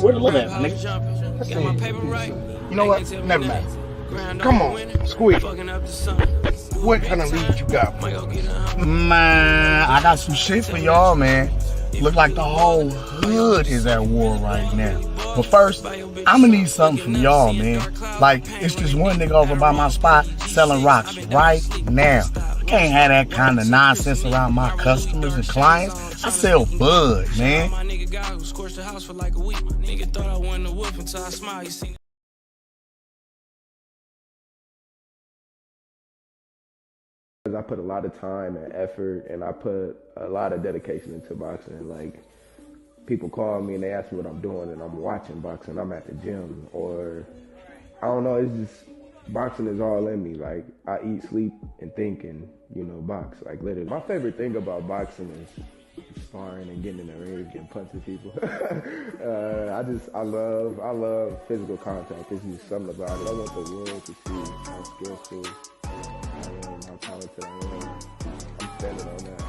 Where the love at, my nigga? Let's see. You know what? Never mind. Come on, Squid. What kind of lead you got? Man, I got some shit for y'all, man. Look like the whole hood is at war right now. But first, I'ma need something from y'all, man. Like, it's this one nigga over by my spot selling rocks right now. I can't have that kind of nonsense around my customers and clients. I sell bud, man. I put a lot of time and effort, and I put a lot of dedication into boxing. Like, people call me and they ask me what I'm doing, and I'm watching boxing. I'm at the gym, or I don't know. It's just boxing is all in me. Like, I eat, sleep, and think, and box. Like, literally, my favorite thing about boxing is sparring and getting in the ring and punching people. I love physical contact. There's just something about it. I want the world to see how skillful I am, how talented I am. I'm standing on that.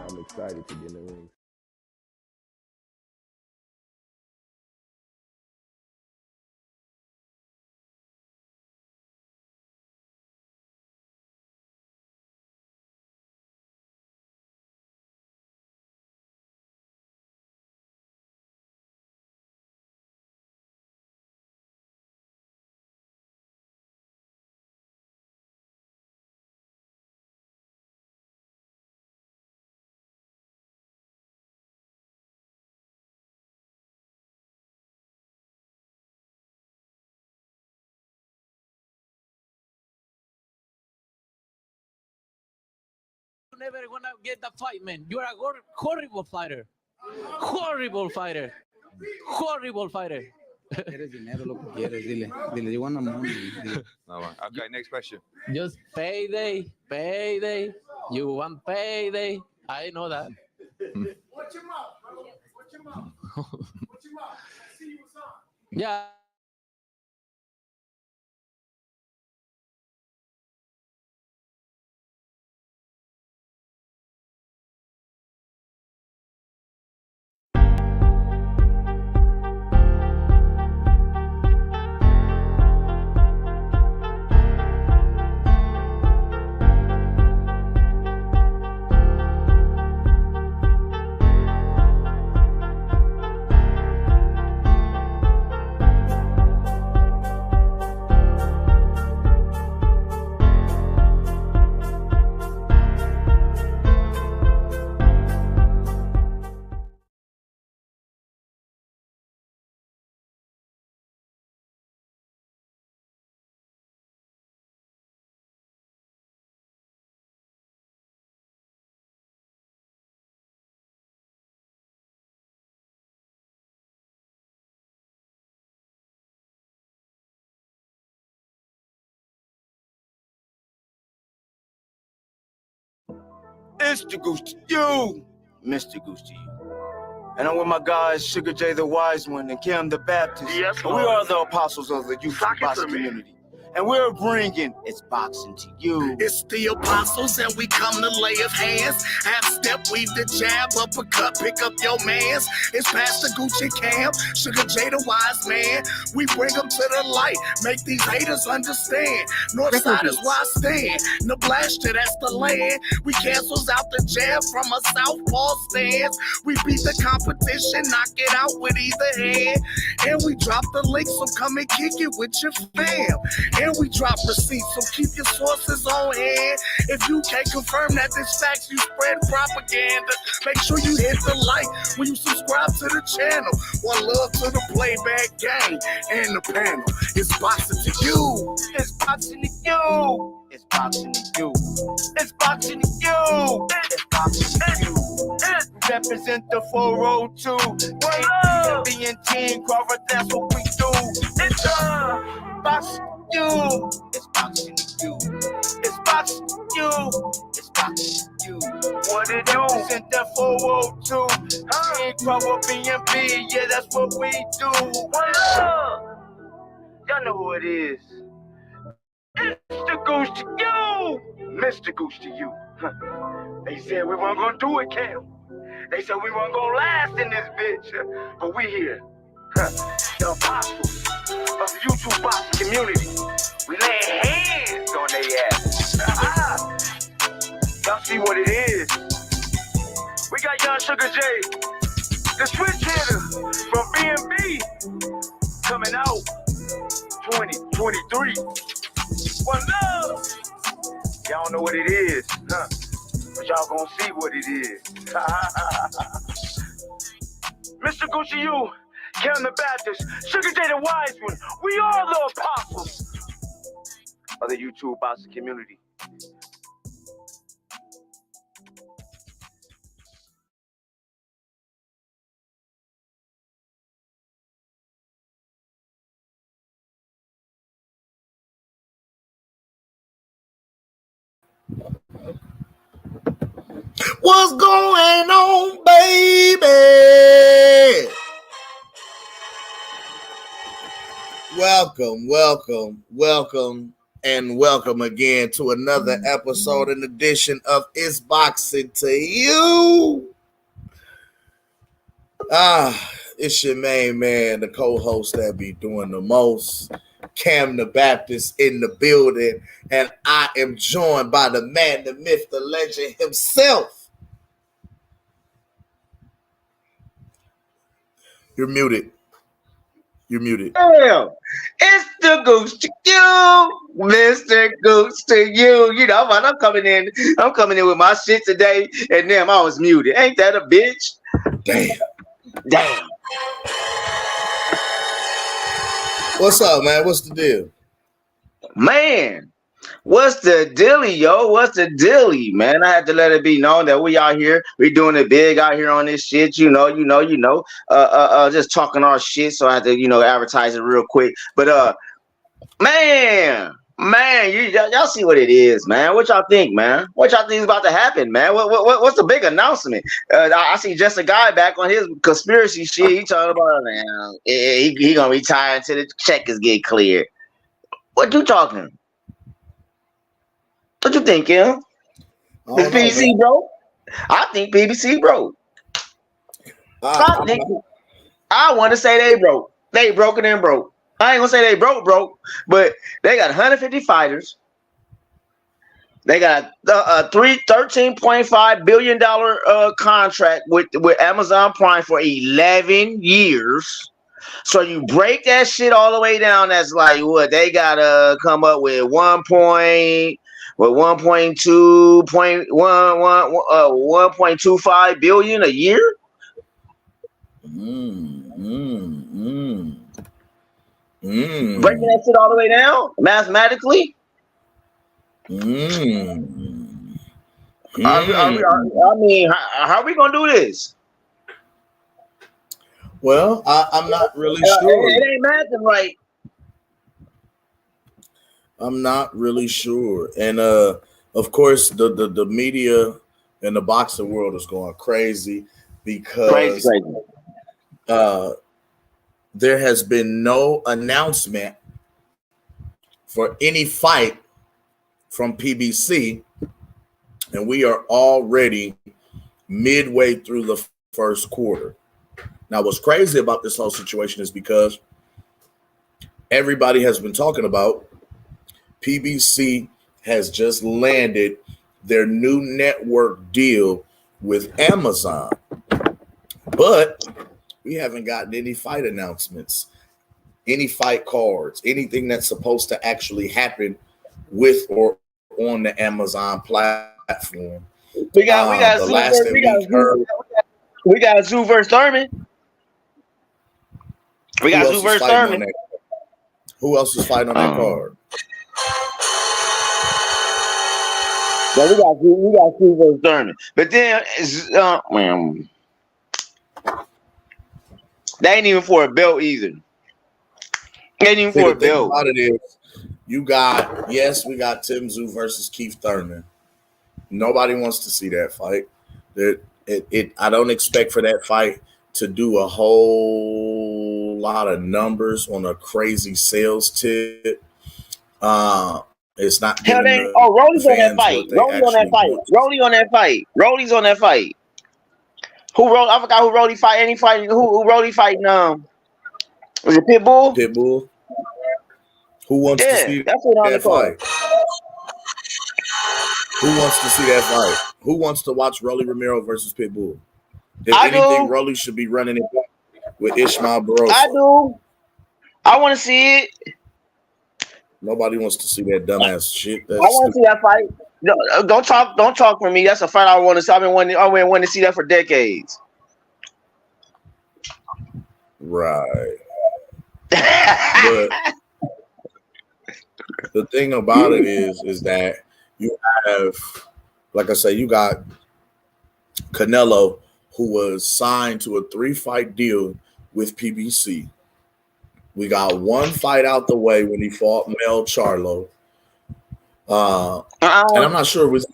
I'm excited to get in the ring. Never gonna get the fight, man. You are a horrible fighter. Horrible fighter. Horrible fighter. Quieres dinero, lo que quieres, dile, you want the money. Okay, next question. Just payday. You want payday. I know that. Watch him out, bro. Watch him out. Watch him out. See you was on. Yeah. It's the Goose to you, Mr. Goose to you. And I'm with my guys, Sugar J the Wise One and Kim the Baptist. Yes, and we are the apostles of the youth boxing community. And we're bringing It's Boxing to You. It's the apostles and we come to lay of hands. Half step, weave the jab, uppercut, pick up your mans. It's Pastor Gucci Cam, Sugar J the Wise Man. We bring them to the light, make these haters understand. Northsiders why I stand, Nebraska, that's the land. We cancels out the jab from a southpaw stance. We beat the competition, knock it out with either hand. And we drop the link, so come and kick it with your fam. And we drop receipts, so keep your sources on hand. If you can't confirm that this facts, you spread propaganda. Make sure you hit the like when you subscribe to the channel. One love to the playback gang and the panel. It's boxing to you. It's boxing to you. It's boxing to you. It's boxing to you. It's boxing to you. Represent the 402. Being Team Crawford, that's what we do. It's boxing to you. It's boxing to you. It's boxing to you. It's boxing to you. What it do? Represent the 402. Team Crawford, BNB, yeah, that's what we do. What up? Y'all know who it is. It's the Goose to you, Mr. Goose to you. They said we weren't gonna do it, Cam. They said we weren't gonna last in this bitch, but we here. The apostles of the YouTube boxing community. We laying hands on their ass. Y'all see what it is. We got Young Sugar J, the switch hitter from B&B, coming out 2023. One love. Y'all know what it is, huh? But y'all gonna see what it is. Mr. Gucci, you, Kevin the Baptist, Sugar J the Wise One, we are the apostles of the YouTube boxing community. What's going on, baby? Welcome again to another episode and edition of It's Boxing to You. It's your main man, the co-host that be doing the most, Cam the Baptist in the building, and I am joined by the man, the myth, the legend himself. You're muted. Damn, it's the Goose to you, Mr. Goose to you. You know, man, I'm coming in with my shit today, and damn, I was muted. Ain't that a bitch? Damn. What's up, man? What's the deal? Man, what's the dilly, yo? What's the dilly, man? I had to let it be known that we out here, we doing it big out here on this shit, you know, just talking our shit, so I had to, advertise it real quick. But man, y'all see what it is, man. What y'all think, man? What y'all think is about to happen, man? What's the big announcement? I see just a guy back on his conspiracy shit. He talking about, man, he gonna retire until the checkers get cleared. What you talking? What you think, Kim? Is PBC broke? I think PBC broke. I want to say they broke. They broken and broke. I ain't gonna say they broke, but they got 150 fighters. They got a $13.5 billion contract with Amazon Prime for 11 years. So you break that shit all the way down. That's like what they gotta come up with 1.25 billion a year. Breaking that shit all the way down mathematically. I mean, how are we gonna do this? Well, I'm not really sure. It ain't mathing right. I'm not really sure. And of course, the media and the boxing world is going crazy because there has been no announcement for any fight from PBC, and we are already midway through the first quarter. Now, what's crazy about this whole situation is because everybody has been talking about PBC has just landed their new network deal with Amazon, but we haven't gotten any fight announcements, any fight cards, anything that's supposed to actually happen with or on the Amazon platform. We got Zoo versus Thurman. We got Zoo versus Thurman. Who else is fighting on that card? Yeah, we got Zoo versus Thurman. But then man, they ain't even for a belt either. They ain't even for a belt. About it is, we got Tim Tszyu versus Keith Thurman. Nobody wants to see that fight. I don't expect for that fight to do a whole lot of numbers on a crazy sales tip. It's not. Rolly's on that fight. Rolly's on that fight. Who wrote? I forgot who wrote he fight. Any fight? Who wrote he fighting? Was it Pitbull? Pitbull. Who wants to Yeah, see that's what on the that card. fight? Who wants to see that fight? Who wants to watch Rolly Romero versus Pitbull? If I anything, do. Rolly should be running it back with Ishmael Barroso. I do. I want to see it. Nobody wants to see that dumbass shit. I want to see that fight. No, don't talk for me. That's a fight I want to see. I've been wanting to see that for decades. Right. But the thing about it is that you have, like I say, you got Canelo, who was signed to a 3-fight deal with PBC. We got one fight out the way when he fought Mel Charlo. And I'm not sure with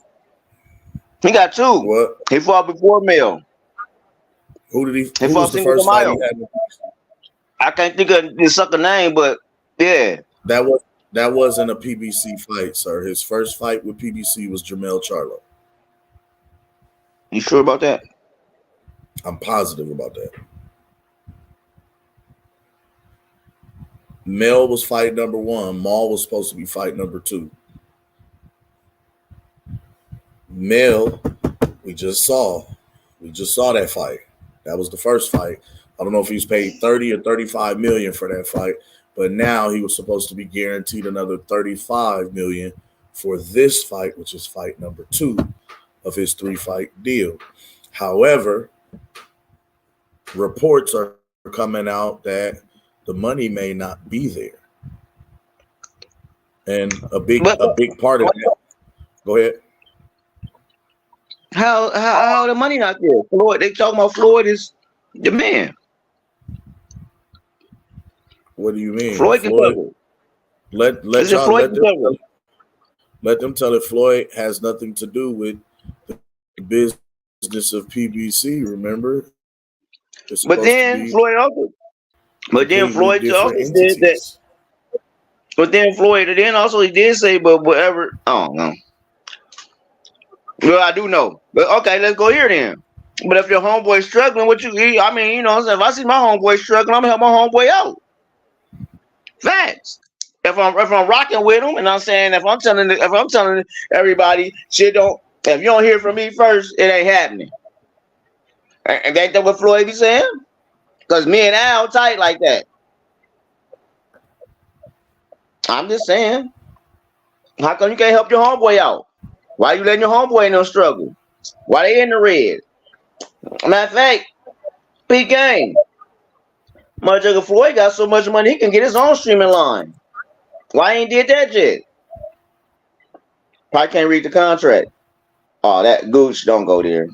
he got 2. What? He fought before Mel. Who did he? He Who fought was the first fight Mayo. he had? I can't think of the sucker name, but yeah. That wasn't a PBC fight, sir. His first fight with PBC was Jermell Charlo. You sure about that? I'm positive about that. Mel was fight number 1. Maul was supposed to be fight number 2. Mel, we just saw that fight. That was the first fight. I don't know if he was paid 30 or 35 million for that fight, but now he was supposed to be guaranteed another 35 million for this fight, which is fight number 2 of his 3-fight deal. However, reports are coming out that the money may not be there. And a big part of that. Go ahead. How the money not there? Floyd, they talking about Floyd is the man. What do you mean? Floyd can cover. Let them tell it. Floyd has nothing to do with the business of PBC. Remember, But then Floyd also said that. But then Floyd he did say, but whatever. I don't know. Well, I do know. But okay, let's go here then. But if your homeboy struggling, what you? I mean, you know, what I'm saying, if I see my homeboy struggling, I'm gonna help my homeboy out. Facts. If I'm rocking with him, and I'm saying if I'm telling everybody, shit don't. If you don't hear from me first, it ain't happening. And ain't that what Floyd be saying? Because me and Al tight like that. I'm just saying. How come you can't help your homeboy out? Why you letting your homeboy in no struggle? Why they in the red? Matter of fact, big game. Motherfucker Floyd got so much money he can get his own streaming line. Why ain't did that yet? Probably can't read the contract. Oh, that Gooch, don't go there.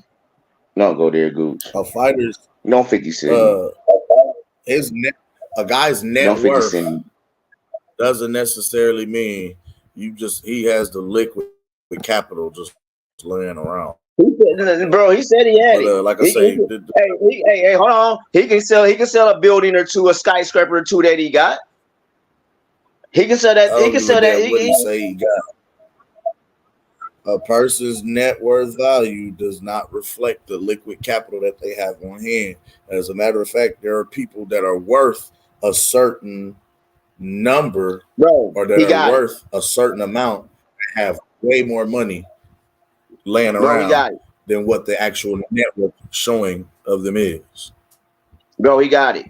Don't go there, Gooch. A fighter's Don't 50 cent. A guy's net worth doesn't necessarily mean he has the liquid capital just laying around. He said he had it. Like I say, hey, hold on. He can sell a building or two, a skyscraper or two that he got. He can sell that. He can sell that. He got. A person's net worth value does not reflect the liquid capital that they have on hand. As a matter of fact, there are people that are worth a certain number, or that are worth a certain amount, that have way more money laying around than what the actual network showing of them is. Bro, he got it.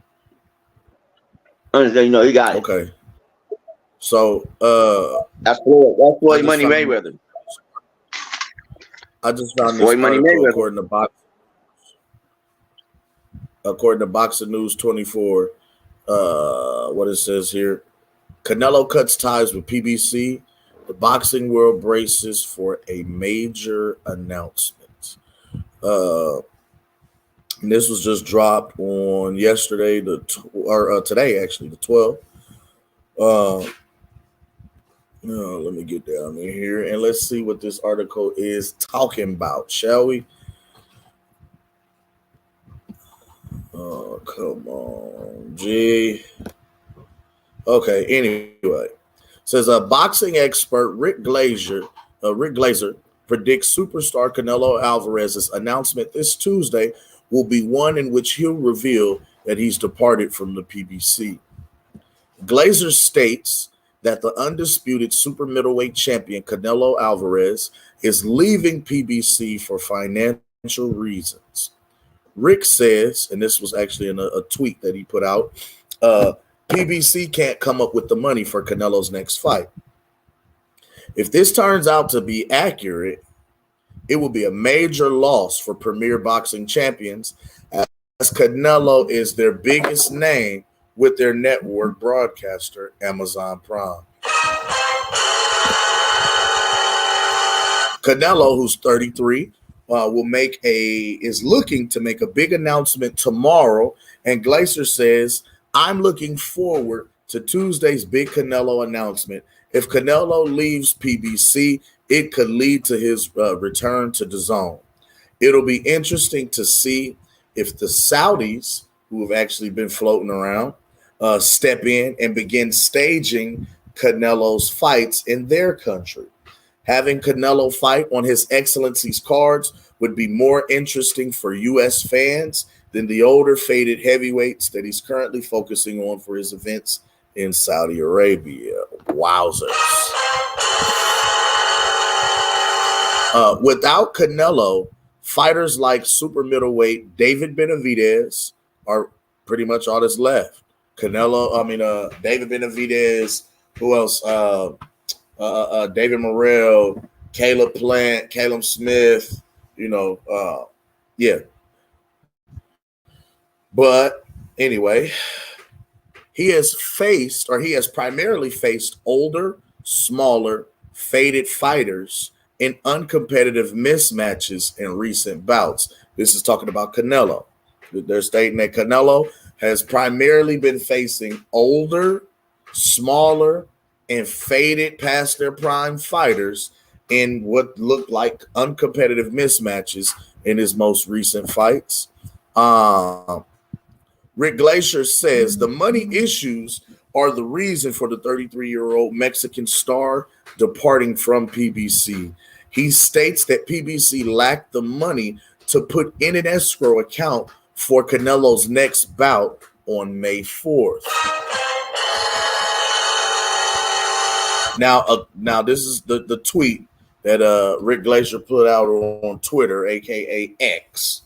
You know, he got it. Okay. So that's Floyd. That's Floyd Money Mayweather. I just found this article according to Boxing News 24. What it says here: Canelo cuts ties with PBC. The boxing world braces for a major announcement. And this was just dropped on yesterday, today actually, the 12th. Let me get down in here and let's see what this article is talking about, shall we? Oh, come on, G. Okay, anyway. Says a boxing expert, Rick Glazer, predicts superstar Canelo Alvarez's announcement this Tuesday will be one in which he'll reveal that he's departed from the PBC. Glazer states that the undisputed super middleweight champion Canelo Alvarez is leaving PBC for financial reasons. Rick says, and this was actually in a tweet that he put out, PBC can't come up with the money for Canelo's next fight. If this turns out to be accurate, it will be a major loss for Premier Boxing Champions, as Canelo is their biggest name with their network broadcaster, Amazon Prime. Canelo, who's 33, is looking to make a big announcement tomorrow, and Glazer says, I'm looking forward to Tuesday's big Canelo announcement. If Canelo leaves PBC, it could lead to his return to DAZN. It'll be interesting to see if the Saudis, who have actually been floating around, step in and begin staging Canelo's fights in their country. Having Canelo fight on His Excellency's cards would be more interesting for U.S. fans than the older faded heavyweights that he's currently focusing on for his events in Saudi Arabia. Wowzers. Without Canelo, fighters like super middleweight David Benavidez are pretty much all that's left. David Benavidez, who else? David Morrell, Caleb Plant, Caleb Smith, yeah. But anyway, he has primarily faced older, smaller, faded fighters in uncompetitive mismatches in recent bouts. This is talking about Canelo. They're stating that Canelo has primarily been facing older, smaller, and faded past their prime fighters in what looked like uncompetitive mismatches in his most recent fights. Rick Glazer says the money issues are the reason for the 33-year-old Mexican star departing from PBC. He states that PBC lacked the money to put in an escrow account for Canelo's next bout on May 4th. Now this is the tweet that Rick Glazer put out on Twitter, aka X.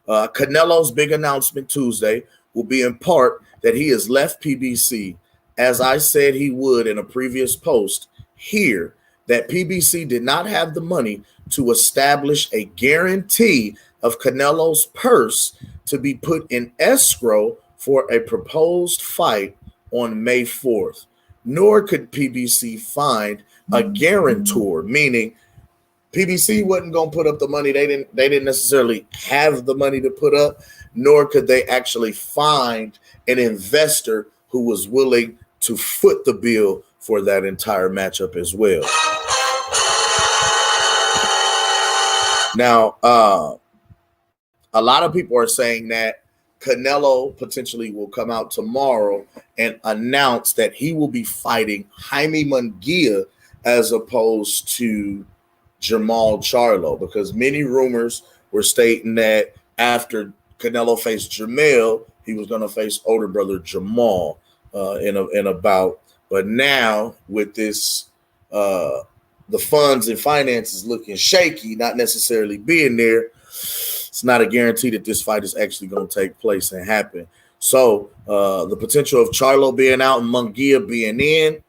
Canelo's big announcement Tuesday will be in part that he has left PBC, as I said he would in a previous post here, that PBC did not have the money to establish a guarantee of Canelo's purse to be put in escrow for a proposed fight on May 4th. Nor could PBC find a guarantor, meaning PBC wasn't going to put up the money. They didn't necessarily have the money to put up, nor could they actually find an investor who was willing to foot the bill for that entire matchup as well. Now, a lot of people are saying that Canelo potentially will come out tomorrow and announce that he will be fighting Jaime Munguia as opposed to Jamal Charlo, because many rumors were stating that after Canelo faced Jamel, he was going to face older brother Jamal in a bout. But now with this, the funds and finances looking shaky, not necessarily being there, it's not a guarantee that this fight is actually going to take place and happen. So the potential of Charlo being out and Munguia being in,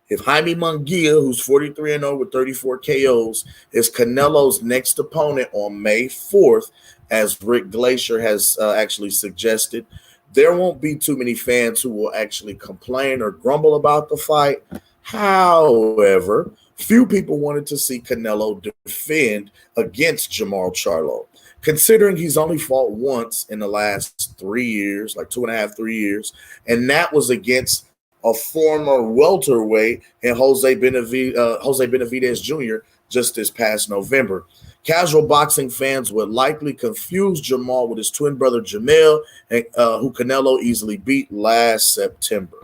if Jaime Munguia, who's 43-0 with 34 KOs, is Canelo's next opponent on May 4th, as Rick Glazer has actually suggested, there won't be too many fans who will actually complain or grumble about the fight. However, few people wanted to see Canelo defend against Jamal Charlo, considering he's only fought once in the last 3 years, like 2.5, 3 years, and that was against a former welterweight and Jose Benavidez Jr. just this past November. Casual boxing fans would likely confuse Jamal with his twin brother Jamel, who Canelo easily beat last September.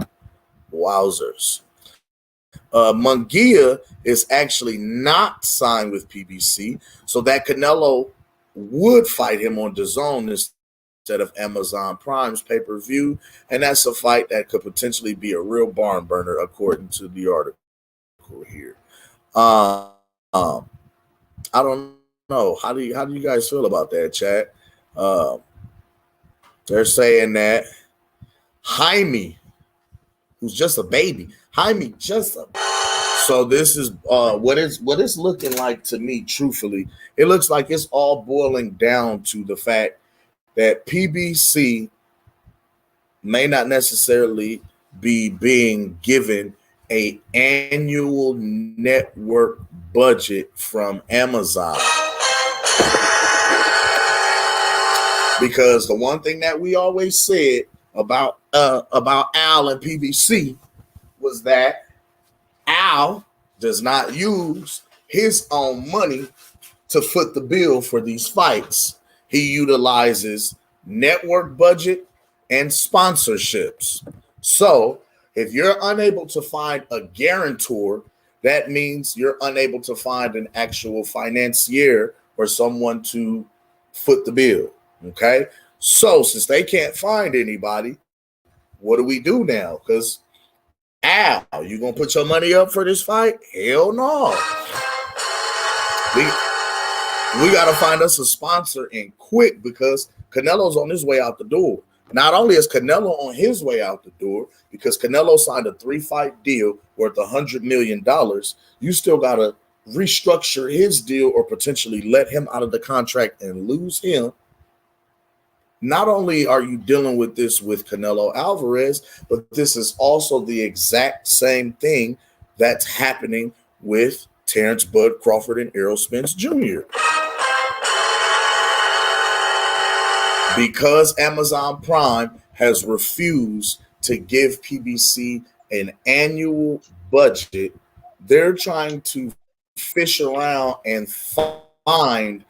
Wowzers. Munguia is actually not signed with PBC, so that Canelo would fight him on DAZN this instead of Amazon Prime's pay-per-view, and that's a fight that could potentially be a real barn burner, according to the article here. I don't know. How do you guys feel about that, chat? They're saying that Jaime, who's just a baby, so this is what it's looking like to me. Truthfully, it looks like it's all boiling down to the fact that PBC may not necessarily be being given an annual network budget from Amazon. Because the one thing that we always said about Al and PBC was that Al does not use his own money to foot the bill for these fights. He utilizes network budget and sponsorships. So if you're unable to find a guarantor, that means you're unable to find an actual financier or someone to foot the bill. Okay, so since they can't find anybody, what do we do now? Because Al, you gonna put your money up for this fight? Hell no. We gotta find us a sponsor and quick, because Canelo's on his way out the door. Not only is Canelo on his way out the door, because Canelo signed a 3-fight deal worth $100 million, you still gotta restructure his deal or potentially let him out of the contract and lose him. Not only are you dealing with this with Canelo Alvarez, but this is also the exact same thing that's happening with Terrence Bud Crawford and Errol Spence Jr. Because Amazon Prime has refused to give PBC an annual budget, they're trying to fish around and find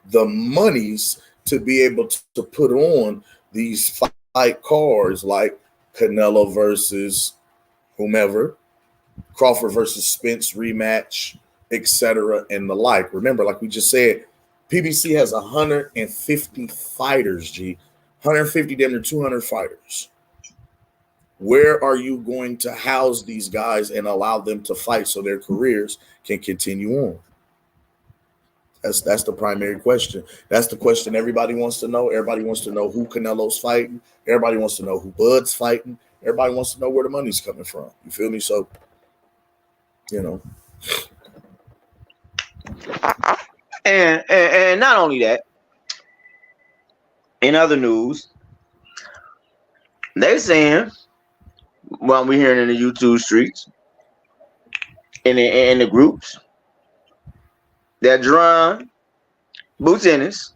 the monies to be able to put on these fight cards like Canelo versus whomever, Crawford versus Spence rematch, etc., and the like. Remember, like we just said, PBC has 150 fighters, G. 150 damn near 200 fighters. Where are you going to house these guys and allow them to fight so their careers can continue on? That's the primary question. That's the question everybody wants to know. Everybody wants to know who Canelo's fighting. Everybody wants to know who Bud's fighting. Everybody wants to know where the money's coming from. You feel me? So, you know. And not only that, in other news, they saying, well, we're hearing in the YouTube streets, in the groups, that Jaron Boots Ennis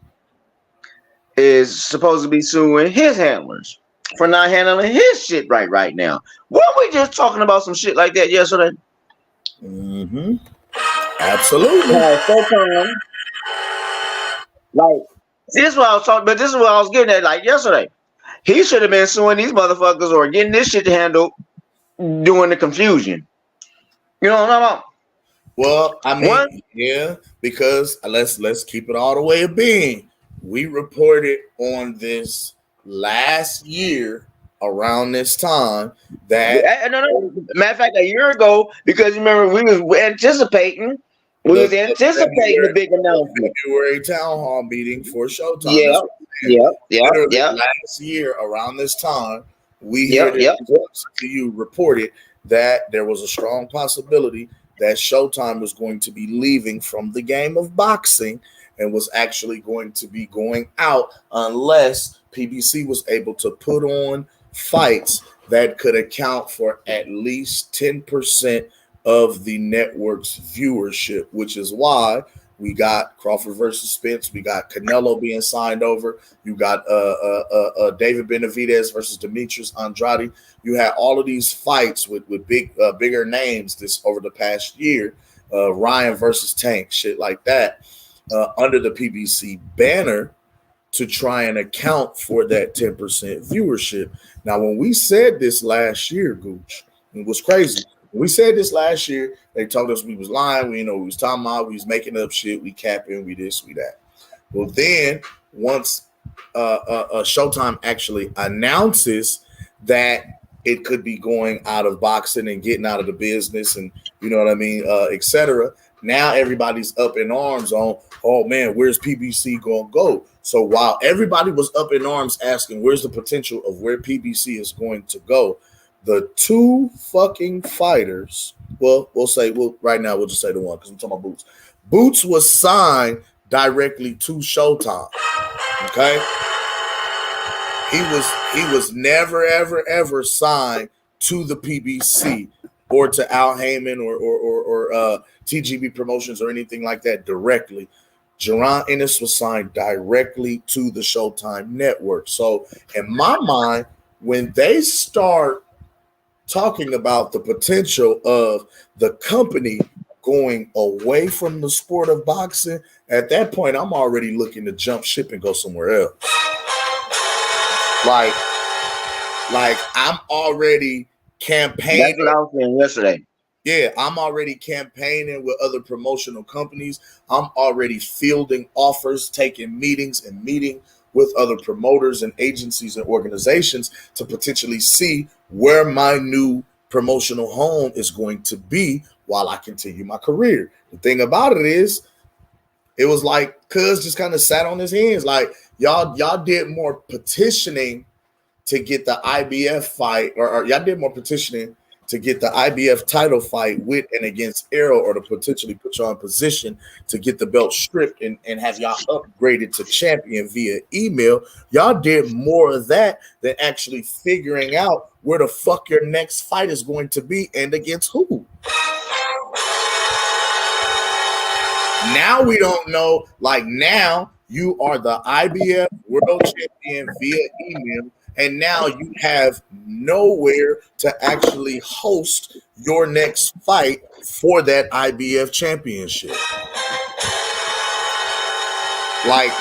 is supposed to be suing his handlers for not handling his shit right now. Weren't we just talking about some shit like that yesterday? Mm-hmm. Absolutely. Like, this is what I was talking, but this is what I was getting at. Like yesterday, he should have been suing these motherfuckers or getting this shit handled during the confusion. You know what I'm talking about? Well, I mean, yeah, because let's keep it all the way a being. We reported on this last year around this time that no. Matter of fact, a year ago, because you remember we was anticipating the big announcement. February town hall meeting for Showtime. Yeah. Last year around this time, you reported that there was a strong possibility that Showtime was going to be leaving from the game of boxing and was actually going to be going out unless PBC was able to put on fights that could account for at least 10% of the network's viewership, which is why we got Crawford versus Spence. We got Canelo being signed over. You got David Benavidez versus Demetrius Andrade. You had all of these fights with bigger names this over the past year. Ryan versus Tank, shit like that, under the PBC banner to try and account for that 10% viewership. Now, when we said this last year, Gooch, it was crazy. When we said this last year, they told us we was lying. We was talking about, we was making up shit, we capping, we this, we that. Well, then once Showtime actually announces that it could be going out of boxing and getting out of the business, and you know what I mean, etc. Now everybody's up in arms on, oh man, where's PBC gonna go? So while everybody was up in arms asking where's the potential of where PBC is going to go, the two fucking fighters, well, right now we'll just say the one because I'm talking about Boots. Boots was signed directly to Showtime. Okay. He was never, ever signed to the PBC or to Al Heyman or TGB Promotions or anything like that directly. Jaron Ennis was signed directly to the Showtime network. So in my mind, when they start talking about the potential of the company going away from the sport of boxing, at that point, I'm already looking to jump ship and go somewhere else. Like I'm already campaigning. That's what I was saying yesterday. Yeah, I'm already campaigning with other promotional companies. I'm already fielding offers, taking meetings and meeting with other promoters and agencies and organizations to potentially see where my new promotional home is going to be while I continue my career. The thing about it is, it was like Cuz just kind of sat on his hands. Like y'all did more petitioning to get the IBF fight, or y'all did more petitioning to get the IBF title fight with and against Arrow, or to potentially put y'all in position to get the belt stripped and have y'all upgraded to champion via email. Y'all did more of that than actually figuring out where the fuck your next fight is going to be and against who. Now we don't know. Like now you are the IBF world champion via email, and now you have nowhere to actually host your next fight for that IBF championship. Like,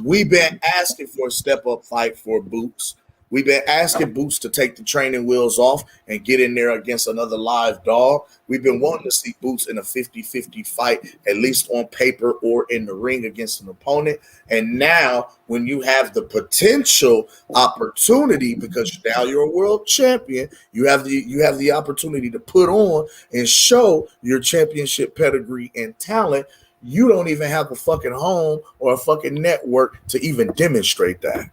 we've been asking for a step-up fight for Boots. We've been asking Boots to take the training wheels off and get in there against another live dog. We've been wanting to see Boots in a 50-50 fight, at least on paper or in the ring against an opponent. And now, when you have the potential opportunity, because now you're a world champion, you have the opportunity to put on and show your championship pedigree and talent. You don't even have a fucking home or a fucking network to even demonstrate that.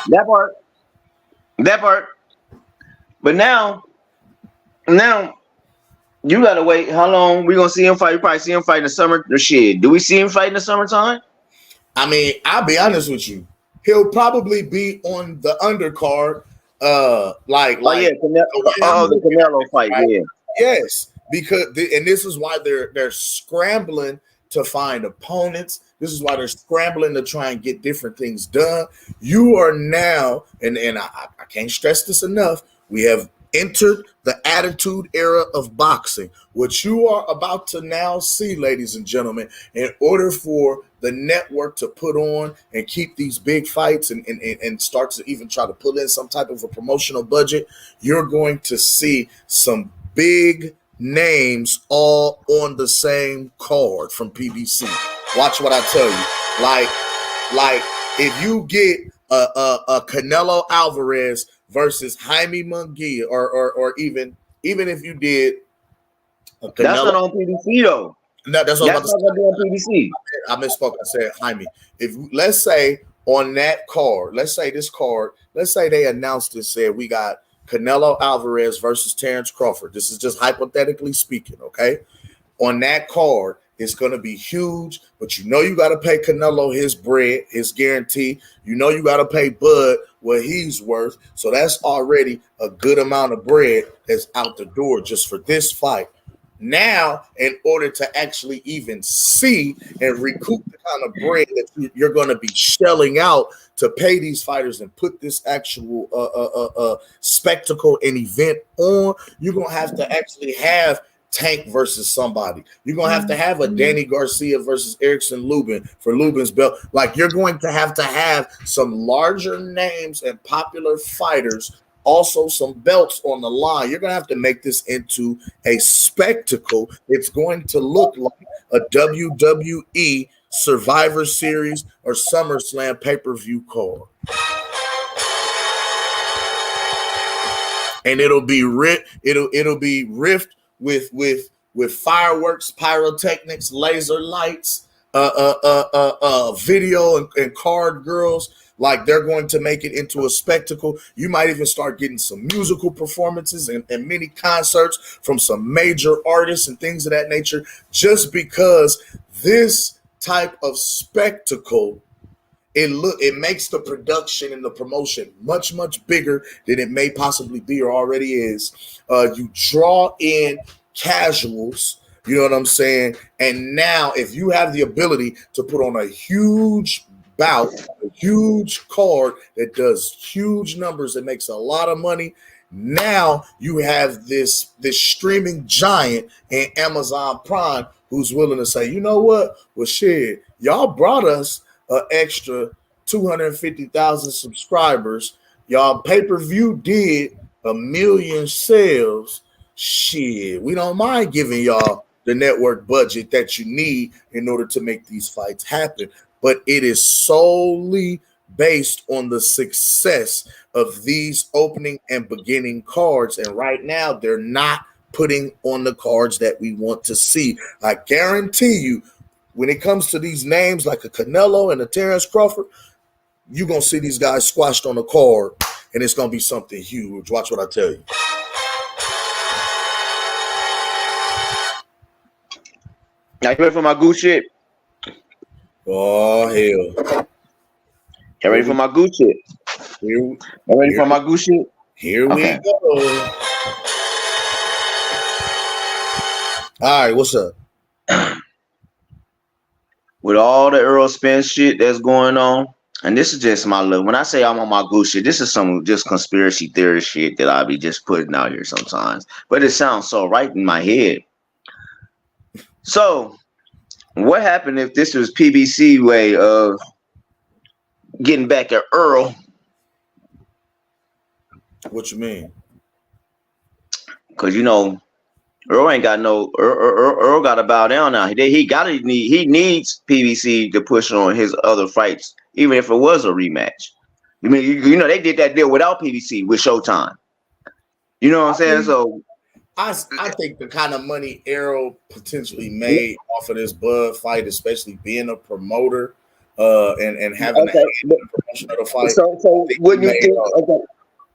That part. But now you gotta wait. How long we gonna see him fight? You probably see him fight in the summer. Or shit. Do we see him fight in the summertime? I mean, I'll be honest with you. He'll probably be on the undercard. The Canelo fight. Right? Yeah. Yes, because and this is why they're scrambling to find opponents. This is why they're scrambling to try and get different things done. You are now, and I can't stress this enough, we have entered the attitude era of boxing. What you are about to now see, ladies and gentlemen, in order for the network to put on and keep these big fights and start to even try to pull in some type of a promotional budget, you're going to see some big names all on the same card from PBC. Watch what I tell you. Like if you get a Canelo Alvarez versus Jaime Munguia, or even if you did a Canelo, that's not on PBC though. No, that's what that's not gonna be on PBC. I misspoke. I said Jaime. If let's say on that card, let's say they announced and said we got Canelo Alvarez versus Terrence Crawford. This is just hypothetically speaking, okay? On that card, it's going to be huge, but you got to pay Canelo his bread, his guarantee. You got to pay Bud what he's worth. So that's already a good amount of bread that's out the door just for this fight. Now, in order to actually even see and recoup the kind of bread that you're going to be shelling out to pay these fighters and put this actual spectacle and event on, you're going to have to actually have Tank versus somebody. You're going to have a Danny Garcia versus Erickson Lubin for Lubin's belt. Like, you're going to have some larger names and popular fighters also some belts on the line. You're going to have to make this into a spectacle. It's going to look like a WWE Survivor Series or SummerSlam pay-per-view card. And it'll be riffed with fireworks, pyrotechnics, laser lights, video and card girls. Like, they're going to make it into a spectacle. You might even start getting some musical performances and mini concerts from some major artists and things of that nature, just because this type of spectacle, it makes the production and the promotion much, much bigger than it may possibly be or already is. You draw in casuals, you know what I'm saying? And now if you have the ability to put on a huge bout, a huge card that does huge numbers, that makes a lot of money, now you have this streaming giant in Amazon Prime who's willing to say, you know what? Well, shit, y'all brought us an extra 250,000 subscribers. Y'all pay-per-view did 1 million sales. Shit, we don't mind giving y'all the network budget that you need in order to make these fights happen. But it is solely based on the success of these opening and beginning cards. And right now, they're not putting on the cards that we want to see. I guarantee you, when it comes to these names like a Canelo and a Terrence Crawford, you're going to see these guys squashed on the card, and it's going to be something huge. Watch what I tell you. Now, you ready for my goose shit? Oh, hell. You ready for my goose shit? You ready for my goose shit? Here we go. All right, what's up? With all the Earl Spence shit that's going on, and this is just my look. When I say I'm on my goose shit, this is some just conspiracy theory shit that I be just putting out here sometimes. But it sounds so right in my head. So, what happened if this was PBC way of getting back at Earl? What you mean? Because, you know, Earl ain't got no Earl got to bow down now. He needs PBC to push on his other fights, even if it was a rematch. I mean, you know, they did that deal without PBC with Showtime. You know what I'm saying? So I think the kind of money Errol potentially made off of this Bud fight, especially being a promoter and having the promotion of the fight. So wouldn't you think?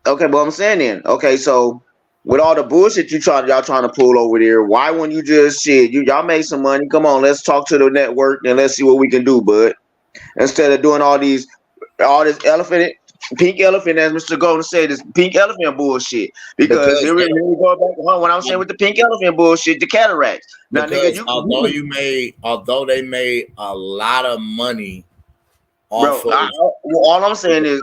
Okay, but I'm saying then. Okay, so with all the bullshit y'all trying to pull over there, why wouldn't you just y'all made some money? Come on, let's talk to the network and let's see what we can do, bud. Instead of doing all this pink elephant, as Mr. Golden said, this pink elephant bullshit. Because here we go back to what I'm saying with the pink elephant bullshit, the cataracts. Now, nigga, although they made a lot of money off all I'm saying is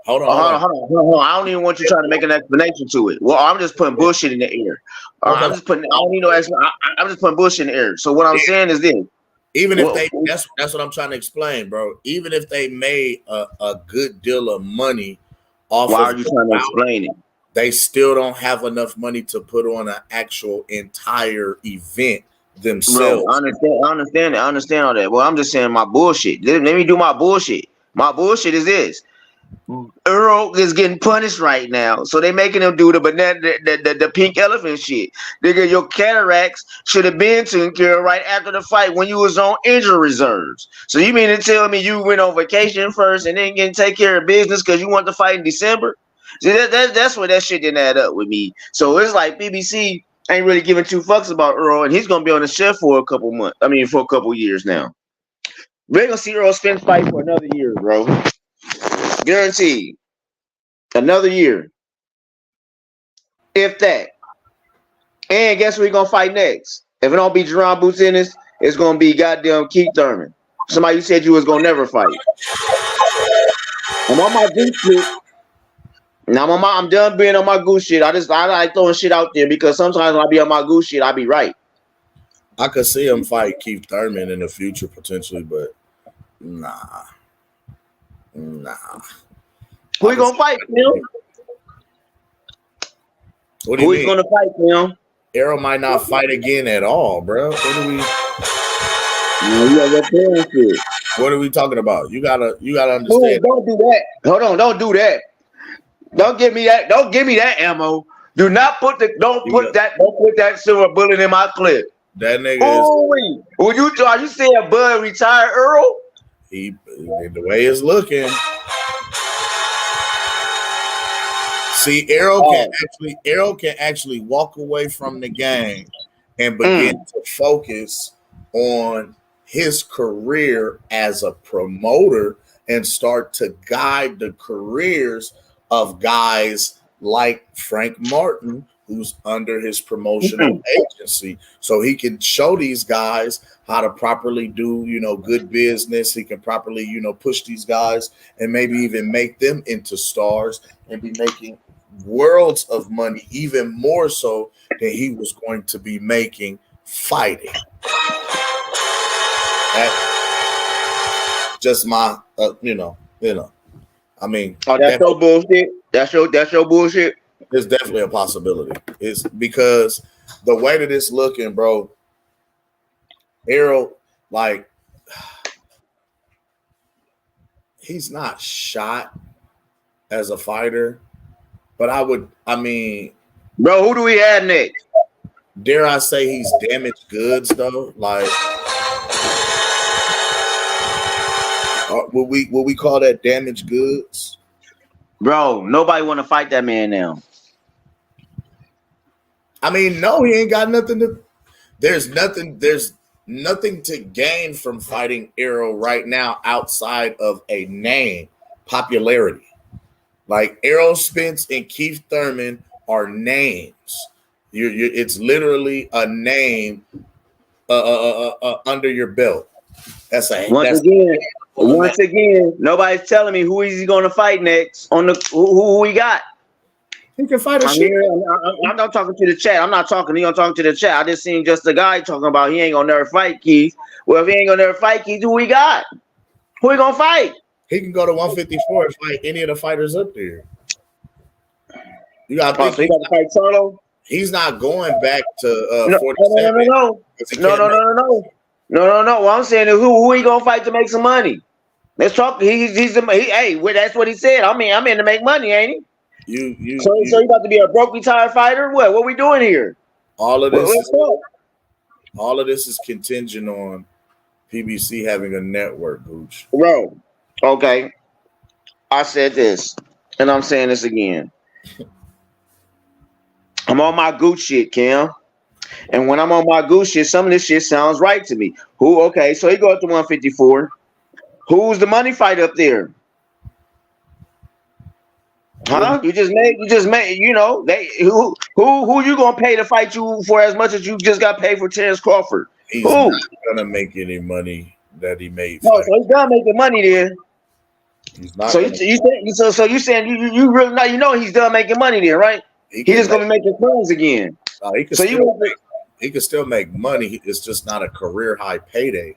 Hold on. I don't even want you trying to make an explanation to it. Well, I'm just putting bullshit in the air. I'm just putting bullshit in the air. So what I'm saying is this. Even if that's what I'm trying to explain, bro. Even if they made a good deal of money off why are you trying to explain it? They still don't have enough money to put on an actual entire event themselves. Bro, I understand all that. Well, I'm just saying my bullshit. Let me do my bullshit. My bullshit is this. Earl is getting punished right now, so they making him do the pink elephant shit. Nigga, your cataracts should have been taken care of right after the fight when you was on injury reserves. So you mean to tell me you went on vacation first and then get take care of business because you want to fight in December? See, that's where that shit didn't add up with me. So it's like PBC ain't really giving two fucks about Earl, and he's gonna be on the shelf for a couple years now. We're gonna see Earl Spence fight for another year, bro. Guaranteed. Another year. If that. And guess what we're going to fight next? If it don't be Jaron Boots Ennis, it's going to be goddamn Keith Thurman. Somebody you said you was going to never fight. I'm on my goose shit. Now I'm done being on my goose shit. I like throwing shit out there because sometimes when I be on my goose shit, I be right. I could see him fight Keith Thurman in the future potentially, but nah. Who you gonna fight, Phil? What do you Who mean? he's gonna fight, Cam? Errol might not fight again at all, bro. What are we talking about? You gotta understand. Don't do that. Hold on, don't do that. Don't give me that. Don't give me that ammo. Do not put the. Don't put that silver bullet in my clip. That nigga is. Are you saying Bud retired Earl? The way it's looking. See, Errol can actually walk away from the game and begin to focus on his career as a promoter and start to guide the careers of guys like Frank Martin, who's under his promotional agency. So he can show these guys how to properly do, good business. He can properly, push these guys and maybe even make them into stars and be making worlds of money, even more so than he was going to be making fighting. That's just my, I mean. Oh, that's your bullshit. That's your bullshit. It's definitely a possibility. It's because the way that it's looking, bro. Errol, he's not shot as a fighter, but bro, who do we have next? Dare I say he's damaged goods though? Will we call that damaged goods? Bro, nobody want to fight that man now. No, he ain't got nothing to. There's nothing to gain from fighting Errol right now outside of a name, popularity. Errol Spence and Keith Thurman are names. It's literally a name under your belt. Once again, nobody's telling me who is he going to fight next. On the who we got. He can fight I'm not talking to the chat. I'm talking to the chat. I just seen just a guy talking about he ain't gonna never fight Keith. Well, if he ain't gonna never fight Keith, who we got? Who he gonna fight? He can go to 154 and fight any of the fighters up there. You got to so he got to fight Charlo? He's not going back to 47. No. What I'm saying is who he gonna fight to make some money? Let's talk. That's what he said. I'm in to make money, ain't he? So you got to be a broke retired fighter? What we doing here? All of this is contingent on PBC having a network, Gooch. Bro, okay. I said this, and I'm saying this again. I'm on my Gooch shit, Cam. And when I'm on my Gooch shit, some of this shit sounds right to me. Okay, so he go up to 154. Who's the money fight up there? Huh? You just made, who you gonna pay to fight you for as much as you just got paid for Terrence Crawford? He's not gonna make any money that he made. No, so he's done making money then. He's not. So you saying you really not he's done making money then, right? He's just gonna be making clones again. He can still make money. It's just not a career high payday.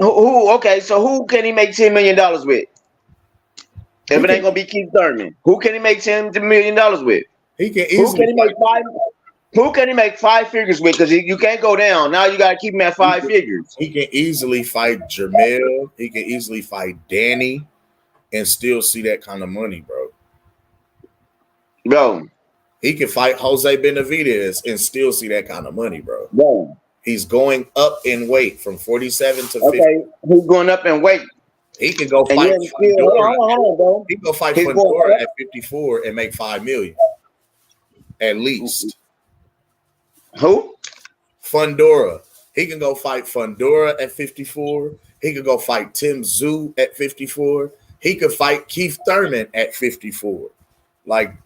Okay, so who can he make $10 million with? If it ain't gonna be Keith Thurman, who can he make $10 million with? He can easily. Who can he make 5 figures with? Because you can't go down. Now you gotta keep him at 5 figures. He can easily fight Jamel. He can easily fight Danny, and still see that kind of money, bro. Bro, he can fight Jose Benavidez and still see that kind of money, bro. Bro, he's going up in weight from 47 to 50. Okay, he's going up in weight. He can go fight. He can go fight Fundora at 54 and make $5 million, at least. Who? Fundora. He can go fight Fundora at 54. He could go fight Tim Tszyu at 54. He could fight Keith Thurman at 54.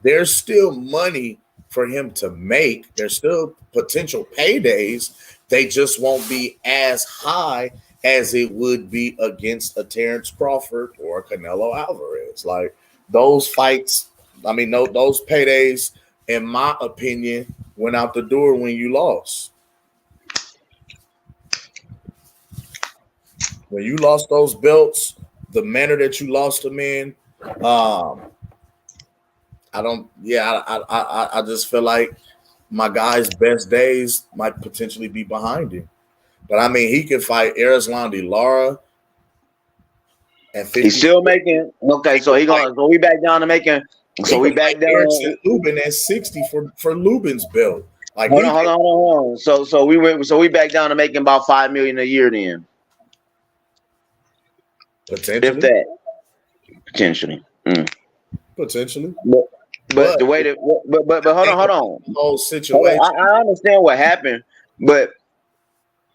There's still money for him to make. There's still potential paydays. They just won't be as high as it would be against a Terrence Crawford or a Canelo Alvarez. Those fights, those paydays, in my opinion, went out the door when you lost. When you lost those belts, the manner that you lost them in, I just feel like my guy's best days might potentially be behind him. But I mean, he can fight Erislandy Lara and 50. He's still making okay. So he gonna. So we back down to making. So we back down. Erickson Lubin at 60 for Lubin's belt. Like hold on. So we went. So we back down to making about $5 million a year then. Potentially. If that. Potentially. Potentially. But the way that. But hold on. The whole situation. I understand what happened, but.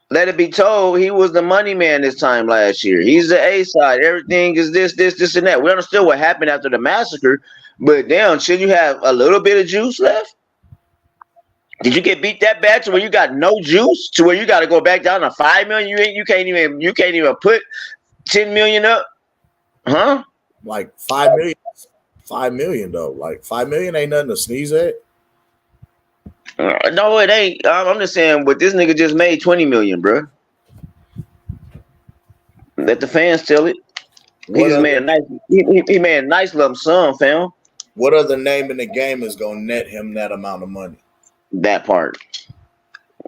Let it be told, he was the money man this time last year. He's the A side. Everything is this, and that. We understood what happened after the massacre, but damn, should you have a little bit of juice left? Did you get beat that bad to where you got no juice? To where you got to go back down to $5 million? You can't even put $10 million up, huh? Like $5 million. $5 million though. Like $5 million ain't nothing to sneeze at. No, it ain't. I'm just saying, but this nigga just made $20 million, bro. Let the fans tell it. He just made a nice. He made a nice lump sum, fam. What other name in the game is gonna net him that amount of money? That part.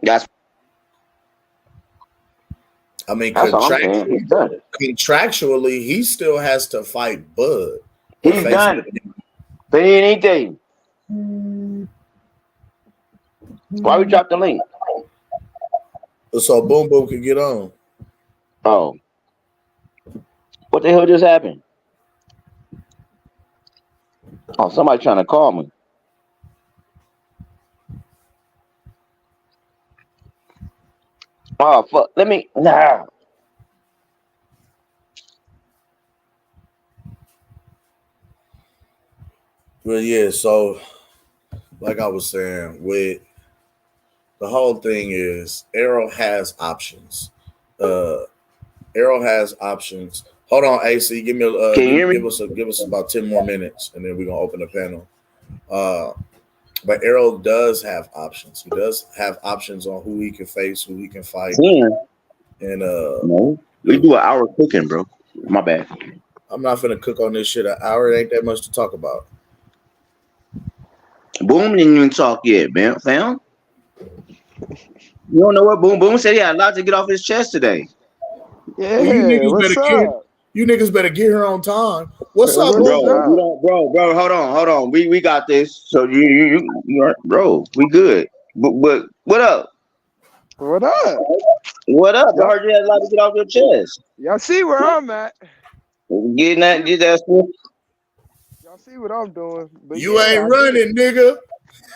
I mean, contractually, he still has to fight Bud. He's done. But he ain't anything. Why we drop the link? So Boom Boom can get on. Oh. What the hell just happened? Oh, somebody trying to call me. Oh, fuck. Let me. Nah. Well, yeah, so like I was saying, with the whole thing is Errol has options. Errol has options. Hold on, AC. Give me give us about 10 more minutes, and then we're gonna open the panel. But Errol does have options. He does have options on who he can face, who he can fight. Yeah. And no, we do an hour cooking, bro. My bad. I'm not finna cook on this shit an hour. It ain't that much to talk about. Boom didn't even talk yet, man. Fam. You don't know what Boom Boom said? He had a lot to get off his chest today. Yeah, you niggas better get here on time. What's up, bro? Hold on. We got this. So you bro, we good. But what up? What up? What up? I heard you had a lot to get off your chest. Y'all see where I'm at? Get that. Y'all see what I'm doing? But you ain't running, nigga.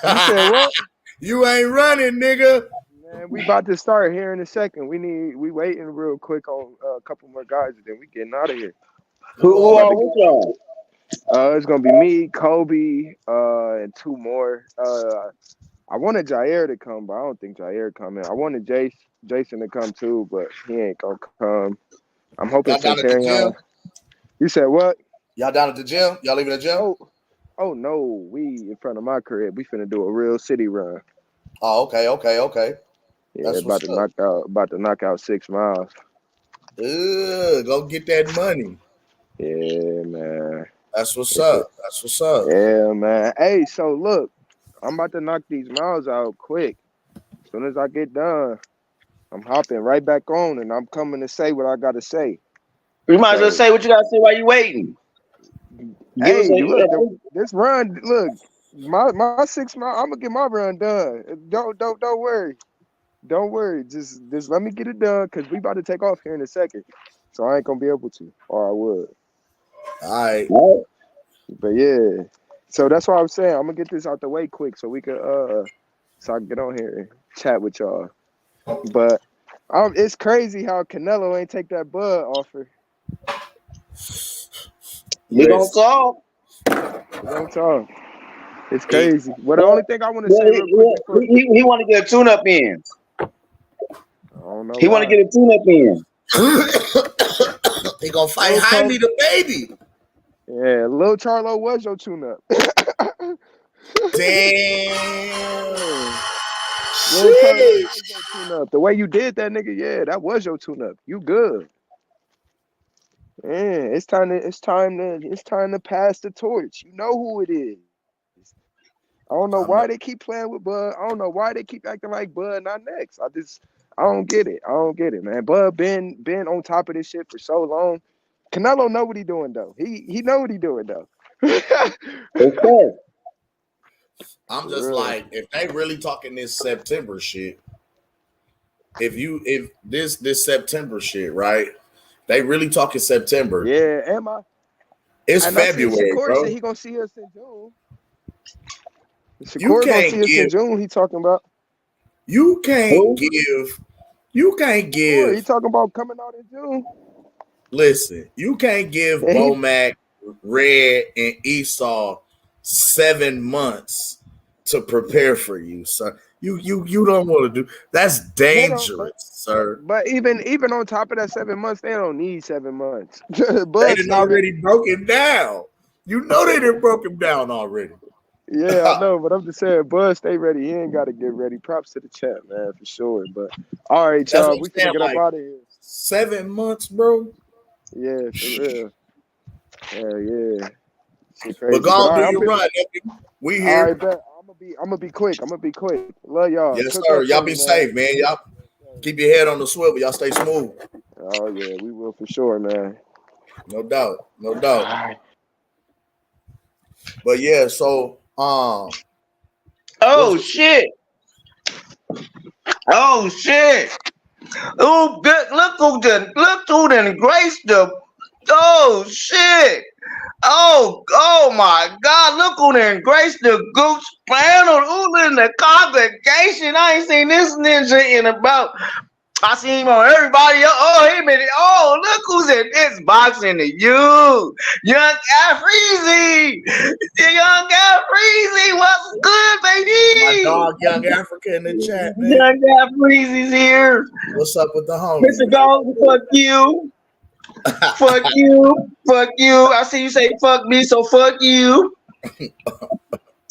You said what? You ain't running, nigga. Man, we about to start here in a second. We waiting real quick on a couple more guys, and then we getting out of here. Who are with y'all? It's gonna be me, Kobe, and two more. I wanted Jair to come, but I don't think Jair coming. I wanted Jason to come too, but he ain't gonna come. I'm hoping Centurion. You said what? Y'all down at the gym? Y'all leaving the gym? Oh no, we in front of my crib. We finna do a real city run. Oh, okay. Yeah, about to knock out 6 miles. Go get that money. Yeah, man. That's what's up. Yeah, man. Hey, so look, I'm about to knock these miles out quick. As soon as I get done, I'm hopping right back on, and I'm coming to say what I gotta say. You might as well say what you gotta say while you waiting. Hey, look, this run, look, my 6 mile, I'm gonna get my run done. Don't worry. Don't worry. Just let me get it done, because we about to take off here in a second. So I ain't gonna be able to, or I would. All right. But yeah. So that's why I'm saying I'm gonna get this out the way quick so we could so I can get on here and chat with y'all. But it's crazy how Canelo ain't take that Bud offer. We gonna talk. It's crazy. Well, the only thing I want to say real quick, he want to get a tune-up in. I don't know. He want to get a tune-up in. He gonna fight Jaime the baby. Yeah, Lil Charlo was your tune-up. Damn. Lil Charlo was your tune-up. The way you did that, nigga, yeah, that was your tune-up. You good. Yeah, it's time to pass the torch. You know who it is. I don't know why they keep playing with Bud. I don't know why they keep acting like Bud not next. I don't get it. I don't get it, man. Bud been on top of this shit for so long. Canelo know what he doing though. He know what he doing though. Okay. I'm just like, if they really talking this September shit, if this September shit, right? They really talking September. Yeah, am I? It's and February, bro. Said he gonna see us in June. Shakur gonna see us in June. He talking about. You can't give. He talking about coming out in June. Listen, you can't give Bomac, Red, and Esau 7 months to prepare for you, sir. You don't want to do that's dangerous, sir. But even on top of that 7 months, they don't need 7 months. They done already broke him down. You know they done broke him down already. Yeah, I know, but I'm just saying, Bud, stay ready. He ain't got to get ready. Props to the chat, man, for sure. But all right, y'all, we can get up out of here. 7 months, bro. Yeah, for real. Yeah. But go on, do your run. We here. All right, bet. I'm gonna be quick. Love y'all. Yes, sir. Y'all be safe, man. Y'all keep your head on the swivel. Y'all stay smooth. Oh yeah, we will for sure, man. No doubt. But yeah, so Oh shit! Oh, good. Look who done graced the. Oh shit! Oh my God! Look who done graced the Gooch panel. Who in the congregation? I ain't seen this ninja in about. I seen him on everybody. Look who's in this boxing to you. Young Afrizi. Young Afrizi. What's good, baby? My dog, Young Africa in the chat, man. Young Afrizi's here. What's up with the homie? Mr. Gold, fuck you. Fuck you. I see you say fuck me, so fuck you.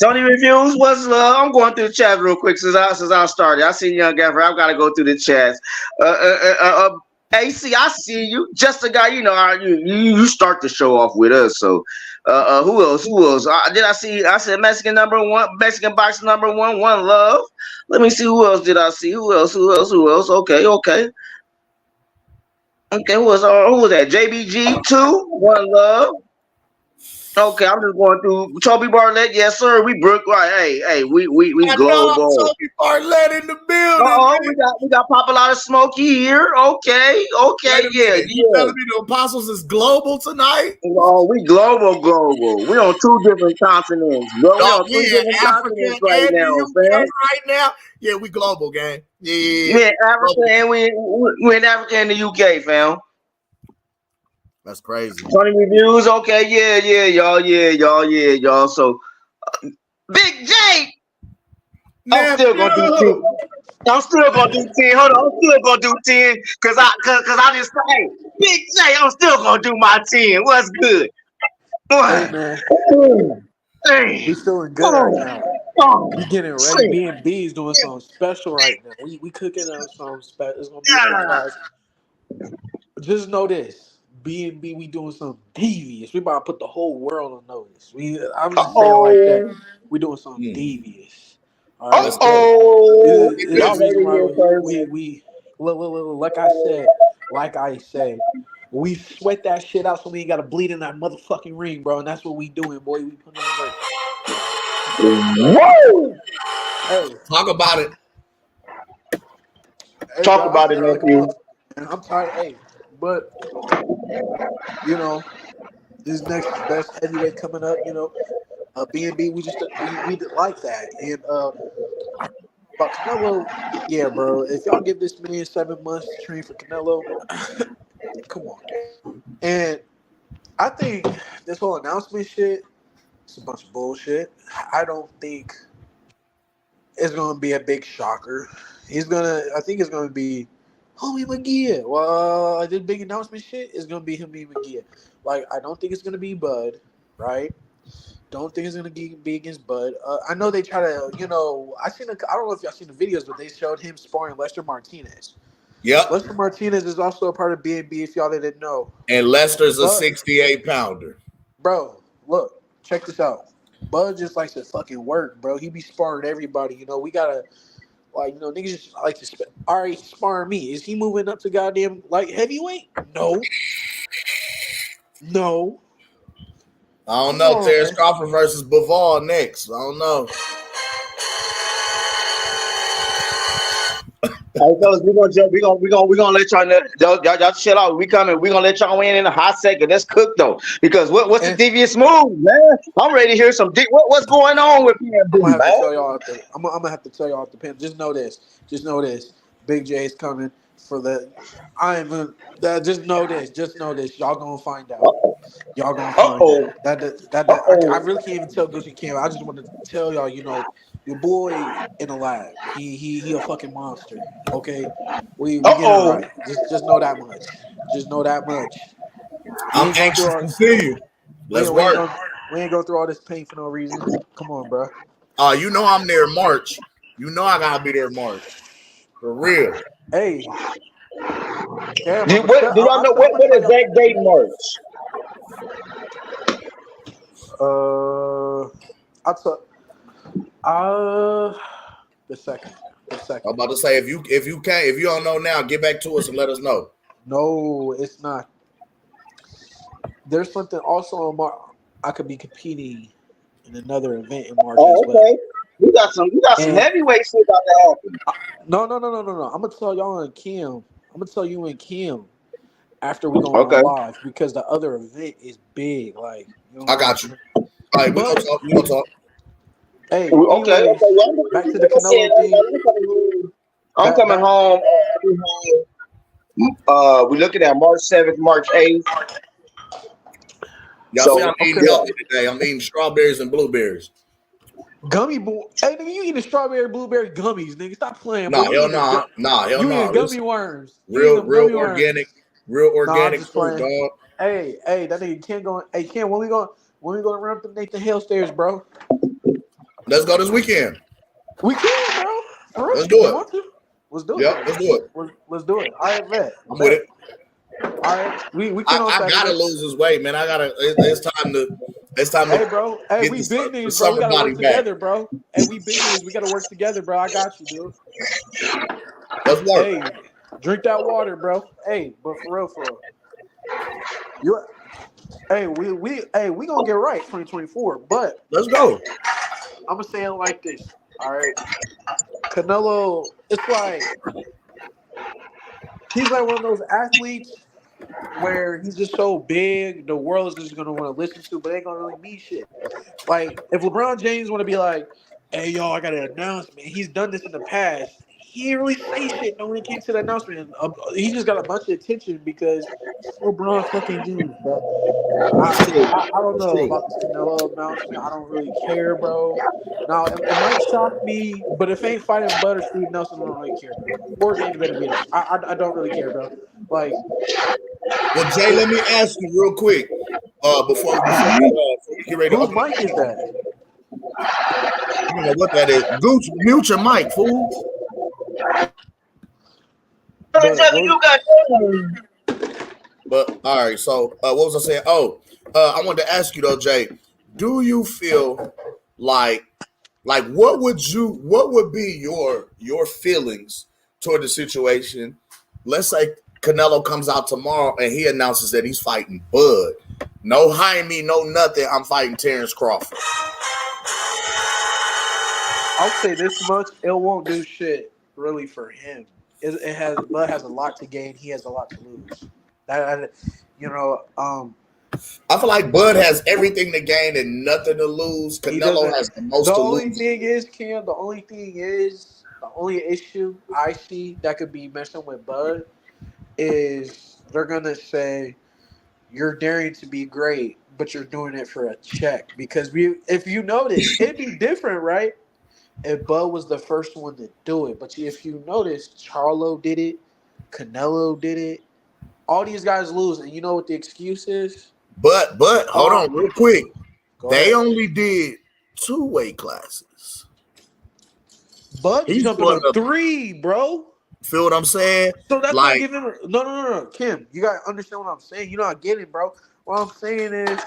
Tony Reviews, what's love? I'm going through the chat real quick since I started. I see Young Gaffer. I've got to go through the chats. AC, I see you. Just a guy, you start the show off with us. So, who else? Did I see? I said Mexican number one, Mexican box number one, One Love. Let me see who else did I see? Who else? Okay. Okay, who was that? JBG2, One Love. Okay, I'm just going through Toby Bartlett. Yes, sir. We broke right. Hey, we global. Toby Bartlett in the building. We got Popolata Smokey here. Okay, yeah. You telling me the Apostles is global tonight? Oh, we global. We on 2 different continents, bro. We on 3 different continents right now, man. Right now, yeah, we global, gang. Yeah, Africa and we in Africa and the UK, fam. That's crazy. Funny reviews, okay, yeah, y'all. So, Big J, I'm still gonna do 10. I'm still gonna do 10. Hold on, I'm still gonna do 10 because I just say, Big J, I'm still gonna do my 10. What's good? Hey, man. He's feeling good right now. We getting ready. B&B's doing something special right now. We cooking up something special. It's gonna be a surprise. Just know this. B&B, we doing something devious. We about to put the whole world on notice. I'm just saying like that. We doing something devious. All right, we look, like I said, we sweat that shit out so we ain't gotta bleed in that motherfucking ring, bro. And that's what we doing, boy. We putting in work. Woo! Hey, talk about it. Hey, talk about it, nephew. I'm tired. Hey. But, this next best heavyweight coming up, B&B, we like that. And, but Canelo, yeah, bro, if y'all give this man 7 months to train for Canelo, come on. And I think this whole announcement shit is a bunch of bullshit. I don't think it's going to be a big shocker. I think it's going to be Homie McGee. Well, this big announcement shit is gonna be Homie McGee. Like, I don't think it's gonna be Bud, right? Don't think it's gonna be against Bud. I know they try to, I don't know if y'all seen the videos, but they showed him sparring Lester Martinez. Yep. Lester Martinez is also a part of B&B, if y'all didn't know. And Lester's a 68-pounder. Bro, look, check this out. Bud just likes to fucking work, bro. He be sparring everybody. You know, we gotta like, you know, niggas just like to all right, sparring me. Is he moving up to goddamn like heavyweight? No. No. I don't Come know. on, Terrence man. Crawford versus Bivol next. I don't know. All right, fellas, we're gonna let y'all know. Y'all chill out. We coming. We're gonna let y'all in a hot second. Let's cook though. Because what's the devious move, man? I'm ready to hear some what's going on with PBC, I'm gonna have man? to tell y'all. I'm gonna have to tell y'all off the pen. Just know this. Just know this. Big J's coming for the. Just know this. Just know this. Y'all gonna find out. Y'all gonna find out. I really can't even tell Gucci Cam. I just want to tell y'all. You know, your boy in the lab. He a fucking monster. Okay, we get it right. Just know that much. Just know that much. I'm anxious to see you. Let's work. We ain't go through all this pain for no reason. Come on, bro. You know I'm there March. You know I gotta be there March. For real. Hey. Damn, Do y'all know what exact date March? The second. I'm about to say if you don't know now, get back to us and let us know. No, it's not. There's something also on March. I could be competing in another event in March as well. Okay. You got some heavyweight shit about to happen. No. I'm gonna tell y'all and Kim. I'm gonna tell you and Kim after we go on live because the other event is big. Like, you know, I got you. All right, we gonna talk. Hey, okay. Back to the Canelo thing. I'm coming home. We're looking at March 7th, March 8th. Y'all see I'm eating healthy today. I'm eating strawberries and blueberries. Gummy boy. Hey, nigga, you eating strawberry, blueberry gummies, nigga. Stop playing. Nah, hell no. You eating gummy worms. Real organic fruit, dog. Hey, that nigga Ken going. Hey, Ken, when we going to run up the Nathan Hale stairs, bro? Let's go this weekend. We can, bro. For real. Let's do it. Want to? Let's do it. Yep, let's do it. Let's do it. All right, bet. I'm with it. All right, we can. I gotta lose this weight, man. It's time to. Hey, bro. Hey, we big niggas, bro. We gotta work together, bro. Hey, we big niggas. We gotta work together, bro. I got you, dude. Let's work. Hey, drink that water, bro. Hey, but for real. We gonna get right 2024, but let's go. I'm gonna say it like this. All right, Canelo. It's like he's like one of those athletes where he's just so big, the world is just gonna want to listen to, but they ain't gonna really mean shit. Like if LeBron James want to be like, "Hey, y'all, I got an announcement." He's done this in the past. He didn't really say shit when it came to the announcement. He just got a bunch of attention because LeBron fucking James, bro. I don't know about this Canelo announcement. I don't really care, bro. Now, it might shock me, but if ain't fighting Bud or Steve Nelson, I don't really care, bro. Or David Benavidez. I don't really care, bro. Like, well, Jay, let me ask you real quick before we get ready to. Whose mic is that? I don't know what that is. Gooch, mute your mic, fool. But all right, so what was I saying? I wanted to ask you though, Jay. Do you feel like what would be your feelings toward the situation? Let's say Canelo comes out tomorrow and he announces that he's fighting Bud. No Jaime, no nothing. I'm fighting Terrence Crawford. I'll say this much: it won't do shit really for him. Bud has a lot to gain. He has a lot to lose. I feel like Bud has everything to gain and nothing to lose. Canelo has the most to lose. The only issue I see that could be messing with Bud is they're gonna say you're daring to be great, but you're doing it for a check. Because if you notice, it'd be different, right? If Bud was the first one to do it. But if you notice, Charlo did it, Canelo did it. All these guys lose, and you know what the excuse is? But hold on real quick. They only did 2 weight classes. Bud jumping up 3, bro. Feel what I'm saying? So that's like giving him no. Kim, you gotta understand what I'm saying. You're not getting, bro. What I'm saying is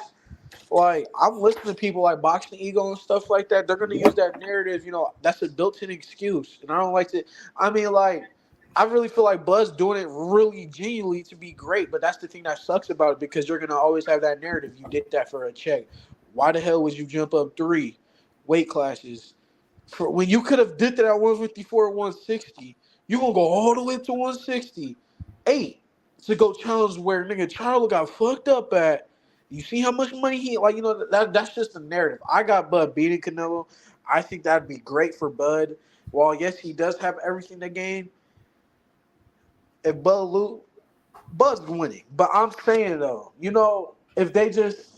Like, I'm listening to people like Boxing Ego and stuff like that. They're gonna use that narrative. That's a built-in excuse, and I don't like to. I mean, like, I really feel like Buzz doing it really genuinely to be great, but that's the thing that sucks about it because you're gonna always have that narrative. You did that for a check. Why the hell would you jump up 3 weight classes for when you could have did that at 154 or 160? You gonna go all the way to 168 to go challenge where nigga Charlo got fucked up at. You see how much money that's just a narrative. I got Bud beating Canelo. I think that'd be great for Bud. While yes, he does have everything to gain. If Bud's winning. But I'm saying though, if they just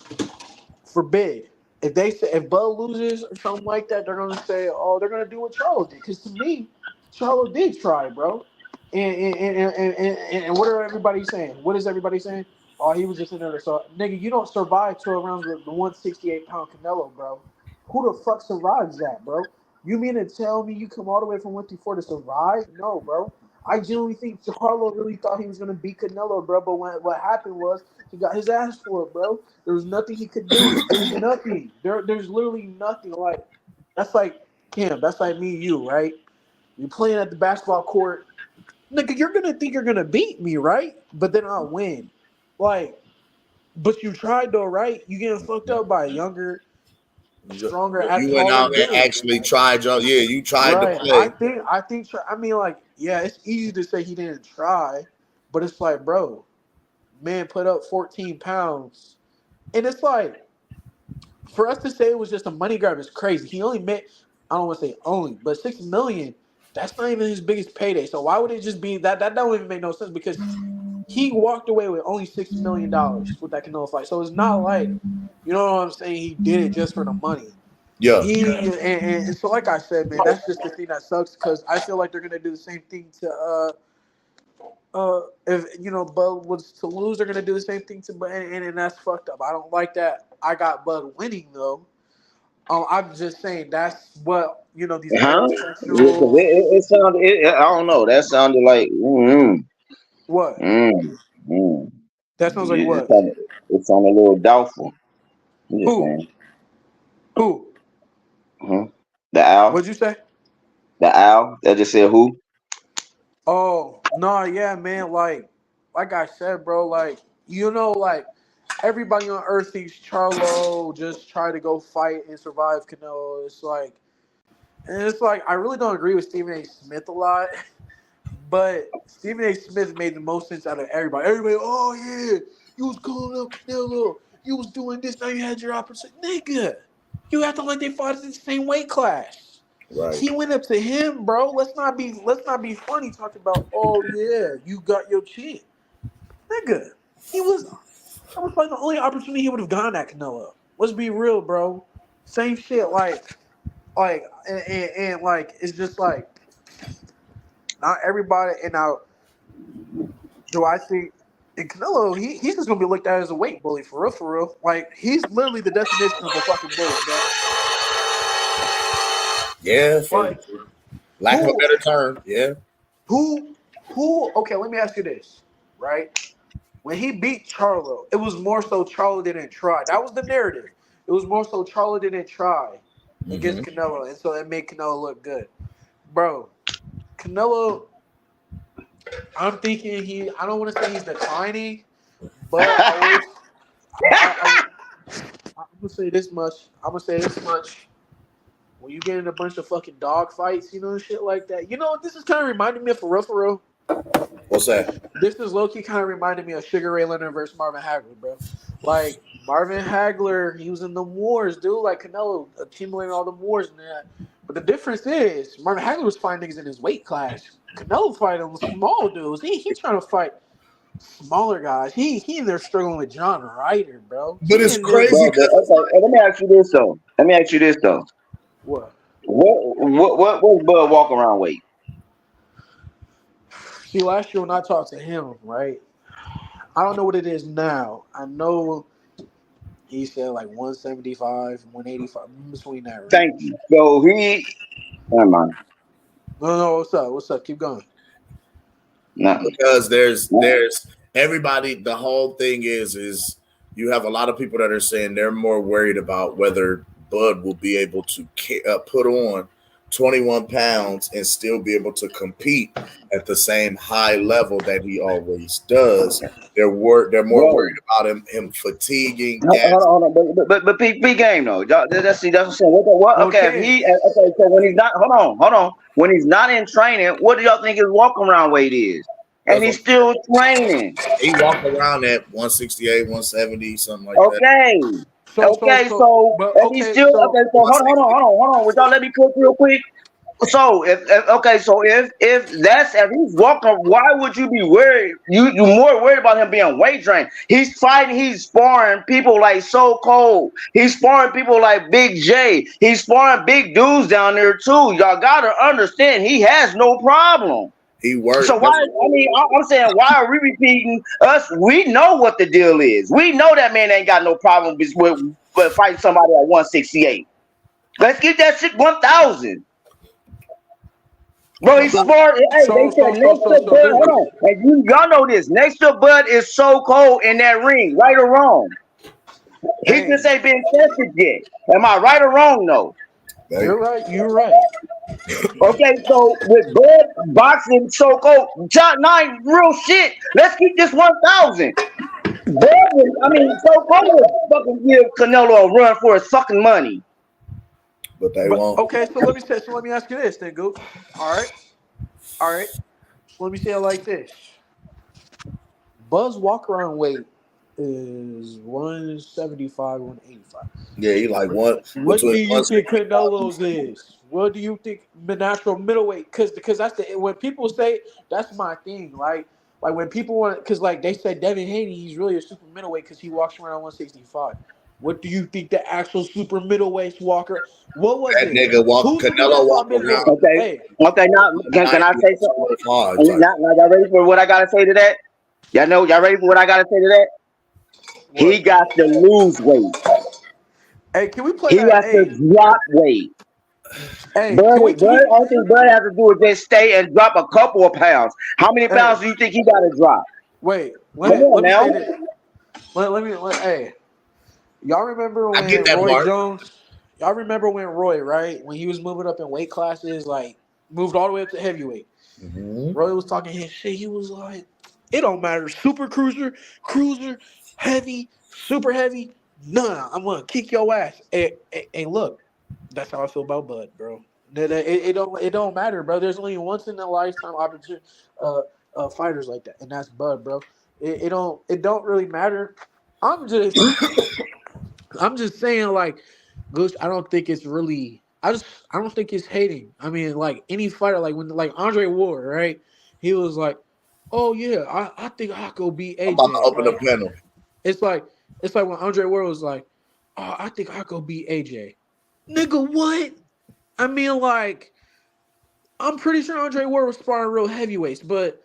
forbid, if Bud loses or something like that, they're gonna say, oh, they're gonna do what Charlo did. Because to me, Charlo did try, bro. And what are everybody saying? What is everybody saying? Oh, he was just in there. So, nigga, you don't survive 12 rounds with the 168-pound Canelo, bro. Who the fuck survives that, bro? You mean to tell me you come all the way from 154 to survive? No, bro. I genuinely think Charlo really thought he was going to beat Canelo, bro. But what happened was he got his ass for it, bro. There was nothing he could do. There's nothing. There's literally nothing. Like, that's like Cam. That's like me and you, right? You're playing at the basketball court. Nigga, you're going to think you're going to beat me, right? But then I'll win. Like, but you tried though, right? You getting fucked up by a younger, stronger, You went out and actually tried. You tried to play. I think. I mean, like, yeah, it's easy to say he didn't try, but it's like, bro, man, put up 14 pounds, and it's like, for us to say it was just a money grab is crazy. He only made, I don't want to say only, but $6 million. That's not even his biggest payday. So why would it just be that? That don't even make no sense because he walked away with only $6 million with that Canelo fight. So it's not like, you know what I'm saying, he did it just for the money. Yeah. And so like I said, man, that's just the thing that sucks because I feel like they're gonna do the same thing to if Bud was to lose, they're gonna do the same thing to Bud, and that's fucked up. I don't like that. I got Bud winning though. I'm just saying that's what these heterosexual. It sounded. I don't know. That sounded like. What? That sounds like what? It sounded a little doubtful. I'm just Who? saying. Who? The owl. What'd you say? The owl. That just said who? Oh no, yeah, man. Like I said, bro. Like like everybody on earth thinks Charlo just tried to go fight and survive Canelo. It's like I really don't agree with Stephen A. Smith a lot. But Stephen A. Smith made the most sense out of everybody. Everybody, oh yeah, you was calling up Canelo. You was doing this. Now you had your opportunity. Nigga, you acting like they fought in the same weight class. Right. He went up to him, bro. Let's not be funny talking about, oh yeah, you got your chin. Nigga, that was like the only opportunity he would have gotten at Canelo. Let's be real, bro. Same shit, like it's just like not everybody. And now, do I think in Canelo, he's just gonna be looked at as a weight bully for real. Like he's literally the definition of a fucking bully, bro. Yeah, for lack of a better term. Yeah. Who? Okay, let me ask you this, right? When he beat Charlo, it was more so Charlo didn't try. That was the narrative. It was more so Charlo didn't try against Canelo, and so it made Canelo look good, bro. Canelo, I'm thinking I don't want to say he's declining, but I'm gonna say this much. When you get in a bunch of fucking dog fights, shit like that. This is kind of reminding me of for real. What's that? This is low-key kind of reminding me of Sugar Ray Leonard versus Marvin Hagler, bro. Like, Marvin Hagler, he was in the wars, dude. Like, Canelo accumulating all the wars and that. But the difference is, Marvin Hagler was fighting niggas in his weight class. Canelo fighting small dudes. He trying to fight smaller guys. He in there struggling with John Ryder, bro. But it's crazy. Let me ask you this, though. What? What's Bud walk around weight? See, last year when I talked to him, right? I don't know what it is now. I know he said like 175, 185, between that. Right? Thank you. So never mind. No, what's up? Keep going. No. Because there's everybody. The whole thing is you have a lot of people that are saying they're more worried about whether Bud will be able to put on 21 pounds and still be able to compete at the same high level that he always does. They're more worried about him fatiguing. Hold on. But P game though. That's what I'm saying. What? Okay, so when he's not, hold on. When he's not in training, what do y'all think his walk around weight is? And he's still training. He walked around at 168, 170, something like that. Okay. So if he's still so hold on. Would y'all let me cook real quick? So if he's walking, why would you be worried? You're more worried about him being weight drained. He's fighting, he's sparring people like So Cold. He's sparring people like Big J. He's sparring big dudes down there too. Y'all gotta understand he has no problem. He works. So why? I mean, I'm saying, why are we repeating us? We know what the deal is. We know that man ain't got no problem with fighting somebody at 168. Let's get that shit 1,000. Bro, he's smart. Hey, they said next to Bud. Hold on, and y'all know this. Next to Bud is So Cold in that ring, right or wrong. He just ain't been tested yet. Am I right or wrong? No. You're right. Okay, so with Bud boxing So Cold, John 9 real shit. Let's keep this 1,000. So Cold will fucking give Canelo a run for his fucking money. But they won't. Okay, so let me ask you this then, Goop. All right. So let me say it like this. Bud's walk around weight is 175, 185. Yeah, he like what? What do you think Canelo's is? What do you think the natural middleweight? Because that's when people say, that's my thing, right? Like when people want, because like they said Devin Haney, he's really a super middleweight because he walks around 165. What do you think the actual super middleweight walker? What was that it? nigga Canelo walked around. Okay. Now can I say something? Now y'all ready for what I gotta say to that? Y'all ready for what I gotta say to that? What? He got to lose weight. Hey, can we play? He has to drop weight. Hey, only thing Bud has to do is just stay and drop a couple of pounds. How many pounds do you think he got to drop? Wait, let me say this. Hey, y'all remember when Roy Jones? Y'all remember when Roy, right? When he was moving up in weight classes, like moved all the way up to heavyweight. Mm-hmm. Roy was talking his shit. He was like, "It don't matter, super cruiser, heavy, super heavy. Nah, I'm gonna kick your ass." And look. That's how I feel about Bud, bro. It don't matter, bro. There's only once in a lifetime opportunity fighters like that, and that's Bud, bro. It don't really matter. I'm just saying, like, Gooch, I don't think it's really. I don't think it's hating. I mean, like any fighter, like when Andre Ward, right? He was like, "Oh yeah, I think I could beat AJ." I'm about to open the panel. It's like when Andre Ward was like, "Oh, I think I could beat AJ." Nigga, what? I mean, like, I'm pretty sure Andre Ward was sparring real heavyweights, but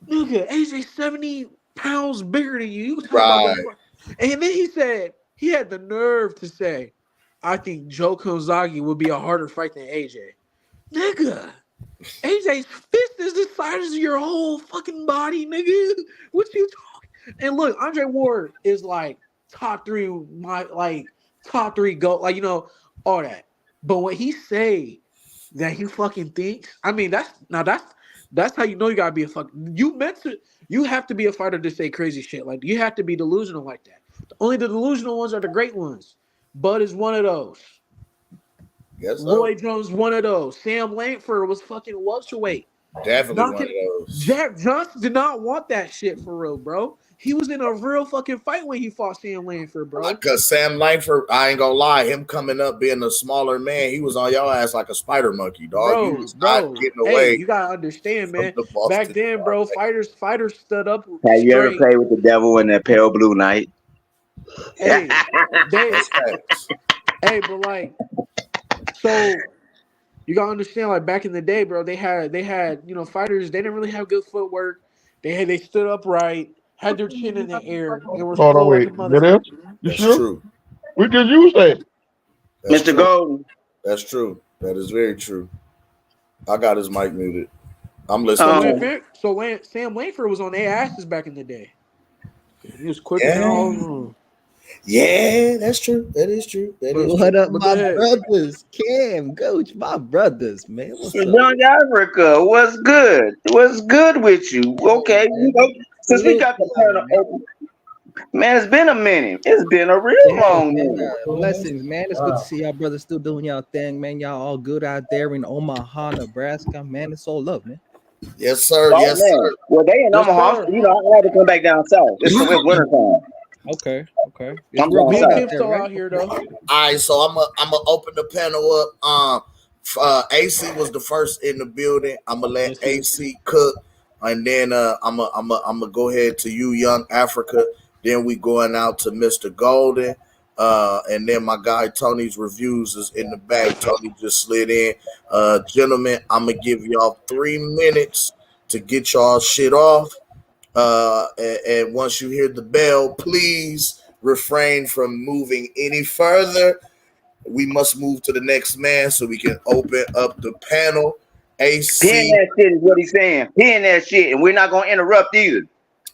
nigga, AJ 70 pounds bigger than you. Right. And then he said, he had the nerve to say, I think Joe Gonzalez would be a harder fight than AJ. Nigga, AJ's fist is the size of your whole fucking body, nigga. What you talking? And look, Andre Ward is like top three GOAT, like, you know, all that. But when he say that he fucking thinks, I mean, that's how you know you gotta be a you have to be a fighter to say crazy shit. Like, you have to be delusional like that. Only the delusional ones are the great ones. Bud is one of those. Yes, so. Roy Jones, one of those. Sam Langford was fucking welterweight. Definitely one of those. Jack Johnson did not want that shit for real, bro. He was in a real fucking fight when he fought Sam Langford, bro. Because Sam Langford, I ain't gonna lie, him coming up being a smaller man, he was on your ass like a spider monkey, dog. Bro, he was not getting away. Hey, you gotta understand, man. Back then, bro, fighters stood up. Have you ever played with the devil in that pale blue night? Hey, but like, so you gotta understand, like back in the day, bro, they had fighters. They didn't really have good footwork. They stood upright. Had their chin in the air. They were slow like a motherfucker. That's true. We just used that. Mr. Golden. That's true. That is very true. I got his mic muted. I'm listening. So Sam Langford was on their asses back in the day. He was quick and all. Yeah, that's true. That is true. That is What true. up, my brothers? Cam, Coach, my brothers, man. What's up? Young Africa, what's good? What's good with you? Okay, you know, since we got the panel open, man, it's been a minute. It's been a real long minute. Blessings, man. It's good to see y'all brothers still doing y'all thing, man. Y'all all good out there in Omaha, Nebraska, man. It's all love, man. Yes, sir. Oh, Yes, man. sir. Well, they in Omaha. You know, I had to come back down south. It's winter time. Okay. I'm Bro, me down and south. Kim still out here though. All right, so I'm gonna open the panel up. AC was the first in the building. I'm gonna let AC cook, and then I'm gonna go ahead to you, Young Africa. Then we going out to Mr. Golden, and then my guy Tony's reviews is in the back. Tony just slid in. Gentlemen, I'm gonna give y'all 3 minutes to get y'all shit off. And once you hear the bell, please refrain from moving any further. We must move to the next man so we can open up the panel. AC. Pin that shit is what he's saying. Pin that shit, and we're not gonna interrupt either.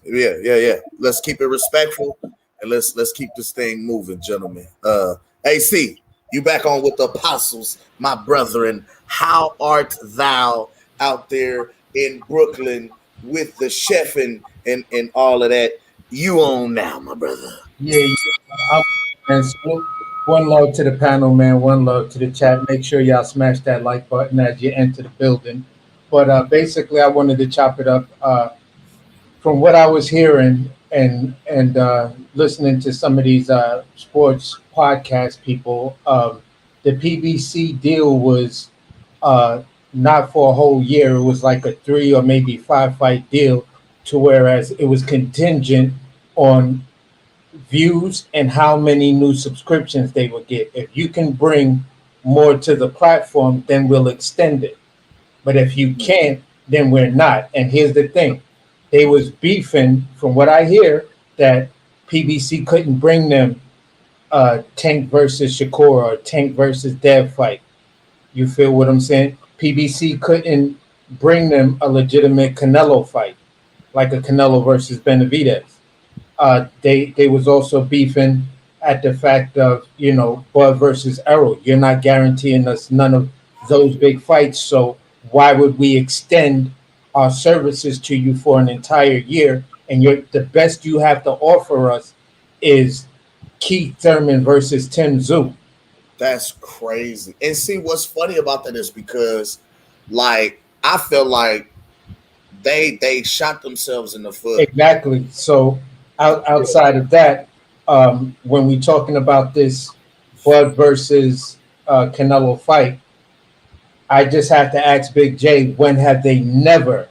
Yeah. Let's keep it respectful and let's keep this thing moving, gentlemen. AC, you back on with the apostles, my brethren. How art thou out there in Brooklyn with the chef and all of that? You on now, my brother. Yeah. And so one love to the panel, man. One love to the chat. Make sure y'all smash that like button as you enter the building. But basically, I wanted to chop it up. From what I was hearing and listening to some of these sports podcast people, the PBC deal was not for a whole year. It was like a 3 or maybe 5 fight deal, to whereas it was contingent on views and how many new subscriptions they would get. If you can bring more to the platform, then we'll extend it. But if you can't, then we're not. And here's the thing. They was beefing, from what I hear, that PBC couldn't bring them Tank versus Shakur or Tank versus Dev fight. You feel what I'm saying? PBC couldn't bring them a legitimate Canelo fight, like a Canelo versus Benavidez. They was also beefing at the fact of, Bud versus Errol. You're not guaranteeing us none of those big fights, so why would we extend our services to you for an entire year? And the best you have to offer us is Keith Thurman versus Tim Tszyu. That's crazy. And see, what's funny about that is because, I feel like they shot themselves in the foot. Exactly. So outside of that, when we're talking about this Bud versus Canelo fight, I just have to ask Big J, when have they never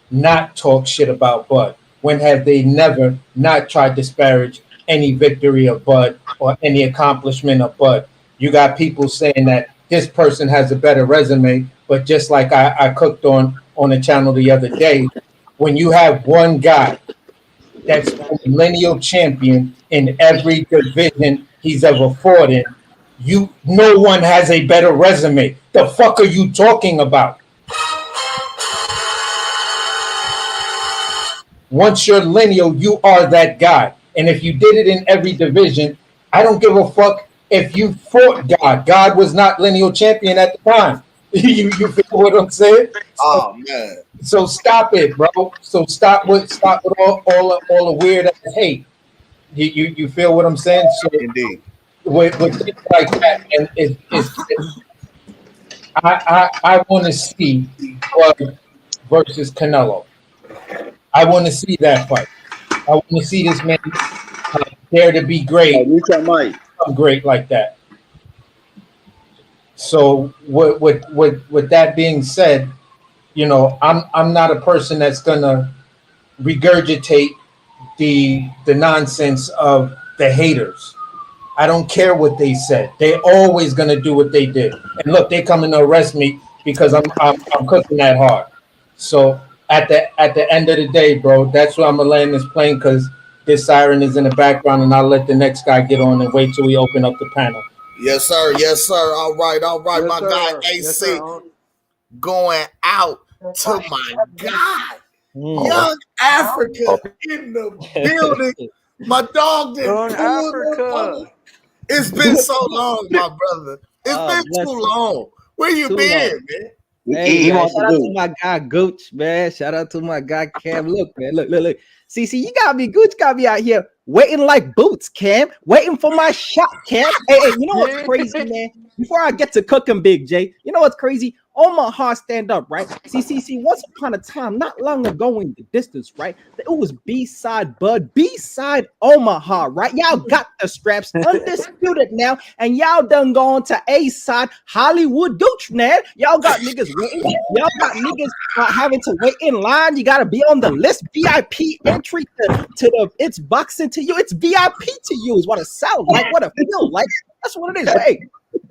not talked shit about Bud? When have they never not tried to disparage any victory of Bud or any accomplishment of Bud? You got people saying that this person has a better resume, but just like I cooked on the channel the other day, when you have one guy that's a millennial champion in every division he's ever fought in, no one has a better resume. The fuck are you talking about? Once you're lineal, you are that guy. And if you did it in every division, I don't give a fuck if you fought God. God was not lineal champion at the time. you feel what I'm saying? Oh man. So stop it, bro. So stop with all the weird hate. You feel what I'm saying? So indeed. With things like that, and I want to see Bud versus Canelo. I want to see that fight. I want to see this man dare to be great. I'm great like that. So with that being said, I'm not a person that's gonna regurgitate the nonsense of the haters. I don't care what they said. They're always gonna do what they did. And look, they coming to arrest me because I'm cooking that hard. So at the end of the day, bro, that's why I'm gonna land this plane, because this siren is in the background, and I'll let the next guy get on and wait till we open up the panel. Yes, sir. Yes, sir. All right. Yes, my sir. Guy AC going out to my guy, Young Africa in the building. My dog didn't Young pull Africa. It's been so long, my brother. It's been bless too you. long. Where you Too been, long. man? Hey, He man, wants shout to out to do. my guy Gooch, man. Shout out to my guy Cam. Look, man, look. See, you gotta be Gooch, gotta be out here waiting like Boots, Cam. Waiting for my shot, Cam. Hey, you know what's crazy, man? Before I get to cooking, Big J, you know what's crazy? Omaha stand up, right? See, once upon a time, not long ago in the distance, right? It was B-side Bud, B-side Omaha, right? Y'all got the straps, undisputed now, and y'all done gone to A-side Hollywood Gooch, man. Y'all got niggas waiting. Y'all got niggas having to wait in line. You gotta be on the list. VIP entry to the it's boxing to you. It's VIP to you is what it sounds like, what it feels like. That's what it is. But hey,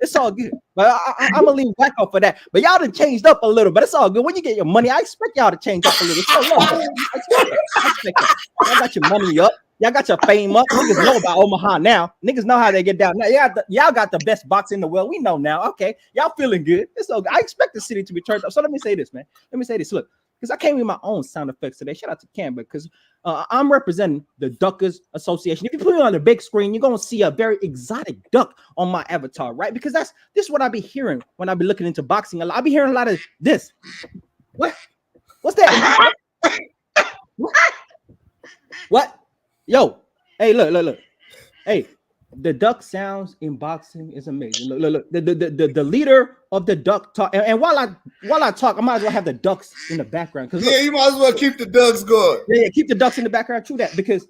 it's all good. But I'm gonna leave back off of that. But y'all done changed up a little, but it's all good. When you get your money, I expect y'all to change up a little. So I expect that. Y'all got your money up. Y'all got your fame up. Niggas know about Omaha now. Niggas know how they get down. Now, y'all got the best box in the world. We know now. Okay, y'all feeling good. It's all good. I expect the city to be turned up. So let me say this, man. Let me say this. Look, because I came with my own sound effects today. Shout out to Cam, because I'm representing the Duckers Association. If you put it on the big screen, you're gonna see a very exotic duck on my avatar, right? Because this is what I be hearing when I be looking into boxing a lot. I be hearing a lot of this. What's that? What? Yo, hey, look. Hey, the duck sounds in boxing is amazing. Look. The leader of the duck talk. And while I talk, I might as well have the ducks in the background. Yeah, you might as well keep the ducks going. Yeah, keep the ducks in the background. True that, because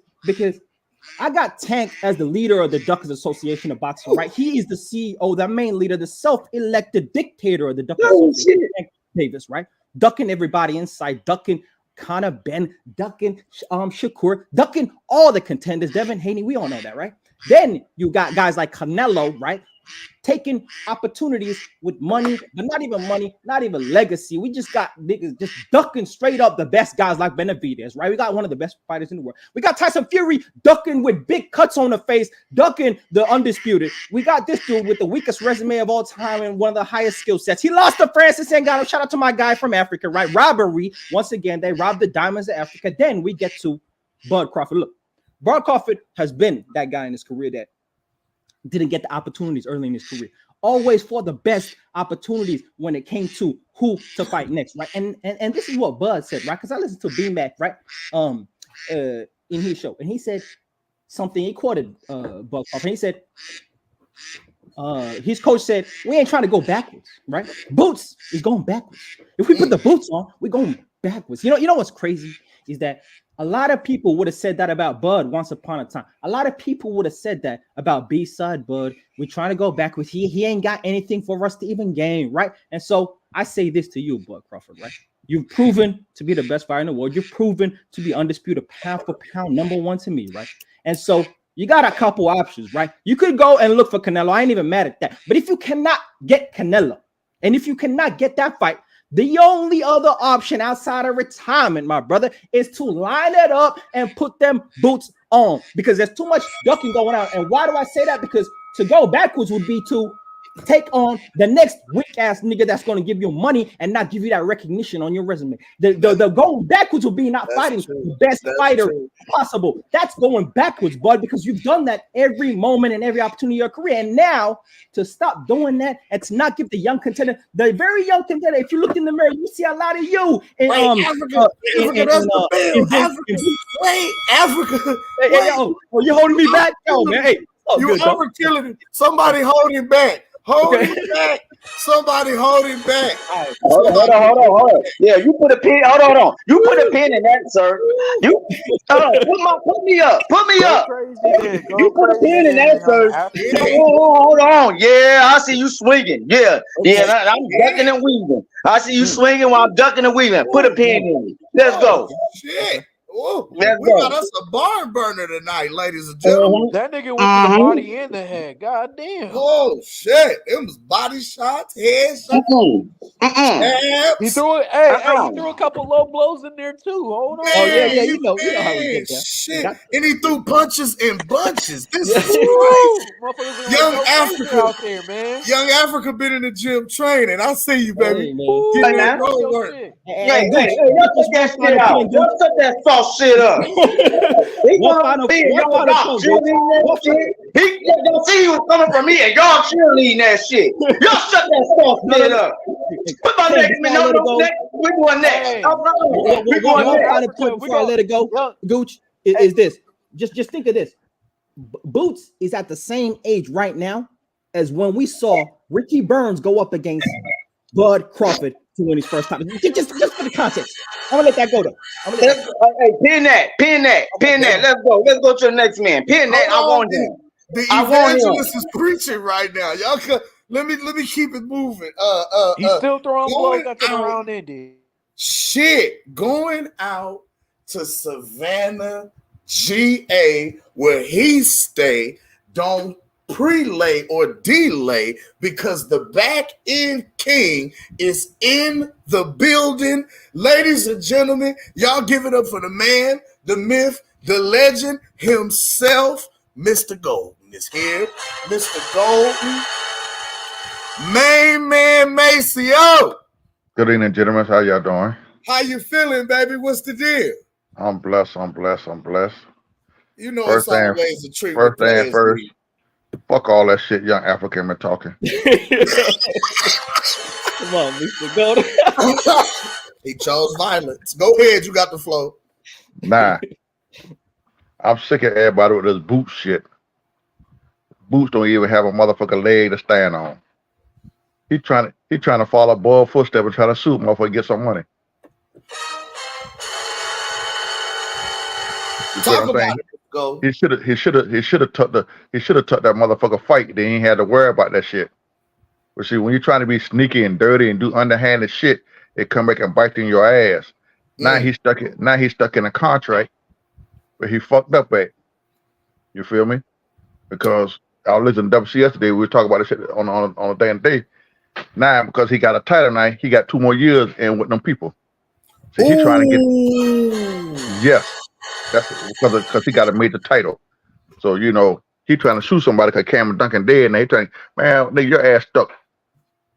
I got Tank as the leader of the Duckers Association of Boxing, right? He is the CEO, the main leader, the self-elected dictator of the Duckers Association, Tank Davis, right? Ducking everybody inside, ducking Conor Ben, ducking Shakur, ducking all the contenders, Devin Haney, we all know that, right? Then you got guys like Canelo, right? Taking opportunities with money, but not even money, not even legacy. We just got niggas just ducking straight up the best guys like Benavidez, right? We got one of the best fighters in the world. We got Tyson Fury ducking with big cuts on the face, ducking the Undisputed. We got this dude with the weakest resume of all time and one of the highest skill sets. He lost to Francis Ngannou. Shout out to my guy from Africa, right? Robbery. Once again, they robbed the diamonds of Africa. Then we get to Bud Crawford. Look, Bud Crawford has been that guy in his career that didn't get the opportunities early in his career. Always for the best opportunities when it came to who to fight next, right? And this is what Bud said, right? Because I listened to B-Mac, right? In his show, and he said something. He quoted Bud Crawford. He said, his coach said, "We ain't trying to go backwards, right? Boots is going backwards. If we put the boots on, we're going backwards." You know what's crazy is that a lot of people would have said that about Bud once upon a time. A lot of people would have said that about B-side Bud. We're trying to go backwards. He ain't got anything for us to even gain, right? And so I say this to you, Bud Crawford, right? You've proven to be the best fighter in the world. You've proven to be undisputed pound for pound #1 to me, right? And so you got a couple options, right? You could go and look for Canelo. I ain't even mad at that. But if you cannot get Canelo, and if you cannot get that fight, the only other option outside of retirement, my brother, is to line it up and put them boots on, because there's too much ducking going on. And why do I say that? Because to go backwards would be to take on the next weak ass nigga that's going to give you money and not give you that recognition on your resume. The going backwards would be not fighting the best fighter possible. That's going backwards, bud, because you've done that every moment and every opportunity of your career. And now to stop doing that and to not give the young contender, the very young contender, if you look in the mirror, you see a lot of you in Africa. Hey, you holding me back? Yo, man, hey. You overkilling it. Somebody hold him back. Hold him back. Somebody hold him back. Hold on. Yeah, you put a pin. Hold on. You put a pin in that, sir. You put me up. You put a pin in that, sir. Hold on. Yeah, I see you swinging. Yeah. I'm ducking and weaving. I see you swinging while I'm ducking and weaving. Put a pin in it. Let's go. Shit. Whoa, we got us a barn burner tonight, ladies and gentlemen. That nigga went to the body and the head. God damn. Oh shit. It was body shots, head shots. He threw it. He threw a couple low blows in there too. Hold on. Man, you know how we get there. Shit. And he threw punches in bunches. This is crazy. Young Africa out there, man. Young Africa been in the gym training. I see you, baby. Hey, man. Hey, y'all took that shit out. Y'all took that sauce shit up. He What coming final? for me and What y'all final? cheerleading that shit. Y'all see he was coming for me and y'all cheerleading that shit. Y'all shut that soft shit up. Put my next man. No, we're going next. We're going One next. final point before I let it go. Gooch is this. Just think of this. Boots is at the same age right now as when we saw Ricky Burns go up against Bud Crawford to win his first time. Just for the context. I'm gonna let that go though. Hey, pin that. Let's go to the next man. Pin that. I want him. The evangelist is preaching right now. Y'all can, let me keep it moving. He's still throwing blows after the round ended. Shit, going out to Savannah, GA, where he stay, don't prelay or delay because the back end king is in the building. Ladies and gentlemen, y'all give it up for the man, the myth, the legend himself. Mr. Golden is here. Mr. Golden, main man Maceo. Good evening, gentlemen. How y'all doing? How you feeling, baby? What's the deal? I'm blessed. You know, First it's always a treat. First thing first. Fuck all that shit young African been talking. Come on, Mr. Golden. He chose violence. Go ahead, you got the flow. Nah. I'm sick of everybody with this boot shit. Boots don't even have a motherfucking leg to stand on. He trying to follow Boy's footsteps and try to sue motherfucker and get some money. Talk about it. Go. He should have took that motherfucker fight. Then he ain't had to worry about that shit. But see, when you're trying to be sneaky and dirty and do underhanded shit, it come back and bite you in your ass. Now he's stuck in a contract where he fucked up at. You feel me? Because I was listening to WC yesterday. We were talking about this shit on a damn day. Now, because he got a title now, he got 2 more years in with them people. So he trying to get. Yes, that's because he got a major title. So you know he trying to sue somebody because Cameron Duncan dead, and they trying, man, nigga, your ass stuck.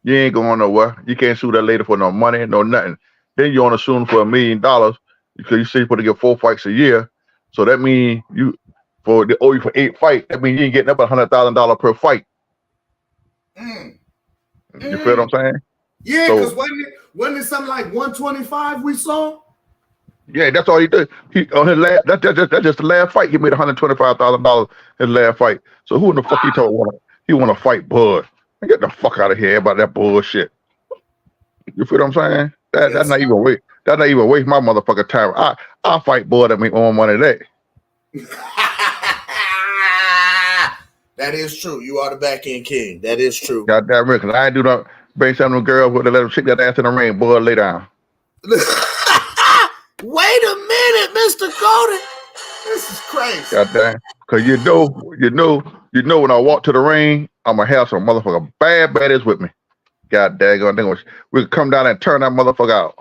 You ain't going nowhere. You can't sue that lady for no money, no nothing. Then you want to sue him for $1 million because you say you're supposed to get 4 fights a year. So that means they owe you for 8 fights. That means you ain't getting up $100,000 per fight. You feel what I'm saying? Yeah, because wasn't it something like 125 we saw? Yeah, that's all he did. He on his last. That's just the last fight. He made $125,000 his last fight. So who in the fuck he want to fight Bud? Get the fuck out of here about that bullshit. You feel what I'm saying? That's not even waste. That's not even waste my motherfucking time. I'll fight Bud and make more money than that. That is true. You are the back end king. That is true. Goddamn right, because I ain't do not bring some of them girls with to let them shake that ass in the ring. Bud, lay down. Wait a minute, Mr. Golden. This is crazy. Goddamn. Because you know when I walk to the ring, I'm going to have some motherfucking bad baddies with me. God daggone. We can come down and turn that motherfucker out.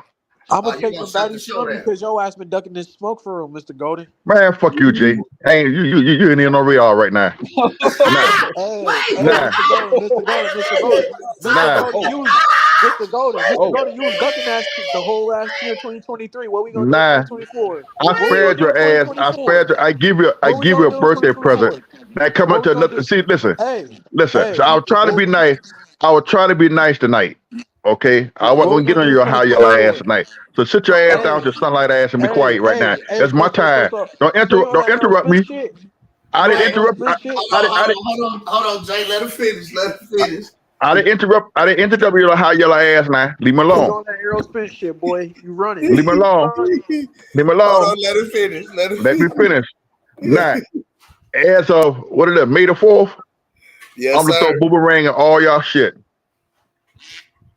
I'm going to take some baddies from you because your ass been ducking this smoke for him, Mr. Golden. Man, fuck you, G. Hey, you ain't even no real right now. Mr. Golden, you was ducking that the whole last year, 2023. What we gonna do in 2024? I spared your ass. I give you a birthday present. Now come up to another. See, listen. So I was trying to be nice. I was trying to be nice tonight. Okay, I wasn't gonna get on your how your ass tonight. So sit your ass down with your sunlight ass and be quiet right now. That's my time. Don't interrupt me. I didn't interrupt. Hold on, Jay. Let him finish. I didn't interrupt you how your ass now. Leave me alone. On that arrow spin shit, boy. You running. Leave me alone. Leave me alone. Hold on, let him finish. Let me finish. Now, as of what is it, May the 4th? Yes, I'm gonna sir. throw boomerang and all y'all shit.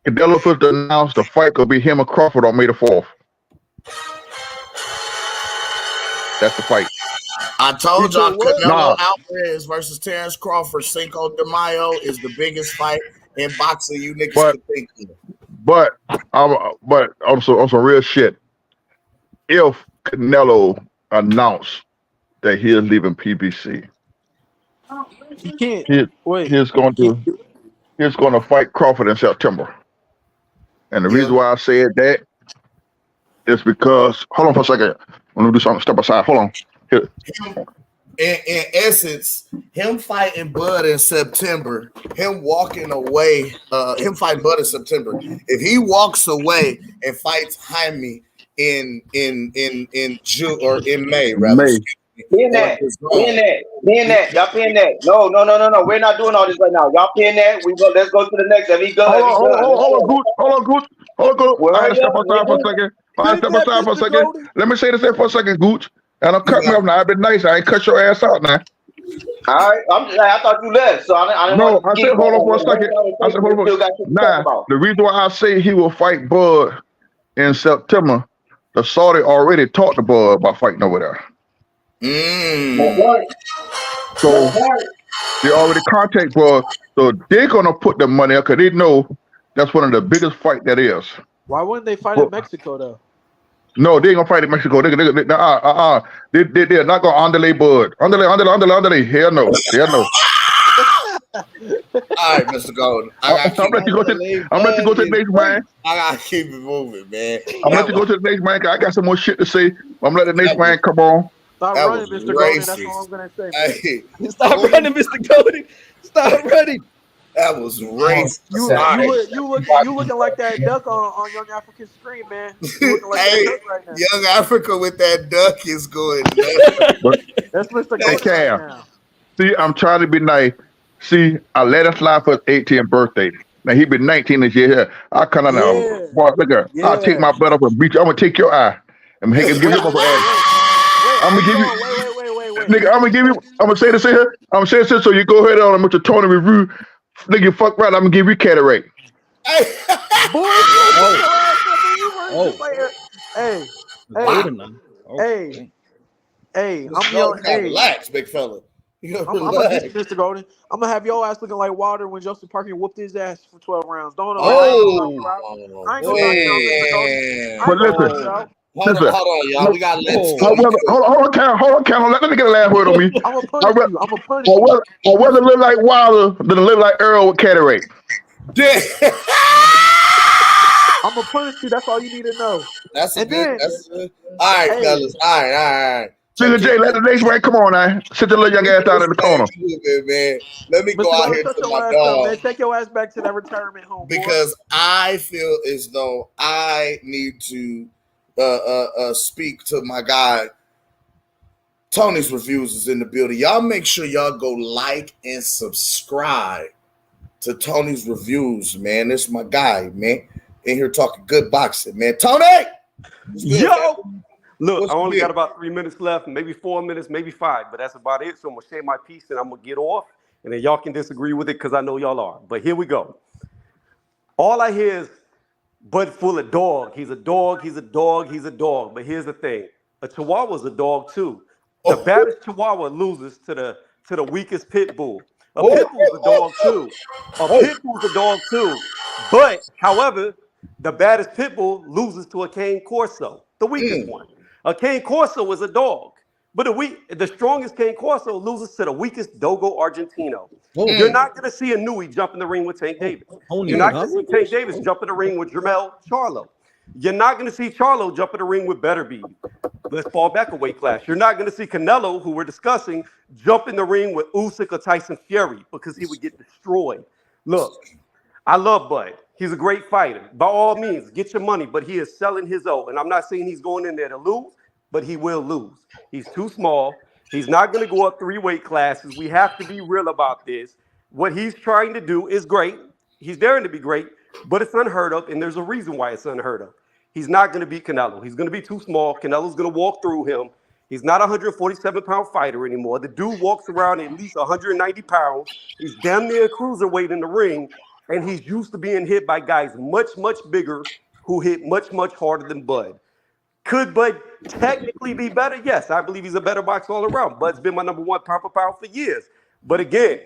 Canelo supposed to announce the fight could be him and Crawford on May the 4th. That's the fight. I told y'all Canelo Alvarez versus Terrence Crawford, Cinco de Mayo is the biggest fight in boxing you niggas could think of. But on some real shit, if Canelo announced that he is leaving PBC, he can't. He's going to fight Crawford in September. And the reason why I said that, is because hold on for a second. I'm gonna do something. Step aside. Hold on. Here. In essence, him fighting Bud in September, him walking away, him fighting Bud in September. If he walks away and fights Jaime in June or in May, rather. May. Pin that. Y'all pin that. No. We're not doing all this right now. Y'all pin that. Let's go to the next. If he goes, Hold on, Gooch. I had to step aside for a second. Let me say this here for a second, Gooch. And I'm cutting me off now. I've been nice. I ain't cut your ass out now. All right. I thought you left, so I didn't No, want to I said hold on for a second. Nah, the reason why I say he will fight Bud in September, the Saudi already talked to Bud about fighting over there. So they already contact Bud. So they're gonna put the money up because they know that's one of the biggest fight that is. Why wouldn't they fight in Mexico though? No, they ain't gonna fight in Mexico. They're not gonna underlay Bud. Underlay. Hell no. All right, Mr. Golden. I'm gonna let you go to the next man. I gotta keep it moving, man. I'm gonna let you go to the next man. I got some more shit to say. I'm gonna let the next man come on. Stop running, Mr. Golden. That's all I'm gonna say. Hey, Stop running, Mr. Golden. Stop running. That was racist. You looking like that duck on Young African Scream, man. You looking like that duck right now. Young Africa with that duck is going nuts. That's Mr. Golden Hey, Cam. right now. See, I'm trying to be nice. See, I let him slide for his 18th birthday. Now he been 19 this year. I come out now. Boy, look at her. I'll take my butt up and beat you. I'm gonna take your eye. I'm gonna give you up I'm gonna give you. Nigga, I'm gonna say this here. I'm gonna say this here so you go ahead on Mr. Tony review. Nigga, fuck right. I'm gonna give you cataract. Hey, I'm young. Hey, relax, big fella. I'm gonna get you, Mr. Golden. I'm gonna have your ass looking like Wilder when Joseph Parker whooped his ass for 12 rounds. Don't know. I ain't gonna knock you out, Mr. Golden. But listen. Hold on, y'all. We got let's go. Hold on, Count. Let me get a last word on me. I'm gonna punish you. I'm gonna punish you. I'd rather look like Wilder than look like Earl with cataract. I'm gonna punish you. That's all you need to know. That's good. All right, fellas. All right. Sugar J, let the next man come on now. Sit the little young ass out in the corner. Man. Let me go out here to my dog. Man, take your ass back to that retirement home. Because I feel as though I need to speak to my guy. Tony's Reviews is in the building. Y'all make sure y'all go like and subscribe to Tony's Reviews, man. This is my guy, man. In here talking good boxing, man. Tony! Yo! Look, I only got about 3 minutes left, maybe 4 minutes, maybe 5, but that's about it. So I'm going to say my piece and I'm going to get off, and then y'all can disagree with it because I know y'all are. But here we go. All I hear is Bud full of dog. He's a dog. But here's the thing. A Chihuahua's a dog, too. The baddest Chihuahua loses to the weakest pit bull. A pit bull's a dog, too. But, however, the baddest pit bull loses to a cane corso, the weakest one. A cane corso is a dog, but the strongest cane corso loses to the weakest dogo argentino. You're not going to see a Nui jump in the ring with Tank Davis. You're not going to see Tank Davis jump in the ring with Jermell Charlo. You're not going to see Charlo jump in the ring with Beterbiev. Let's fall back a weight class. You're not going to see Canelo, who we're discussing, jump in the ring with Usyk or Tyson Fury because he would get destroyed. Look, I love Bud. He's a great fighter. By all means, get your money, but he is selling his own. And I'm not saying he's going in there to lose, but he will lose. He's too small. He's not going to go up 3 weight classes. We have to be real about this. What he's trying to do is great. He's daring to be great, but it's unheard of, and there's a reason why it's unheard of. He's not going to beat Canelo. He's going to be too small. Canelo's going to walk through him. He's not a 147-pound fighter anymore. The dude walks around at least 190 pounds. He's damn near a cruiserweight in the ring. And he's used to being hit by guys much, much bigger who hit much, much harder than Bud. Could Bud technically be better? Yes, I believe he's a better boxer all around. Bud's been my number 1 pound for pound for years. But again,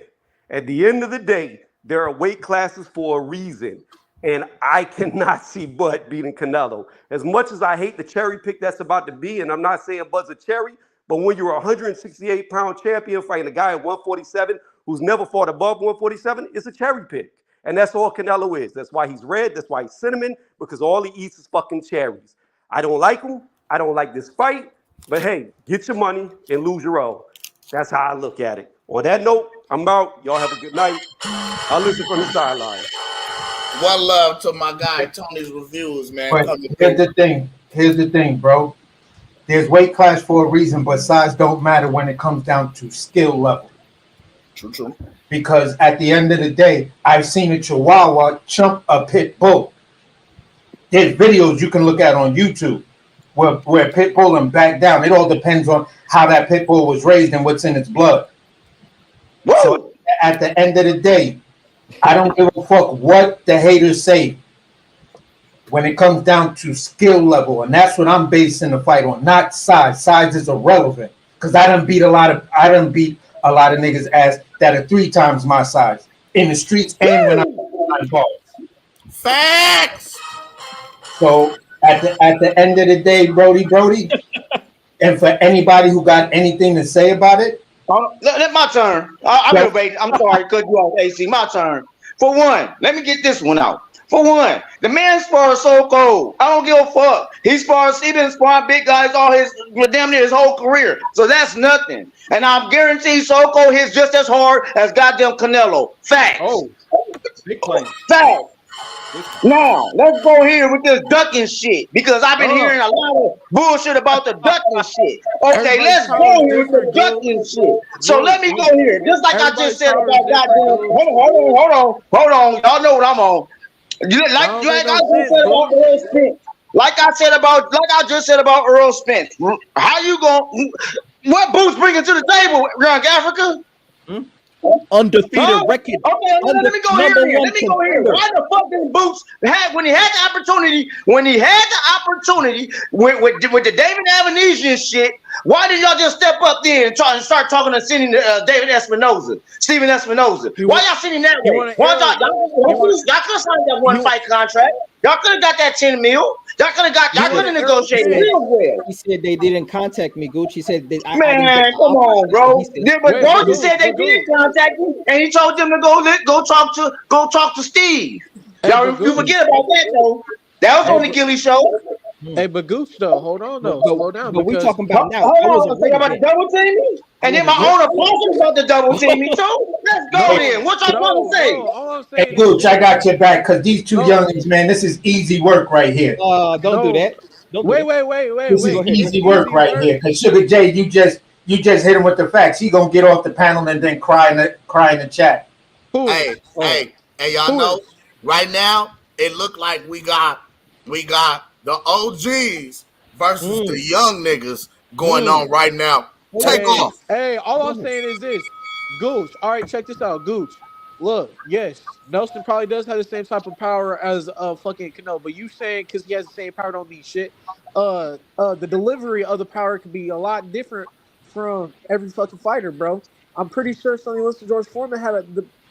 at the end of the day, there are weight classes for a reason. And I cannot see Bud beating Canelo. As much as I hate the cherry pick that's about to be, and I'm not saying Bud's a cherry, but when you're a 168-pound champion fighting a guy at 147 who's never fought above 147, it's a cherry pick. And that's all Canelo is. That's why he's red. That's why he's cinnamon, because all he eats is fucking cherries. I don't like him. I don't like this fight. But hey, get your money and lose your role. That's how I look at it. On that note, I'm out. Y'all have a good night. I'll listen from the sideline. One love to my guy Tony's reviews, man. But here's the thing. Here's the thing, bro. There's weight class for a reason, but size don't matter when it comes down to skill level. True. Because at the end of the day, I've seen a Chihuahua chump a pit bull. There's videos you can look at on YouTube where pit bull and back down. It all depends on how that pit bull was raised and what's in its blood. Whoa. So at the end of the day, I don't give a fuck what the haters say when it comes down to skill level, and that's what I'm basing the fight on, not size. Size is irrelevant because I done beat a lot of niggas ass that are 3 times my size in the streets and when I'm on balls. Facts. So at the end of the day, Brody, and for anybody who got anything to say about it, let my turn. I've been waiting. I'm sorry, cut you off, AC. My turn. For one, let me get this one out. For one, the man spars so cold. I don't give a fuck. He been sparring big guys damn near his whole career. So that's nothing. And I'm guaranteed so cold hits just as hard as goddamn Canelo. Facts. Oh, big claim. Facts. Now, let's go here with this ducking shit because I've been hearing a lot of bullshit about the ducking shit. Okay, let's go here with the ducking shit. So let me go here. Just like I just said about goddamn. Hold on. Y'all know what I'm on. Like I just said about Earl Spence. How you going? What Boots bringing to the table, Young Africa? Undefeated record. Okay, let me go here. Why the fuck did Boots when he had the opportunity with the David Avanesian shit? Why did y'all just step up there and try and start talking to sending Steven Espinoza? Why y'all sending that way? Y'all could have signed that one fight contract. Y'all could have got that 10 mil. Y'all could have negotiated real well. He said they didn't contact me, Gooch. He said, man, come on, bro. But Gordon said they did contact me, and he told them to go talk to Steve. Y'all, you forget about that though. That was on the Gilly show. Hey, but Gooch though, hold on though, slow down. But we talking about now. Hold on, about the double teaming, and then my owner talking about the double teaming too. Let's go then. What y'all want to say? Hey, Gooch, I got your back because these two youngins, man, this is easy work right here. Don't do that. Wait. This is easy work right here. Because Sugar J, you just hit him with the facts. He gonna get off the panel and then cry in the chat. Hey, y'all know right now it looked like we got the OGs versus the young niggas going on right now. Take off. Hey, all I'm saying is this. Gooch, all right, check this out. Gooch, look, yes, Nelson probably does have the same type of power as fucking Canelo, but you saying because he has the same power don't mean shit. The delivery of the power could be a lot different from every fucking fighter, bro. I'm pretty sure Sonny Liston, George Foreman had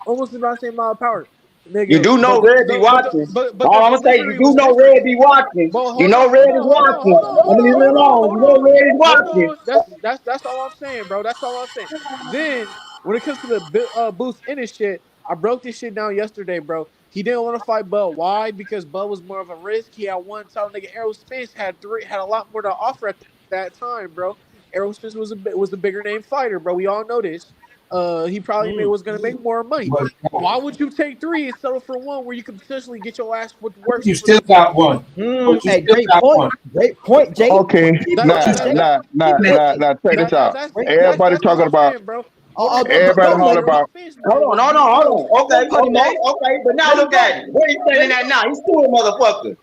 almost about the same amount of power. Nigga, you do know Red be watching. All I'm gonna say, you do know Red be watching. You know Red is watching. I mean, you know Red is watching. That's all I'm saying, bro. That's all I'm saying. Then when it comes to the Boots Ennis shit, I broke this shit down yesterday, bro. He didn't want to fight Bud. Why? Because Bud was more of a risk. He had one title. Nigga, Errol Spence had a lot more to offer at that time, bro. Errol Spence was the bigger name fighter, bro. We all know this. He probably was going to make more money. Why would you take 3 and settle for 1 where you could potentially get your ass with worse? You still got 1. Hey, great point. Great point, Jay. Okay, nah, check this out. Everybody talking about. Everybody holler about. Hold on. Okay. But now look at it. Where he standing at now? He's still a motherfucker.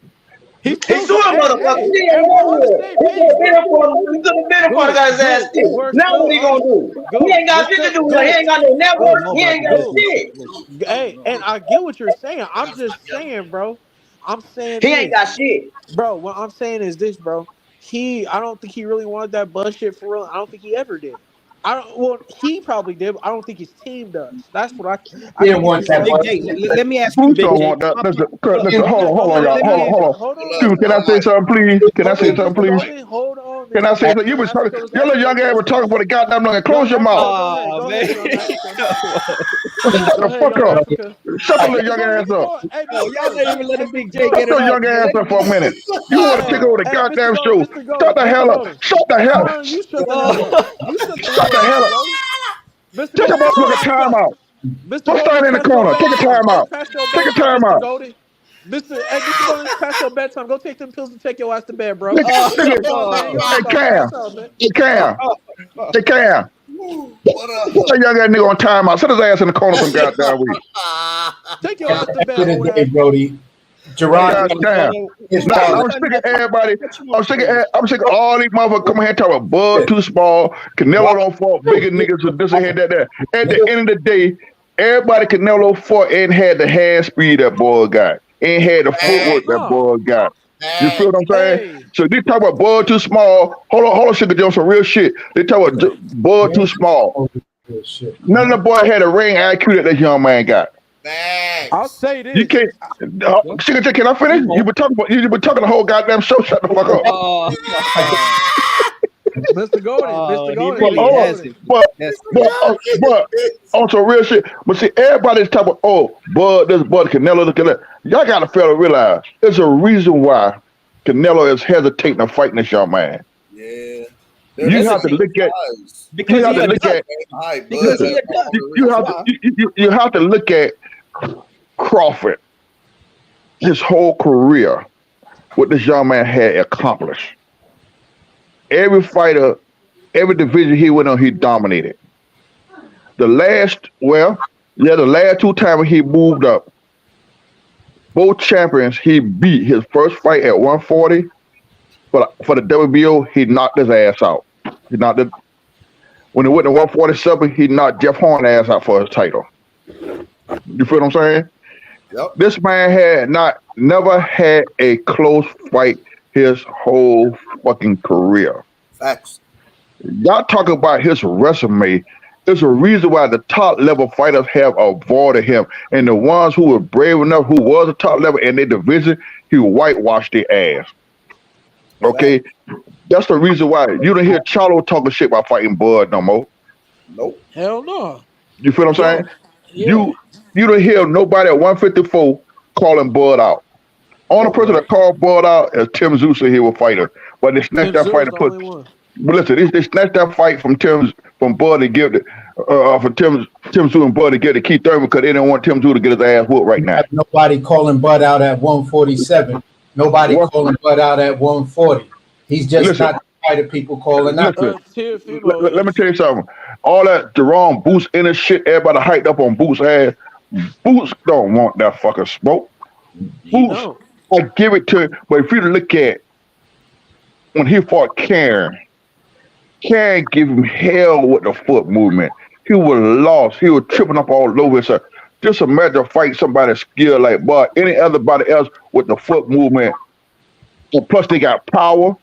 He's suing motherfuckers. He ain't nowhere. He's gonna been for the guy's ass still. Now what he gonna do? He ain't got shit to do. He ain't got no network. He ain't got shit. Hey, and I get what you're saying. I'm just saying, bro. I'm saying he ain't got shit, bro. What I'm saying is this, bro. I don't think he really wanted that bullshit for real. I don't think he ever did. Well, he probably did, but I don't think his team does. That's what I didn't want that. Let me ask you, Big J. Listen, hold on, y'all. Hold on. Dude, can I say something, please? Hold on. Can I say something? You was talking. Your little young ass was talking for the goddamn long. Close your mouth. Oh man. Shut the fuck up. Shut the little young ass up. Hey, Oh, y'all didn't even let the big J Shut get it your off. young ass up for a minute. You want to take over the goddamn show? Shut the hell up. Shut the hell up. You shut the hell up. You shut Shut the hell up. Mr. Take a motherfucking time out. Don't stand in the corner. Take a time out. Take a time out. Mr. Golden, pass your bedtime. Go take them pills and take your ass to bed, bro. Hey, Cam. Hey, Cam. Hey, Cam. Put that young ass nigga on timeout. Sit his ass in the corner some goddamn week. Take your ass to bed. Hey, Brody. Jaron, I'm sick of everybody. I'm sick of all these motherfuckers coming here and talking about Bud too small. Canelo don't fought bigger niggas with this and here, that. At the end of the day, everybody Canelo fought and had the hand speed that boy got. And had the footwork that boy got. You feel what I'm saying? So they talk about Bud too small. Hold on, Sugar Joe, some real shit. They talk about Bud too small. None of the boy had a ring IQ that this young man got. I'll say this. You can't. Sugar Joe, can I finish? You been talking the whole goddamn show. Shut the fuck up. Mr. Golden, but on some real shit. But see, everybody's talking about, Bud, this Bud, Canelo, look at that. Y'all gotta fail to realize there's a reason why Canelo is hesitating to fighting this young man. Yeah. You have to look at you have to look at Crawford, his whole career, what this young man had accomplished. Every fighter, every division he went on, he dominated. The last two times he moved up, both champions, he beat. His first fight at 140, but for the WBO, he knocked his ass out. When he went to 147, he knocked Jeff Horn's ass out for his title. You feel what I'm saying? Yep. This man had never had a close fight his whole fucking career. Facts. Y'all talk about his resume. There's a reason why the top level fighters have avoided him. And the ones who were brave enough, who was a top level in their division, he whitewashed their ass. Okay? That's the reason why you don't hear Charlo talking shit about fighting Bud no more. Nope. Hell no. You feel what I'm saying? Yeah. You don't hear nobody at 154 calling Bud out. Only person that called Bud out is Tim Zeus, he was fighter. But they snatched that fight and put. But listen, they snatched that fight from Bud to give it for Tim Zeus and Bud to give it to Keith Thurman because they didn't want Tim Zeus to get his ass whooped right now. Nobody calling Bud out at 147. Nobody calling Bud out at 140. He's just not the fighter people calling out. Let me tell you something. All that Jaron Boots Ennis shit, everybody hyped up on Boots' ass. Boots don't want that fucking smoke. Boots, I give it to him. But if you look at when he fought Karen gave him hell with the foot movement. He was lost. He was tripping up all over himself. Just imagine fighting somebody skilled like Bud, anybody else with the foot movement. And plus they got power.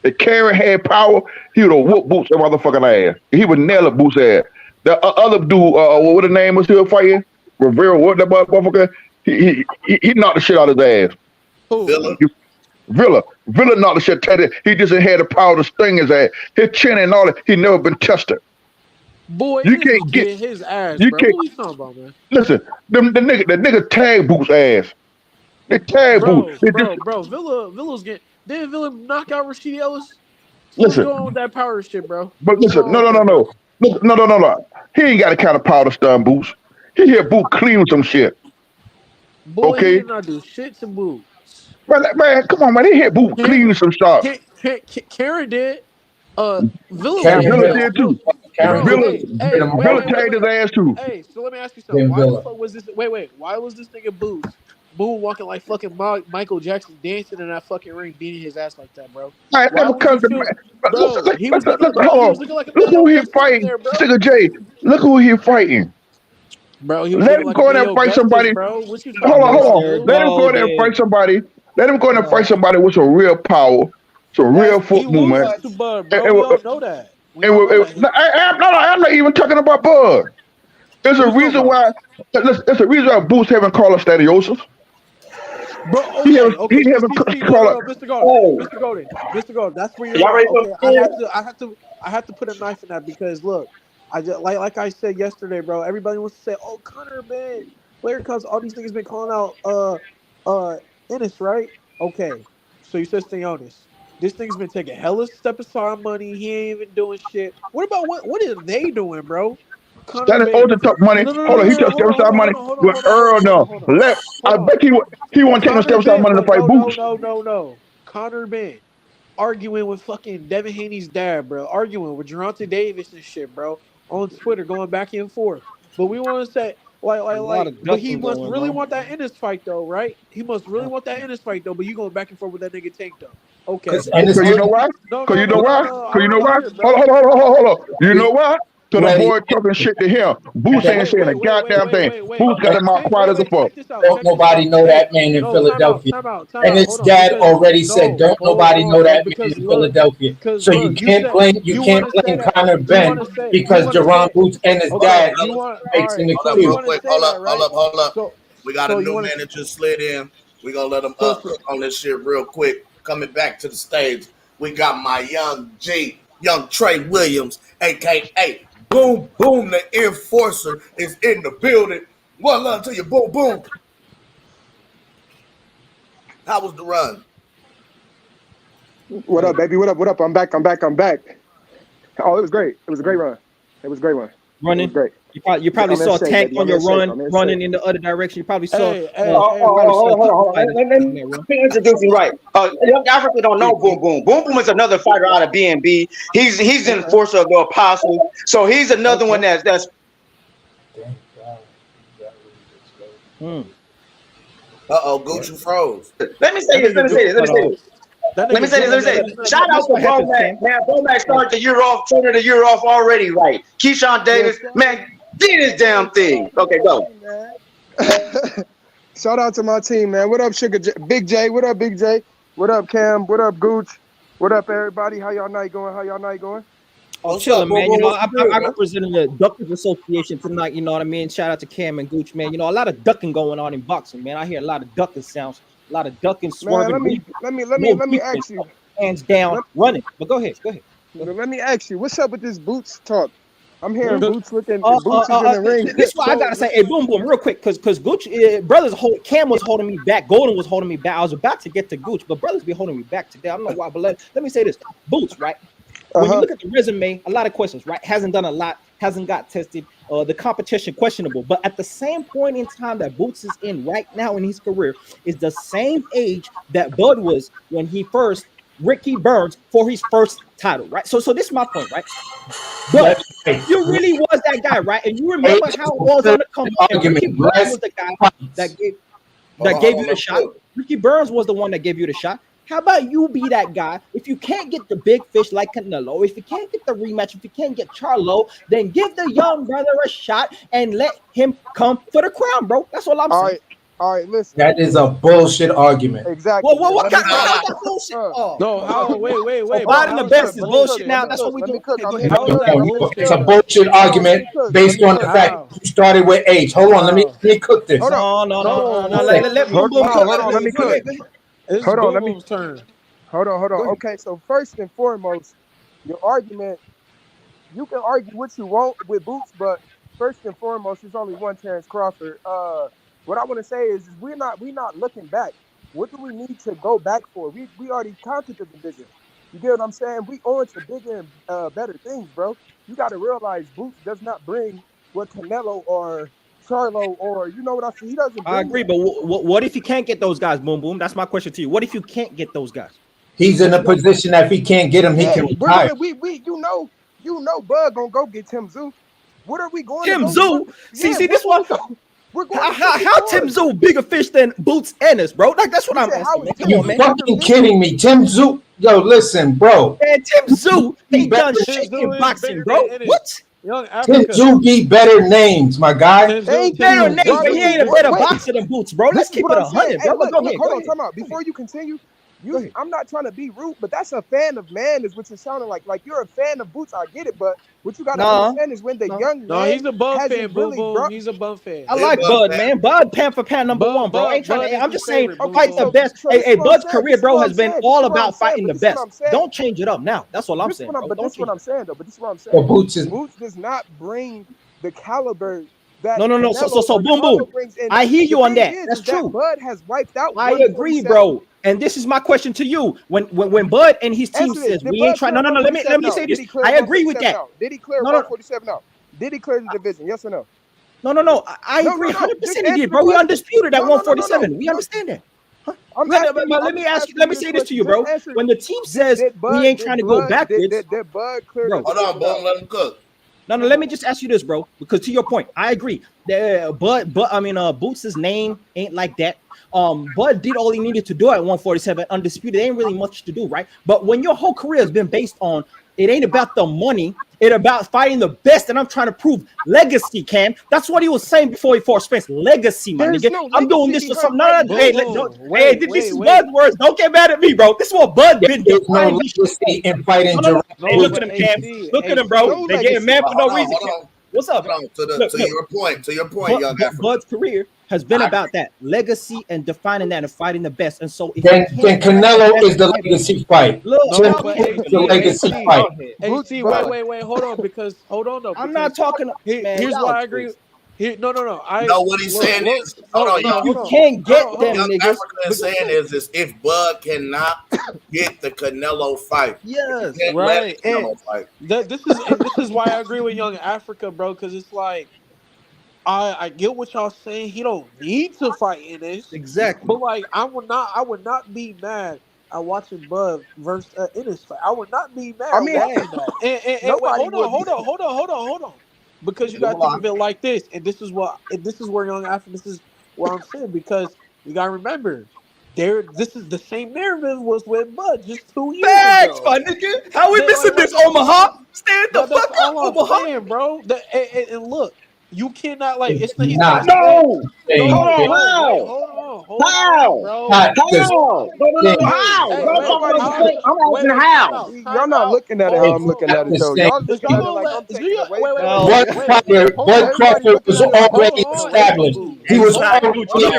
If Karen had power, he would have whooped Boots' motherfucking ass. He would nail a Boots' ass. The other dude, what the name was he was fighting? Rivera, what that motherfucker? He knocked the shit out of his ass. Villa knocked the shit out of his ass. He just had the power to sting his ass. His chin and all that, he never been tested. Boy, you can't get his ass, you bro. can't, What you talking about, man? Listen, the nigga tagged Boots' ass. They tagged Boots. Bro, Villa's getting. Didn't Villa knock out Rashid Ellis? Listen, what's going on with that power shit, bro? But listen, no. He ain't got the kind of power to stun Boots. He hit Boots clean with some shit. Boy, okay, he did not do shit to Boots. Man, come on, man. He hit Boots clean with some shots. Karen did. Villa did too. Villa tagged his ass too. Hey, so let me ask you something. Why the fuck was this? Wait. Why was this nigga Boots walking like fucking Michael Jackson, dancing in that fucking ring, beating his ass like that, bro? Right, because he was looking like look who he fighting, Sugar J. Look who he fighting. Bro, let him go there and fight somebody. Hold on. Let him go there and fight somebody. Let him go there and fight somebody with some real power, some real foot movement. We don't know that. I'm not even talking about Bud. There's a reason why. There's a reason why Boots haven't called a stadiosis. Bro, He okay, have he have a see, call it. Mr. Golden, Mr. Golden, that's where you're Y'all wrong. ready for Okay, the I have to put a knife in that because look, I just like I said yesterday, bro. Everybody wants to say, "Oh, Connor, man, player cuts." All these niggas been calling out, Ennis, right? Okay, so you said Stenionis. This thing's been taking hella step aside money. He ain't even doing shit. What about what are they doing, bro? Connor Standing over Ben. the top money. No, no, no, Hold no, on, he no, no. took Hold step on, hold aside on, money hold on, hold on, with hold on, hold Earl on, hold on, now. hold on. Hold I on. bet he won't take no Connor step aside Ben, money to wait, fight Boots. no. Connor Ben arguing with fucking Devin Haney's dad, bro. Arguing with Geronte Davis and shit, bro. On Twitter, going back and forth. But we want to say, A lot of but he ducking must going really on. want that Ennis fight, though, right? He must really want that Ennis fight, though. But you going back and forth with that nigga Tank, though. Okay. Because Ennis, Cause you know why? No, Cause no, you know no, no, why? no. I Cause you want know to why? hear it, bro. Hold on. You know why? Cause the wait, boy talking shit to him. Boots ain't saying a goddamn thing. Boots got him out quiet as a fuck. Check this out. don't Check this nobody out. know Hey, that man in no, Philadelphia. time And out. his Hold on, dad because already said, no, don't nobody know no, that man because in look, Philadelphia. because So you look, can't blame want to say that, Connor you want Ben to say, because Jaron Boots and his okay, dad you want, all makes right, an so Hold up, you real excuse. want to quick. say that, right? Hold up. We got a So you new want to, manager slid in. We gonna let him so, cook on this shit real quick. Coming back to the stage, we got my young Trey Williams, aka Boom Boom, the enforcer, is in the building. One love to you, Boom Boom. How was the run? What up, baby? What up? I'm back. Oh, it was great. It was a great run. It was a great run. It was Running. great. You probably I'm in saw shape, Tank baby. on I'm your in shape. run, I'm in running shape. in the other direction. You probably saw hold probably saw a couple on. fighters Let in that me run. introduce you right. Young Africa don't know Boom Boom. Boom Boom is another fighter out of BNB. He's an enforcer of the apostle. So he's another one that's Gucci froze. Let me say this. Shout out to Bomac, man. Bomac started the year off, turning the year off already right. Keyshawn Davis, man, did his damn thing. Okay, go. Shout out to my team, man. What up, Big J? What up, Big J? What up, Cam? What up, Gooch? What up, everybody? How y'all night going? Oh, chilling, man. You know, I'm representing the Duckers Association tonight. You know what I mean? Shout out to Cam and Gooch, man. You know, a lot of ducking going on in boxing, man. I hear a lot of ducking sounds, a lot of ducking, Man, swerving. let no me defense, ask you. hands down, running. But go ahead. Let me ask you, what's up with this Boots talk? I'm hearing Boots Boots is in the ring. This is why I gotta say, hey, boom, real quick, because Gooch, brothers, Cam was holding me back, Golden was holding me back. I was about to get to Gooch, but brothers be holding me back today. I don't know why, but let me say this: Boots, right? When you look at the resume, a lot of questions, right? Hasn't done a lot, hasn't got tested. The competition questionable, but at the same point in time that Boots is in right now in his career is the same age that Bud was when he first Ricky Burns for his first title, right? So this is my point, right? But if you really was that guy, right? And you remember how it was on the come up, and Ricky Burns was the guy that gave you the shot. Ricky Burns was the one that gave you the shot. How about you be that guy? If you can't get the big fish like Canelo, if you can't get the rematch, if you can't get Charlo, then give the young brother a shot and let him come for the crown, bro. That's all I'm saying. All right, listen. That is a bullshit argument. Exactly. Well, what kind of bullshit? No, how? Wait. Biden the best is bullshit. Now that's what we do. It's a bullshit argument based on the fact you started with age. Hold on, let me cook this. No. Let Hold on, let me cook. It's Hold on, Boom Boom's turn. Hold on. Okay, so first and foremost, your argument, you can argue what you want with Boots, but first and foremost, there's only one Terrence Crawford. What I want to say is we're not looking back. What do we need to go back for? We already conquered the division. You get what I'm saying? We on to bigger and better things, bro. You got to realize Boots does not bring what Canelo or Charlo or you know what I see. He doesn't. I agree, but what if you can't get those guys? Boom, boom. That's my question to you. What if you can't get those guys? He's in a position that if he can't get him, he can retire. You know, Bud gonna go get Tim Zoo. What are we going? Tim to Zoo. See this one. How Tim Zoo bigger fish than Boots Ennis, bro? Like that's what I'm asking. You fucking kidding me, Tim Zoo? Yo, listen, bro. Man, Tim Zoo ain't done shit in boxing, bro. What? Tim Zoo beat better names, my guy. Better names, but he ain't a better boxer than Boots, bro. Let's keep it 100, bro. Hold Go ahead. on, time out. Before you continue, I'm not trying to be rude, but that's a fan of man, is what you're sounding like. Like you're a fan of Boots, I get it, but what you gotta understand is when the young No, man he's a Bud fan, hasn't really boo. brought. He's a Bud fan. I like Bud, man. Bud, pan for pan number one, bro. I ain't trying to. I'm just saying, fight the best. Hey, Bud's career, bro, has been all about fighting the best. Don't change it up now. That's all I'm saying. But this is what I'm saying, though. But this is what I'm saying. Well, Boots does not bring the caliber that. No. So boom, boom. I hear you on that. That's true. Bud has wiped out. I agree, bro. And this is my question to you: When Bud and his team says we ain't trying, no. Let me say this. I agree with that. Did he clear 147 out? Did he clear the division? Yes or no? No. I agree 100%. He did, bro. We undisputed at 147. We understand that. Let me say this to you, bro. When the team says we ain't trying to go backwards, did Bud clear? Hold on, Bud. Let him cook. No, let me just ask you this, bro. Because to your point, I agree. Boots' name ain't like that. Bud did all he needed to do at 147. Undisputed, ain't really much to do, right? But when your whole career has been based on, it ain't about the money, it's about fighting the best, and I'm trying to prove legacy, Cam. That's what he was saying before he fought Spence. Legacy, my nigga. I'm doing this for some. Hey, this is Bud's words. Don't get mad at me, bro. This is what Bud been doing. In fighting. Hey, look at him, Cam. Look at him, bro. They getting mad for no reason. What's up? To your point, young African. Bud's career has been about that legacy and defining that and fighting the best. And so, then Canelo is the legacy fight. The legacy fight. HT, wait, hold on, though. I'm not talking. Here's why I agree. No. No, what he's saying is, you can't get them young niggas. African is saying is if Bud cannot get the Canelo fight, yes, right. This is why I agree with Young Africa, bro, because it's like I get what y'all saying. He don't need to fight in this, exactly. But like, I would not be mad at watching Bud versus Ennis fight. I would not be mad. I mean, watching that. And hold on. Because you gotta think of it like this, and this is where Young Africa. This is what I'm saying, because you gotta remember, this is the same narrative was with Bud just 2 years ago. My nigga. How we missing this, Omaha? Stand the fuck up, Omaha, saying, bro. And look, you cannot like. It's not. No. Hold on, bro. How? Y'all not looking at it how I'm looking at it, though. Y'all looking at it like I'm taking it away. Bud Crawford was already established. He was already Time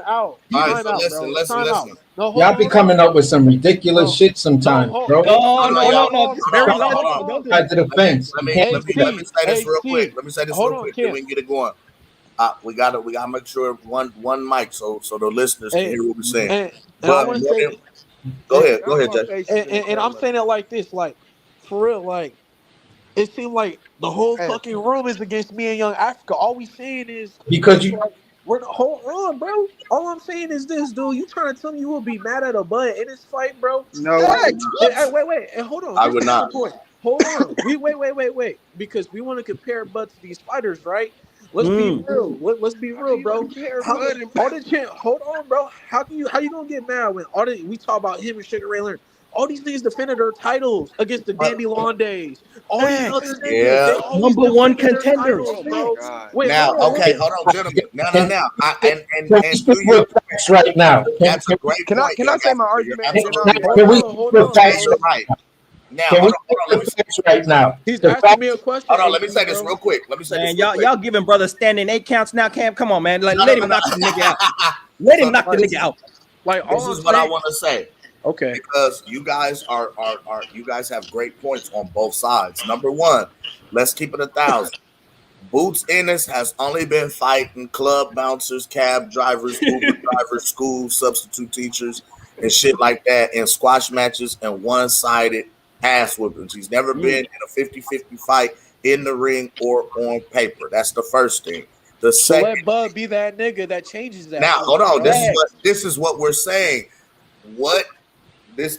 out. Listen. Y'all be coming up with some ridiculous shit sometimes, bro. No. Side to the fence. Let me say this real quick. Then we can get it going. We gotta make sure one mic so the listeners can hear what we're saying. Go ahead, Jay. And I'm saying it like this, like for real, like it seemed like the whole fucking room is against me and Young Africa. All we saying is because you. Hold on, bro. All I'm saying is this, dude. You trying to tell me you will be mad at a Bud in this fight, bro? No. Wait. And hold on. I would not. Hold on. Wait. Because we want to compare Bud to these fighters, right? Let's be real. Let's be real, bro. Hold on, bro. How you gonna get mad when we talk about him and Sugar Ray Leonard? All these niggas defended their titles against the Dandy Lawn days. All these other niggas, number one contenders, bro. Hold on, gentlemen. Now. Right now. That's a great point. Can I say my argument? Hold on. Right. Now, hold on. Let me say this right now. He's asking me a question. Hold on. Let me say this real quick. Y'all giving brother standing 8 counts now, Cam. Come on, man. Like, let him knock the nigga out. Let him knock the nigga out. Like, this is what I want to say. Okay. Because you guys you guys have great points on both sides. Number one, let's keep it 1,000. Boots Ennis has only been fighting club bouncers, cab drivers, Uber drivers, school substitute teachers, and shit like that in squash matches and one-sided ass whoopings. He's never been in a 50-50 fight in the ring or on paper. That's the first thing. The second, let Bud be that nigga that changes that. Now, hold on. This is what we're saying.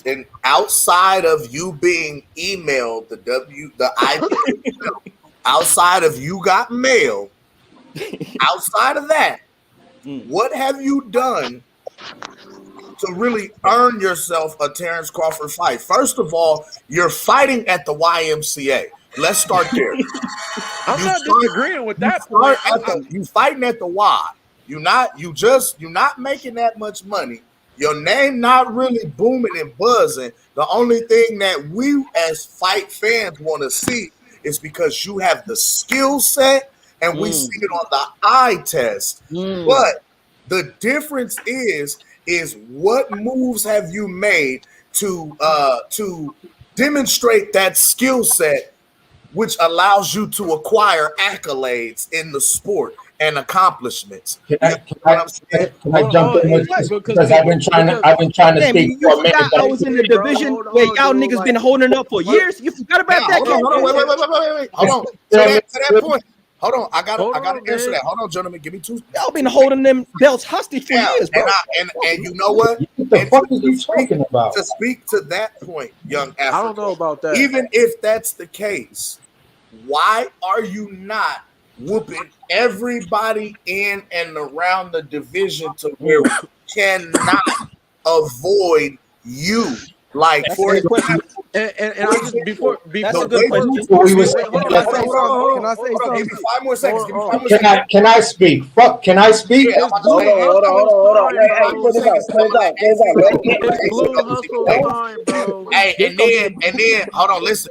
And outside of you being emailed the IP, outside of you got mail, outside of that, what have you done to really earn yourself a Terrence Crawford fight? First of all, you're fighting at the YMCA. Let's start there. I'm not disagreeing with that. You fighting at the Y. You're not making that much money. Your name not really booming and buzzing. The only thing that we as fight fans want to see is because you have the skill set and we see it on the eye test. But the difference is what moves have you made to demonstrate that skill set, which allows you to acquire accolades in the sport and accomplishments. Can I jump in with this? Because I've been trying to speak You for a minute. forgot I was in the division where y'all niggas been holding up for years. You forgot about that? Hold on, wait. Hold on. To that point. Hold on, I gotta answer that. Hold on, gentlemen, give me 2. Y'all been holding them belts hostage for years, bro. And you know what? What the fuck are you talking about? To speak to that point, young Africa, I don't know about that. Even if that's the case, why are you not whooping everybody in and around the division to where we cannot avoid you? Like, for example, and I just before that's a good question. Can I say something? Give me 5 more seconds. Give me 5 more seconds. Can I speak? Fuck, can I speak? Yeah, Hold on. Hey, put this out. bro. Hey, and then hold on, listen.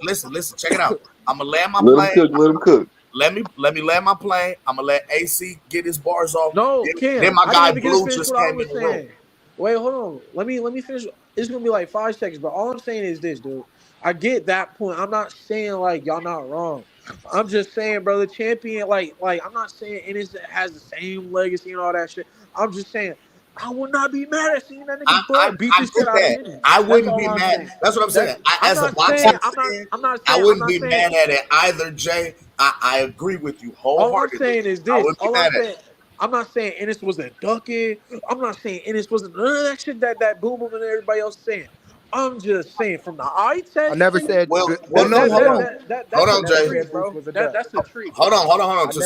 Check it out. I'm gonna land my Let plane. him cook. Let me land my plane. I'm gonna let AC get his bars off. No, Kim. Then my I guy didn't even Blue finish just what I came was in the room. saying. Wait, hold on. Let me finish. It's gonna be like 5 seconds, but all I'm saying is this, dude. I get that point. I'm not saying like y'all not wrong. I'm just saying, bro, the champion, like I'm not saying Ennis has the same legacy and all that shit. I'm just saying I would not be mad at seeing that nigga Bud beat the shit out of Ennis. I wouldn't be mad. That's what I'm saying. As a boxing fan, I wouldn't be mad at it either, Jay. I agree with you wholeheartedly. All I'm saying is this. I'm not saying Ennis wasn't ducking. I'm not saying Ennis wasn't none of that shit that Boom Boom and everybody else saying. I'm just saying from the eye test. I never said. Well, no, hold on, Jay. That's a treat. Hold on. To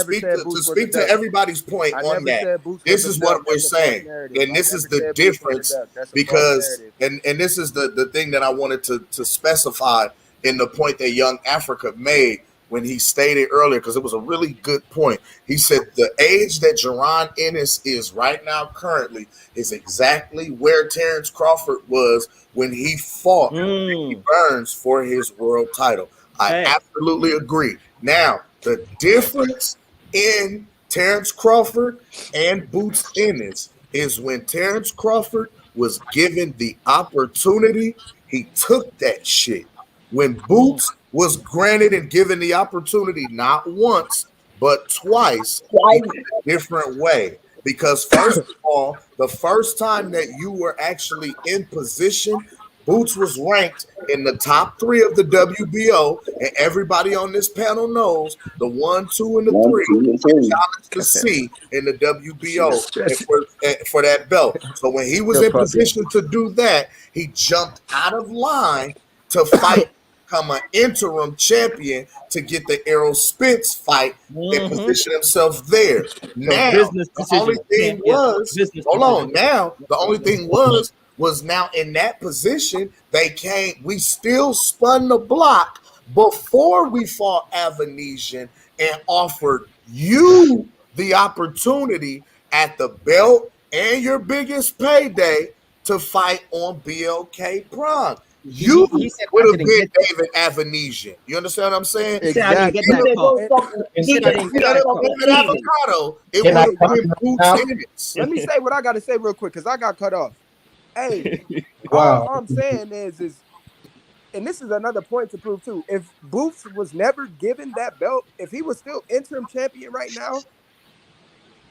speak to everybody's point on that, this is what we're saying, and this is the difference because, and this is the thing that I wanted to specify in the point that Young Africa made when he stated earlier, because it was a really good point. He said the age that Jaron Ennis is right now currently is exactly where Terrence Crawford was when he fought Ricky Burns for his world title. I absolutely agree. Now, the difference in Terrence Crawford and Boots Ennis is when Terrence Crawford was given the opportunity, he took that shit. When Boots was granted and given the opportunity not once, but twice, in a different way. Because first of all, the first time that you were actually in position, Boots was ranked in the top 3 of the WBO, and everybody on this panel knows the 1, 2, and the 3 challenged to C in the WBO for that belt. So when he was in position to do that, he jumped out of line to fight, become an interim champion to get the Errol Spence fight and position himself there. Now, the only thing was, the only thing was now in that position, we still spun the block before we fought Avanesian and offered you the opportunity at the belt and your biggest payday to fight on BLK Prime. You would have been David Avanesian. You understand what I'm saying? Exactly. Avocado, it would have been Boots Ennis. Let me say what I got to say real quick because I got cut off. Hey, Wow. all I'm saying is, and this is another point to prove too. If Boots was never given that belt, if he was still interim champion right now,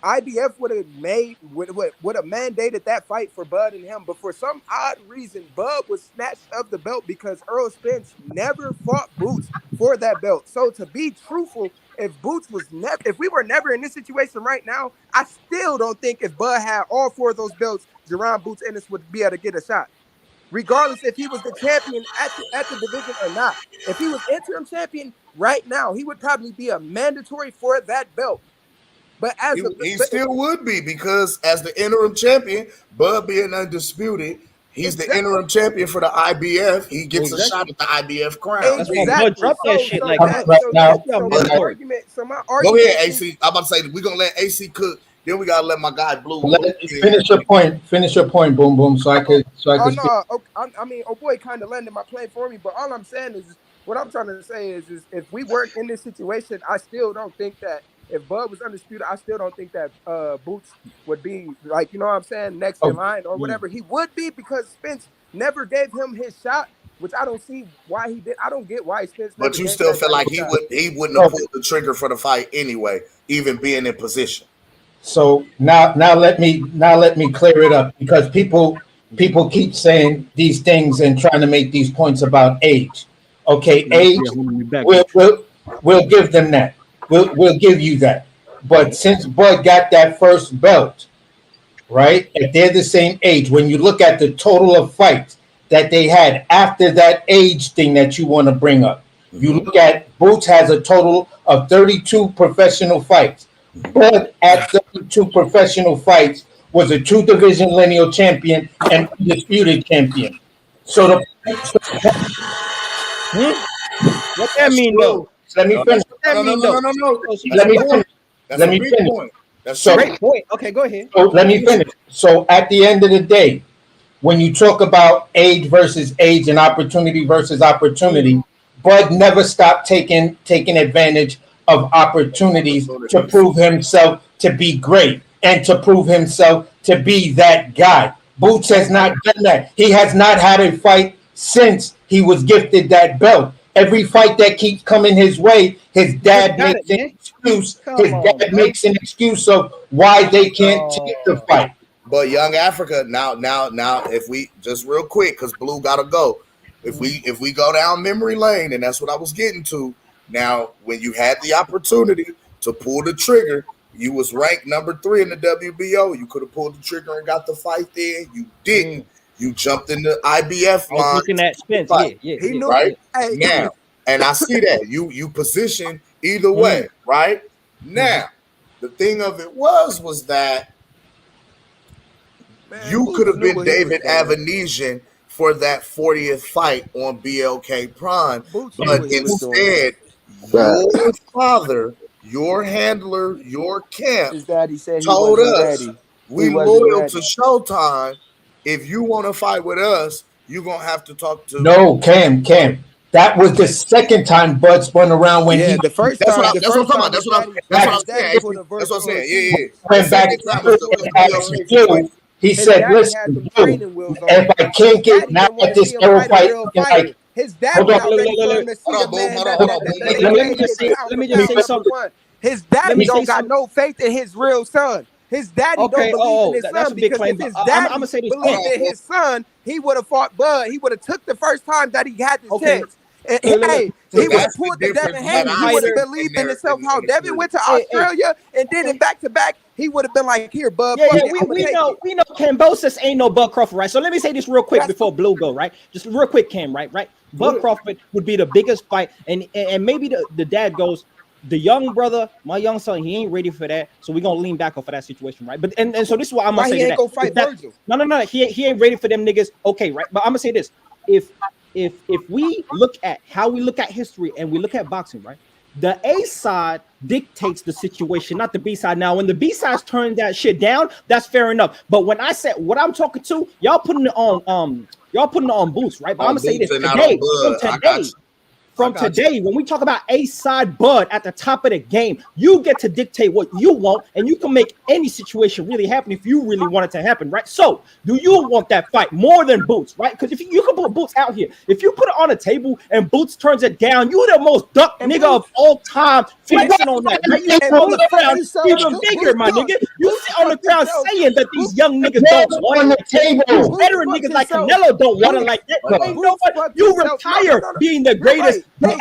IBF would have mandated that fight for Bud and him. But for some odd reason, Bud was snatched of the belt because Errol Spence never fought Boots for that belt. So to be truthful, if we were never in this situation right now, I still don't think if Bud had all 4 of those belts, Jaron Boots Ennis would be able to get a shot. Regardless if he was the champion at the division or not. If he was interim champion right now, he would probably be a mandatory for that belt. But he still would be, because as the interim champion, Bud being undisputed, he's the interim champion for the IBF. He gets a shot at the IBF crown. Exactly. Go ahead, AC. I'm about to say we're gonna let AC cook, Then we gotta let my guy Blue Finish your point. Finish your point, Boom Boom. So I could. Oh no, I mean, oh boy, kind of landed my plane for me. But all I'm saying is, what I'm trying to say is if we weren't in this situation, I still don't think that if Bud was undisputed, I still don't think that Boots would be like, you know what I'm saying, next in line or whatever. He would be because Spence never gave him his shot, which I don't see why he did. I don't get why Spence. But you still feel like he wouldn't have pulled the trigger for the fight anyway, even being in position. So now let me clear it up, because people keep saying these things and trying to make these points about age. Okay, age, we'll give them that. We'll give you that. But since Bud got that first belt, right? If they're the same age, when you look at the total of fights that they had after that age thing that you want to bring up, you look at Boots has a total of 32 professional fights. Bud at 32 professional fights was a 2-division lineal champion and undisputed champion. So what that mean though? Let me finish. Let me finish. That's a great point. Okay, go ahead. So let me finish. So at the end of the day, when you talk about age versus age and opportunity versus opportunity, Bud never stopped taking advantage of opportunities to prove himself to be great and to prove himself to be that guy. Boots has not done that. He has not had a fight since he was gifted that belt. Every fight that keeps coming his way, his dad makes an excuse. Makes an excuse of why they can't take the fight. But Young Africa, now, if we just real quick, because Blue gotta go. If we go down memory lane, and that's what I was getting to. Now, when you had the opportunity to pull the trigger, you was ranked number 3 in the WBO. You could have pulled the trigger and got the fight there. You didn't. You jumped in the IBF line. I was looking at Spence. Yeah. He knew, right? Now, and I see that. You position either way, right? Now, the thing of it was that you could have been David Avanesian for that 40th fight on BLK Prime, but instead, your father, your handler, your camp his daddy said told us we loyal ready. to Showtime. If you want to fight with us, you're gonna have to talk to. No, Cam. That was the second time Bud spun around when he. The first That's time. what I'm talking about. That's what I'm saying. That's what I'm saying. Yeah. Went back. He said, "Listen, if I can't get now at this arrow fight, like." His dad was not ready for him to see a man. Let me just say something. His daddy don't got no faith in his real son. His daddy don't believe in his son because if his daddy believed in his son, he would have fought Bud. He would have took the first time that he had the chance. And, hey, he would have pulled the Devin Haney. He would have believed in himself. How Devin went to Australia and did it back to back. He would have been like, "Here, Bud." We know Kambosos ain't no Bud Crawford, right? So let me say this real quick before Blue go, right? Just real quick, Cam, right? Bud Crawford would be the biggest fight, and maybe the dad goes, the young brother, my young son, he ain't ready for that, so we're gonna lean back off of that situation, right? But and so this is what I'm gonna say. He ain't gonna fight Virgil. No, he ain't ready for them niggas. Okay, right? But I'm gonna say this: if we look at how we look at history and we look at boxing, right? The A side dictates the situation, not the B side. Now, when the B sides turn that shit down, that's fair enough. But when I said what I'm talking to, y'all putting it on Boots, right? But I'm gonna say this from today, when we talk about A side Bud at the top of the game, you get to dictate what you want, and you can make any situation really happen if you really want it to happen, right? So, do you want that fight more than Boots, right? Because if you can put Boots out here, if you put it on a table and Boots turns it down, you're the most duck nigga of all time, flexing on that. Right? You sit on the ground, even bigger, my nigga. You sit on the ground saying that these young niggas don't want it. These veteran niggas like Canelo don't want it like that. Ain't nobody. You retire being the greatest. Because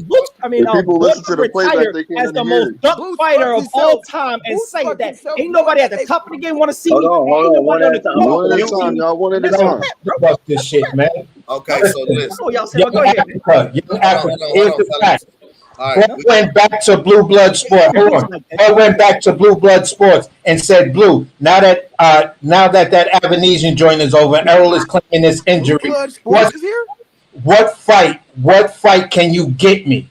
Boots, I mean, Boots retired as the most duck fighter of all time and say that ain't nobody at the top of the game want to see me. One at a time, y'all. One at a time. Fuck this shit, man. Okay, so listen. Oh, y'all said, go ahead. Young Africa, here's the fact. Right, went back to Blue Blood Sport. I went back to Blue Blood Sports and said, "Blue, now that that Avanesian joint is over, Errol is claiming this injury. what fight can you get me?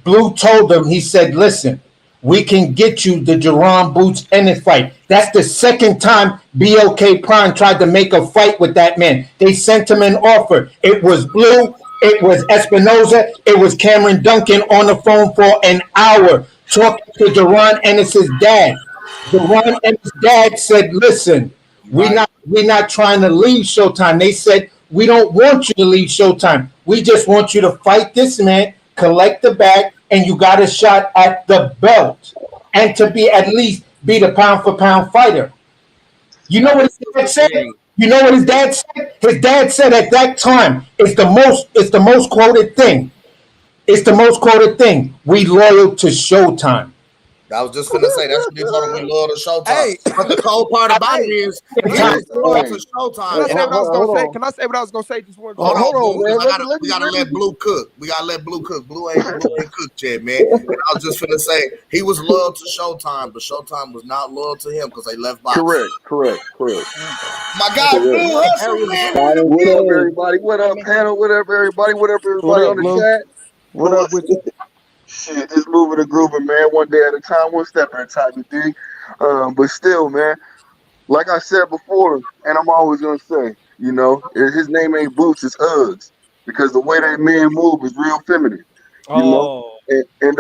Blue told him, he said, listen, we can get you the Jaron Boots Ennis fight. That's the second time BLK Prime tried to make a fight with that man. They sent him an offer. It was Blue, it was Espinoza, it was Cameron Duncan on the phone for an hour talking to Jaron Ennis's dad. Jaron Ennis' dad said, listen, we're not trying to leave Showtime. They said, we don't want you to leave Showtime. We just want you to fight this man, collect the bag, and you got a shot at the belt, and to be at least be the pound for pound fighter. You know what his dad said? You know what his dad said? His dad said at that time, it's the most quoted thing. It's the most quoted thing. We loyal to Showtime. I was just gonna say that's what they told him. We loyal to Showtime. But the cold part about it is he's loyal to Showtime. Can I say what I was gonna say? Just one. Hold on, man. We gotta let Blue cook. We gotta let Blue cook. Blue ain't cooked yet, man. And I was just gonna say he was loyal to Showtime, but Showtime was not loyal to him because they left boxing. Correct. My guy Blue Hustle, man. What up, everybody? What up, panel? What up, everybody? What up, everybody on the chat? What up with you? Shit, just moving and grooving, man. One day at a time, one step at a time, you dig? But still, man, like I said before, and I'm always gonna say, you know, his name ain't Boots, it's Uggs, because the way that man move is real feminine. You know, and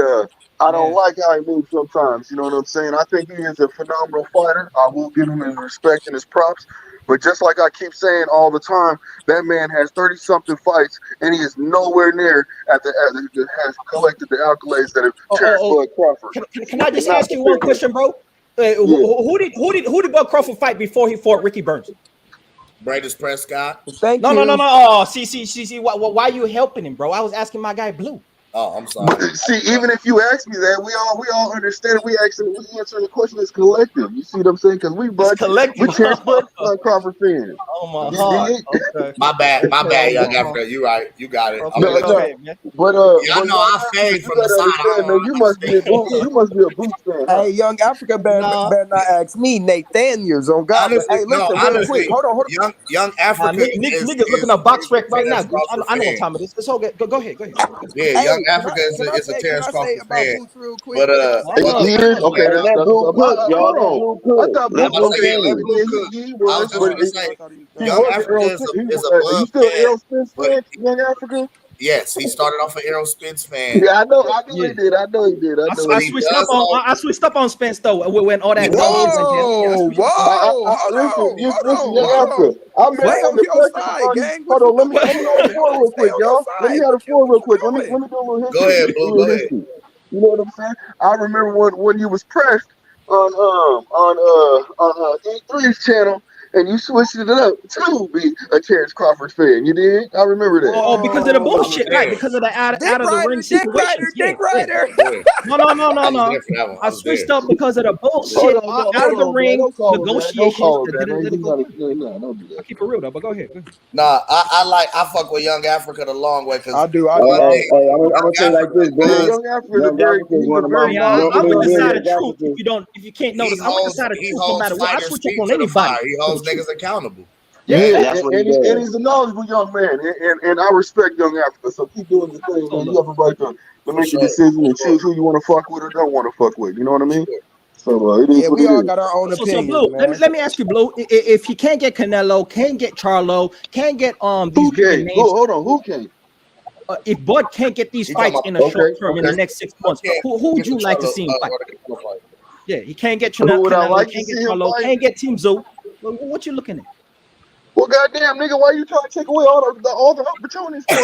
I don't like how he moves sometimes. You know what I'm saying? I think he is a phenomenal fighter. I will give him his respect and his props. But just like I keep saying all the time, that man has 30-something fights, and he is nowhere near has collected the accolades that have Terrence Bud Crawford. Can I just ask you one question, bro? Who did Bud Crawford fight before he fought Ricky Burns? Bradis Prescott. No. Oh, see. Why are you helping him, bro? I was asking my guy Blue. Oh, I'm sorry. But see, even if you ask me that, we all understand. We answering the question is collective. You see what I'm saying? Because we Terrence Bud Crawford fans. Oh my heart. Okay. My bad, young Africa. You right. You got it. But y'all know I fade from the side. Man, you must be a Boots. You must be a Boots fan. Hey, young Africa better not ask me, Nathaniels on God. Honestly, hey, listen, real quick. Hold on. Young Africa. Niggas looking up box rec right now. I know what time it is. It's all good. Go ahead. Yeah, young Africa is a Terrence Crawford fan. But he is okay. That's Blue Cook, y'all. I thought Blue Cook. I was just gonna say, young Africa is a blood still fan. Errol Spence fan, young Africa? Yes, he started off an Errol Spence fan. Yeah, I know he did. I I switched up on Spence though when all that. Listen, young Africa. I'm hold on, let me have the floor real quick, y'all. Let me have the floor real quick. Let me do a little history. Go ahead, Blue. Go ahead. You know what I'm saying? I remember when you was pressed on E3's channel, and you switched it up to be a Terrence Crawford fan. You did? I remember that. Oh, because of the bullshit, right? Because of the out of the ring situation. Dick Rider. No. I switched up because of the bullshit out of the ring negotiations. Keep it real though, but go ahead. Nah, I fuck with Young Africa the long way because I do. I'm gonna say like this, bro. Young Africa is one of my. I'm with the side of truth. If you can't notice, I'm with the side of truth. No matter what, I switch up on anybody. He holds niggas accountable. And he's a knowledgeable young man, and I respect Young Africa. So keep doing the thing. Man. You have a right to make a decision and choose who you want to fuck with or don't want to fuck with. You know what I mean? So it is. We all got our own opinions. So Blue, let me ask you, Blue. If he can't get Canelo, can't get Charlo, can't get these big names. Hold on, who can? If Bud can't get these fights in a short term in the next 6 months, who would you like to see him fight? Yeah, he can't get Canelo, can't get Charlo, can't get Team Zoo. What you looking at? Well, goddamn, nigga, why you trying to take away all the opportunities for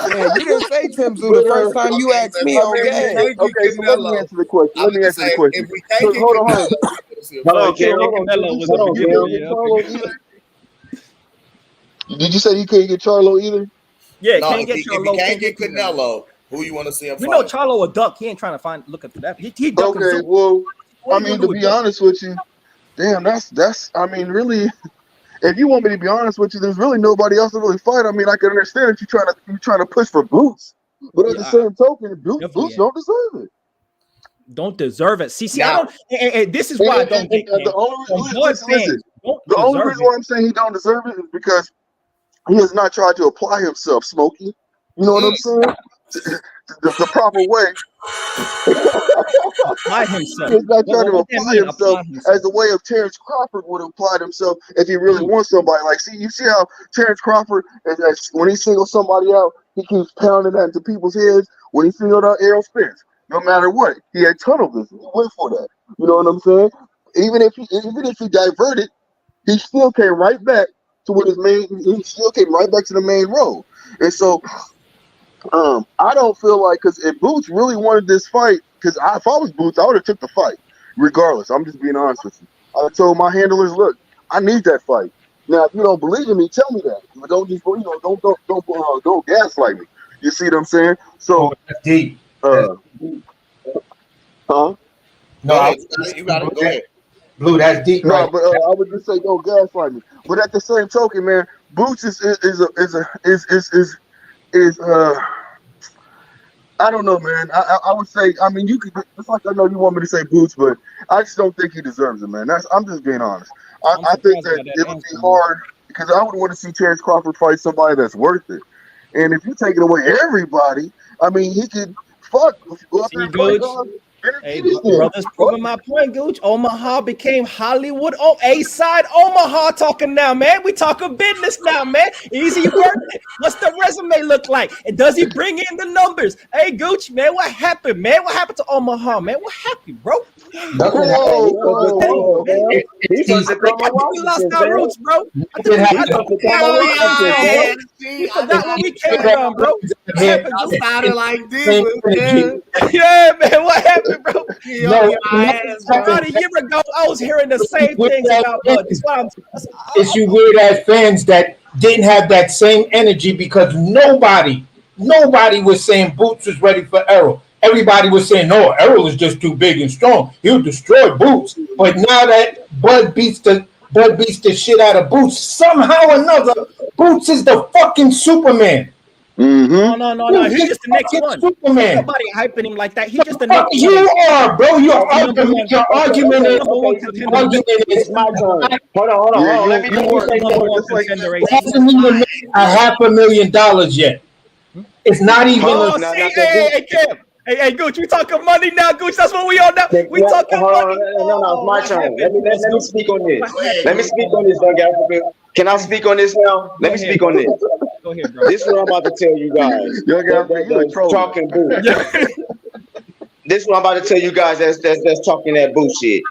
Man, you didn't say Tim Zoo the first time you asked me. Okay, so let me answer the question. Hold on. Did you say you couldn't get Charlo either? Yeah, no, can't get Charlo. If he can't get Canelo, who you want to see him fight? We know Charlo a duck. He ain't trying to look up for that. He ducking. Okay, well, I mean, to be honest with you, damn, that's. I mean, really, if you want me to be honest with you, there's really nobody else to really fight. I mean, I can understand that you're trying to push for Boots, but at the same token, Boots don't deserve it. Don't deserve it. See, I don't. This is why I don't get. The only reason why I'm saying he don't deserve it is because he has not tried to apply himself, Smokey. You know what I'm saying? The proper way. Apply himself. He has not tried to What that apply mean? himself as the way of Terrence Crawford would have applied himself if he really wants somebody. Like, you see how Terrence Crawford, when he singles somebody out, he keeps pounding that into people's heads. When he singled out Errol Spence, no matter what, he had tunnel vision. He went for that. You know what I'm saying? Even if he diverted, he still came right back to what his main. He still came right back to the main role. And so, I don't feel like, because if Boots really wanted this fight, because if I was Boots, I would have took the fight, regardless. I'm just being honest with you. I told my handlers, look, I need that fight. Now, if you don't believe in me, tell me that. But don't just, don't gaslight me. You see what I'm saying? So, that's deep. Huh? No, you got it. Go ahead. Blue, that's deep. No, right? but I would just say don't gaslight me. But at the same token, man, Boots is I don't know, man. I would say, I mean, you could. It's like I know you want me to say Boots, but I just don't think he deserves it, man. I'm just being honest. I think that it would be hard because I would want to see Terrence Crawford fight somebody that's worth it. And if you take it away everybody, I mean, he could go up there and fight on. Hey, brother's proving my point, Gooch. Omaha became Hollywood. Oh, A-side Omaha talking now, man. We talking business now, man. Easy work. What's the resume look like? And does he bring in the numbers? Hey, Gooch, man, what happened, man? What happened to Omaha, man? What happened, bro? We lost our roots, bro. I forgot where we came from, bro. Started like this, man. Yeah, man, what happened, bro? About a year ago, I was hearing the same things about Bud. It's you weird ass fans that didn't have that same energy because nobody was saying Boots was ready for Errol. Everybody was saying, no, Errol is just too big and strong. He'll destroy Boots. But now that Bud beats the shit out of Boots, somehow or another, Boots is the fucking Superman. No. He's just the next one. Superman. Nobody hyping him like that. He's just the next one. You are, bro. Your argument is It's my turn. Hold on. Let me say it hasn't even made $500,000 yet. It's not even. Hey, Cam. Hey, Gooch, we talking money now, Gooch. That's what we on now. We talking money. No, it's my turn. Let me speak on this. Let me speak on this, Doug Africa. Can I speak on this now? Let me speak on this. Go ahead, bro. This is what I'm about to tell you guys. Talking bullshit. This is what I'm about to tell you guys that's talking that bullshit.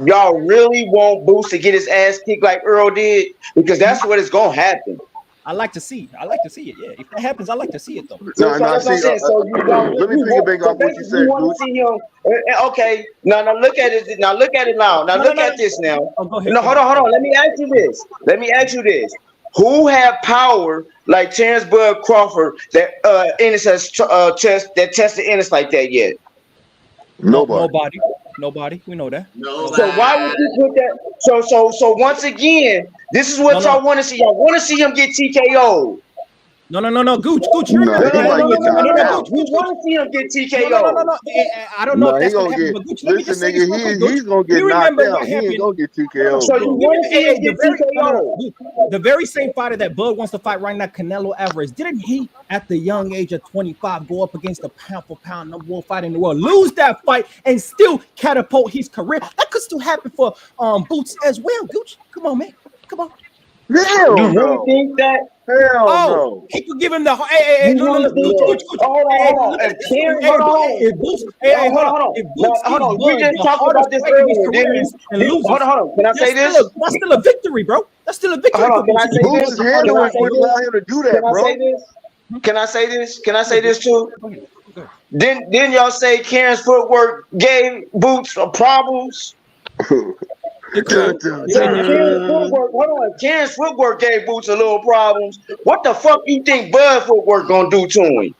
Y'all really want Boots to get his ass kicked like Earl did? Because that's what is gonna happen. I like to see it. Yeah, if that happens, I like to see it though. Let me piggyback off what you said, Boots. Okay, now look at it. Now look at it now. Now look at this now. Oh, go ahead. No, hold on. Let me ask you this. Who have power like Terrence Bud Crawford that Ennis has tested Ennis like that yet? Nobody. We know that. So why would you put that? So once again, this is what y'all want to see. Y'all want to see him get TKO. No, Gooch, you remember? No. We want to see him get TKO. No. I don't know if that's gonna happen, but Gooch, let me just say this real quick, Gooch. He's gonna get knocked out. He ain't gonna get TKO. So you want to see him get TKO? The very same fighter that Bud wants to fight right now, Canelo Alvarez, didn't he, at the young age of 25, go up against the pound-for-pound number one fighter in the world, lose that fight, and still catapult his career? That could still happen for Boots as well, Gooch. Come on, man. Come on. Hell you really think that? Hell no. He could give him the hey, Hold on. We just talked about this earlier. Hold on. Can I say this? That's still a victory, bro. That's still a victory. Hold on. Can I say this? Boots' handlers would allow him to do that, bro. Can I say this? Can I say this too? Didn't y'all say Karen's footwork gave Boots problems? Karen's footwork gave Boots a little problems. What the fuck you think Bud footwork gonna do to him?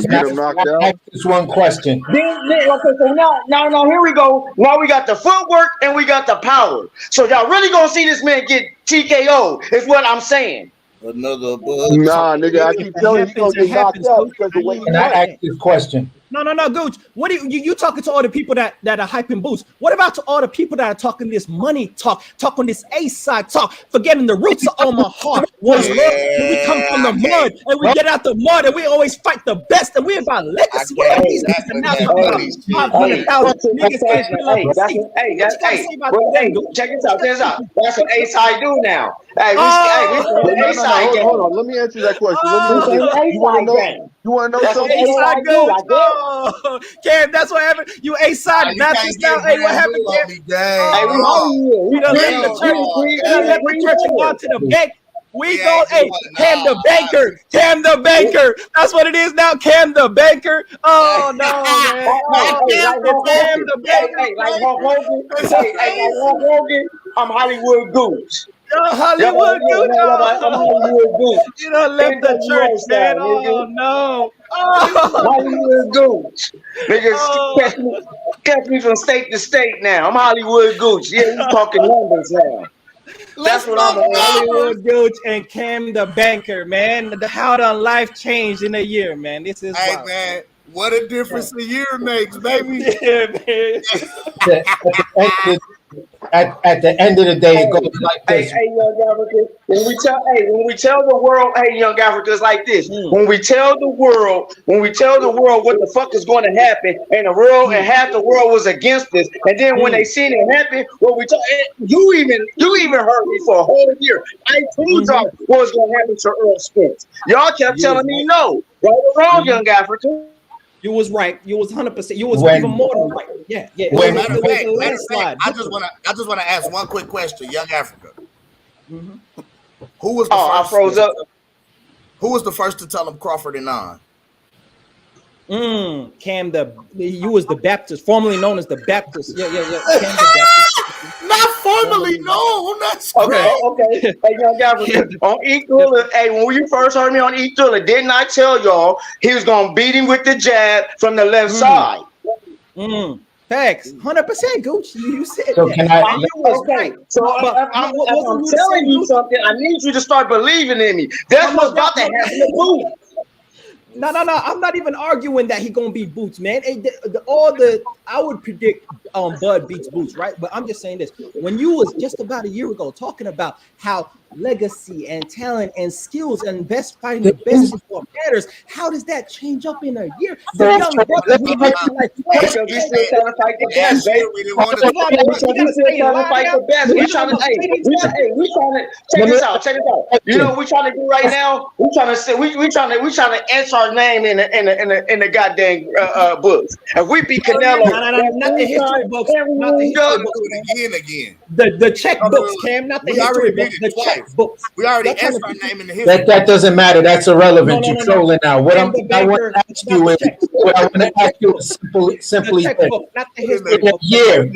Get him knocked out. Just one question. Okay, so now here we go. Now we got the footwork and we got the power. So y'all really gonna see this man get TKO? Is what I'm saying. Another Bud. Nah, nigga, I keep telling you, he's gonna get knocked out because the way he Can I ask this question? No, Gooch. What do you talking to all the people that are hyping Boots? What about to all the people that are talking this money talking this A-side talk, forgetting the roots of Omaha was love. We come from the mud, and we get out the mud, and we always fight the best, and we about legacy. What are these niggas are now talking about? 500,000 niggas ain't check this out. That's what A-side do now. Hey, No, hold on. Let me answer that question. You want to know something? A-side goes. Oh, Cam, that's what happened. You A-side Baptist now. Hey, what happened, Cam? We done left the church. We done left the church and gone to the bank. We go, hey, Cam the Banker. Cam the Banker. That's what it is now, Cam the Banker. Oh, no, man. Cam the Banker. Like Hulk Hogan, I'm Hollywood Goose. Hollywood Goose. You done left the church, man. Oh, no. Hollywood Goose. Niggas catch me from state to state now. I'm Hollywood Goose. Yeah, he's talking numbers now. That's what I'm Hollywood Gooch and Cam the Banker, man. How the life changed in a year, man. This is wild. Man, what a difference a year makes, baby. Yeah, man. At the end of the day, it goes like this. Hey, young Africa, when we tell the world, hey, young Africa, it's like this. When we tell the world what the fuck is going to happen, and half the world was against us, and then when they seen it happen, you even heard me for a whole year. I told y'all what was going to happen to Earl Spence. Y'all kept telling me no, right or wrong, young Africa. You was right. You was 100%. You was even more than right. Yeah. Matter of fact, I just want to ask one quick question, young Africa. Who was the first? I froze up. Who was the first to tell him Crawford and on? Cam you was the Baptist, formerly known as the Baptist. Yeah. Cam the Baptist. Not formerly known. That's okay. Hey, young Africa, on E-Thriller, when you first heard me on E-Thriller, didn't I tell y'all he was gonna beat him with the jab from the left side? Facts, 100%, Gooch. You said so that. Can I? So I'm telling you something. I need you to start believing in me. That's what's about to happen to Boots. No. I'm not even arguing that he gonna beat Boots, man. I would predict Bud beats Boots, right? But I'm just saying this: when you was just about a year ago talking about how legacy and talent and skills and best fighting the best before matters, how does that change up in a year? The young brother, we still trying to fight the best, baby. We trying to fight the best. We trying to check this out. You know what we trying to do right now? We trying to answer our name in the goddamn books. If we beat Canelo, not the history books, not the history books. Again. The checkbooks, Cam, not the history books. The checkbooks. We already answered our name in the history. That doesn't matter. That's irrelevant. You're trolling now. What I want to ask you is simply in a year,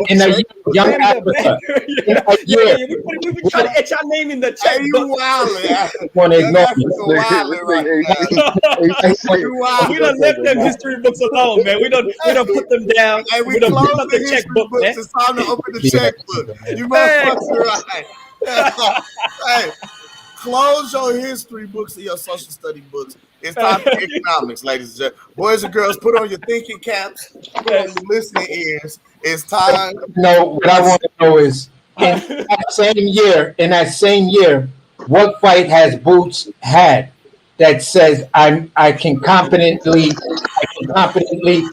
young Africa, in a year. We were trying to etch our name in the checkbook. Want to ignore me? We done left them history books alone, man. We don't put them down. Hey, we done put up the checkbook, man. It's time to open the checkbook. You motherfuckers right. Hey, close your history books and your social study books. It's time for economics, ladies and gentlemen. Boys and girls, put on your thinking caps, put on your listening ears. It's time. No, what I want to know is in that same year, what fight has Boots had that says I can competently compete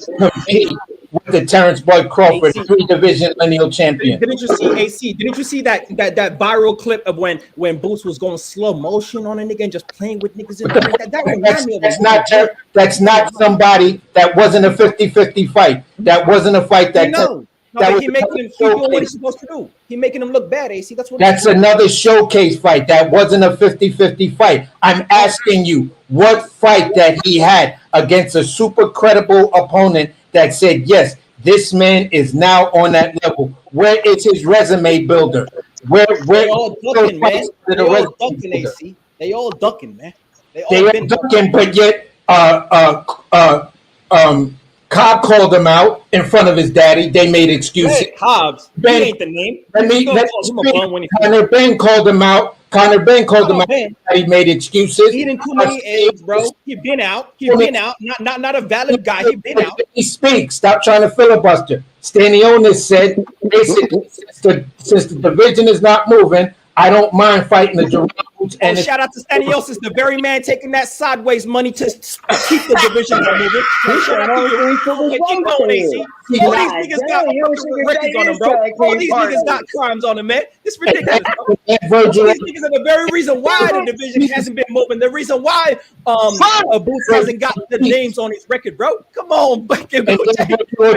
with the Terrence Boyd Crawford 3-division lineal champion? Didn't you see AC? Didn't you see that viral clip of when Boots was going slow motion on a nigga and just playing with niggas in the That's not somebody that wasn't a 50-50 fight. That wasn't a fight that he making him doing what he's supposed to do. He making him look bad, AC. That's another showcase fight. That wasn't a 50-50 fight. I'm asking you, what fight that he had against a super credible opponent that said, yes, this man is now on that level. Where is his resume builder? They all ducking, man. They all ducking, AC. They all ducking, man. They all ducking, but yet Cobb called him out in front of his daddy. They made excuses. Hey, Hobbs, Ben, he ain't the name. Connor Ben called him out. Connor Ben called him out. He made excuses. Eating too many eggs, bro. He been out. He been out. Not a valid guy. He been out. He speaks. Stop trying to filibuster. Stanionis said, basically, since the division is not moving, I don't mind fighting the Jaron Boots Ennis. Shout out to Stanionis, the very man taking that sideways money to keep the division moving. Shout out to you. Keep going, AC. All these niggas got records on them, bro. All these niggas got crimes on them, man. It's ridiculous, bro. All these niggas are the very reason why the division hasn't been moving. The reason why Boots hasn't got the names on his record, bro. Come on, Stanionis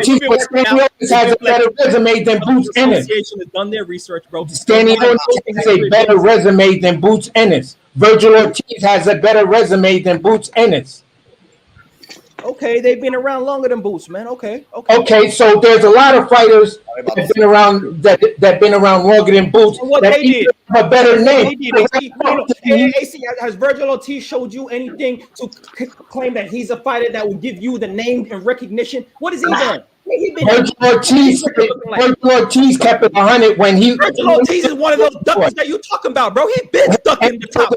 has a better resume than Boots Ennis. Association has done their research, bro. Stanionis has a better resume than Boots Ennis. Virgil Ortiz has a better resume than Boots Ennis. Okay, they've been around longer than Boots, man. Okay. Okay, so there's a lot of fighters that been around that been around longer than Boots. What that they did, have a better name. AC, has Virgil Ortiz showed you anything to claim that he's a fighter that will give you the name and recognition? What has he done? Virgil Ortiz kept it 100 when he. Virgil Ortiz is one of those duckers that you talking about, bro. He been ducking the top.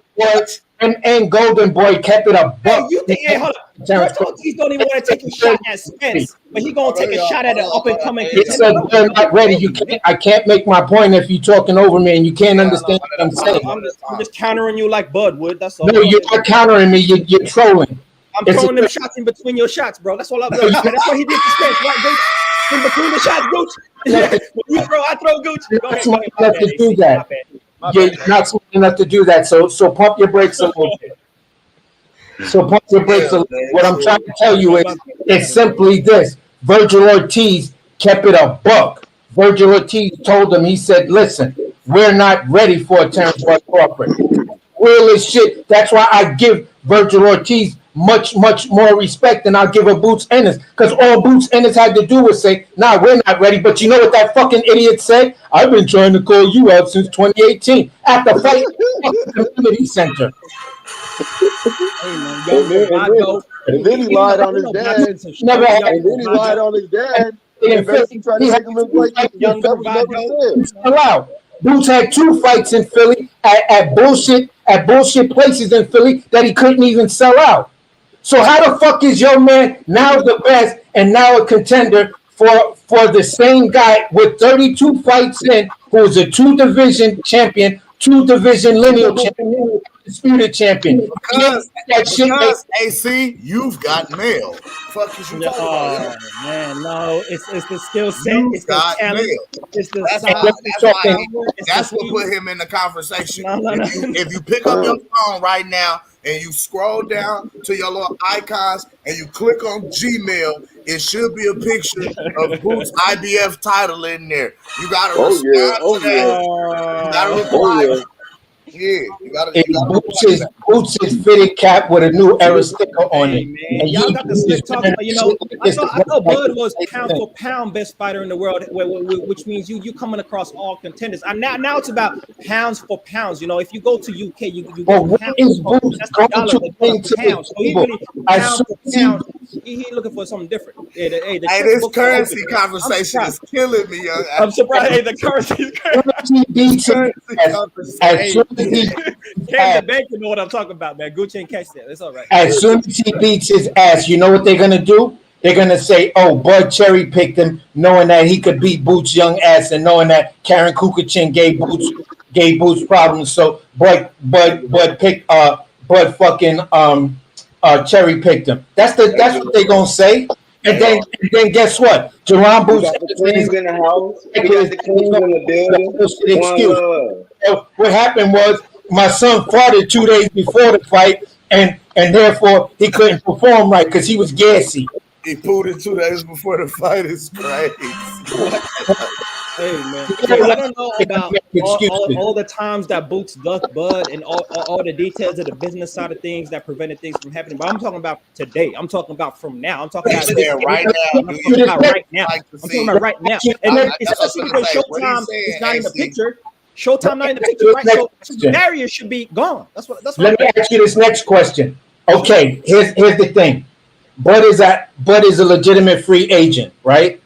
And Golden Boy kept it a buck. You think? Hey, hold on. Virgil Ortiz don't even want to take a shot at Spence, but he gonna take a shot at an up and coming. It's they're not ready. I can't make my point if you're talking over me and you can't understand what I'm saying. I'm just countering you like Bud would. That's all. No, you're not countering me. You're trolling. I'm throwing them shots in between your shots, bro. That's all I'm doing. That's what he did to Spence, right, Gooch? In between the shots, Gooch. You throw, I throw, Gooch. You're not smart enough to do that. You're not smart enough to do that. So pump your brakes a little bit. What I'm trying to tell you is, it's simply this. Virgil Ortiz kept it a buck. Virgil Ortiz told him, he said, listen, we're not ready for a Terrence Bud Crawford. Real as shit. That's why I give Virgil Ortiz much more respect than I'll give a Boots Ennis, because all Boots Ennis had to do was say, nah, we're not ready. But you know what that fucking idiot said? I've been trying to call you out since 2018 at the fight community center. And then he lied on his dad. And then he lied on his dad. And basically tried to make him look like young allowed. Boots had 2 fights in Philly at bullshit places in Philly that he couldn't even sell out. So how the fuck is your man now the best and now a contender for the same guy with 32 fights in, who is a 2-division champion, 2-division lineal champion, disputed champion? Because AC, you've got mail. Fuck is you talking about? Man, no, it's the skill set. It's the talent. It's the That's what put him in the conversation. If you pick up your phone right now and you scroll down to your little icons and you click on Gmail, it should be a picture of Boots' IBF title in there. You gotta respond to that. You gotta reply. Yeah, you gotta Boots is fitted cap with a new era sticker on it. And y'all got the slick talk. You know, I thought Bud was pound for pound best fighter in the world, which means you coming across all contenders. Now it's about pounds for pounds. You know, if you go to UK, you get pounds. That's the dollar, the pounds. So he really pound for pound. He looking for something different. Hey, this currency conversation is killing me, young. I'm surprised. Hey, the currency is the bank, you know what I'm talking about, man. Gucci ain't catch that. It's all right. As soon as he beats his ass, you know what they're gonna do? They're gonna say, "Oh, Bud cherry picked him, knowing that he could beat Boots' young ass, and knowing that Karen Kukachin gave Boots problems. So Bud fucking cherry picked him." That's what they're gonna say. And then guess what? Jaron Boots Ennis in the house. He got the queens in the building. So what happened was my son farted 2 days before the fight, and therefore he couldn't perform right because he was gassy. He pulled it 2 days before the fight. Is crazy. Hey man, I don't know about all the times that Boots ducked Bud and all the details of the business side of things that prevented things from happening. But I'm talking about today. I'm talking about from now. I'm talking about right now. I'm talking about right now. And especially because Showtime is not in the picture. Showtime not in the picture, right? So barriers should be gone. That's what. Let me ask you this next question. Okay, here's the thing. Bud is a legitimate free agent, right?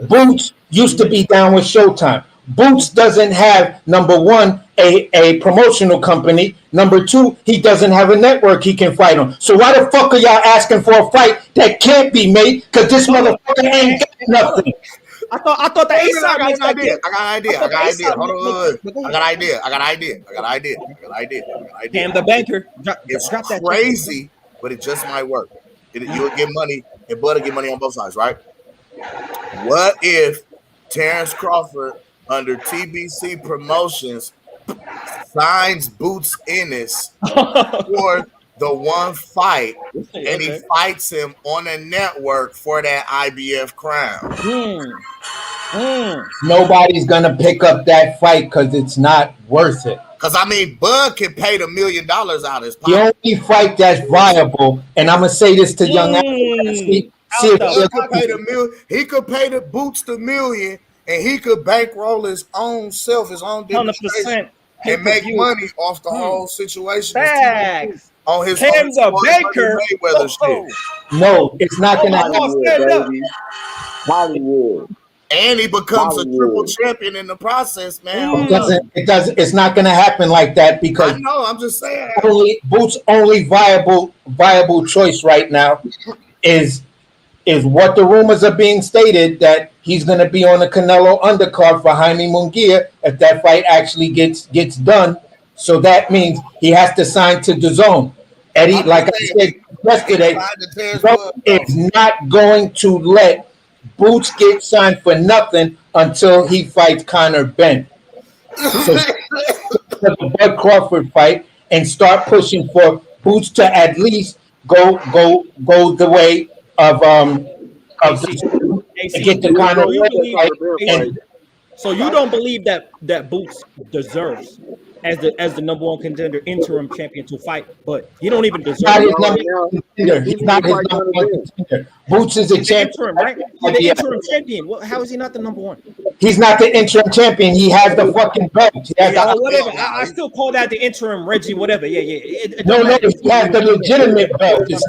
Boots used to be down with Showtime. Boots doesn't have, number one, a promotional company. Number two, he doesn't have a network he can fight on. So why the fuck are y'all asking for a fight that can't be made? Because this motherfucker ain't got nothing. I thought the I ASAP got makes an that idea. kid. I got an idea. I got an idea. Hold on. I got an idea. I got an idea. I got an idea. I got an idea. I got an idea. Cam the banker. It's Drop that crazy, but it just might work. You'll get money, and Bud will get money on both sides, right? What if Terrence Crawford under TBC Promotions signs Boots Ennis for the one fight, and he fights him on a network for that IBF crown? Nobody's gonna pick up that fight because it's not worth it. Because I mean, Bud can pay $1 million out of his The pocket. only fight that's viable, and I'm gonna say this to young athletes, see if He could pay the Boots the $1 million, and he could bankroll his own self, his own demonstration, and make money off the whole situation. Facts. On his Cam the banker. Mayweather shit. No, it's not gonna Hollywood, Hollywood. And he becomes a triple champion in the process, man. It's not gonna happen like that because I know. I'm just saying. Boots' only viable choice right now is what the rumors are being stated that he's gonna be on the Canelo undercard for Jaime Munguia if that fight actually gets done. So that means he has to sign to DAZN. Eddie, like I said yesterday, DAZN is not going to let Boots get signed for nothing until he fights Conor Benn. So for the Bud Crawford fight and start pushing for Boots to at least go the way of to get the Conor Benn fight. So you don't believe that Boots deserves as the number one contender, interim champion to fight, but he don't even deserve it. He's not his number one contender. Boots is a champion, right? He's the interim champion. How is he not the number one? He's not the interim champion. He has the fucking belt. Whatever. I still call that the interim Reggie. Whatever. Yeah. No, he has the legitimate belt. He's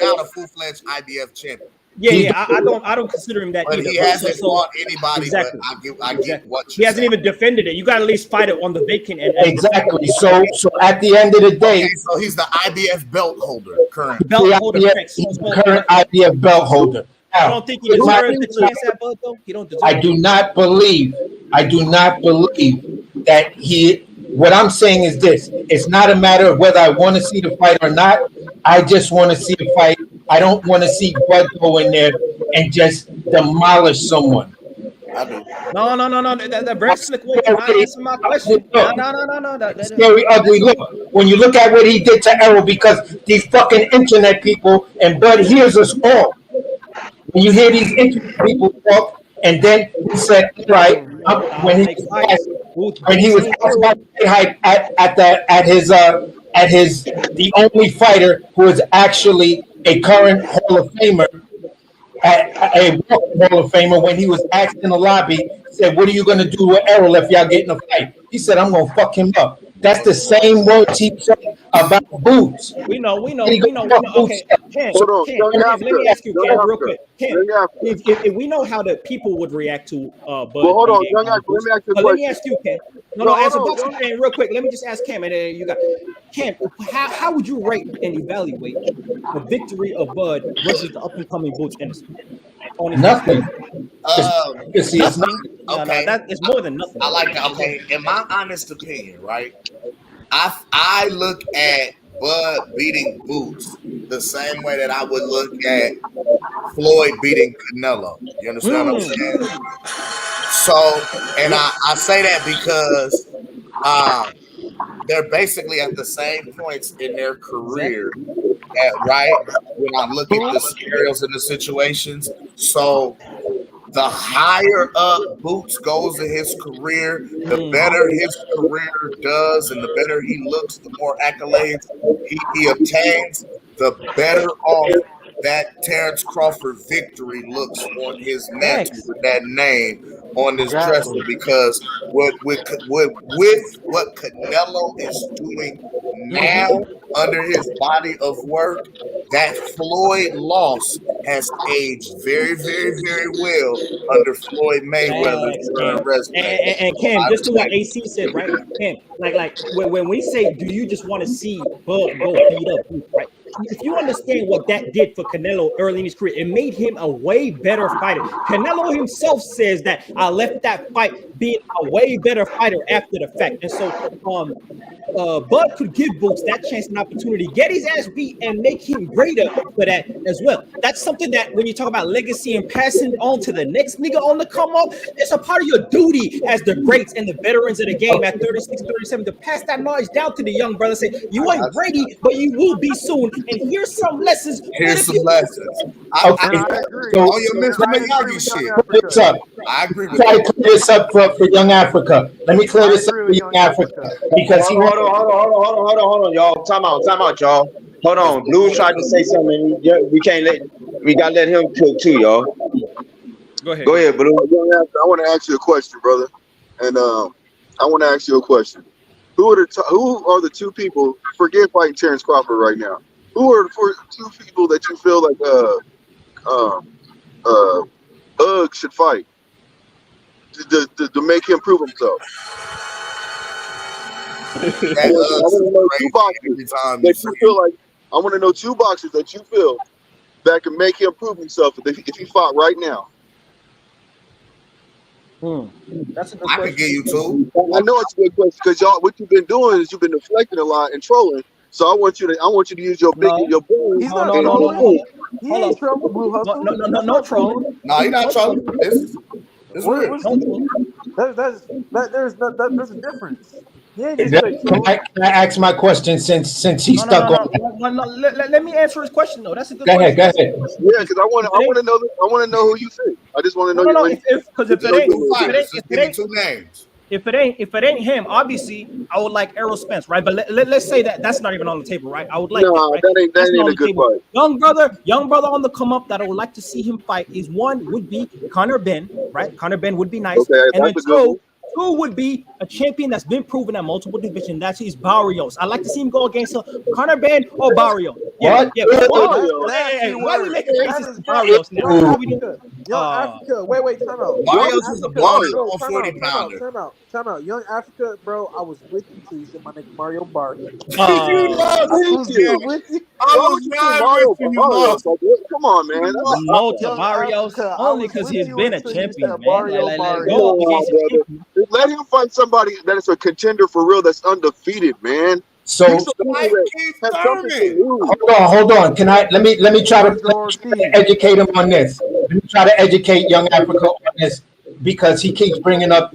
not a full-fledged IBF champion. Yeah. I don't consider him that but either. He hasn't fought anybody. Exactly. But I get what he hasn't even defended it. You got to at least fight it on the vacant. Exactly. So at the end of the day, so he's the IBF belt holder currently. He's the current IBF belt holder. I don't think he deserves the chance at Bud though. He don't deserve. I do not believe that he. What I'm saying is this: it's not a matter of whether I want to see the fight or not. I just want to see the fight. I don't want to see Bud go in there and just demolish someone. No. That very slick way. Answer my question. No. Scary, ugly look. When you look at what he did to Errol, because these fucking internet people and Bud hears us all. When you hear these internet people talk, and then he said, right, when he was asked about the hype at his the only fighter who is actually a current Hall of Famer, a Hall of Famer, when he was asked in the lobby, said, "What are you gonna do with Errol if y'all get in a fight?" He said, "I'm gonna fuck him up." That's the same words he said about Boots. We know. Okay, Ken, let me ask you, Ken, real quick. Ken, if we know how the people would react to Bud. Well, hold on, let me ask you a question. Let me ask you, Ken. No, as a boxing fan, real quick, let me just ask Cam, and then you got Cam. How would you rate and evaluate the victory of Bud versus the up and coming Boots Ennis? Nothing. It's nothing. Okay, it's more than nothing. I like that. Okay, in my honest opinion, right? I look at Bud beating Boots the same way that I would look at Floyd beating Canelo. You understand what I'm saying? So, and I say that because they're basically at the same points in their career, right? When I look at the scenarios and the situations. So the higher up Boots goes in his career, the better his career does, and the better he looks, the more accolades he obtains, the better off that Terrence Crawford victory looks on his mantle with that name on this dresser. Because with what Canelo is doing now under his body of work, that Floyd loss has aged very, very, very well under Floyd Mayweather's resume. And Cam, just to what AC said, right? Cam, like when we say, do you just want to see Bud go beat up Boots, right? If you understand what that did for Canelo early in his career, it made him a way better fighter. Canelo himself says that I left that fight being a way better fighter after the fact. And so Bud could give Boots that chance and opportunity, get his ass beat and make him greater for that as well. That's something that when you talk about legacy and passing on to the next nigga on the come up, it's a part of your duty as the greats and the veterans of the game at 36, 37 to pass that knowledge down to the young brother. Say, you ain't ready, but you will be soon. And here's some lessons. Here's some lessons. I agree. Oh, you missed the Miyagi shit. What's up? I agree with Try that. to clear this up for Young Africa. Let me clear this up for Young Africa because he hold on, y'all. Time out, y'all. Hold on. Blue tried to say something. We gotta let him cook too, y'all. Go ahead, Blue. I want to ask you a question, brother, and I want to ask you a question. Who are the two people? Forget fighting Terrence Crawford right now. Who are the two people that you feel like should fight to make him prove himself? I want to know two boxers that you feel like. I want to know two boxers that you feel that can make him prove himself if he fought right now. That's a good I question. can give you two. I know it's a good question because y'all. What you've been doing is you've been deflecting a lot and trolling. So I want you to use your big your brain. He's not trolling. He ain't trolling, Blue Hustle. No trolling. No, you're not trolling. This real. There's a difference. He ain't just Can straight trolling. I ask my question since he's stuck on that? Let me answer his question though. That's a good Go question. ahead. Yeah, because I want to know who you think. I just want to know. If it ain't him, obviously I would like Errol Spence, right? But let's say that's not even on the table, right? I would like that ain't a good fight. Young brother on the come up that I would like to see him fight is one would be Conor Ben, right? Conor Ben would be nice, Okay, and then that's a good one. two would be a champion that's been proven at multiple divisions. That's his Barrios. I'd like to see him go against Conor Ben or Barrios. What? Hey, why are we making racist Barrios now? Africa. Wait, time out. Barrios is a baller, 140 pounder. Time out. Young Africa, bro. I was with you till you said my nigga Mario Bart. You love him. I was Mario Barrios. Come on, man. No to Barrios only because he's been a champion, man. Like, go against a champion. Let him fight somebody that is a contender for real that's undefeated, man. So hold on. Can I let me try to educate him on this. Let me try to educate Young Africa on this because he keeps bringing up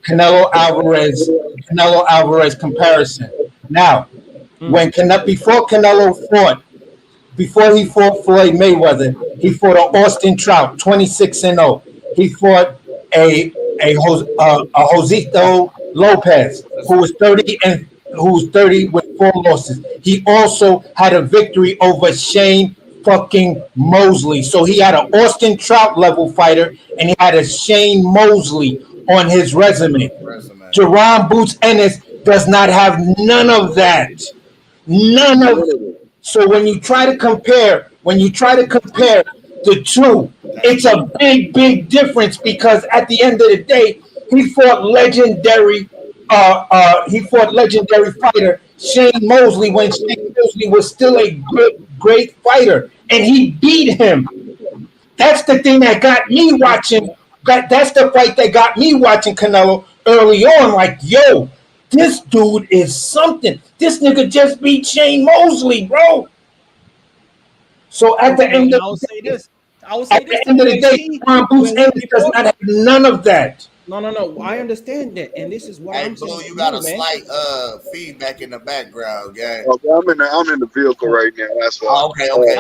Canelo Alvarez comparison. Now, before he fought Floyd Mayweather, he fought Austin Trout, 26-0. He fought a Josito Lopez, who was 30 with 4 losses. He also had a victory over Shane fucking Mosley. So he had an Austin Trout level fighter and he had a Shane Mosley on his resume. Jaron Boots Ennis does not have none of that. None of it. So when you try to compare the two, it's a big difference because at the end of the day, he fought legendary fighter Shane Mosley when Shane Mosley was still a great fighter, and he beat him. That's the thing that got me watching. That's the fight that got me watching Canelo early on. Like, yo, this dude is something. This nigga just beat Shane Mosley, bro. So at the end of the day, Jaron Boots Ennis does not have none of that. No. I understand that, and this is what I'm saying. You got a slight feedback in the background, gang. Okay, I'm in the vehicle right now. That's why. Okay. Let me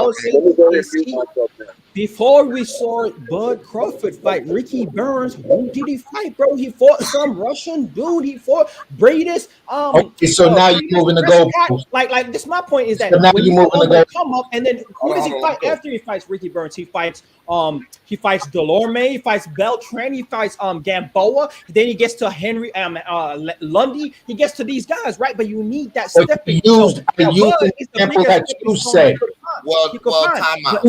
go ahead and mute myself now. Before we saw Bud Crawford fight Ricky Burns, who did he fight, bro? He fought some Russian dude. He fought Bradis. Okay, so now you're moving the goalpost. Like this. My point is that So now when you're you moving the always goalpost. come up, and then who does he fight after he fights Ricky Burns? He fights Delorme, he fights Beltran, he fights Gamboa. Then he gets to Henry Lundy. He gets to these guys, right? But you need that stepping. I used an example that you said. Well, time out.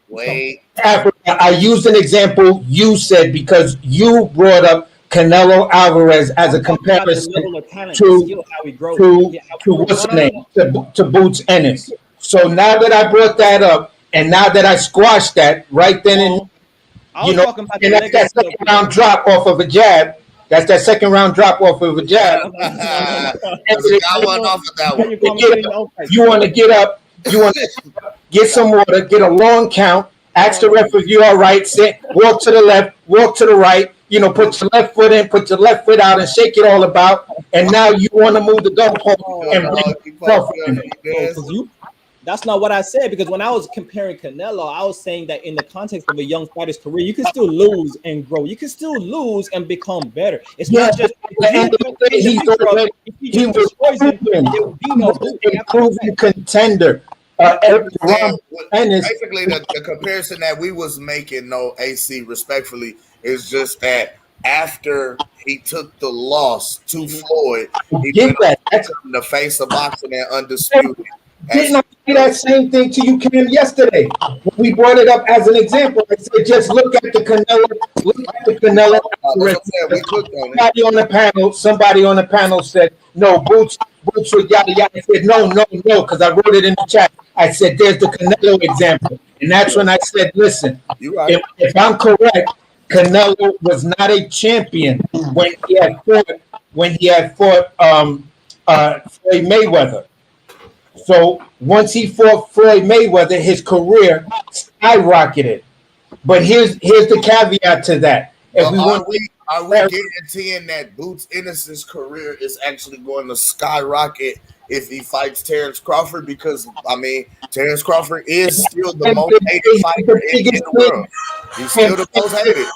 Wait. Africa, I used an example you said because you brought up Canelo Alvarez as a comparison to what's the name? To Boots Ennis. So now that I brought that up, and now that I squashed that right then and and that's that second round drop off of a jab. That's that second round drop off of a jab. You want to get up. You want to get some water, get a long count, ask the ref if you're all right, sit, walk to the left, walk to the right, put your left foot in, put your left foot out and shake it all about. And now you want to move the goalpost and bring That's not what I said, because when I was comparing Canelo, I was saying that in the context of a young fighter's career, you can still lose and grow. You can still lose and become better. It's not just he was a proven contender. Basically, the comparison that we was making, AC, respectfully, is just that after he took the loss to Floyd, he went in the face of boxing and Undisputed. Didn't I say that same thing to you, Cam, yesterday? When we brought it up as an example, I said, just look at the Canelo. Somebody on the panel said, no, Boots with yada yada. I said, no, because I wrote it in the chat. I said, there's the Canelo example. And that's when I said, listen, if I'm correct, Canelo was not a champion when he had fought Floyd Mayweather. So once he fought Floyd Mayweather, his career skyrocketed. But here's the caveat to that. Are we guaranteeing that Boots Ennis' career is actually going to skyrocket if he fights Terrence Crawford? Because Terrence Crawford is still the most hated fighter in the world. He's still the most hated.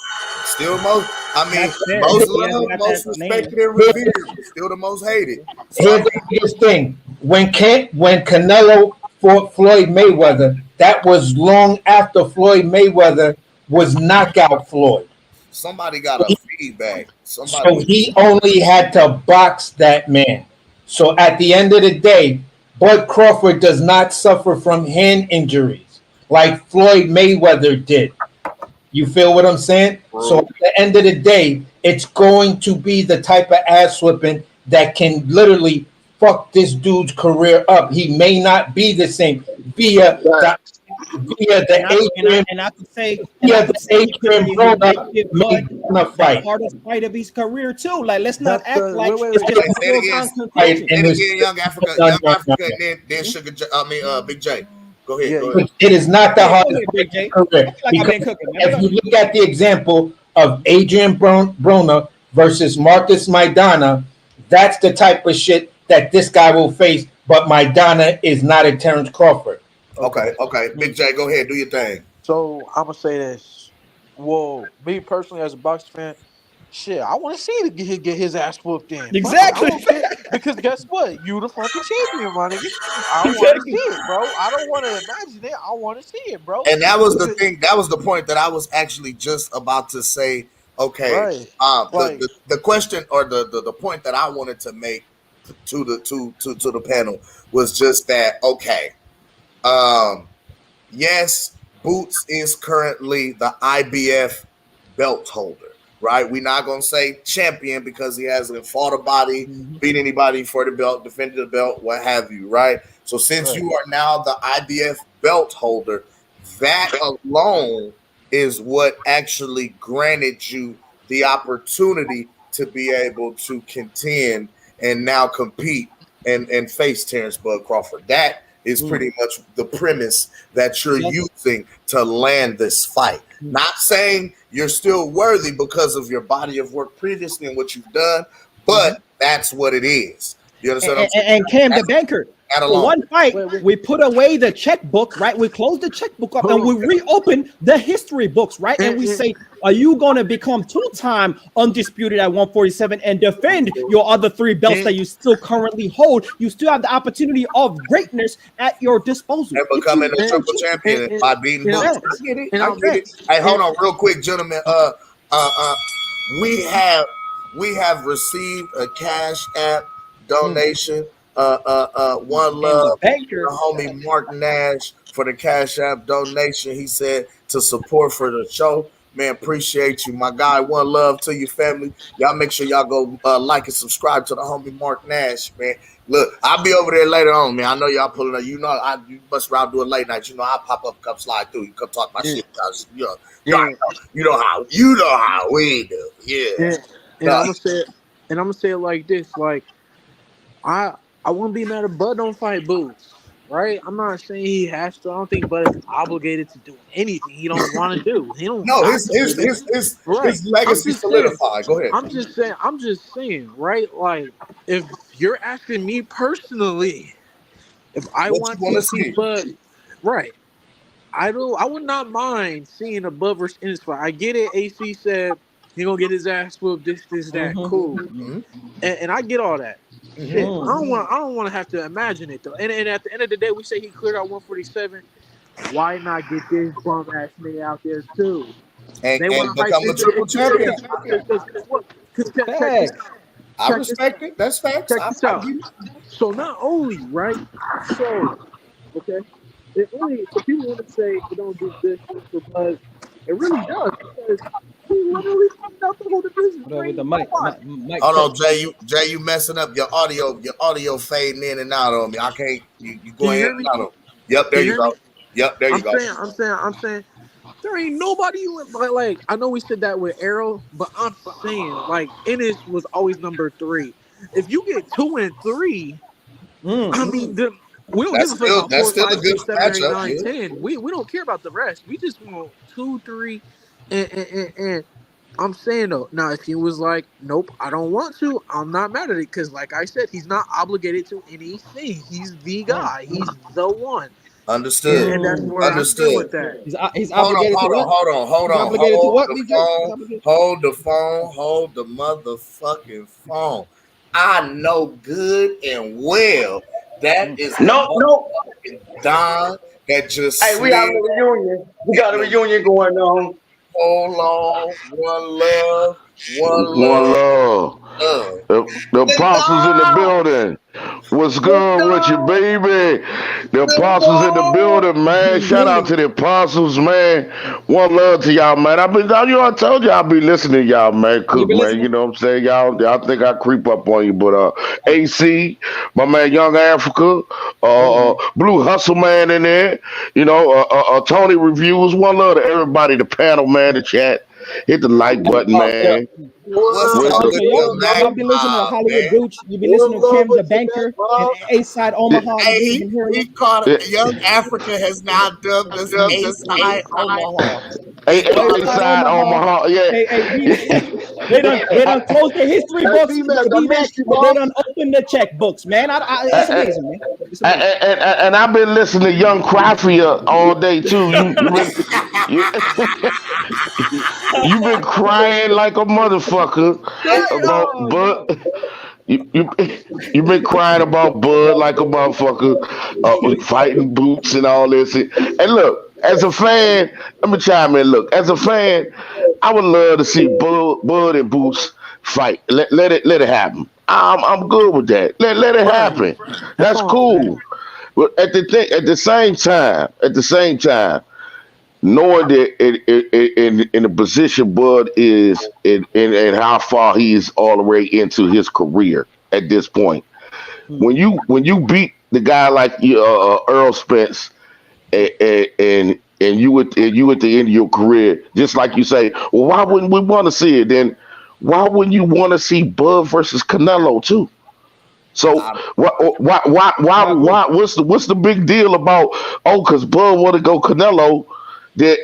Still most loved, most respected and revered, but still the most hated. Here's the biggest thing. When Canelo fought Floyd Mayweather, that was long after Floyd Mayweather was knockout Floyd. Somebody got a feedback. So he only had to box that man. So at the end of the day, Bud Crawford does not suffer from hand injuries like Floyd Mayweather did. You feel what I'm saying? So at the end of the day, it's going to be the type of ass whipping that can literally fuck this dude's career up. He may not be the same via the hardest fight of his career too. Like, let's not act like it's Young Africa, and then Sugar. Big J. Go ahead. It is not the hardest career. If you look at the example of Adrian Broner versus Marcus Maidana, that's the type of shit that this guy will face. But Maidana is not a Terrence Crawford. Okay. Big J, go ahead, do your thing. So I'm gonna say this. Well, me personally, as a boxing fan, shit, I want to see him get his ass whooped in. Exactly. Because guess what? You the fucking champion, my nigga. I want to see it, bro. I don't want to imagine it. I want to see it, bro. And that was the thing. That was the point that I was actually just about to say. Okay, right. The question or the point that I wanted to make to the panel was just that. Okay, yes, Boots is currently the IBF belt holder. Right, we're not gonna say champion because he hasn't fought a body, beat anybody for the belt, defended the belt, what have you. Right. So since you are now the IBF belt holder, that alone is what actually granted you the opportunity to be able to contend and now compete and face Terrence Bud Crawford. That is pretty much the premise that you're using to land this fight. Not saying you're still worthy because of your body of work previously and what you've done, but that's what it is. You understand what I'm saying? And Cam, the banker. Add for along. one fight, we put away the checkbook, right? We close the checkbook up and we reopen the history books, right? And we say, are you going to become two-time undisputed at 147 and defend your other 3 belts that you still currently hold? You still have the opportunity of greatness at your disposal. And becoming a triple champion by beating Boots. I get it. I get it. Hey, hold on real quick, gentlemen. We have received a Cash App donation. One love, the homie Mark Nash for the Cash App donation. He said to support for the show. Man, appreciate you, my guy. One love to your family. Y'all make sure y'all go like and subscribe to the homie Mark Nash, man. Look, I'll be over there later on, man. I know y'all pulling up. You know, you must rather do a late night. You know, I'll pop up, come slide through. You come talk my shit. You know how we do. Yeah. And I'm gonna say it like this. Like, I wouldn't be mad if Bud don't fight Boots. Right? I'm not saying he has to. I don't think Bud is obligated to do anything he don't want to do. He don't. No, his legacy solidified. Go ahead. I'm just saying, right? Like, if you're asking me personally, if I want to see Bud, right? I would not mind seeing a Bud versus Ennis fight. I get it. AC said he gonna get his ass whooped. This, that. Cool. And I get all that. Shit, I don't want to have to imagine it though. And at the end of the day, we say he cleared out 147. Why not get this bum ass nigga out there too? And become a triple champion. I respect it. That's facts. Check this out. So not only right. So okay. It only so people want to say it don't do this for Buzz. It really does because he literally comes out the whole division. With the mic. Hold on, Jay. You messing up your audio fading in and out on me. I can't. You going in and out on. Yep, there you go. Yep, there you go. I'm saying. There ain't nobody like. I know we said that with Arrow, but I'm saying like Ennis was always number 3. If you get 2 and 3, I mean we don't give a fuck about 4, 5, 6, 7, 8, 9, 10. We don't care about the rest. We just want 2, 3, and I'm saying though. Now if he was like, nope, I don't want to, I'm not mad at it because like I said, he's not obligated to anything. He's the guy. He's the one. Understood. And that's where Understood. with that. He's obligated to what? Hold on. Obligated to what? Hold the phone. Hold the motherfucking phone. I know good and well that is no Don that just. Hey, we got a reunion. We got a reunion going on. Hold on. One love. The apostles in the building. What's good with you, baby? The apostles in the building, man. Shout out to the apostles, man. One love to y'all, man. I told you I'll be listening to y'all, man. Cook, man. You know what I'm saying? Y'all think I creep up on you, but AC, my man, Young Africa, Blue Hustle Man in there. You know, Tony Reviews. One love to everybody, the panel, man, the chat. Hit the like button, man. Y'all be listening to Hollywood Gooch. You be listening to Cam the Banker and A-Side Omaha. He called it. Young Africa has now dubbed us A-Side Omaha. A-Side Omaha, yeah. They done closed the history books. They done opened the checkbooks, man. It's amazing, man. And I've been listening to Young Crafia all day too. You've been crying like a motherfucker about Bud. You've been crying about Bud like a motherfucker, fighting Boots and all this. And look, as a fan, let me chime in. Look, as a fan, I would love to see Bud and Boots fight. Let it happen. I'm good with that. Let it happen. That's cool. But at the same time, knowing that in the position Bud is and how far he is all the way into his career at this point, when you beat the guy like Earl Spence and you at the end of your career, just like you say, well, why wouldn't we want to see it? Then why wouldn't you want to see Bud versus Canelo too? So why what's the big deal about because Bud want to go Canelo? No.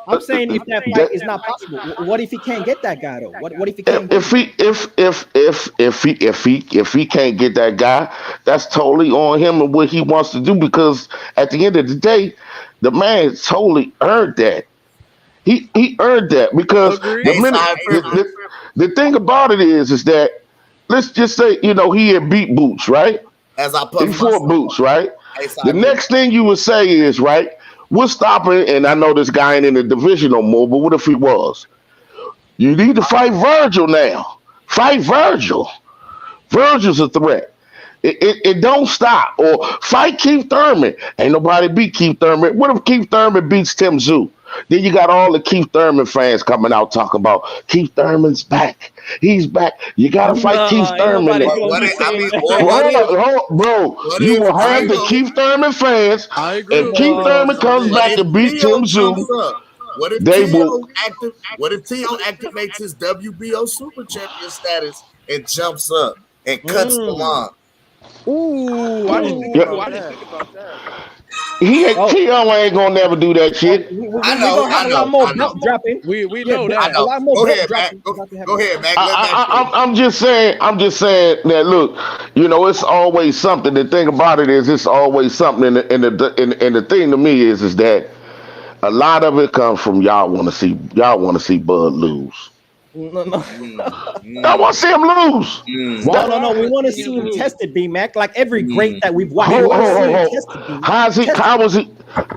I'm saying if that fight is not possible, what if he can't get that guy though? What if he can't? If he can't get that guy, that's totally on him and what he wants to do. Because at the end of the day, the man totally earned that. He earned that because the thing about it is that let's just say he had beat Boots, right? As I put He fought Boots, right? The next thing you would say is, right, we're stopping, and I know this guy ain't in the division no more, but what if he was? You need to fight Virgil now. Fight Virgil. Virgil's a threat. It don't stop. Or fight Keith Thurman. Ain't nobody beat Keith Thurman. What if Keith Thurman beats Tim Tszyu? Then you got all the Keith Thurman fans coming out talking about Keith Thurman's back. He's back. You got to fight Keith Thurman. Bro, you will have the Keith Thurman fans. If Keith Thurman comes back and beats Tim Tszyu, what if T.O. activates his WBO Super Champion status and jumps up and cuts the line? Ooh, I didn't think about that. T.O. ain't gonna never do that shit. I know. A lot more belt dropping. We know that. A lot more Go ahead, Mac. Go ahead, Mac. I'm just saying that look, it's always something. The thing about it is it's always something. And the thing to me is that a lot of it comes from y'all want to see Bud lose. No. I want to see him lose. No. We want to see him tested, B-Mac. Like every great that we've watched. How was he?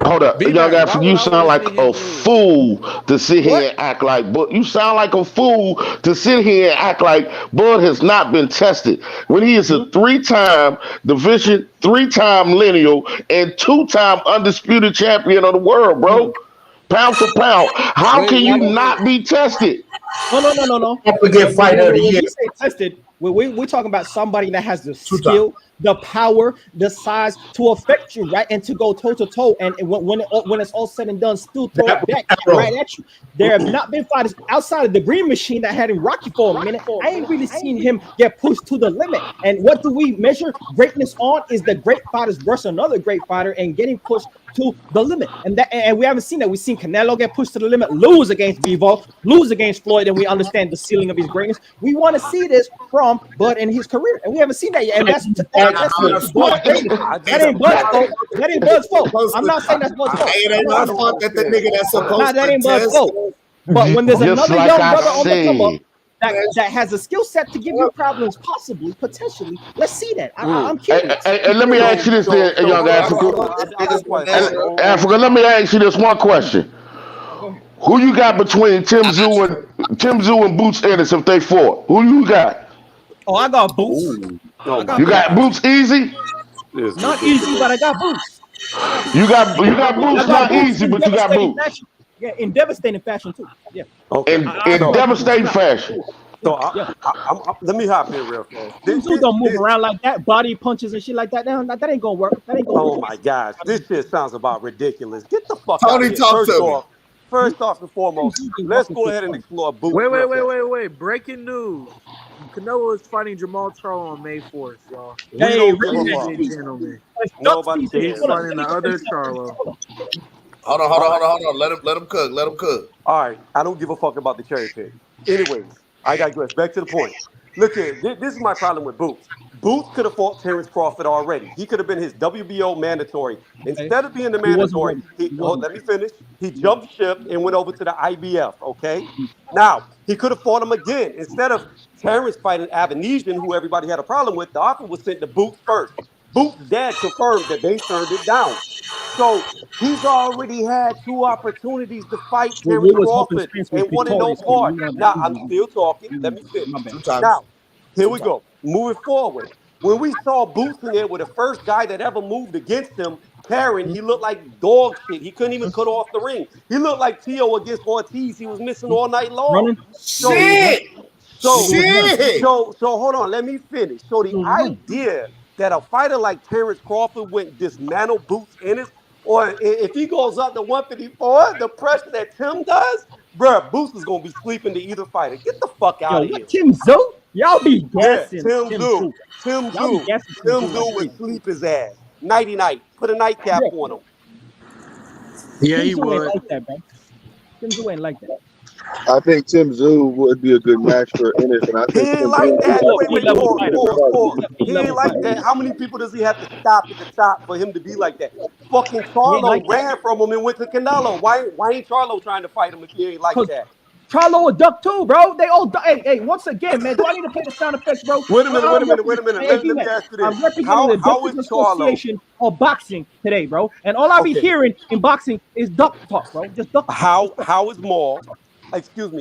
Hold up, young guy. You sound like a fool to sit here and act like Bud. You sound like a fool to sit here and act like Bud has not been tested when he is a 3-time division, 3-time lineal, and 2-time undisputed champion of the world, bro. Pound for pound. How can you not be tested? No. Get fighter of the year. When you say tested, we're talking about somebody that has the skill, the power, the size to affect you, right? And to go toe to toe. And when it's all said and done, still throw it back right at you. There have not been fighters outside of the Green Machine that had him rocky for a minute. I ain't really seen him get pushed to the limit. And what do we measure greatness on? Is the great fighters versus another great fighter and getting pushed to the limit. And we haven't seen that. We've seen Canelo get pushed to the limit, lose against Bivol, lose against Floyd, and we understand the ceiling of his greatness. We want to see this from Bud in his career, and we haven't seen that yet. And that ain't Bud's fault. That ain't Bud's fault. I'm not saying that's Bud's fault. It ain't my fault that the nigga that's supposed that ain't Bud's fault. But when there's another young brother on the come up that has a skill set to give you problems, potentially, let's see that. I'm curious. And let me ask you this, young Africa. Africa, let me ask you this one question. Who you got between Tim Tszyu and Boots Ennis if they fought? Who you got? Oh, I got Boots. You got Boots easy? Not easy, but I got Boots. You got Boots not easy, but you got Boots. Yeah, in devastating fashion too. Yeah. Okay. In devastating fashion. So let me hop in real fast. These dudes don't move around like that, body punches and shit like that. That ain't gonna work. That ain't gonna work. Oh my gosh, this shit sounds about ridiculous. Get the fuck Tony, out of here. talk to me. First off and foremost, let's go ahead and explore Boots. Wait. Breaking news. Canelo is fighting Jamal Charlo on May 4th, y'all. Hey, gentlemen. Nobody cares. He's fighting the other Charlo. Hold on. Let him cook. All right, I don't give a fuck about the cherry pick. Anyways, I digress. Back to the point. Look here, this is my problem with Boots. Boots could have fought Terrence Crawford already. He could have been his WBO mandatory. Instead of being the mandatory, let me finish. He jumped ship and went over to the IBF, okay? Now, he could have fought him again. Instead of Terrence fighting Avanesian, who everybody had a problem with, the offer was sent to Boots first. Boots' dad confirmed that they turned it down. So he's already had 2 opportunities to fight Terrence Crawford and wanted no part. Now, I'm still talking. Let me finish. Now, here we go. Moving forward. When we saw Boots in there with the first guy that ever moved against him, Karen, he looked like dog shit. He couldn't even cut off the ring. He looked like T.O. against Ortiz. He was missing all night long. So hold on. Let me finish. So the idea that a fighter like Terrence Crawford went dismantle Boots Ennis, or if he goes up to 154, the pressure that Tim does, bruh, Boots is going to be sleeping to either fighter. Get the fuck out of here. Tim Tszyu? Y'all be guessing. Tim Tszyu would sleep his ass. Nighty-night. Put a nightcap on him. Yeah, Tim he Tszyu ain't would. like that, bro. Tim Tszyu ain't like that. I think Tim Tszyu would be a good match for Ennis, and I He think ain't Tim like Tszyu that. He's a Wait, P-level fighter, bro. pause. He's a He ain't P-level like fighter. that. How many people does he have to stop at the top for him to be like that? Fucking He ain't like Charlo that. ran from him and went to Canelo. Why ain't Charlo trying to fight him if he ain't like Cause that? Charlo a duck too, bro. They all duck. Hey, once again, man, do I need to play the sound effects, bro? Wait a minute. Hey, Let me B-Man, ask you this. I'm representing the How is Doctors Charlo? Association of Boxing today, bro. And all I be Okay. hearing in boxing is duck talk, bro. Just duck talk. How is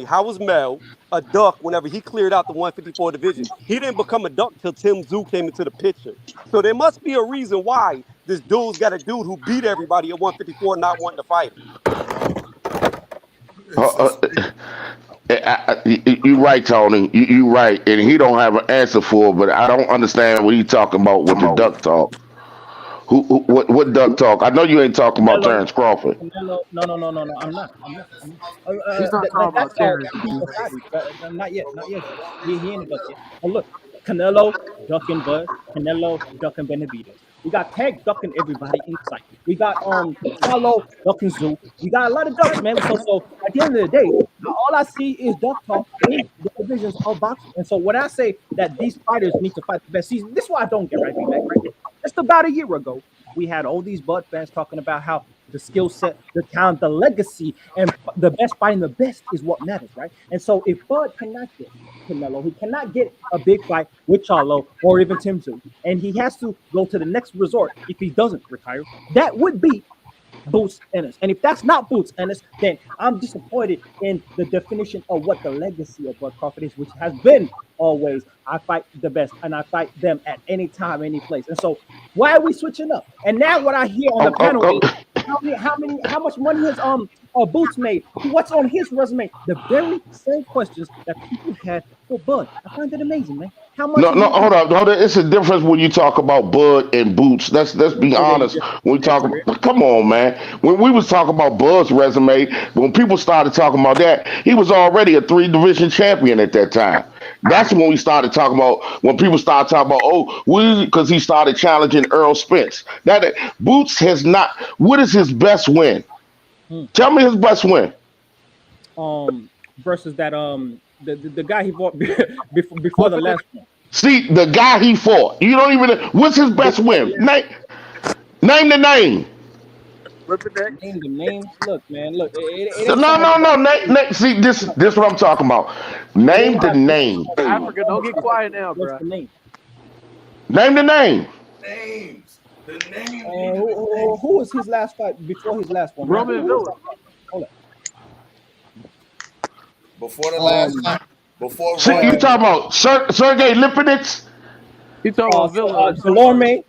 how was Mel a duck whenever he cleared out the 154 division? He didn't become a duck till Tim Tszyu came into the picture. So there must be a reason why this dude's got a dude who beat everybody at 154 not wanting to fight him. You right, Tony. You right, and he don't have an answer for it. But I don't understand what he talking about with the duck talk. What duck talk? I know you ain't talking about Canelo, Terrence Crawford. Canelo, no. I'm not. He's not talking about That's Terrence. not yet. He ain't a duck yet. Oh, look, Canelo ducking Bud, Canelo ducking Benavidez. We got Tank ducking everybody in sight. We got Charlo ducking Zoo. We got a lot of ducks, man. So at the end of the day, all I see is duck talk in the divisions of boxing. And so when I say that these fighters need to fight the best, see, this is what I don't get right, B-Mac, right? Just about a year ago, we had all these Bud fans talking about how the skill set, the talent, the legacy, and the best fighting the best is what matters, right? And so if Bud cannot get Canelo, he cannot get a big fight with Charlo or even Tim Tszyu, and he has to go to the next resort if he doesn't retire, that would be Boots Ennis. And if that's not Boots Ennis, then I'm disappointed in the definition of what the legacy of Bud Crawford is, which has been always I fight the best and I fight them at any time, any place. And so why are we switching up? And now what I hear on the panel is how much money has Boots made? What's on his resume? The very same questions that people had for Bud. I find that amazing, man. How much? No, hold up. It's a difference when you talk about Bud and Boots. Let's be honest. When we talk, come on, man. When we was talking about Bud's resume, when people started talking about that, he was already a 3-division champion at that time. That's when we started talking about, when people started talking about, because he started challenging Earl Spence. That Boots has not. What is his best win? Tell me his best win. Versus that the guy he fought before the last one. See, the guy he fought. You don't even. What's his best win? Name the name. Name the names. Look, man. Look. No. See, this what I'm talking about. Name the name. Africa, don't get quiet now, bro. What's the name? Name the name. Who was his last fight before his last one? Roman Villa. Hold up. Before the last time. Before See, you talking about Sergey Lipinets? You talking about Villa? Delorme.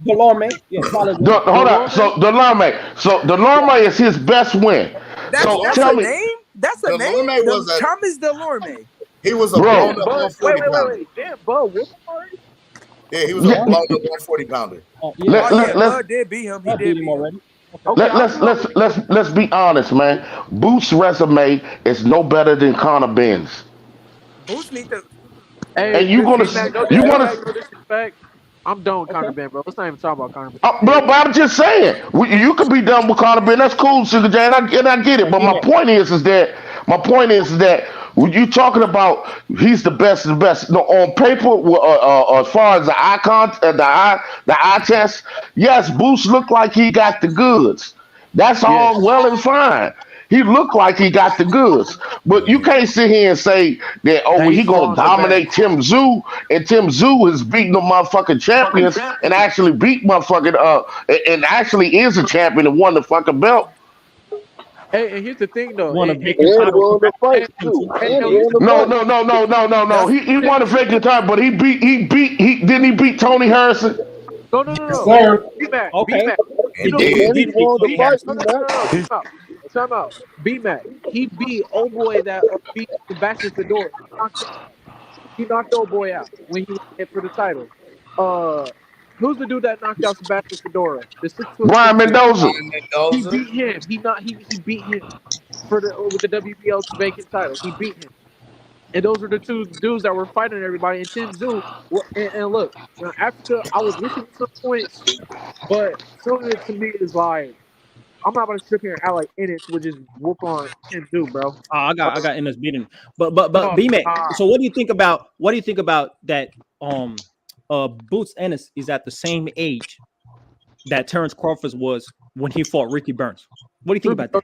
Yeah, hold on. So Delorme is his best win. That's tell me. Name? That's a name? Thomas Delorme. He was a blown up 140 pounder. Wait. Damn, Bud whooped him already? Yeah, he was a blown up 140 pounder. Bud did beat him. He did beat him already. Okay. Let's be honest, man. Boots' resume is no better than Conor Ben's. Boots need to. Hey, and you want to disrespect? I'm done with Conor Ben, bro. Let's not even talk about Conor Ben. Bro, but I'm just saying, you could be done with Conor Ben. That's cool, Sugar J, and I get it. But my point is that when you talking about he's the best of the best, no, on paper, as far as the eye test, yes, Boots looked like he got the goods. That's all well and fine. He looked like he got the goods, but you can't sit here and say that he gonna dominate Tim Tszyu, and Tim Tszyu is beating the motherfucking champions and actually beat motherfucking and actually is a champion and won the fucking belt. Hey, and here's the thing though. No. He won the vacant title, but he beat Tony Harrison. No. B-Mac. Okay. He did. He won the fight. Time out. B-Mac. He beat old boy that beat Sebastian Fedora. He knocked old boy out when he went for the title. Who's the dude that knocked out Sebastian Fedora? Brian Mendoza. He beat him. He beat him with the WBO vacant title. He beat him. And those were the two dudes that were fighting everybody. And Tim Tszyu, and look, Africa, I was listening to some points, but some of it to me is like, I'm not gonna sit here and act like Ennis would just whoop on Tim Zoo, bro. I got Ennis beating, but No, B-Mac. So what do you think about that? Boots Ennis is at the same age that Terrence Crawford was when he fought Ricky Burns. What do you think about that?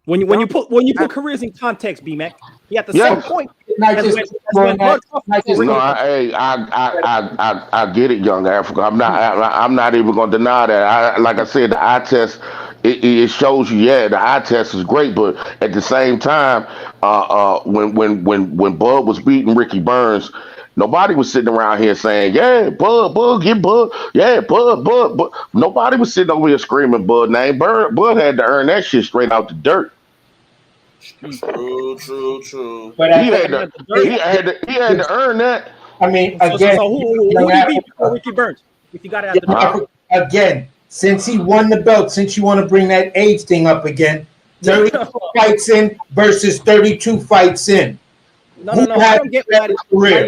When you put careers in context, B-Mac, he at the same point as when Bud Crawford fought Ricky Burns. I get it, young Africa. I'm not even gonna deny that. Like I said, the eye test it shows you. Yeah, the eye test is great, but at the same time, when Bud was beating Ricky Burns, nobody was sitting around here saying, "Yeah, Bud, get Bud, yeah, Bud." Nobody was sitting over here screaming Bud name. Bud had to earn that shit straight out the dirt. True. But he had to earn that. I mean, again, who did he beat before Ricky Burns? If you got it at the top. Again, since he won the belt, since you want to bring that age thing up again, 32 fights in versus 32 fights in. No. I don't get why you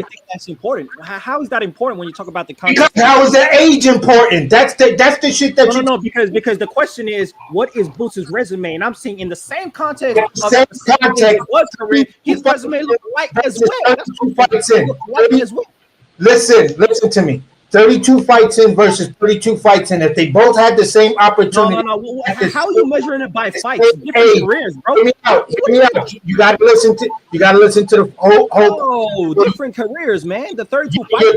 think that's important. How is that important when you talk about the context? Because how is the age important? That's the shit that No, because the question is, what is Boots' resume? And I'm saying in the same context his resume looks like as well. Listen to me. 32 fights in versus 32 fights in. If they both had the same opportunity. No. How are you measuring it by fights? Different careers, bro. Hear me out. You gotta listen to the whole different careers, man. The 32 fights.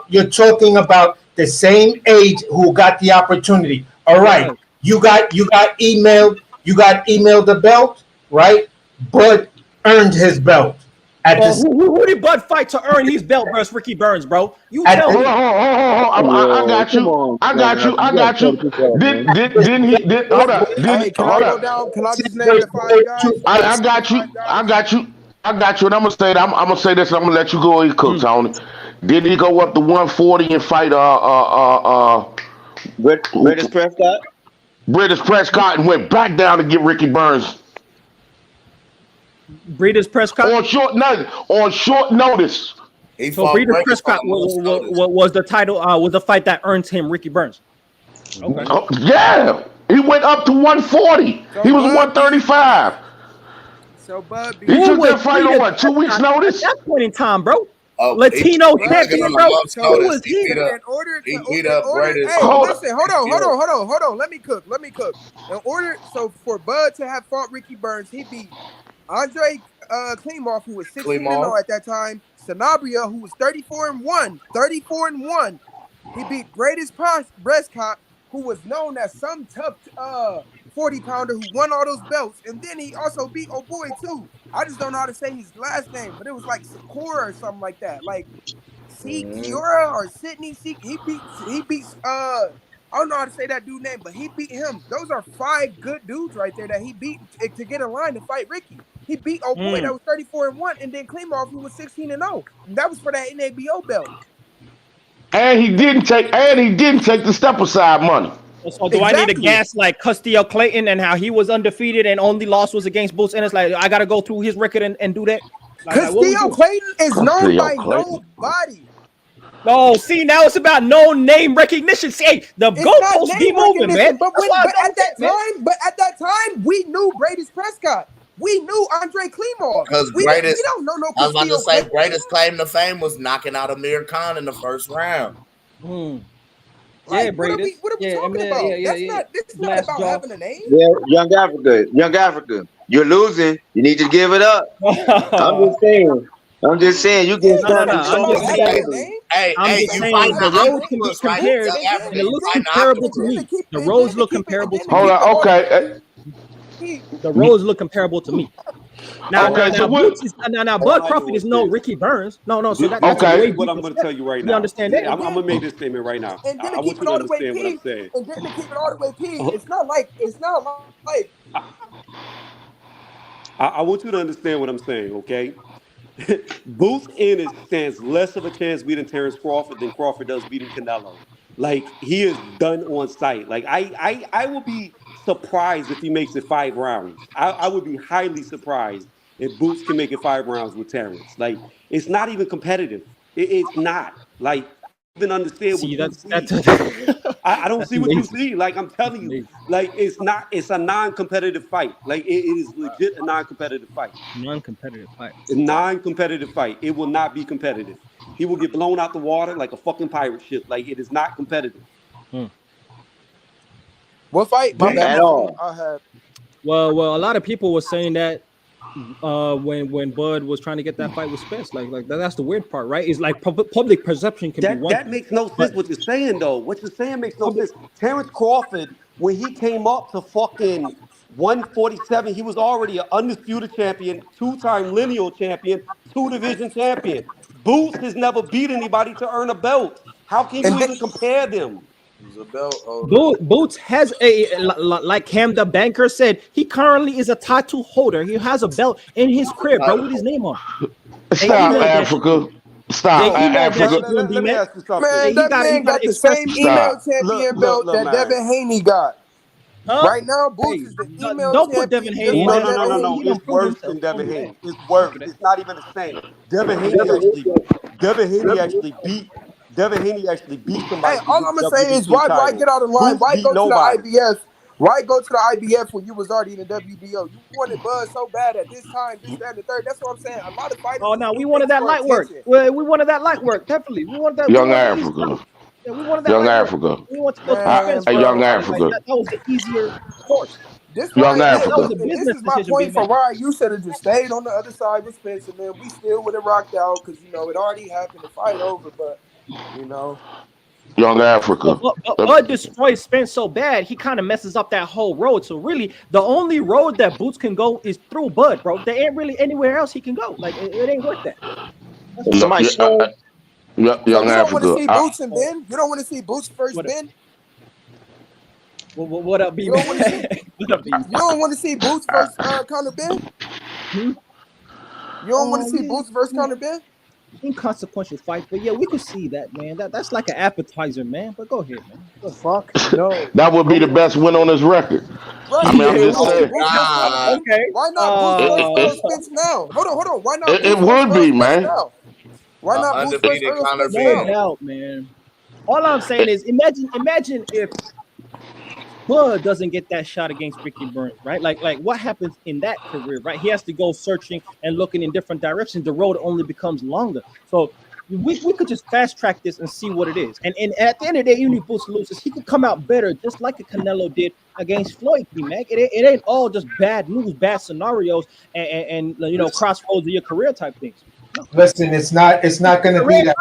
You're talking about the same age who got the opportunity. All right. You got emailed the belt, right? Bud earned his belt. Who did Bud fight to earn his belt versus Ricky Burns, bro? You tell me. I got you. Didn't he? Hold up. Can I just name the 5 guys? I got you. And I'm gonna say this. I'm gonna let you go. Cook, Tony. Didn't he go up to 140 and fight British Prescott? British Prescott and went back down to get Ricky Burns. Breeders' Prescott on short notice. So Breeders' Prescott was the title. Was the fight that earned him Ricky Burns. Okay. Yeah, he went up to 140. He was 135. So Bud, he took that fight on what, 2 weeks' notice? At that point in time, bro. Latino champion, bro. Who was he? Hey, listen, hold on. Let me cook. In order, so for Bud to have fought Ricky Burns, he beat Andre Klimov, who was 16-0 at that time. Sanabria, who was 34-1. He beat Greatest Prescott, who was known as some tough 40-pounder who won all those belts. And then he also beat boy too. I just don't know how to say his last name, but it was like Sakura or something like that. Like Kiora or Sydney. He beats I don't know how to say that dude's name, but he beat him. Those are 5 good dudes right there that he beat to get in line to fight Ricky. He beat boy that was 34-1, and then Klimov, who was 16-0. And that was for that NABO belt. And he didn't take the step aside money. So do I need a gas like Castillo Clayton and how he was undefeated and only loss was against Boots Ennis? Like I gotta go through his record and do that. Like, Castillo Clayton is known by nobody. No, see, now it's about no name recognition. See, the goalposts be moving, man. But at that time, we knew Greatest Prescott. We knew Andre Klimov. Because we don't know no. I was about to say, greatest claim to fame was knocking out Amir Khan in the first round. Yeah, Brady. What are we talking about? This is not about having a name. Yeah, Young Africa. You're losing. You need to give it up. I'm just saying. You can. The roads can be compared. It looks comparable to me. The roads look comparable to me. Hold on, okay. The roads look comparable to me. Now, Bud Crawford is no Ricky Burns. No. So that's okay. What I'm going to tell you right now. You understand that? I'm going to make this statement right now. And then I want you to understand what I'm saying. And then to keep it all the way P, it's not like. I want you to understand what I'm saying, okay? Boots Ennis stands less of a chance beating Terrence Crawford than Crawford does beating Canelo. Like, he is done on sight. Like, I will be surprised if he makes it 5 rounds. I would be highly surprised if Boots can make it 5 rounds with Terrence. Like, it's not even competitive. It's not. Like, I even understand what I don't That's see what you amazing. see. Like I'm telling you, like it's a non-competitive fight. Like it is legit a non-competitive fight. Non-competitive fight. A non-competitive fight. It will not be competitive. He will get blown out the water like a fucking pirate ship. Like it is not competitive. What fight? My bad. At My phone. all. I had. Well, a lot of people were saying that when Bud was trying to get that fight with Spence, like that's the weird part, right? It's like public perception can be one. That makes no sense. What you're saying though, what you're saying makes no sense. Terrence Crawford, when he came up to fucking 147, he was already an undisputed champion, 2-time lineal champion, 2-division champion. Boots has never beat anybody to earn a belt. How can you even compare them? He's a belt holder. Boots has like Cam the banker said, he currently is a tattoo holder. He has a belt in his crib, bro, with his name on. Stop, Africa. Stop, Africa. Let me ask you something. Man, that man got the same email champion belt that Devin Haney got. Right now, Boots is the email don't champion. put Devin Haney. No. It's worse than Devin Haney. It's worse. It's not even the same. Devin Haney actually beat somebody. Hey, all I'm gonna say is why get out of line? Why go to the IBF? Why go to the IBF when you was already in the WBO? You wanted Buzz so bad at this time, this, that, and the third. That's what I'm saying. A lot of fighters. Oh no, we wanted that light work. We wanted that light work. Definitely, we wanted that. Young Africa. Yeah, we wanted that Young light Africa. work. We wanted to go to defense. Young Africa. That was the easier course. Young Africa. This is my point for why you should have just stayed on the other side with Spencer, man. We still would have rocked out because it already happened. The fight over, but Young Africa. Bud destroys Spence so bad, he kind of messes up that whole road. So really, the only road that Boots can go is through Bud, bro. There ain't really anywhere else he can go. Like it ain't worth that. Young Africa. You don't want to see Africa. Boots and Ben? You don't want to see Boots first, Ben? What up, B? You don't want to see Boots versus Conor Ben? You don't want to see Boots versus Conor Ben? Inconsequential fight, but yeah, we could see that, man. That's like an appetizer, man. But go ahead, man. The fuck? No. That would be the best win on his record. Right. I mean, I'm just saying. Okay. Why not Boots versus Spence now? Hold on. Why not? It would be, man. Now? Why not Boots versus Spence No now? doubt, man. All I'm saying is, imagine if Bud doesn't get that shot against Ricky Burns, right? Like what happens in that career, right? He has to go searching and looking in different directions. The road only becomes longer. So we could just fast track this and see what it is. And at the end of the day, even if Boots loses, he could come out better, just like a Canelo did against Floyd, Mac. It ain't all just bad news, bad scenarios, and crossroads of your career type things. No. Listen, it's not going to be that.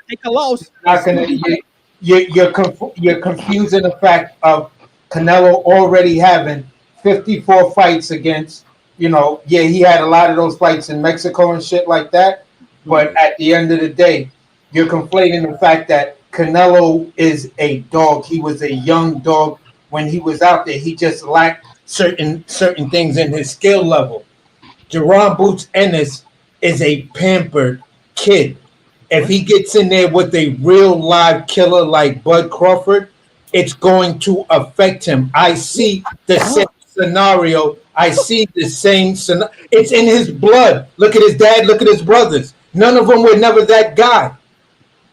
Take a loss. It's not going to. You're confusing the fact of Canelo already having 54 fights against, he had a lot of those fights in Mexico and shit like that. But at the end of the day, you're conflating the fact that Canelo is a dog. He was a young dog when he was out there. He just lacked certain things in his skill level. Jaron Boots Ennis is a pampered kid. If he gets in there with a real live killer like Bud Crawford, it's going to affect him. I see the same scenario. I see the same scenario. It's in his blood. Look at his dad. Look at his brothers. None of them were never that guy.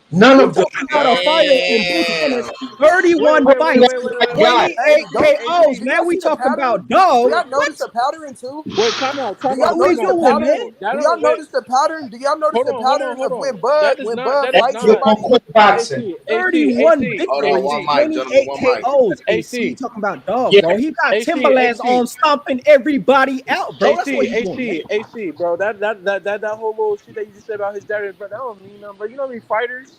None of them. 31 fights, 28 KOs. Man, we talking about dogs. Do y'all notice the pattern too? Wait, time out. Do y'all notice the pattern? Do y'all notice the pattern? Do y'all notice the pattern of when Bud fights somebody? 31 victories, 28 KOs. AC talking about dogs, bro. He got Timberlands on stomping everybody out, bro. That's what he's doing. AC, bro. That whole little shit that you just said about his dad, bro. That don't mean nothing, bro. You know how many fighters?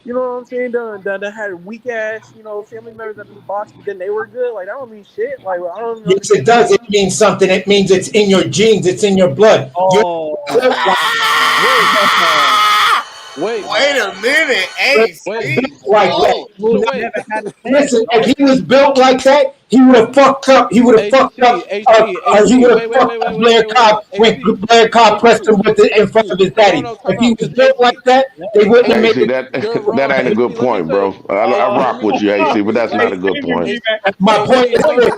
You know what I'm saying? That had weak ass, family members that boxed, but then they were good. Like that don't mean shit. Like I don't know. Yes, it does. It means something. It means it's in your genes. It's in your blood. Oh. Wait a minute. AC. Like that. Listen, if he was built like that, he would have fucked up. He would have fucked up. He would have fucked up Blair Cobb when Blair Cobb pressed him with it in front of his daddy. If he was built like that, they wouldn't have made it. That ain't a good point, bro. I rock with you, AC, but that's not a good point. My point is this.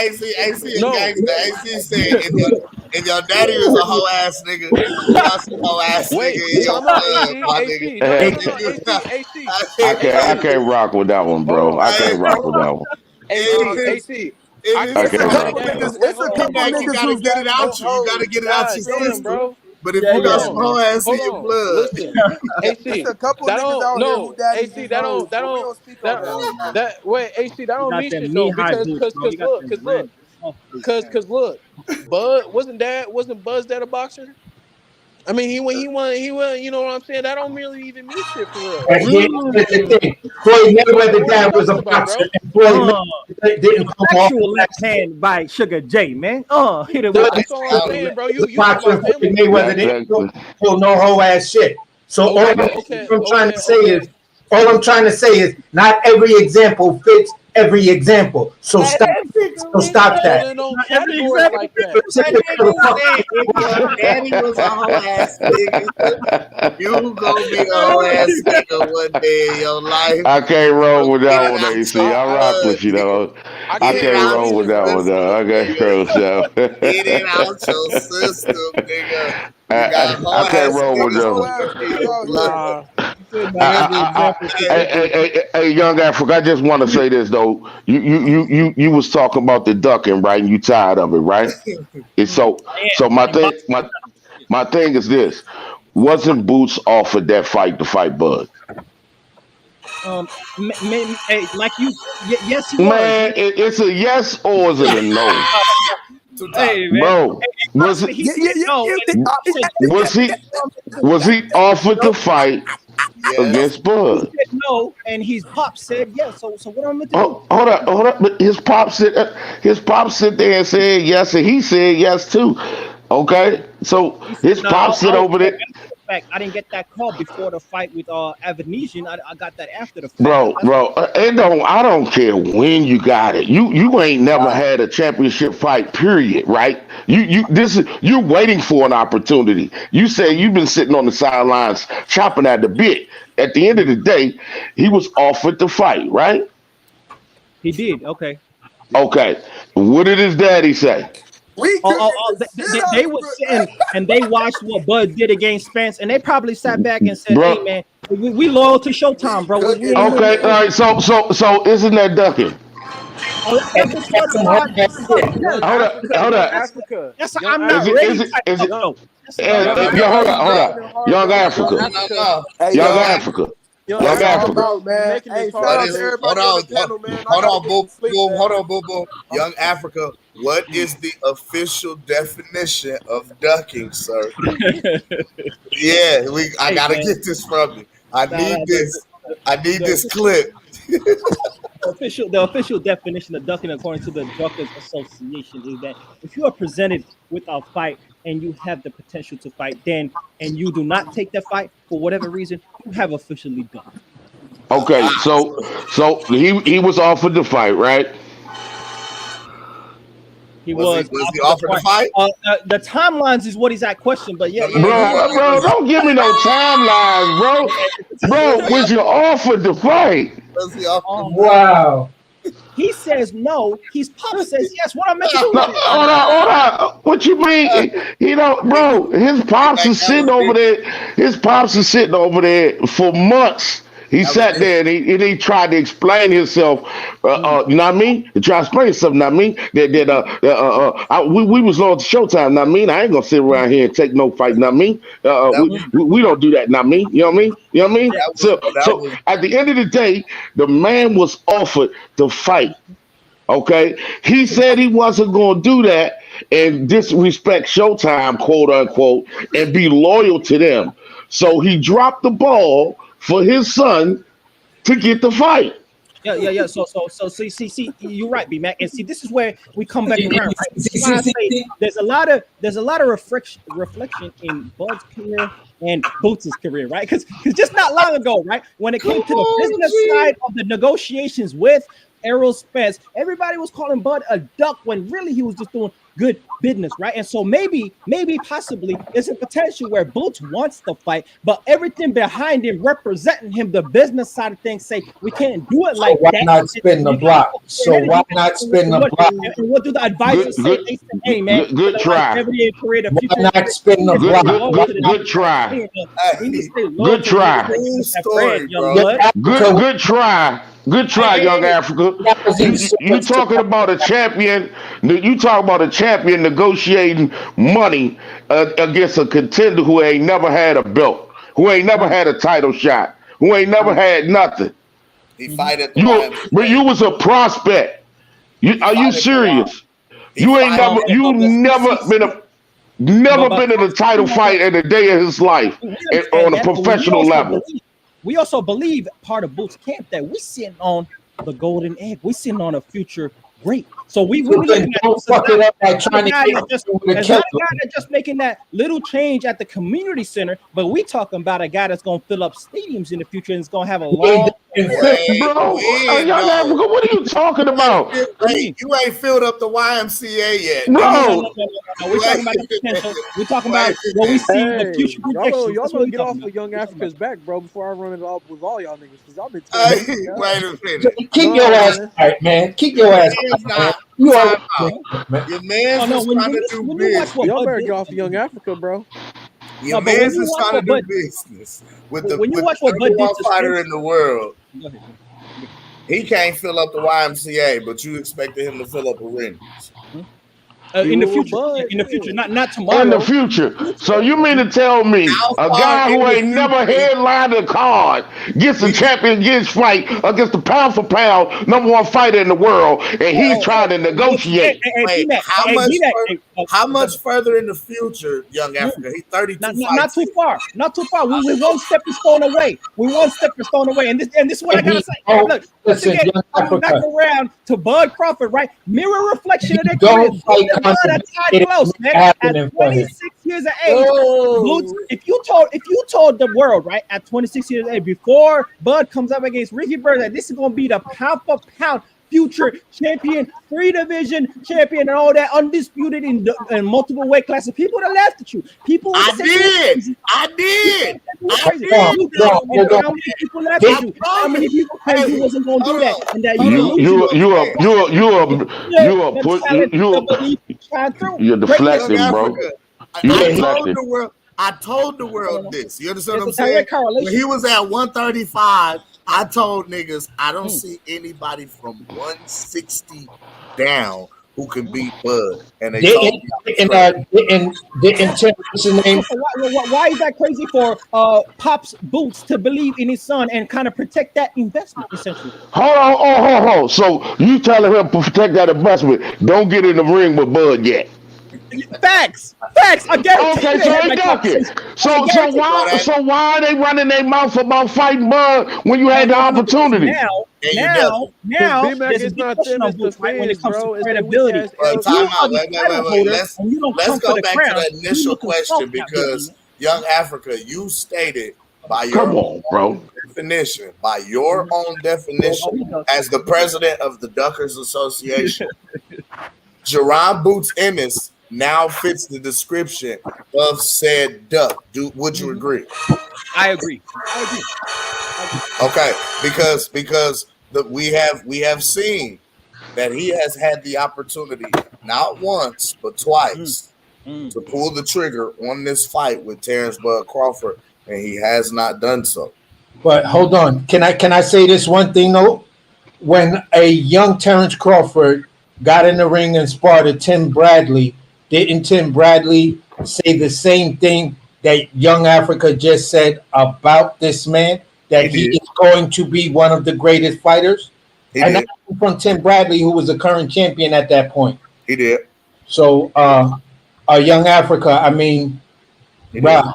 AC said And your daddy was a whole ass nigga. You got some whole ass Wait, nigga in your time out, blood, AC, my AC. nigga. No, AC, I can't rock with that one, bro. I can't rock with that one. AC. I I can can't rock break with that down. one. Wait, It's a hold on, couple Mac, hold you on. niggas gotta whose get it daddy. out you. You gotta get it out God your damn, system. bro. But if Yeah, you got yeah. some whole ass in Hold your on. blood, Listen, It's AC. a couple That niggas don't out here who no daddies AC. is That hoes, don't. That but we don't. don't speak on That that. that wait AC. That You don't got mean them shit though knee-high because boots, bro. You got them red look soft boots, man. look. Bud wasn't Buzz Dad a boxer? I mean, he won. You know what I'm saying? That don't really even mean shit for real. And here's the thing: Floyd Mayweather What are you dad was a talking about, boxer, bro? and Floyd Mayweather didn't come off Actual of left that shit. hand by Sugar J, man. Hit it with Floyd that. That's all I'm Mayweather saying, bro. was a You talking boxer, about and Floyd family? Mayweather didn't pull no whole ass shit. So all I'm trying to say is, not every example fits every example. So stop Well, that. then don't Every categorize example. like that. that nigga said if your daddy was a whole ass nigga, you gonna be a whole ass nigga one day in your life. I can't roll with Get that it one, out AC. your I rock blood, with you, nigga. though. I I Get it can't out roll with your that one, though. I system, can't nigga. roll with that Get it out your system, nigga. You got one. whole I can't ass roll with niggas that Whole one. ass in niggas your out blood. here. Nah. You said not every example fits every. Hey, young Africa, I just want to say this though. You was talking about the ducking, right? And you tired of it, right? And so my thing is this: wasn't Boots offered that fight to fight Bud? Hey, like you, yes, he was. Man, it's a yes or is it a no, Hey, man. bro? Trust me, he said no, and he said Was he was he offered to fight against he Bud? said no, and his pop said yes. So what am I meant to do? Oh, hold up. But his pops sit there and said yes, and he said yes too. Okay, so He said, his no, pops sit over there, fact, I didn't get that call before the fight with Avanesian. I got that after the fight. bro. I don't care when you got it. You ain't never had a championship fight, period. Right? You're waiting for an opportunity. You say you've been sitting on the sidelines chopping at the bit. At the end of the day, he was offered to fight, right? He did. Okay. Okay. What did his daddy say? They were sitting and they watched what Bud did against Spence, and they probably sat back and said, "Hey, Bro. man, we loyal to Showtime, bro. We ain't Okay, all right. So isn't that ducking? that's a smart Young Hold up, Africa, hold young up. Africa. Yes, Young I'm not Africa. ready type of Young, though. young Hold Africa. up. Young Africa. Hey, Young yo, Africa. Young Young let's talk Africa, Africa. bro. out, You man. making Hey, this shout hard, out to dude. everybody on the panel, man. I gotta get some sleep, man. Hold on, boom. Young Africa, what is the official definition of ducking, sir? Yeah, I Hey, gotta man. get this from you. I need this. I need The this clip. the official definition of ducking, according to the Duckers Association, is that if you are presented with a fight and you have the potential to fight, then and you do not take that fight for whatever reason, you have officially ducked. Okay, so he was offered the fight, right? He Was he offered to fight? The timelines is what he's at question, but yeah, Bro, don't give me no timelines, bro. Bro, was you offered the fight? Was he offered to fight? Wow. He says no. His pop says yes. What I'm meant to do? No, hold on. What you mean? Bro, his pops is sitting over there. His pops is sitting over there for months. He sat there and he tried to explain himself. You know what I mean? He tried to explain himself. You know what I mean? We was on Showtime. You know what I mean? I ain't gonna sit around here and take no fight. You know what I mean? We don't do that. You know what I mean? You know what I mean? You know what I mean? So at the end of the day, the man was offered to fight. Okay, he said he wasn't going to do that and disrespect Showtime, quote unquote, and be loyal to them. So he dropped the ball for his son to get the fight. Yeah. So see, you're right, B Mac. And see, this is where we come back around, right? This is why I say there's a lot of reflection in Bud's career and Boots' career, right? Because just not long ago, right, when it came to the business side of the negotiations with Errol Spence. Everybody was calling Bud a duck when really he was just doing good business, right? And so maybe, possibly, there's a potential where Boots wants to fight, but everything behind him, representing him, the business side of things, say we can't do it like why that. not spin the block? So why not spin the block? And what do the advisors say? They say, hey man, good try. Why not spin the block? Good try. Good try. Good try. Good try, young Africa. You talking about a champion? You talk about a champion negotiating money against a contender who ain't never had a belt, who ain't never had a title shot, who ain't never had nothing. He fight at the but you was a prospect. Are you serious? You ain't never. You never been in a title fight in a day of his life on a professional level. We also believe, part of Boots camp, that we're sitting on the golden egg. We're sitting on a future great. So we looking at don't fuck it up by trying to get it's not a guy that's just making that little change at the community center, but we talking about a guy that's going to fill up stadiums in the future and is going to have a long. Bro, young Africa, what are you talking about? Hey, you ain't filled up the YMCA yet. No. We're talking about the potential. We're talking about what we see in the future projections. Y'all gonna get off of Young Africa's back, bro, before I run it off with all y'all niggas, because I've been wait a minute. Keep your ass quiet, man. Keep your ass quiet. You are your man's trying to do business. Y'all better get off of Young Africa, bro. Your man's is trying to do business with the number one fighter in the world. He can't fill up the YMCA, but you expected him to fill up arenas. In the future, not tomorrow. In the future. So you mean to tell me a guy who ain't never headlined a card gets a champion against fight against the pound for pound #1 fighter in the world, and he's trying to negotiate? Wait, how much further in the future, Young Africa? He's 32. Not too far. Not too far. We're one stepping stone away. We're one stepping stone away. And this is what I gotta say. Look, once again, I'm back around to Bud Crawford, right? Mirror reflection of their career. Tied close, man. At 26 years of age, Boots, if you told the world, right, at 26 years of age, before Bud comes up against Ricky Burns, that this is gonna be the pound for pound future champion, 3 division champion, and all that, undisputed in multiple weight classes, people would have laughed at you. People, I did. How many people laughed at you? How many people said you wasn't gonna do that? And that you're deflecting, bro. I told the world this. You understand what I'm saying? When he was at 135, I told niggas I don't see anybody from 160 down who can beat Bud. And they told why is that crazy for Pop's Boots to believe in his son and kind of protect that investment, essentially? Hold on. So you telling him to protect that investment? Don't get in the ring with Bud yet. Facts. I guarantee. Okay, so they ducking. So why are they running their mouth about fighting Bud when you had the opportunity? Now, there's a discussion on Boots, right, when it comes to credibility. Let's go back to the initial question, because Young Africa, you stated by your own definition, as the president of the Duckers Association, Jaron Boots Ennis now fits the description of said duck. Would you agree? I agree. Okay, because we have seen that he has had the opportunity not once but twice to pull the trigger on this fight with Terrence Bud Crawford, and he has not done so. But hold on, can I say this one thing though? When a young Terrence Crawford got in the ring and sparred at Tim Bradley, didn't Tim Bradley say the same thing that Young Africa just said about this man? That he is going to be one of the greatest fighters? And that came from Tim Bradley, who was the current champion at that point. He did. So, Young Africa, I mean, bruh.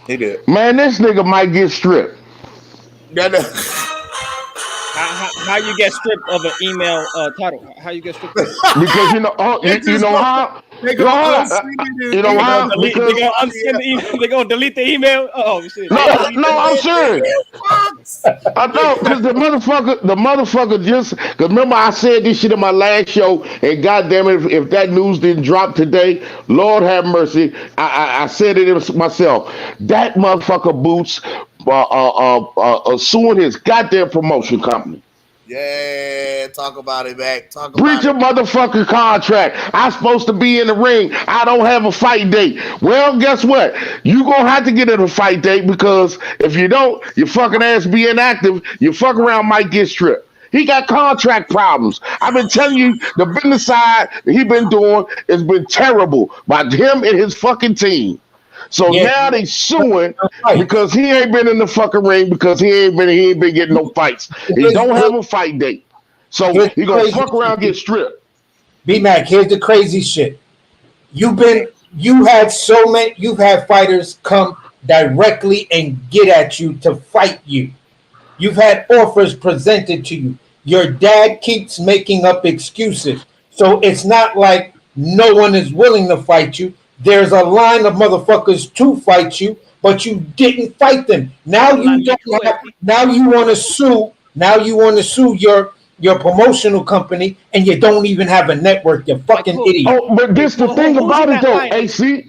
He did. Man, this nigga might get stripped. How you get stripped of an email title? How you get stripped? Because you know how They gonna unsend you know why? Because They gonna delete the email. Oh shit! no, I'm serious. I know, because the motherfucker just, because remember I said this shit in my last show, and goddamn it, if that news didn't drop today, Lord have mercy, I said it myself. That motherfucker Boots suing his goddamn promotion company. Yeah, talk about it, back. Talk Breach about a motherfucking contract. I'm supposed to be in the ring. I don't have a fight date. Well, guess what? You gonna have to get in a fight date, because if you don't, your fucking ass be inactive. Your fuck around might get stripped. He got contract problems. I've been telling you, the business side that he been doing has been terrible by him and his fucking team. So now they suing because he ain't been in the fucking ring, because he ain't been getting no fights. He don't have a fight date. So he gonna fuck around and get stripped. B-Mac, here's the crazy shit. You've had fighters come directly and get at you to fight you. You've had offers presented to you. Your dad keeps making up excuses. So it's not like no one is willing to fight you. There's a line of motherfuckers to fight you, but you didn't fight them. Now you don't have, now you want to sue. Now you want to sue your promotional company, and you don't even have a network. You fucking idiot. Oh, but this the thing about it though, AC.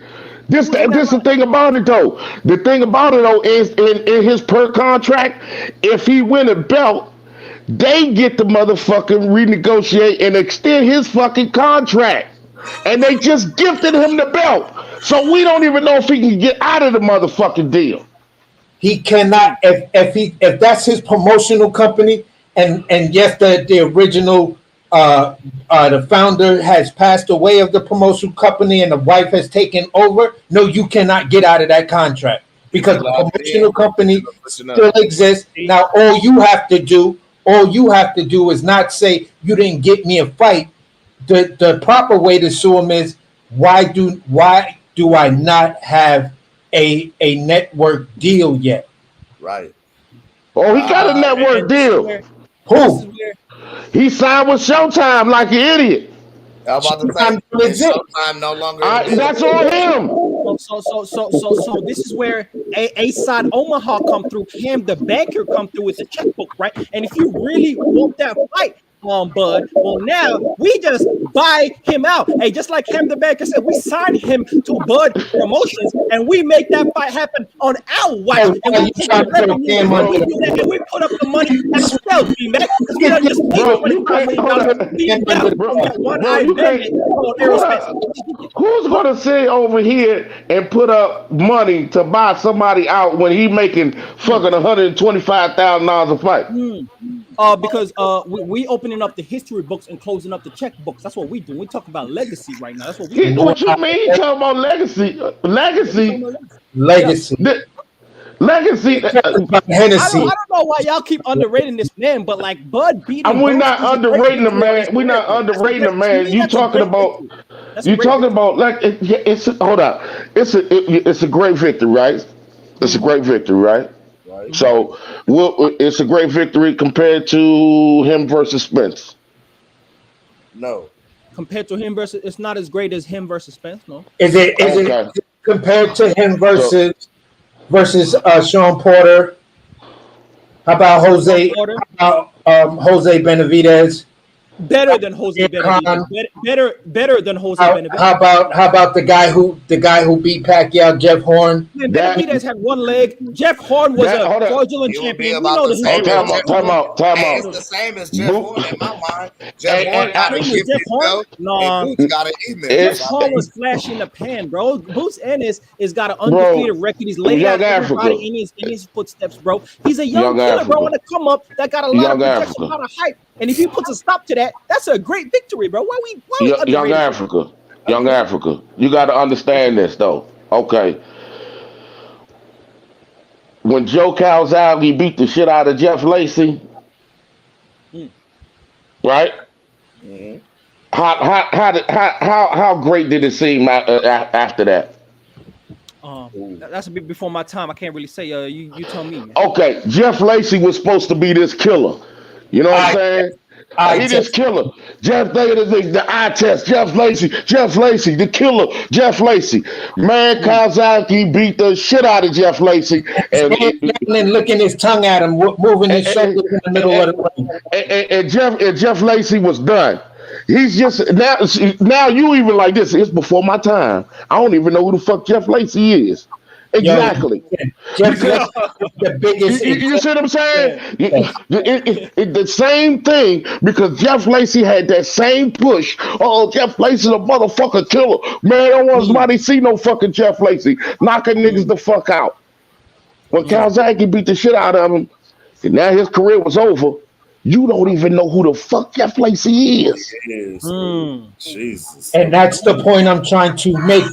This the thing about it though. The thing about it though is in his per contract, if he win a belt, they get to motherfucking renegotiate and extend his fucking contract. And they just gifted him the belt. So we don't even know if he can get out of the motherfucking deal. He cannot, if that's his promotional company, and yes, the original the founder has passed away of the promotional company and the wife has taken over. No, you cannot get out of that contract, because the promotional company still exists. Now all you have to do is not say you didn't get me a fight. The proper way to sue him is, why do I not have a network deal yet? Right. Oh, he got a network deal. Who? He signed with Showtime like an idiot. I'm about to say, Showtime no longer. That's on him. So this is where A-Side Omaha come through. Cam the banker come through with the checkbook, right? And if you really want that fight, Bud, well, now we just buy him out. Hey, just like Cam the banker said, we signed him to Bud Promotions, and we make that fight happen on our watch. And we take the revenue, and we put up the money ourselves, B-Mac, because we don't just take Who's gonna sit over here and put up money to buy somebody out when he making fucking $125,000 a fight? Because we opening up the history books and closing up the checkbooks. That's what we do. We talk about legacy right now. That's what we do. What you mean? You talking about legacy? Legacy. Hennessy. I don't know why y'all keep underrating this man, but like Bud beat him. We're not underrating the man. We're not underrating the man. You talking about? You talking about like it's hold on. It's a great victory, right? It's a great victory, right? So it's a great victory compared to him versus Spence. No. Compared to him versus, it's not as great as him versus Spence. No. Is it compared to him versus Sean Porter? How about Jose? How about Jose Benavidez? Better than Jose Benavidez. Better than Jose Benavidez. How about the guy who beat Pacquiao, Jeff Horn? Man, Benavidez had one leg. Jeff Horn was a fraudulent champion. We know Time out. It's the same as Jeff Horn in my mind. Jeff Horn got a gift belt, and Boots got an email. Jeff Horn was flash in the pan, bro. Boots Ennis has got an undefeated record. He's laid out everybody in his footsteps, bro. He's a young killer, bro, on the come up that got a lot of protection, a lot of hype. And if he puts a stop to that, that's a great victory, bro. Why we Young Africa. You got to understand this, though. Okay. When Joe Calzaghe beat the shit out of Jeff Lacey, right? Mm-hmm. How great did it seem after that? That's a bit before my time. I can't really say. You tell me. Man. Okay, Jeff Lacey was supposed to be this killer. You know what I'm saying? He just killer. Jeff the eye test. Jeff Lacey, the killer. Jeff Lacey. Man, Kawasaki beat the shit out of Jeff Lacey. And licking his tongue at him, moving his shoulders in the middle of the ring. And Jeff Lacey was done. He's just now you even like this. It's before my time. I don't even know who the fuck Jeff Lacey is. Exactly. Jeff Lacey is the biggest. You see what I'm saying? The same thing, because Jeff Lacey had that same push. Oh, Jeff Lacey's a motherfucker killer. Man, I don't want somebody to see no fucking Jeff Lacey knocking niggas the fuck out. When Kawasaki beat the shit out of him, and now his career was over, you don't even know who the fuck Jeff Lacey is. Jesus. And that's the point I'm trying to make.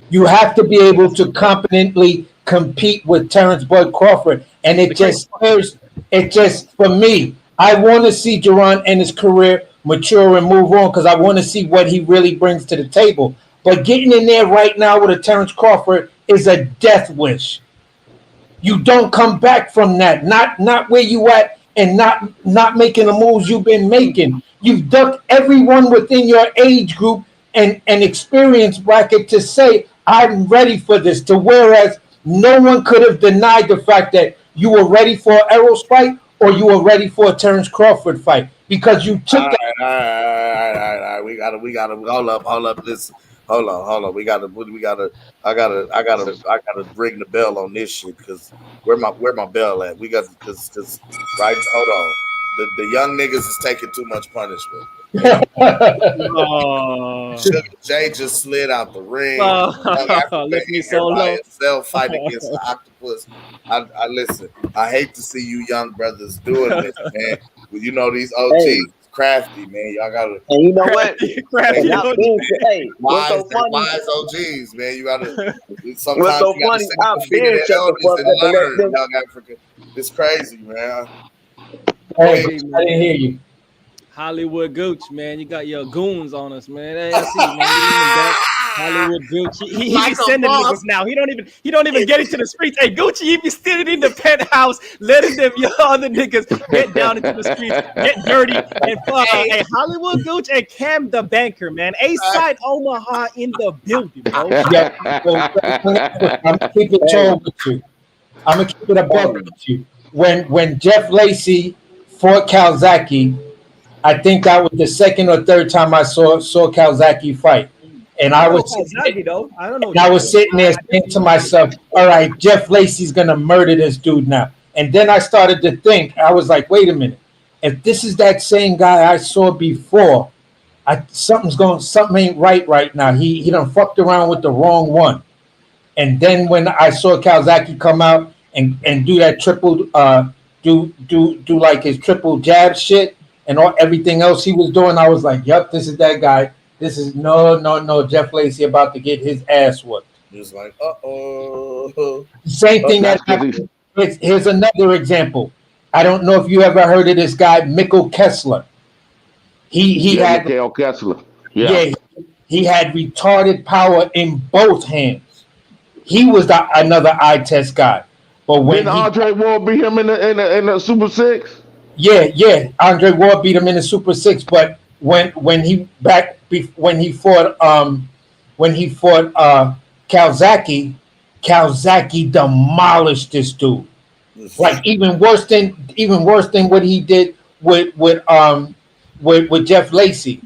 You have to be able to competently compete with Terrence Bud Crawford. And it just, for me, I want to see Jaron and his career mature and move on, because I want to see what he really brings to the table. But getting in there right now with a Terrence Crawford is a death wish. You don't come back from that. Not where you at, and not making the moves you've been making. You've ducked everyone within your age group and experience bracket to say, I'm ready for this. To whereas no one could have denied the fact that you were ready for an Errol's fight or you were ready for a Terrence Crawford fight, because you took All right. We gotta hold up. Listen. Hold on. I gotta ring the bell on this shit, because where my bell at? We got because right. Hold on. The young niggas is taking too much punishment. Sugar J just slid out the ring. Left me so low. Himself fight against the octopus. I listen. I hate to see you young brothers doing this, man. Well, you know these OGs. Crafty, man. Y'all gotta. And you know what? Crafty. What's so funny? Wise OGs, man. You gotta. Sometimes What's so you gotta funny? sit the feet of the elders and learn. Young Africa. It's crazy, man. Hey, I didn't hear you. Hollywood Gooch, man. You got your goons on us, man. Hey, I see, man. Hollywood Gucci. He Like be sending niggas now. He don't even get into the streets. Hey, Gucci, he be standing in the penthouse, letting them other niggas get down into the streets, get dirty, and fuck. Hey, Hollywood Gucci and Cam the banker, man. A-side Omaha in the building, bro. Yeah, I'm gonna keep it tall with you. I'm gonna keep it a buck with you. When Jeff Lacey fought Kawasaki, I think that was the second or third time I saw Kawasaki fight. And I was sitting there saying to myself, all right, Jeff Lacey's gonna murder this dude now. And then I started to think, I was like, wait a minute, if this is that same guy I saw before, something ain't right now. He done fucked around with the wrong one. And then when I saw Kawasaki come out and do that triple do like his triple jab shit and everything else he was doing, I was like, yep, this is that guy. This is no. Jeff Lacey about to get his ass whooped. Just like, uh-oh. Same thing that happened. Here's another example. I don't know if you ever heard of this guy, Mikkel Kessler. He had Mikkel Kessler. Yeah, he had retarded power in both hands. He was another eye test guy. But when Andre Ward beat him in the Super 6? Yeah. Andre Ward beat him in the Super 6, but when he fought Kawasaki demolished this dude. Like even worse than what he did with Jeff Lacey.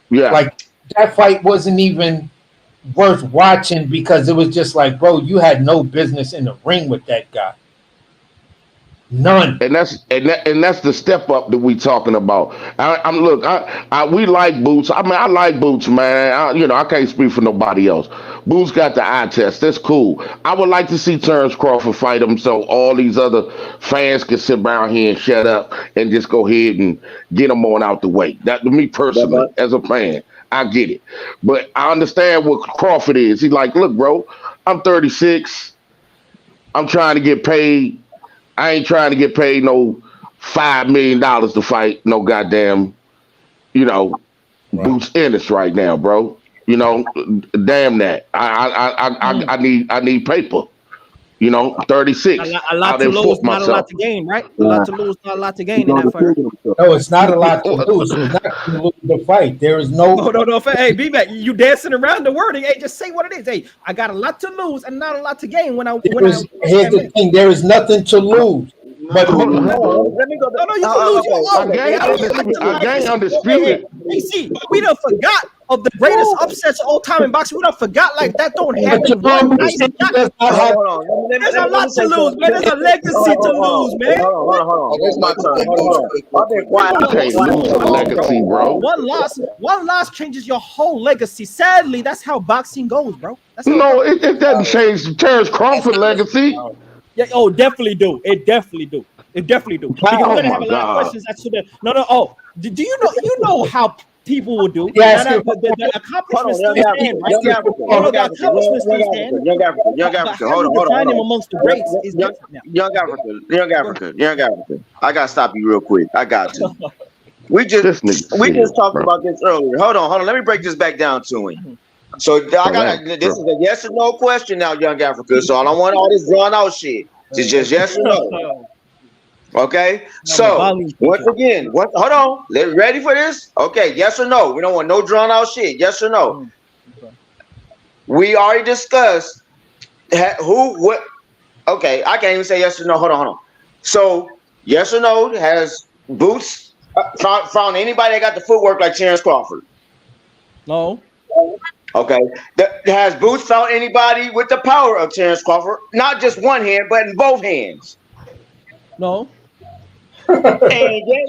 Yeah. Like that fight wasn't even worth watching, because it was just like, bro, you had no business in the ring with that guy. None. And that's the step up that we talking about. We like Boots. I mean, I like Boots, man. I can't speak for nobody else. Boots got the eye test. That's cool. I would like to see Terrence Crawford fight him, so all these other fans can sit around here and shut up and just go ahead and get him on out the way. That, to me personally, as a fan, I get it. But I understand what Crawford is. He's like, look, bro, I'm 36. I'm trying to get paid. I ain't trying to get paid no $5 million to fight no goddamn, Boots Ennis right now, bro. Damn that. I need paper. You know, 36. A lot to lose, not a lot to gain, right? A lot to lose, not a lot to gain in that fight. No, it's not a lot to lose. It's not to lose the fight. There is no. No. Hey, B-Mac, you dancing around the wording. Hey, just say what it is. Hey, I got a lot to lose and not a lot to gain when I. Here's the thing. There is nothing to lose. But let me go. No, you can lose your own. I gain undisputed. Hey, see, we done forgot of the greatest upsets of all time in boxing. We done forgot like that don't happen. There's a lot to lose, man. There's a legacy to lose, man. Hold on. It's my turn. Hold on. I've been quiet. You can't lose a legacy, bro. One loss changes your whole legacy. Sadly, that's how boxing goes, bro. No, it doesn't change Terrence Crawford's legacy. Yeah, definitely do. It definitely do. Because we're gonna have a lot of questions as to the do you know how people will do? Yes, the accomplishments still stand, right? The accomplishments still stand. Young Africa. Hold on. Amongst the greats is different now. Young Africa. I gotta stop you real quick. I got to. We just talked about this earlier. Hold on. Let me break this back down to him. So this is a yes or no question now, Young Africa. So I don't want all this drawn out shit. It's just yes or no. Okay. So once again, hold on. Ready for this? Okay. Yes or no? We don't want no drawn out shit. Yes or no? We already discussed what. Okay. I can't even say yes or no. Hold on. So yes or no? Has Boots found anybody that got the footwork like Terrence Crawford? No. Okay. Has Boots found anybody with the power of Terrence Crawford? Not just one hand, but in both hands. No. And yet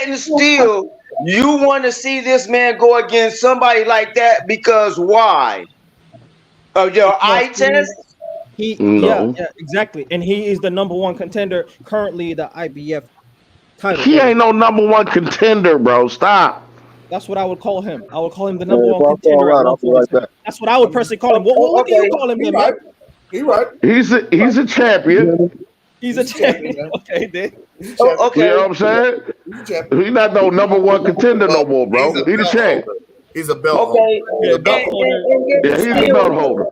and still, you want to see this man go against somebody like that because why? Of your eye test? Yeah, exactly. And he is the #1 contender currently, the IBF title. He ain't no #1 contender, bro. Stop. That's what I would call him. I would call him the #1 contender. That's what I would personally call him. What do you call him, man? He right. He's a champion. He's a champion. Okay, then. Okay. You know what I'm saying? He's not no #1 contender no more, bro. He's a champ. He's a belt holder. He's a belt holder.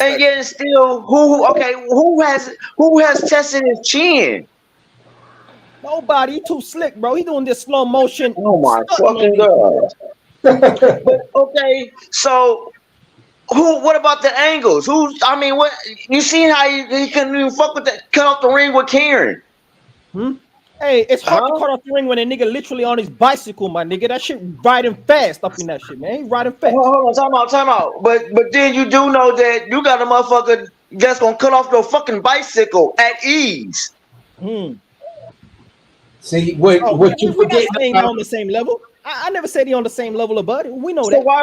And yet still, who has tested his chin? Nobody. Too slick, bro. He doing this slow motion. Oh my fucking god. But okay, so what about the angles? What you seen how he couldn't even fuck with that, cut off the ring with Karen? Hey, it's hard to cut off the ring when a nigga literally on his bicycle, my nigga. That shit riding fast up in that shit, man. He riding fast. Hold on, time out. But then you do know that you got a motherfucker that's gonna cut off your fucking bicycle at ease. See what you forget on the same level. I never said he on the same level of Buddy. We know so that. Why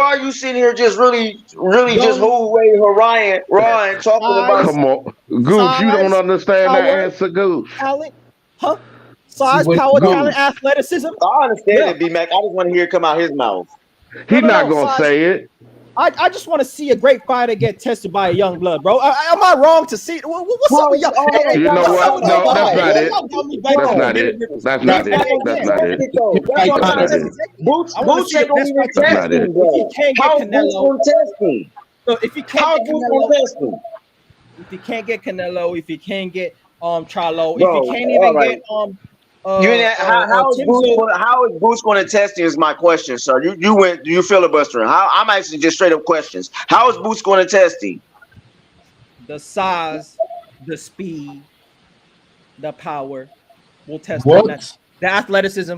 are you sitting here just really just Ryan talking about? Come on, Goose, you don't understand that answer, Goose. Talent, size, power, talent, athleticism. I understand it, B-Mac. I just want to hear it come out his mouth. He's not gonna say it. I just want to see a great fighter get tested by a young blood, bro. Am I wrong to see? What's up with y'all? You know what? No, that's not it. That's not it. That's not it. That's not it. Boots ain't gonna even test him, bro. How Boots gonna test him? So if he can't get Canelo, if he can't get Canelo, if he can't get Charlo, if he can't even get how is Boots going to test you is my question, sir. You filibustering. I'm actually just straight up questions. How is Boots going to test him? The size, the speed, the power will test him. The athleticism.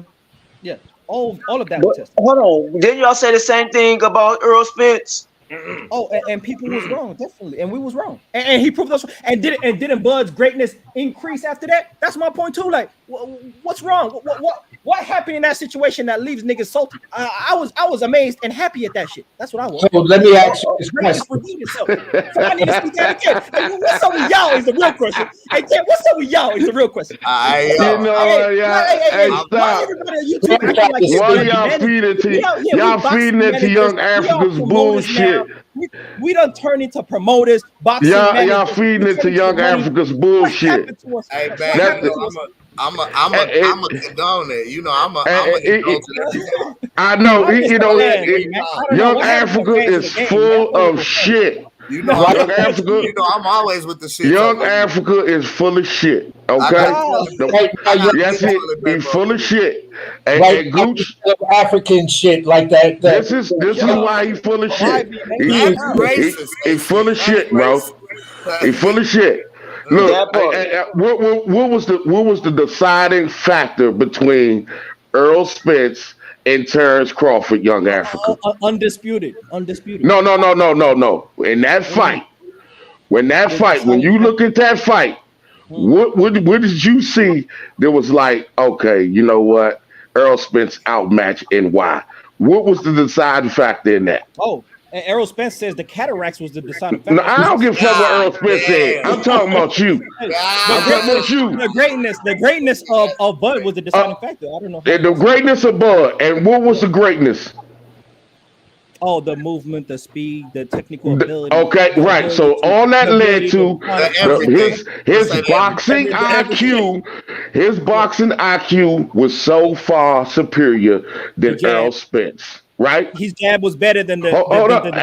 Yeah. All of that will test him. Hold on. Didn't y'all say the same thing about Earl Spence? Oh, and people was wrong, definitely, and we was wrong, and he proved us. And didn't Bud's greatness increase after that? That's my point too. Like, what's wrong? What happened in that situation that leaves niggas salty? I was amazed and happy at that shit. That's what I was. So let me ask you this question. So I need to speak that again. Hey, what's up with y'all is the real question. Hey, Ken, what's up with y'all is the real question. Hey, stop. Why y'all feeding into Young Africa's bullshit? We done turned into promoters, boxing. Y'all feeding into Young Africa's bullshit. Hey, man, I'm a condone it. You know, I'm a I I know. I'm just Young saying, man. I don't know Young what happened to Africa fans of is the game, full man. of shit. You know, Young Africa. you know, I'm always with the shit. Young Africa is full of shit. Okay. Yes, he's full of shit. And Gooch. African shit like that. This is why he's full of shit. He's full of shit, bro. He's full of shit. Look, what was the deciding factor between Earl Spence and Terrence Crawford, Young Africa? Undisputed. No. In that fight, when you look at that fight, what did you see that was like, okay, you know what? Earl Spence outmatched and why? What was the deciding factor in that? Oh, and Errol Spence says the cataracts was the deciding factor. No, I don't give a fuck what Earl Spence said. I'm talking about you. I'm talking about you. The greatness of Bud was the deciding factor. I don't know. And the greatness of Bud. And what was the greatness? Oh, the movement, the speed, the technical ability. Okay, right. So all that led to his boxing IQ. His boxing IQ was so far superior than Earl Spence, right? His jab was better than the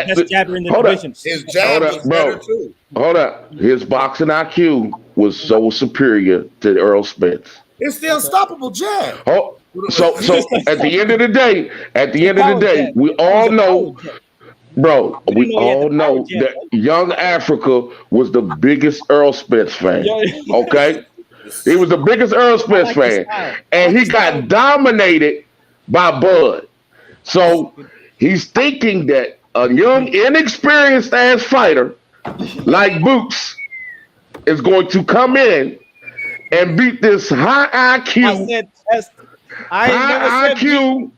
best jabber in the division. His jab was better too. Hold up. His boxing IQ was so superior to Earl Spence. It's the unstoppable jab. So at the end of the day, we all know, bro. We all know that Young Africa was the biggest Earl Spence fan. Okay, he was the biggest Earl Spence fan, and he got dominated by Bud. So he's thinking that a young, inexperienced ass fighter like Boots is going to come in and beat this high IQ. High IQ.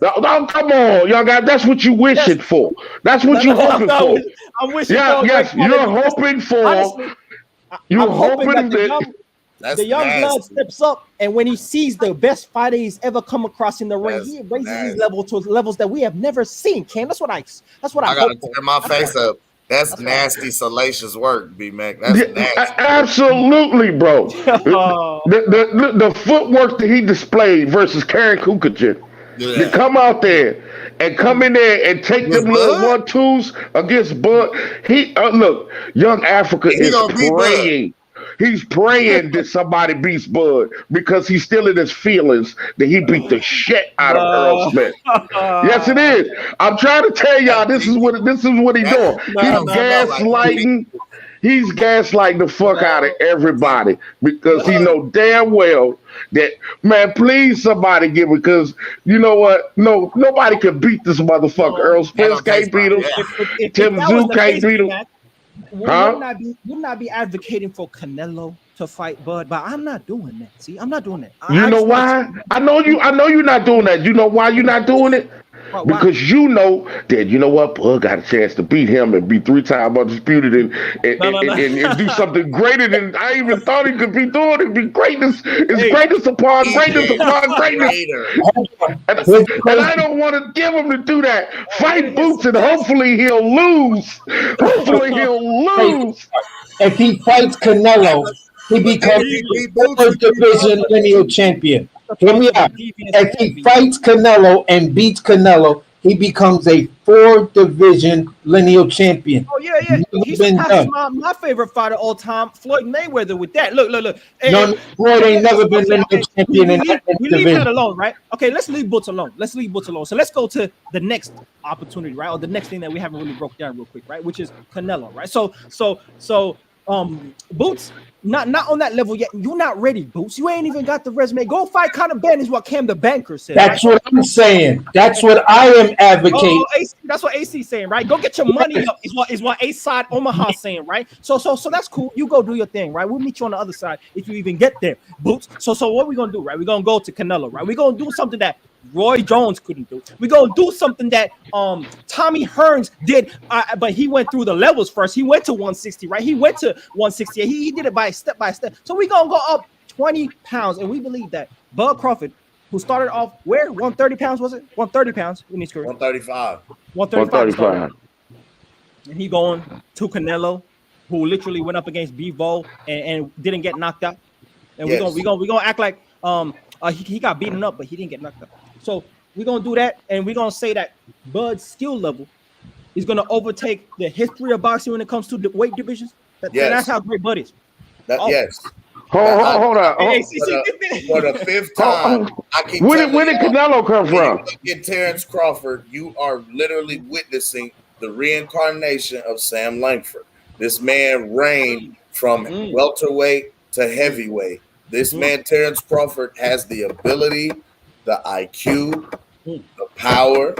No, come on, y'all got. That's what you wishing for. That's what you're hoping for. I'm wishing yes, you're hoping for. Honestly, you're I'm hoping hoping that the young blood steps up, and when he sees the best fighter he's ever come across in the ring, he raises his level to levels that we have never seen. Cam, that's what I gotta hope for. turn my face up. That's nasty, salacious work, B-Mac. That's nasty. Absolutely, bro. The footwork that he displayed versus Karen Kukajan. To come out there and come in there and take them little 1-2s against Bud. Look, Young Africa is praying. He's praying that somebody beats Bud because he's still in his feelings that he beat the shit out of Earl Smith. Yes, it is. I'm trying to tell y'all this is what he's doing. He's gaslighting the fuck out of everybody because he know damn well that, man, please somebody give it, because you know what? No, nobody can beat this motherfucker. Earl Spence can't beat him. Tim Zoo can't beat him. Wouldn't I be advocating for Canelo to fight Bud? But I'm not doing that. See, I'm not doing that. You know why? I know you're not doing that. You know why you're not doing it? Because you know that, you know what, Bud got a chance to beat him and be 3-time undisputed and do something greater than I even thought he could be doing. It'd be greatness. It's greatness upon greatness upon greatness. And I don't want to give him to do that. Fight Boots and hopefully he'll lose. Hopefully he'll lose. If he fights Canelo, he becomes a third division lineal champion. Hear me out. If he fights Canelo and beats Canelo, he becomes a 4th division lineal champion. Oh yeah. He's my favorite fighter all time, Floyd Mayweather. With that, look. No, Floyd ain't never been lineal champion in that division. We leave that alone, right? Okay, let's leave Boots alone. So let's go to the next opportunity, right? Or the next thing that we haven't really broke down real quick, right? Which is Canelo, right? So Boots, not on that level yet. You're not ready, Boots. You ain't even got the resume. Go fight Conor Ben is what Cam the Banker said. That's right? What I'm saying. That's what I am advocating. That's what AC's saying, right? Go get your money up is what A-Side Omaha saying, right? So that's cool. You go do your thing, right? We'll meet you on the other side if you even get there, Boots. So what we gonna do, right? We're gonna go to Canelo, right? We're gonna do something that Roy Jones couldn't do. We're gonna do something that Tommy Hearns did, but he went through the levels first. He went to 160, right? He went to 160. He did it by step. So we're gonna go up 20 pounds, and we believe that Bud Crawford, who started off where 130 pounds, was it 130 pounds in his career? 135. And he going to Canelo, who literally went up against Bivol and didn't get knocked out. And we're gonna act like he got beaten up, but he didn't get knocked out. So we're gonna do that, and we're gonna say that Bud's skill level is gonna overtake the history of boxing when it comes to the weight divisions. And that's how great Bud is. Yes. Hold on. For the fifth time, I keep Where telling did y'all, Canelo come when you from? look at Terrence Crawford, you are literally witnessing the reincarnation of Sam Langford. This man reigned from welterweight to heavyweight. This man, Terrence Crawford, has the ability, the IQ, the power,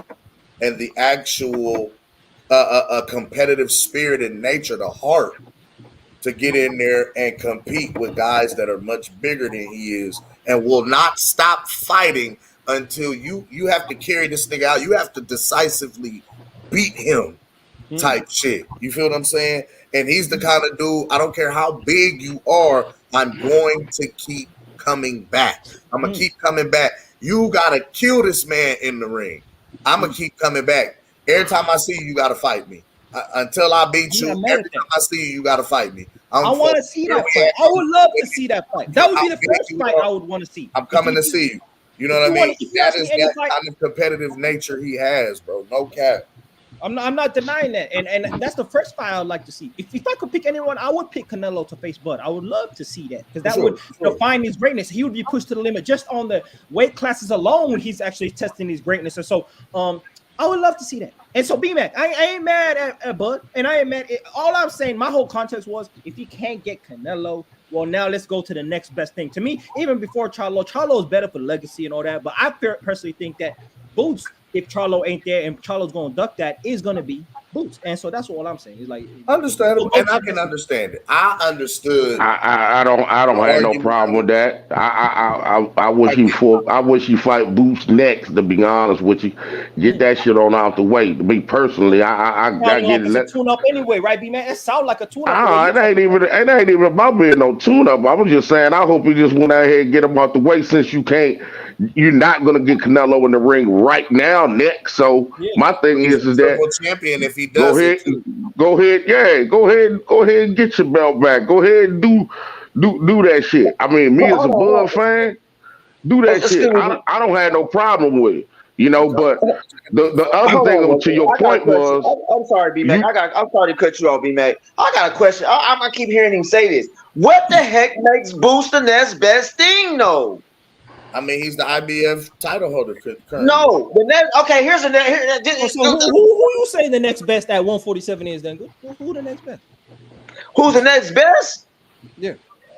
and the actual competitive spirit and nature, the heart, to get in there and compete with guys that are much bigger than he is and will not stop fighting until you have to carry this thing out. You have to decisively beat him type shit. You feel what I'm saying? And he's the kind of dude, I don't care how big you are, I'm going to keep coming back. I'm going to keep coming back. You got to kill this man in the ring. I'm going to keep coming back. Every time I see you, you got to fight me. Until I beat you, every time I see you, you got to fight me. I want to see that fight. I would love to see that fight. That would be the first fight I would want to see. I'm coming to see you. You know what I mean? That is that kind of competitive nature he has, bro. No cap. I'm not denying that, and that's the first fight I would like to see. If I could pick anyone, I would pick Canelo to face Bud. I would love to see that because that would define his greatness. He would be pushed to the limit just on the weight classes alone. He's actually testing his greatness, and so I would love to see that. And so B-Mac, I ain't mad at Bud, and I ain't mad. All I'm saying, my whole context was, if you can't get Canelo, well, now let's go to the next best thing. To me, even before Charlo is better for legacy and all that, but I personally think that Boots, if Charlo ain't there and Charlo's going to duck that, is going to be Boots. And so that's all I'm saying. It's like understandable, and I can understand it. I understood. I don't have no problem with that. I wish you fight Boots next. To be honest with you, get that shit on out the way. To me personally, I get it. It's a tune up anyway, right, B-Man? It sounds like a tune up. It ain't even about being no tune up. I was just saying, I hope you just went out here and get him out the way, since you're not gonna get Canelo in the ring right now next. So my thing is that champion, if he does go ahead and get your belt back. Go ahead and do that shit. I mean, me as a Bud fan, do that shit. I don't have no problem with it. You know, but the other thing to your point was, I'm sorry, B-Mac. I'm sorry to cut you off, B-Mac. I got a question. I keep hearing him say this. What the heck makes Boots the next best thing, though? I mean, he's the IBF title holder currently. No, the next. Okay, here's the next. So who you say the next best at 147 is then? Who the next best? Who's the next best? Yeah.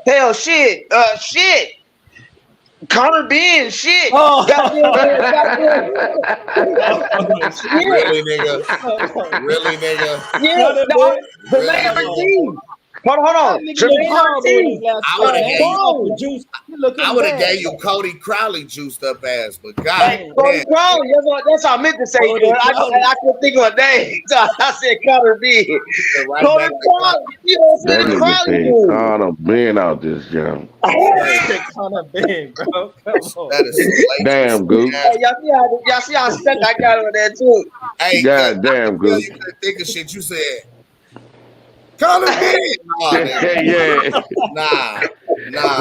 Hell, shit. Conor Ben, shit. Oh. Really, nigga? Really, nigga? Yeah, Jermaine Martin. Hold on. Jermaine Martin. I would have gave you Cody Crowley juiced up ass, but God, hey, Cody Crowley. That's what I meant to say. I couldn't think of a name. So I said Conor Ben. Cody Crowley. You know what I'm saying? Crowley. Conor Ben out this jam. Conor Ben, bro. That is damn good. Hey, y'all see how stuck I got on that too. Hey, God damn good. You couldn't think of shit. You said Conor Ben. Nah.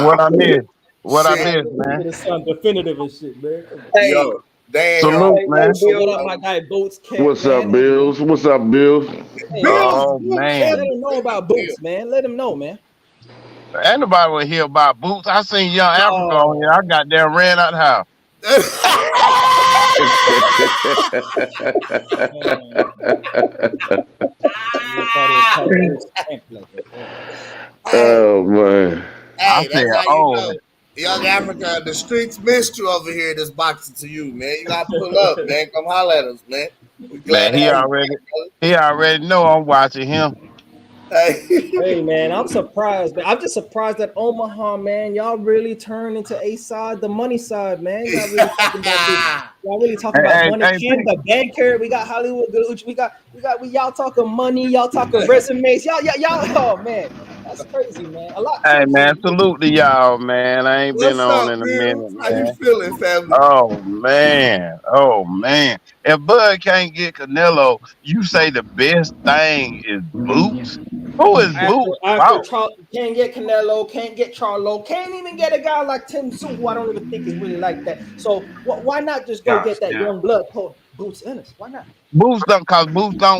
What I missed, man. It's definitive and shit, man. Hey, yo, damn. Salute, man. What up, my guy Boots? What's up, Bills? What's up, Bills? Hey, Oh, man. man. Let him know about Boots, man. Let him know, man. Ain't nobody will hear about Boots. I seen Young Africa on here. I got there, ran out the house. Oh man. Hey, that's how you know. Young Africa, the streets missed you over here. This boxing to you, man. You gotta pull up, man. Come holler at us, man. We glad Man, he already know I'm watching him. Hey man, I'm surprised. Man. I'm just surprised that Omaha, man, y'all really turned into a side, the money side, man. Y'all really talking about this. Y'all really talking about money. The banker, we got Hollywood Gooch, we y'all talking money, y'all talking resumes, y'all. Oh man, that's crazy, man. A lot. Hey man, salute to y'all, man. I ain't been on in a minute, man. How you feeling, family? Oh man. If Bud can't get Canelo, you say the best thing is Boots? Who is After, Boots? after Wow. can't get Canelo, can't get Charlo, can't even get a guy like Tim Tszyu, who I don't even think is really like that. So why not just go get that young blood called Boots Ennis? Why not? Boots don't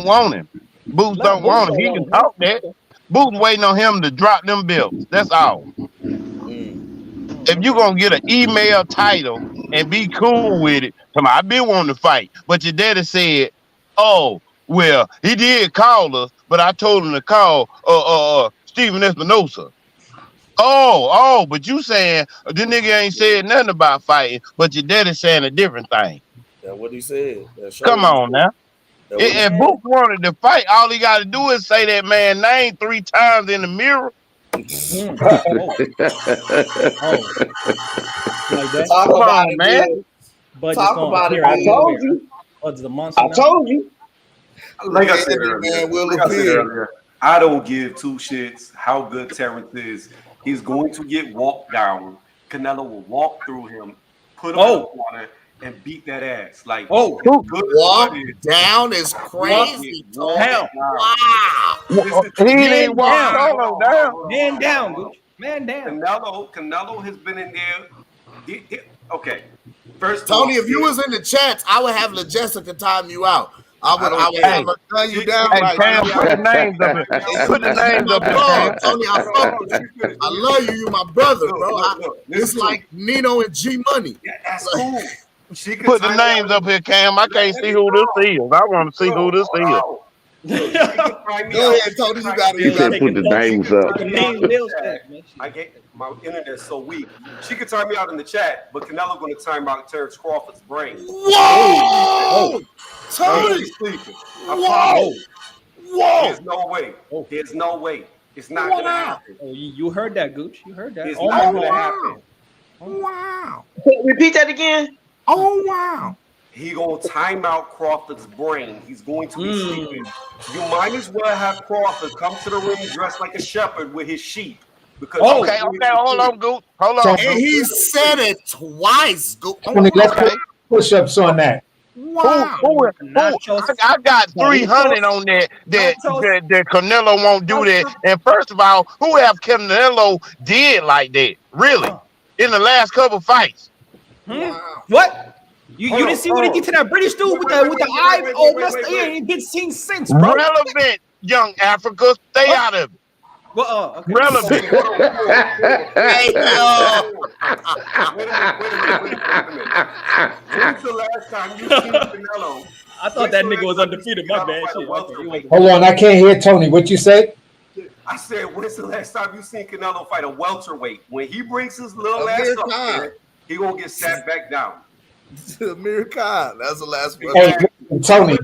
want him. Boots Not don't Boots want him. don't He want can him, talk huh? that. Boots waiting on him to drop them belts. That's all. If you gonna get an email title and be cool with it, come on, I've been wanting to fight, but your daddy said, "Oh, well, he did call us, but I told him to call Steven Espinosa." Oh, but you saying this nigga ain't said nothing about fighting, but your daddy saying a different thing. That's what he said. That show Come what he on said. now. That's what he If said. Book wanted to fight, all he got to do is say that man's name 3 times in the mirror. Like that. Talk Come about on, it, man. big. But just Talk gonna about it, appear out of big. nowhere. Bud's the monster I now. told you. Like I said Man will earlier, appear. I don't give two shits how good Terrence is. He's going to get walked down. Canelo will walk through him, put him in the corner, and beat that ass. Like Walk down is crazy. Walk Down. Wow. He Man ain't walk down. solo down. Man down, Gooch. Man down. Canelo has been in there. Okay. First, Tony, if you was in the chats, I would have LaJessica time you out. I would have her gun you down Hey, right Cam, now. put the names up here. Put the names up here, Cam. Tony, I fuck with you. I love you. You my brother, bro. It's like Nino and G Money. That's cool. Put the names up here, Cam. I can't see who this is. I want to see who this is. Go ahead, Tony. You got it. You said put the names up. I get my internet's so weak. She could time me out in the chat, but Canelo going to time out Terrence Crawford's brain. Whoa! Tony! Whoa! Whoa! There's no way. There's no way. It's not going to happen. Oh, you heard that, Gooch. You heard that. It's not going to happen. Wow. Repeat that again. Oh, wow. He gonna time out Crawford's brain. He's going to be sleeping. You might as well have Crawford come to the ring dressed like a shepherd with his sheep. Because Okay, hold on, Goot. Hold on. And he said it twice. Tony, let's put push-ups on that. Wow. I got 300 on that Canelo won't do that. And first of all, who have Canelo did like that? Really? In the last couple fights. What? You didn't see what he did to that British dude with the eye all messed up? He ain't been seen since, bro. Relevant, young Africa. Stay out of it. Well, okay. Relevant. Hey, yo. Wait a minute. When's the last time you seen Canelo? I thought that nigga was undefeated. My bad. Shit. Hold on, I can't hear Tony. What you say? I said, when's the last time you seen Canelo fight a welterweight? When he brings his little ass up there, he gonna get sat back down. Amir Khan. That's the last one. Hey, Tony.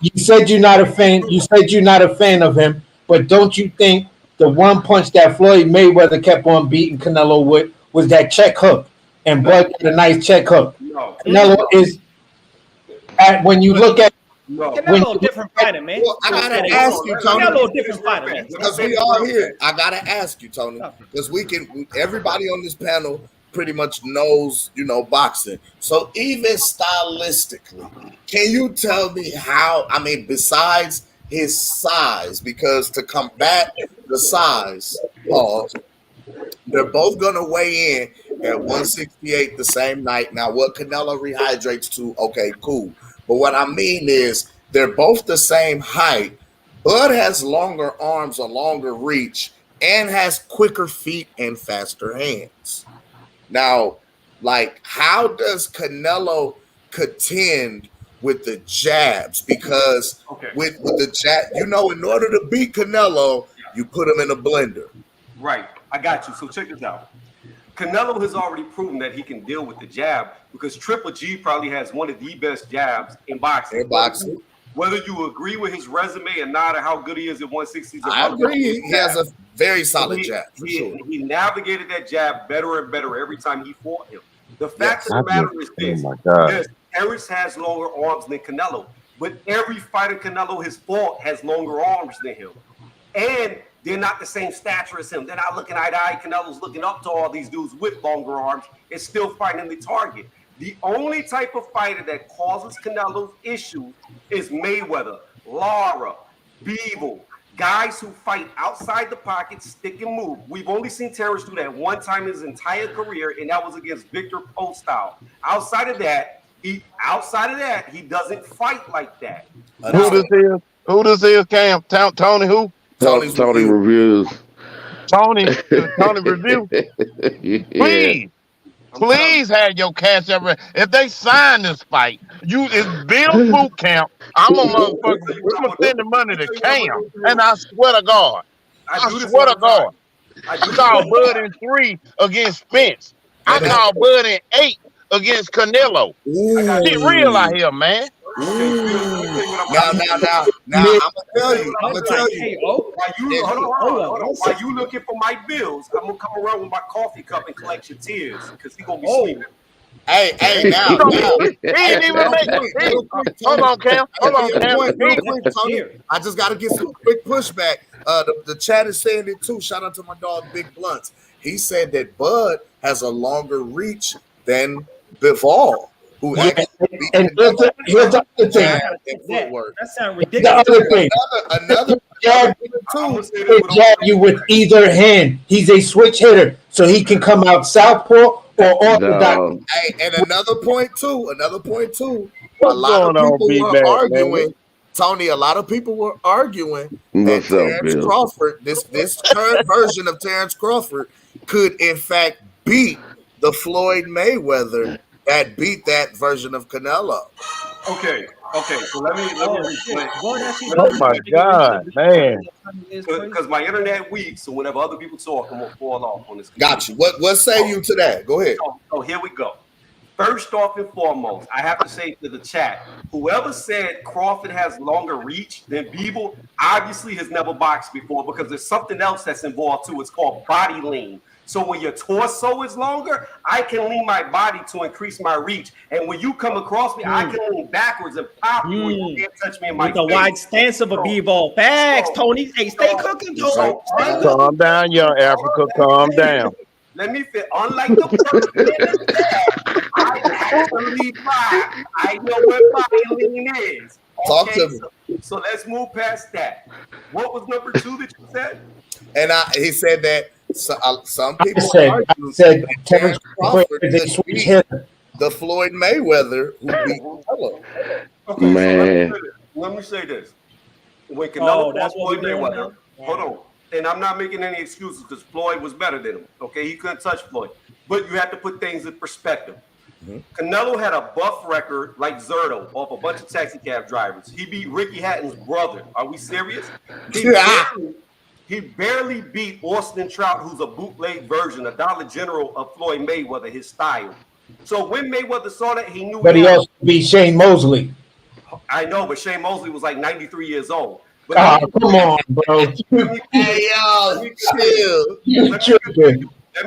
You said you're not a fan. You said you're not a fan of him, but don't you think the one punch that Floyd Mayweather kept on beating Canelo with was that check hook, and Bud got a nice check hook. No. Canelo is when you look at. Canelo a different fighter, man. Well, I gotta ask you, Tony. Canelo a different fighter, man. Because we all here. I gotta ask you, Tony. Because everybody on this panel pretty much knows, boxing. So even stylistically, can you tell me how, besides his size, because to combat the size, pause, they're both going to weigh in at 168 the same night. Now, what Canelo rehydrates to, okay, cool. But what I mean is they're both the same height. Bud has longer arms, a longer reach, and has quicker feet and faster hands. Now, how does Canelo contend with the jabs? Because with the jab, in order to beat Canelo, you put him in a blender. Right. I got you. So check this out. Canelo has already proven that he can deal with the jab because Triple G probably has one of the best jabs in boxing. Whether you agree with his resume or not, or how good he is at 160, I agree. He has a very solid jab, for sure. He navigated that jab better and better every time he fought him. The fact of the matter is this: yes, Harris has longer arms than Canelo, but every fighter Canelo has fought has longer arms than him, and they're not the same stature as him. They're not looking eye to eye. Canelo's looking up to all these dudes with longer arms and still fighting the target. The only type of fighter that causes Canelo's issues is Mayweather, Lara, Beeble. Guys who fight outside the pocket, stick and move. We've only seen Terrence do that one time in his entire career, and that was against Victor Postol. Outside of that, he doesn't fight like that. Who this is, Cam? Tony who? Tony Reviews. Tony Review. Yeah. Please have your cash up. If they sign this fight, it's Bill Boot Camp. I'm gonna send the money to Cam, and I swear to God, I call Bud in 3 against Spence. I call Bud in 8 against Canelo. Get real out here, man. Now, I'm gonna tell you. While you looking for my bills, I'm gonna come around with my coffee cup and collect your tears because he gonna be sleeping. Hey, now. He didn't even make it. Hold on, Cam. I just gotta get some quick pushback. The chat is saying it too. Shout out to my dog Big Blunts. He said that Bud has a longer reach than Bivol. And here's the other thing. That sounds ridiculous. The other thing. Another jab you with either hand. He's a switch hitter, so he can come out southpaw or orthodox. Hey, and another point too. A lot of people were arguing. Tony, a lot of people were arguing that Terrence Crawford, this current version of Terrence Crawford, could in fact beat the Floyd Mayweather that beat that version of Canelo. Okay. So let me explain. Oh my God, man! Because my internet weak, so whenever other people talk, I'm gonna fall off on this. Got you. What say you to that? Go ahead. So here we go. First off and foremost, I have to say to the chat, whoever said Crawford has longer reach than Beeble obviously has never boxed before because there's something else that's involved too. It's called body lean. So when your torso is longer, I can lean my body to increase my reach. And when you come across me, I can lean backwards and pop you when you can't touch me in my face. With the wide stance of a b-ball. Facts, Tony. Hey, stay cooking, Tony. Calm down, young Africa. Calm down. Let me fit. Unlike the person I actually buy. I know what body lean is. Talk to me. So let's move past that. What was number 2 that you said? And he said that some people said Terrence Crawford is the Floyd Mayweather who beat Canelo. Okay, man. So let me say this. When Canelo fought Floyd Mayweather, hold on. And I'm not making any excuses because Floyd was better than him. Okay, he couldn't touch Floyd. But you have to put things in perspective. Canelo had a buff record like Zerto off a bunch of taxi cab drivers. He beat Ricky Hatton's brother. Are we serious? He barely beat Austin Trout, who's a bootleg version, a Dollar General of Floyd Mayweather, his style. So when Mayweather saw that, he knew. But he also beat Shane Mosley. I know, but Shane Mosley was like 93 years old. But come on, bro. Hey, yo, let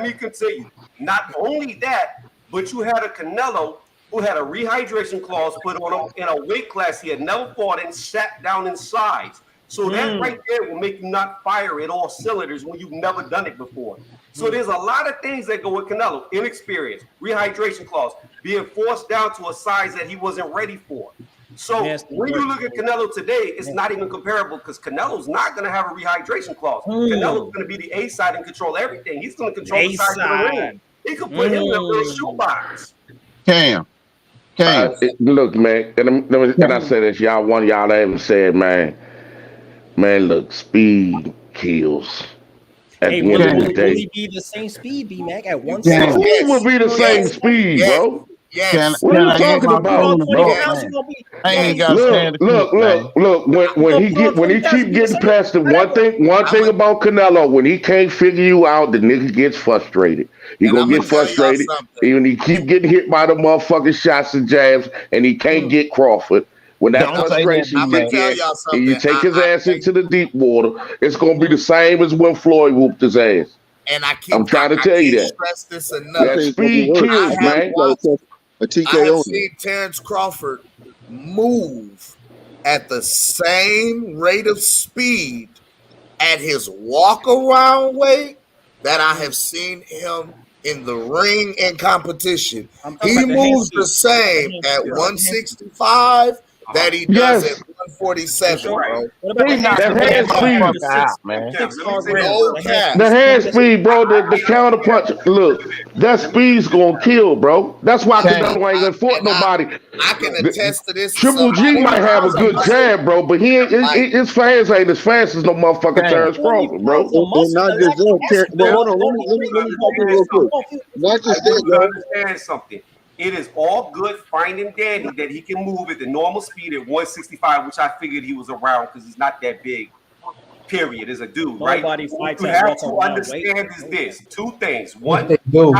me continue. Not only that, but you had a Canelo who had a rehydration clause put on him in a weight class he had never fought and sat down in size. So that right there will make you not fire at all cylinders when you've never done it before. So there's a lot of things that go with Canelo. Inexperience, rehydration clause, being forced down to a size that he wasn't ready for. So when you look at Canelo today, it's not even comparable because Canelo's not going to have a rehydration clause. Canelo's going to be the A side and control everything. He's going to control the side of the ring. He could put him in a little shoebox. Cam. Look, man, and I say this, y'all haven't said, man, look, speed kills. At the end of the day, will he be the same speed, B-Mac, at 160? Who would be the same speed, bro? What are you talking about? I ain't got to stand Look. When he keep getting past the one thing about Canelo, when he can't figure you out, the nigga gets frustrated. He gonna get frustrated. Even he keep getting hit by the motherfucking shots and jabs, and he can't get Crawford. When that frustration kick in, and you take his ass into the deep water, it's gonna be the same as when Floyd whooped his ass. And I'm trying to tell you that. Stress this enough. That speed kills, man. I have seen Terrence Crawford move at the same rate of speed at his walk-around weight that I have seen him in the ring in competition. He moves the same at 165 that he does at 147, bro. What about the That hand hand speed? speed out, man. 6 No rounds. cap. The hand speed, bro. The counter punch. Look, that speed's gonna kill, bro. That's why Canelo ain't gonna fought nobody. I can attest to this. Triple G Somebody might have a good jab, bro, but he ain't. His fast ain't as fast as no motherfucking Terrence Crawford, bro. And not just that, but hold on, let me talk real quick. Not just I that, want you to guys. understand something. It is all good, fine and dandy that he can move at the normal speed at 165, which I figured he was around because he's not that big. Period, as a dude, right? Nobody What fights you at have welter to around understand is this: two things. Yes, they do.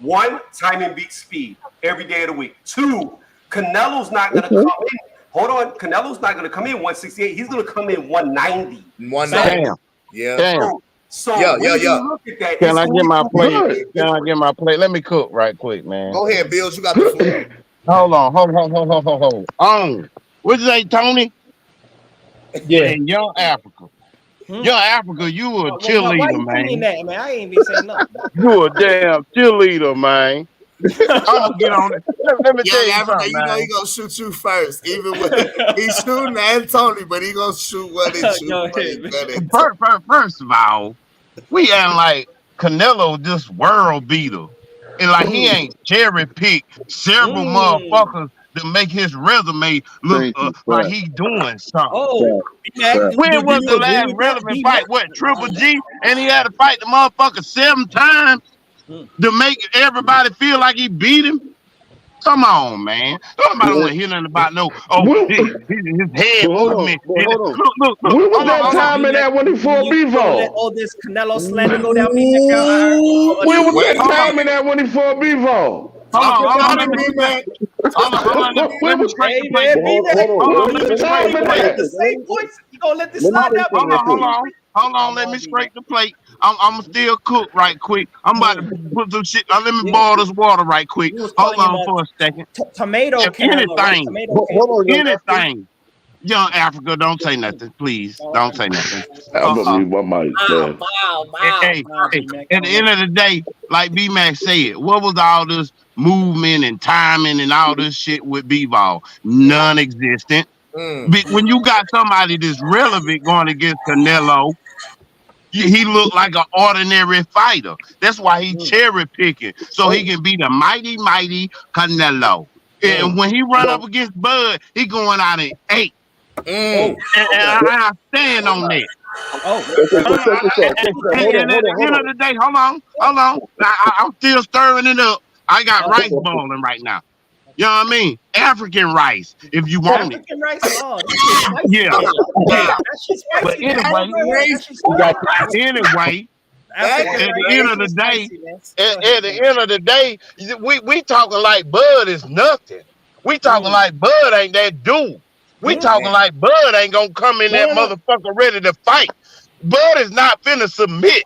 One, timing beats speed every day of the week. Two, Canelo's not going to come in. Hold on, Canelo's not going to come in 168. He's going to come in 190. 190. Damn. Yeah. Damn. So Yeah. when you look at that, Can it's I only get my two plate? ways. Can I get my plate? Let me cook right quick, man. Go ahead, Bills. You got the floor. Hold on. What'd you say, Tony? Yeah. In Young Africa. Young Africa, you a Why cheerleader, you put me in man. that, man? I ain't even saying nothing. You a damn cheerleader, man. I'm gonna get on it. Let me tell Young you Africa, something, you know man. he gonna shoot you first. Even when he's shooting at Tony, but he gonna shoot what he shoot. Go What he ahead, good at. First of all, we ain't like Canelo this world beater. And like he ain't cherry picked several motherfuckers to make his resume look Thank you. like he doing something. Oh, B-Mac, When do was you the agree last with that, relevant B-Mac? fight? What, Triple G? And he had to fight the motherfucker 7 times to make everybody feel like he beat him? Come on, man. Nobody want to hear nothing about his head But hold movement. on, but hold on. Look. When was Hold that on. time in that when he fought You gonna let Bivol? all this Canelo slander go down, B-Mac? When was that Hold on. time in that when he fought Bivol? Hold on. Let me man. Let me scrape the Hey, plate. man, B-Mac. Hold on. When Let was me the scrape time the in plate. that? The same points. You gonna let this Let me slide say down, something real quick. Hold on. Let me scrape the plate. I'm still cook right quick. I'm about to put some shit. Let me boil this water right quick. We was Hold calling him on for a second. Tomato If Canelo, right? Tomato Canelo. Hold on, young Africa. anything, Young Africa, don't say nothing, please. Don't say nothing. I'm gonna mute my mic, man. Hey, at the end of the day, like B-Mac said, what was all this movement and timing and all this shit with B-Ball? Non-existent. When you got somebody that's relevant going against Canelo, he looked like an ordinary fighter. That's why he cherry picking, so he can be the mighty Canelo. And when he run up against Bud, he going out in 8. And I stand on that. Okay, so check this out. And at the end of the day, hold on. I'm still stirring it up. I got rice boiling right now. You know what I mean? African rice, if you want it. African rice? Oh, that shit's spicy. Yeah. That shit's spicy. But man. anyway, at the end of the day, at the end of the day, we talking like Bud is nothing. We talking like Bud ain't that dude. We talking like Bud ain't gonna come in that motherfucker ready to fight. Bud is not finna submit.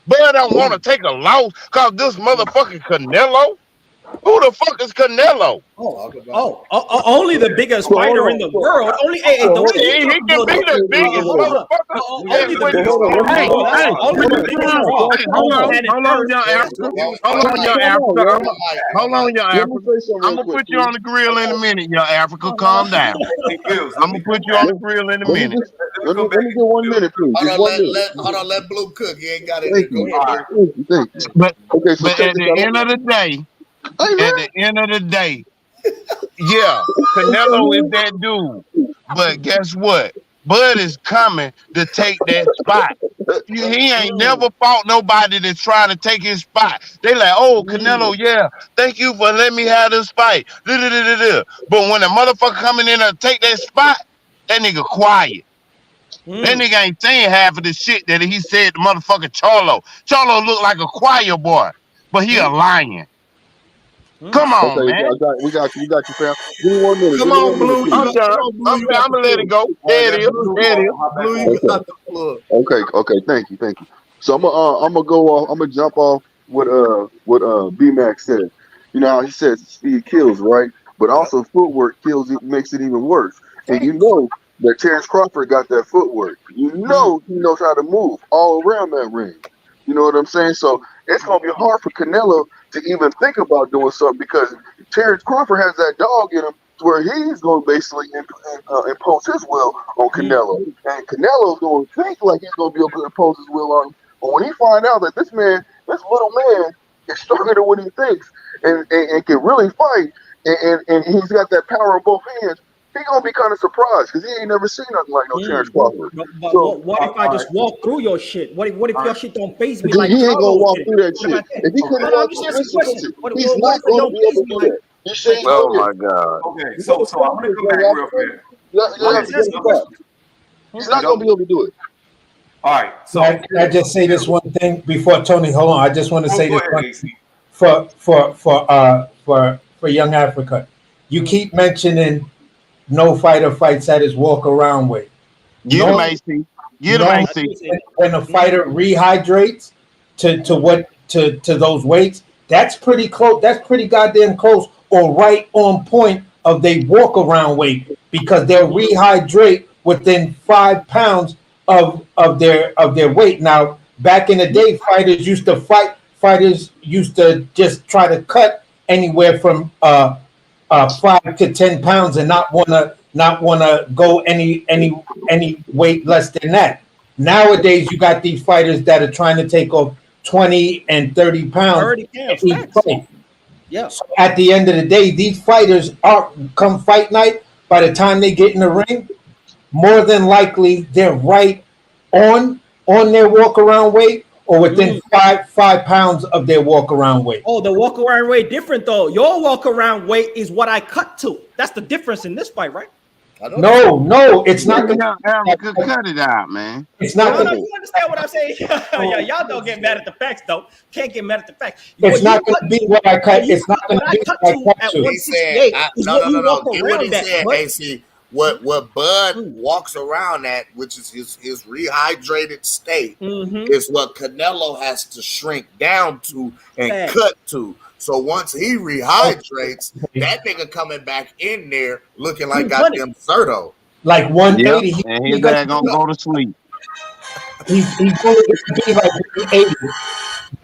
Bud don't want to take a loss cause this motherfucking Canelo. Who the fuck is Canelo? Only the biggest fighter in the world. Only the way he can be the biggest motherfucker. Only the biggest Hold on, Young Africa. I'm gonna put you on the grill in a minute, Young Africa. Calm down. I'm gonna put you on the grill in a minute. Let me get 1 minute, please. Hold on, let Blue cook. He ain't got it. Go ahead. Thank you. But Okay, so at the end of the day, yeah, Canelo is that dude. But guess what? Bud is coming to take that spot. He ain't never fought nobody that's trying to take his spot. They like, oh, Canelo, yeah, thank you for letting me have this fight. But when a motherfucker coming in and take that spot, that nigga quiet. That nigga ain't saying half of the shit that he said to motherfucker Charlo. Charlo look like a choir boy, but he a lion. Come on, okay, man. we got you, fam. Give me 1 minute. Come on, Blue. I'm done. I'm gonna let it go. There it is. Blue, you got the floor. Okay, thank you. So I'm gonna go off. I'm gonna jump off what B-Max said. You know how he says speed kills, right? But also footwork kills it, makes it even worse. And you know that Terrence Crawford got that footwork. You know he knows how to move all around that ring. You know what I'm saying? So it's gonna be hard for Canelo to even think about doing something because Terrence Crawford has that dog in him where he's going to basically impose his will on Canelo. And Canelo's going to think like he's going to be able to impose his will on him. But when he find out that this little man is stronger than what he thinks and can really fight, and he's got that power in both hands, he's going to be kind of surprised because he ain't never seen nothing like no Terrence Crawford. But what if I just walk through your shit? What if your shit don't face me like he ain't going to walk through that shit? If he couldn't walk through that, he's not going to be able to do that. Oh my God. Okay, so I'm gonna come back real quick. He's not gonna be able to do it. All right. So can I just say this one thing before Tony? Hold on. I just want to say this one for Young Africa. You keep mentioning no fighter fights at his walk around weight. Get him, AC. Get him, AC. When a fighter rehydrates to those weights, that's pretty close. That's pretty goddamn close, or right on point of they walk around weight, because they'll rehydrate within 5 pounds of their weight. Now, back in the day, fighters used to just try to cut anywhere from 5 to 10 pounds and not wanna go any weight less than that. Nowadays, you got these fighters that are trying to take off 20 and 30 pounds. 30 pounds. Each fight. Yeah. So at the end of the day, these fighters are come fight night. By the time they get in the ring, more than likely they're right on their walk around weight or within 5 pounds of their walk around weight. Oh, the walk around weight different though. Your walk around weight is what I cut to. That's the difference in this fight, right? No, it's not gonna cut it out, man. It's not No, gonna. you understand what I'm saying? Yeah, y'all don't get mad at the facts though. Can't get mad at the facts. It's not going to be what I cut. It's not going to be what I cut to. He said, no. Get what he said, AC. What Bud walks around at, which is his rehydrated state, is what Canelo has to shrink down to and cut to. So once he rehydrates, that nigga coming back in there looking like goddamn Zerto. Like 180. Yep. And he's gonna go to sleep. He's going to be like 180.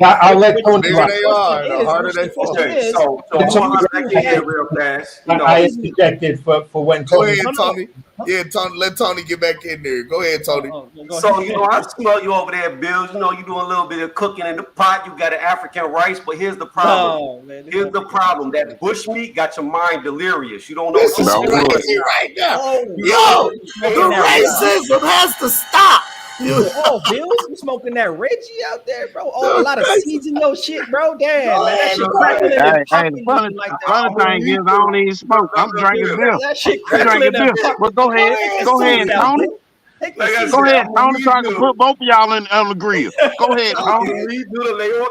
I'll let Tony rock. They are. The harder they fall. Okay, so I want to back in here real fast. I interjected for when Go Tony. ahead, Tony. Yeah, Tony. Let Tony get back in there. Go ahead, Tony. So I smell you over there, Bills. You doing a little bit of cooking in the pot. You got an African rice, but here's the problem. Here's the problem. That bush meat got your mind delirious. You don't know This is crazy right now. Yo, the racism has to stop. Oh, Bills, you smoking that Reggie out there, bro? Oh, a lot of seeds in your shit, bro. Damn, man, that shit crackling and popping like that. Funny thing is, I don't even smoke. I'm drinking beer. That shit crackling and popping. But go ahead, Tony. Go ahead, Tony, so I can put both of y'all on the grill. Go ahead, Tony.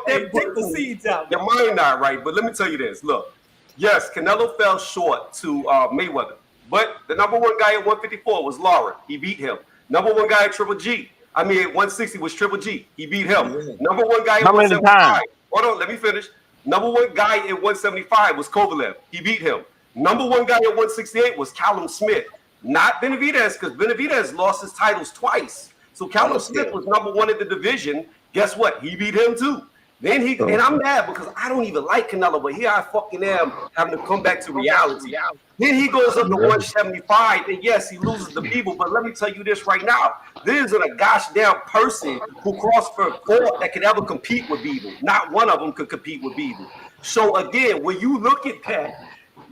Take the seeds out. Your mind not right, but let me tell you this. Look, yes, Canelo fell short to Mayweather, but the number one guy at 154 was Lauren. He beat him. Number one guy at Triple G. At 160 was Triple G. He beat him. Number one guy at 175. Hold on, let me finish. Number one guy at 175 was Kovalev. He beat him. Number one guy at 168 was Callum Smith. Not Benavidez, because Benavidez lost his titles twice. So Callum Smith was number one in the division. Guess what? He beat him too. Then and I'm mad because I don't even like Canelo, but here I fucking am having to come back to reality. Then he goes up to 175, and yes, he loses the people. But let me tell you this right now: there isn't a gosh damn person who crossed for 4 that could ever compete with Beetle. Not one of them could compete with Beetle. So again, when you look at that,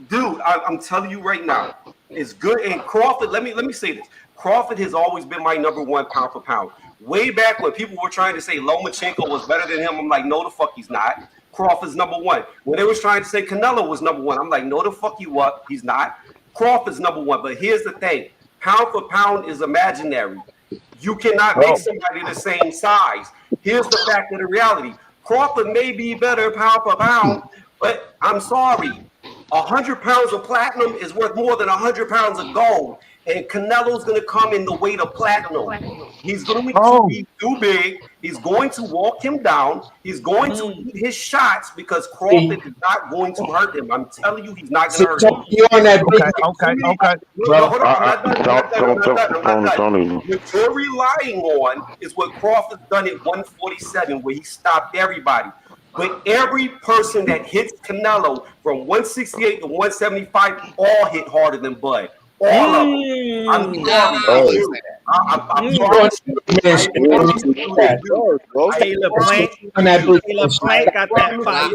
dude, I'm telling you right now, it's good. And Crawford, let me say this: Crawford has always been my number one pound for pound. Way back when people were trying to say Lomachenko was better than him, I'm like, no, the fuck he's not. Crawford's number one. When they was trying to say Canelo was number one, I'm like, no, the fuck you up. He's not. Crawford's number one. But here's the thing: pound for pound is imaginary. You cannot make somebody the same size. Here's the fact of the reality: Crawford may be better pound for pound, but I'm sorry, 100 pounds of platinum is worth more than 100 pounds of gold. And Canelo's going to come in the weight of platinum. He's going to be too big. He's going to walk him down. He's going to eat his shots because Crawford is not going to hurt him. I'm telling you, he's not going to hurt him. You're on that What you're relying on is what Crawford's done at 147, where he stopped everybody. But every person that hits Canelo from 168 to 175 all hit harder than Bud. All of them. I'm sorry. I'm sorry. Taylor Plank got that fight.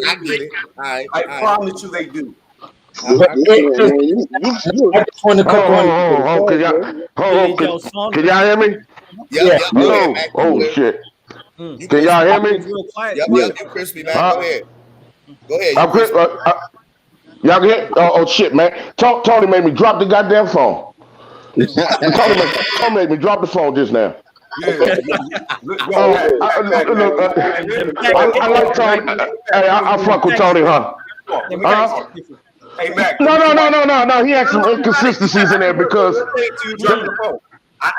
I promise you they do. I just want to cook on. Can y'all hear me? Yeah. Hello. Oh shit. Can y'all hear me? Yeah, you crispy, man. Go ahead. Go ahead. I'm Chris. Y'all can hear? Oh shit, man. Tony made me drop the goddamn phone. Tony made me drop the phone just now. I like Tony. Hey, I fuck with Tony, huh? Hey, Mac. No. He had some inconsistencies in there because.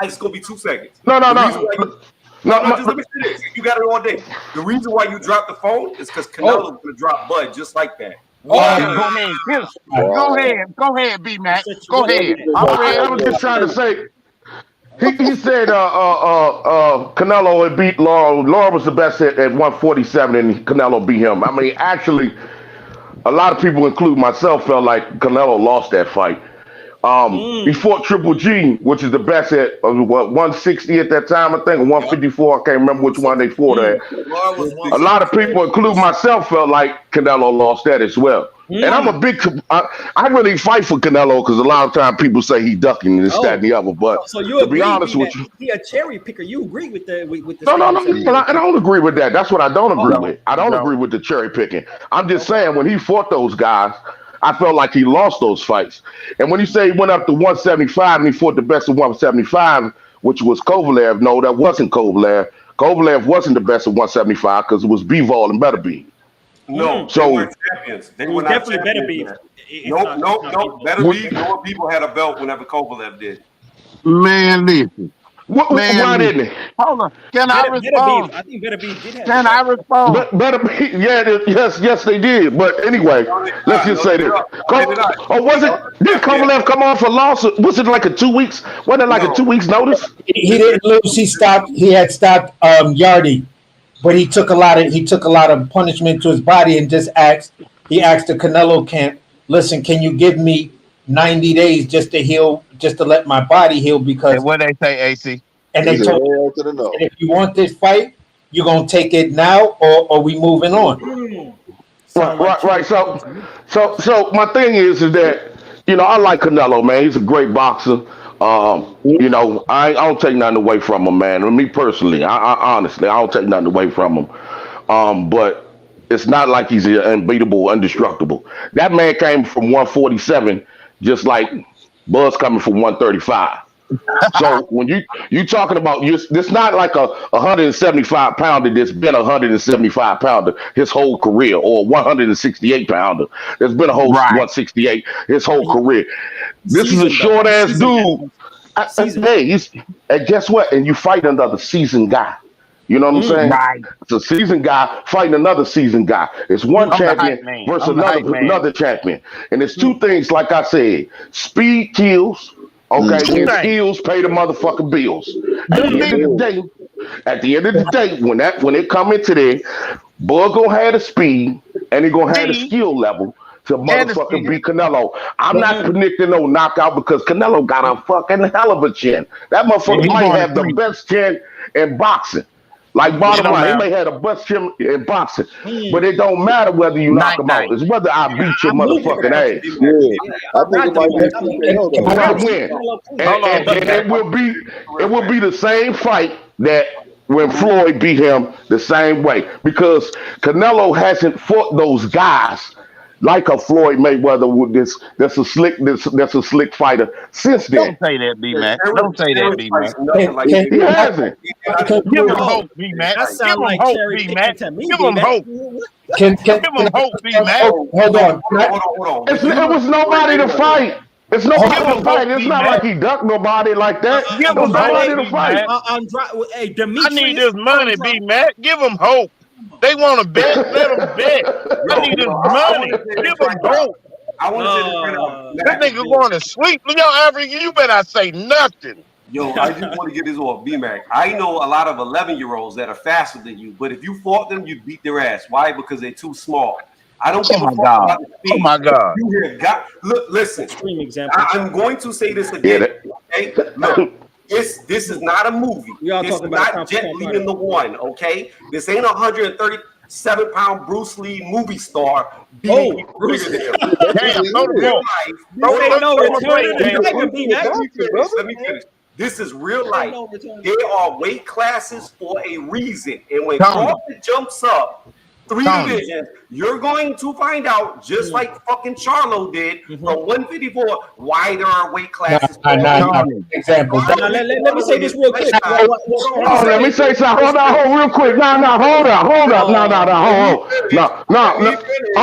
It's gonna be 2 seconds. No. Just let me say this. You got it all day. The reason why you dropped the phone is because Canelo's gonna drop Bud just like that. Go ahead, B Mac. Go ahead. I was just trying to say. He said Canelo had beat Laura. Laura was the best at 147, and Canelo beat him. I mean, actually, a lot of people, including myself, felt like Canelo lost that fight. He fought Triple G, which is the best at 160 at that time, I think, or 154. I can't remember which one they fought at. A lot of people, including myself, felt like Canelo lost that as well. And I'm a big, I really fight for Canelo because a lot of times people say he ducking this, that, and the other. But so you to be honest with you, he a cherry picker. You agree with the No, I don't agree with that. That's what I don't agree with. I don't agree with the cherry picking. I'm just saying when he fought those guys, I felt like he lost those fights. And when you say he went up to 175 and he fought the best of 175, which was Kovalev, no, that wasn't Kovalev. Kovalev wasn't the best of 175 because it was Bivol and Beterbiev. No, so they weren't champions. They were definitely Beterbiev. No. Beterbiev, no people had a belt whenever Kovalev did. Man, listen. Why didn't he? Hold on. Can I respond? I think Beterbiev did have. Can I respond? Beterbiev, yes, they did. But anyway, let's just say this. Did Kovalev come off a loss? Was it like a 2 weeks? Wasn't it like a 2 weeks notice? He didn't lose. He had stopped Yardy, but he took a lot of punishment to his body and asked the Canelo camp, listen, can you give me 90 days just to heal, just to let my body heal? Because and what they say, AC, and they told him, if you want this fight, you're gonna take it now, or we moving on. Right. So my thing is that I like Canelo, man. He's a great boxer. I don't take nothing away from him, man. Me personally, I honestly, I don't take nothing away from him. But it's not like he's unbeatable, indestructible. That man came from 147, just like Buzz coming from 135. So when you talking about this, not like a 175 pounder that's been a 175 pounder his whole career, or 168 pounder that's been a whole 168 his whole career. This is a short ass dude. And guess what? And you fight another seasoned guy. You know what I'm saying? Right. It's a seasoned guy fighting another seasoned guy. It's one champion versus another champion. And it's two things, like I said. Speed kills, okay, and skills pay the motherfucking bills. At the end of the day, when it come into there, Bud gonna have the speed and he gonna have the skill level to motherfucking beat Canelo. I'm not predicting no knockout because Canelo got a fucking hell of a chin. That motherfucker might have the best chin in boxing. Like, bottom line, he may have the best chin in boxing, but it don't matter whether you knock him out. It's whether I beat your motherfucking ass. I think it might be and it will be the same fight that when Floyd beat him the same way, because Canelo hasn't fought those guys like a Floyd Mayweather with that's a slick fighter since then. Don't say that, B-Mac. Don't say that, B-Mac. He hasn't. Give him hope, B-Mac. That sounds like cherry picking to me. Give him hope. Give him hope, B-Mac. Hold on. It was nobody to fight. It's nobody to fight. It's not like he ducked nobody like that. Give him nobody to fight. I need this money, B-Mac. Give him hope. They want to bet. Let them bet. I need his money. Give them hope. I want to say this nigga going to sleep. Yo, African, you better not say nothing. Yo, I just want to get this off, B-Mac. I know a lot of 11-year-olds that are faster than you, but if you fought them, you'd beat their ass. Why? Because they're too small. I don't give a fuck about the speed. Oh my God. You have got, look, listen. Extreme example. I'm going to say this again. Okay? Look, this is not a movie. This is not Jet Li in the One, okay? This ain't 137-pound Bruce Lee movie star beating people bigger than him. Damn, Let me finish. This is real life. There are weight classes for a reason. And when Crawford jumps up 3 divisions, you're going to find out, just like fucking Charlo did from 154, why there are weight classes. Example. Let me say this real quick. Let me say something. Hold on, real quick. Hold up.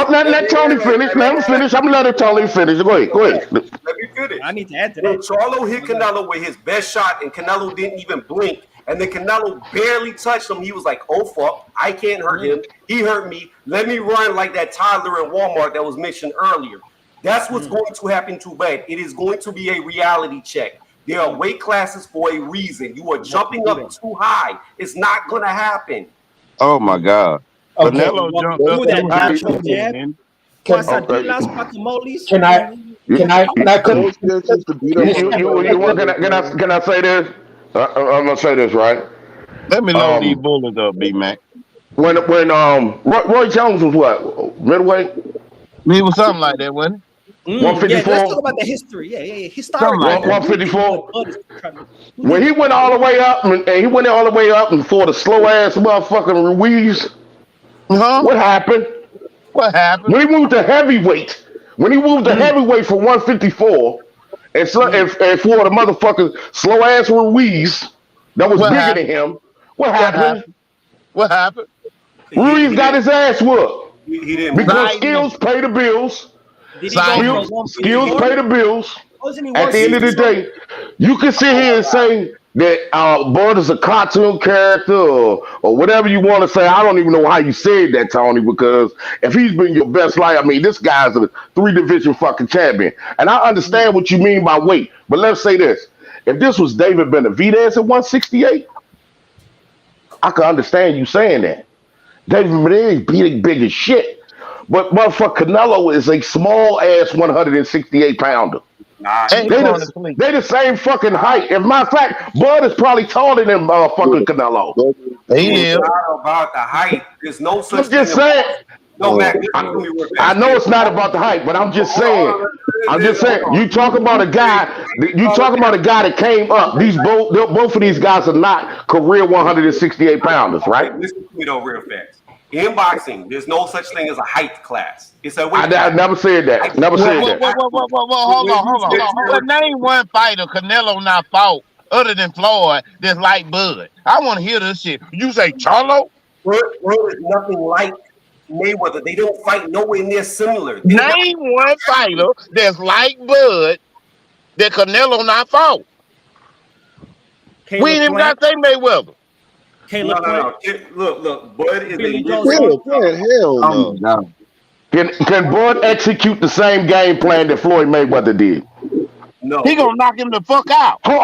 Let Tony finish. Let him finish. I'm gonna let Tony finish. Go ahead. Let me finish. I need to add to that. When Charlo hit Canelo with his best shot, and Canelo didn't even blink. And then Canelo barely touched him. He was like, oh, fuck, I can't hurt him. He hurt me. Let me run like that toddler in Walmart that was mentioned earlier. That's what's going to happen to Bud. It is going to be a reality check. There are weight classes for a reason. You are jumping up too high. It's not going to happen. Oh, my God. Okay. Canelo jumped up too high. Can I say this? I'm gonna say this, right? Let me load these bullets up, B-Mac. When Roy Jones was what? Middleweight? He was something like that, wasn't he? 154. Yeah, let's talk about the history. Yeah. Historically, like 154. When he went all the way up, and fought a slow ass motherfucking Ruiz. What happened? What happened? When he moved to heavyweight. When he moved to heavyweight from 154. And for the motherfucking slow ass Ruiz that was bigger than him. What happened? What happened? Ruiz got his ass whooped. He didn't. Because skills pay the bills. Skills pay the bills. At the end of the day, you can sit here and say that Bud is a cartoon character or whatever you want to say. I don't even know how you said that, Tony, because if he's been your best life, I mean, this guy's a 3-division fucking champion. And I understand what you mean by weight, but let's say this. If this was David Benavidez at 168, I could understand you saying that. David Benavidez big as shit. But motherfucker, Canelo is a small ass 168 pounder. Nah, they the same fucking height. As a matter of fact, Bud is probably taller than fucking Canelo. He is. It's not about the height. There's no such I'm just saying. I know it's not about the height, but I'm just saying. You talk about a guy. You talk about a guy that came up. Both of these guys are not career 168 pounders, right? Listen to me though, real fast. In boxing, there's no such thing as a height class. It's a weight I class. never said that. Never said that. Hold on. Name one fighter Canelo not fought other than Floyd that's like Bud. I want to hear this shit. You say Charlo? Bud is nothing like Mayweather. They don't fight nowhere near similar. Name one fighter that's like Bud that Canelo not fought. We ain't even got to say Mayweather. No. Look. Bud is hell no. Can Bud execute the same game plan that Floyd Mayweather did? No. He gonna knock him the fuck out. So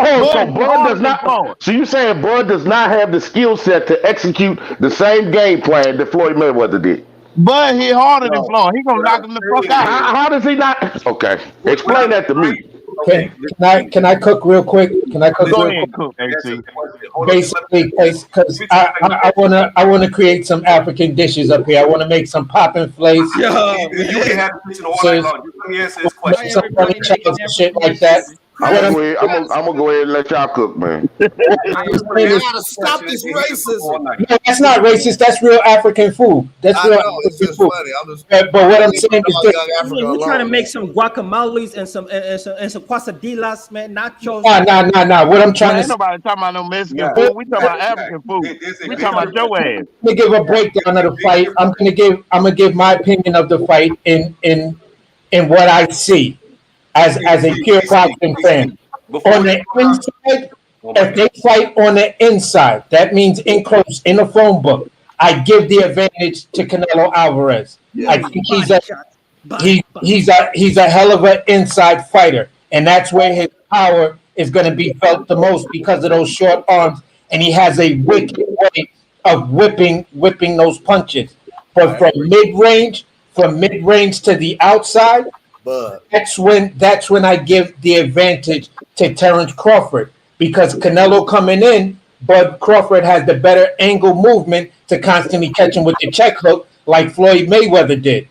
Bud does not. So you saying Bud does not have the skill set to execute the same game plan that Floyd Mayweather did? But he harder than Floyd. He gonna knock him the fuck out. How does he not? Okay, explain that to me. Can I cook real quick? Can I cook Go real ahead, quick? cook, AC. Basically, because I wanna create some African dishes up here. I wanna make some popping flakes. You can have this all night long. Just let me answer this question. Some funny chops and shit like that. I'm gonna go ahead and let y'all cook, man. Stop this racism. No, that's not racist. That's real African food. That's real African food. But what I'm saying is this. We're trying to make some guacamoles and some quesadillas, man. Nachos. Nah. What I'm trying to Ain't nobody talking about no Mexican food. We talking about African food. We talking about your ass. I'm gonna give a breakdown of the fight. I'm gonna give my opinion of the fight in what I see as a pure boxing fan. On the inside, if they fight on the inside, that means in close in the phone book. I give the advantage to Canelo Alvarez. I think he's a hell of an inside fighter, and that's where his power is going to be felt the most because of those short arms, and he has a wicked way of whipping those punches. But from mid range to the outside, that's when I give the advantage to Terrence Crawford, because Canelo coming in, but Crawford has the better angle movement to constantly catch him with the check hook like Floyd Mayweather did.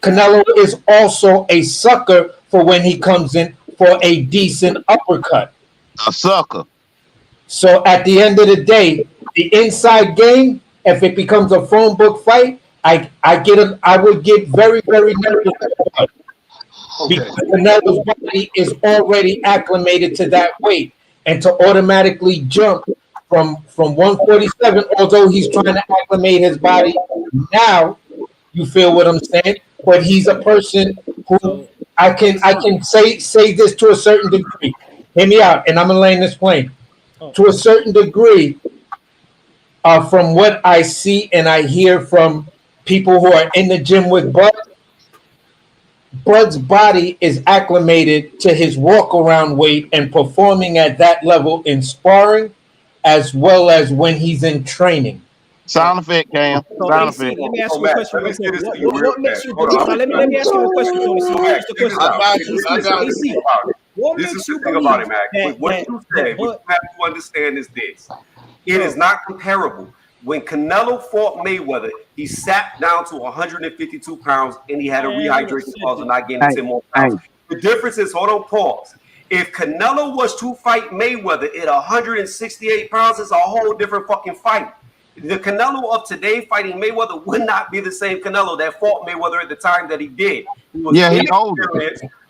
Canelo is also a sucker for when he comes in for a decent uppercut. A sucker. So at the end of the day, the inside game, if it becomes a phone book fight, I would get very, very nervous because Canelo's body is already acclimated to that weight, and to automatically jump from 147, although he's trying to acclimate his body now, you feel what I'm saying? But he's a person who I can say this to a certain degree. Hear me out, and I'm gonna land this plane. To a certain degree, from what I see and I hear from people who are in the gym with Bud's body is acclimated to his walk around weight and performing at that level in sparring, as well as when he's in training. Sound effect, Cam. Sound effect. Let me ask you a question. What makes you believe? Let me ask you a question, Tony. Here's the question. This is the thing about it, Mac. What you said, what you have to understand is this. It is not comparable. When Canelo fought Mayweather, he sat down to 152 pounds and he had a rehydration clause of not getting 10 more pounds. The difference is, hold on, pause. If Canelo was to fight Mayweather at 168 pounds, it's a whole different fucking fight. The Canelo of today fighting Mayweather would not be the same Canelo that fought Mayweather at the time that he did.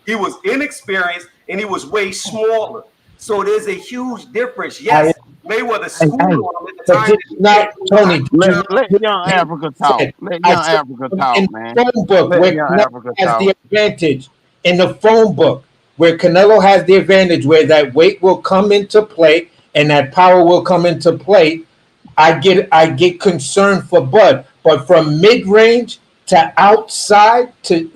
He was inexperienced and he was way smaller. So there's a huge difference. Yes, Mayweather schooled on him at the time. Not Tony. Let young Africa talk. Let young Africa talk, man. Phone book where Canelo has the advantage. In the phone book where Canelo has the advantage, where that weight will come into play and that power will come into play, I get concerned for Bud. But from mid-range to outside to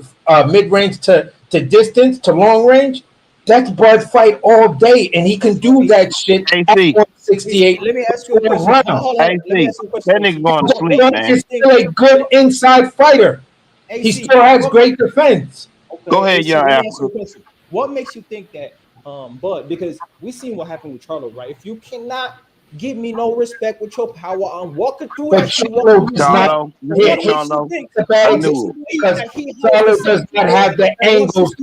mid-range to distance to long range, that's Bud fight all day, and he can do that shit at 168. Let me ask you a question. That nigga going to sleep, man. He's still a good inside fighter. He still has great defense. Okay, Go ahead, young Africa. What makes you think that, Bud? Because we seen what happened with Charlo, right? If you cannot give me no respect with your power, I'm walking through it. Charlo does not have the angles.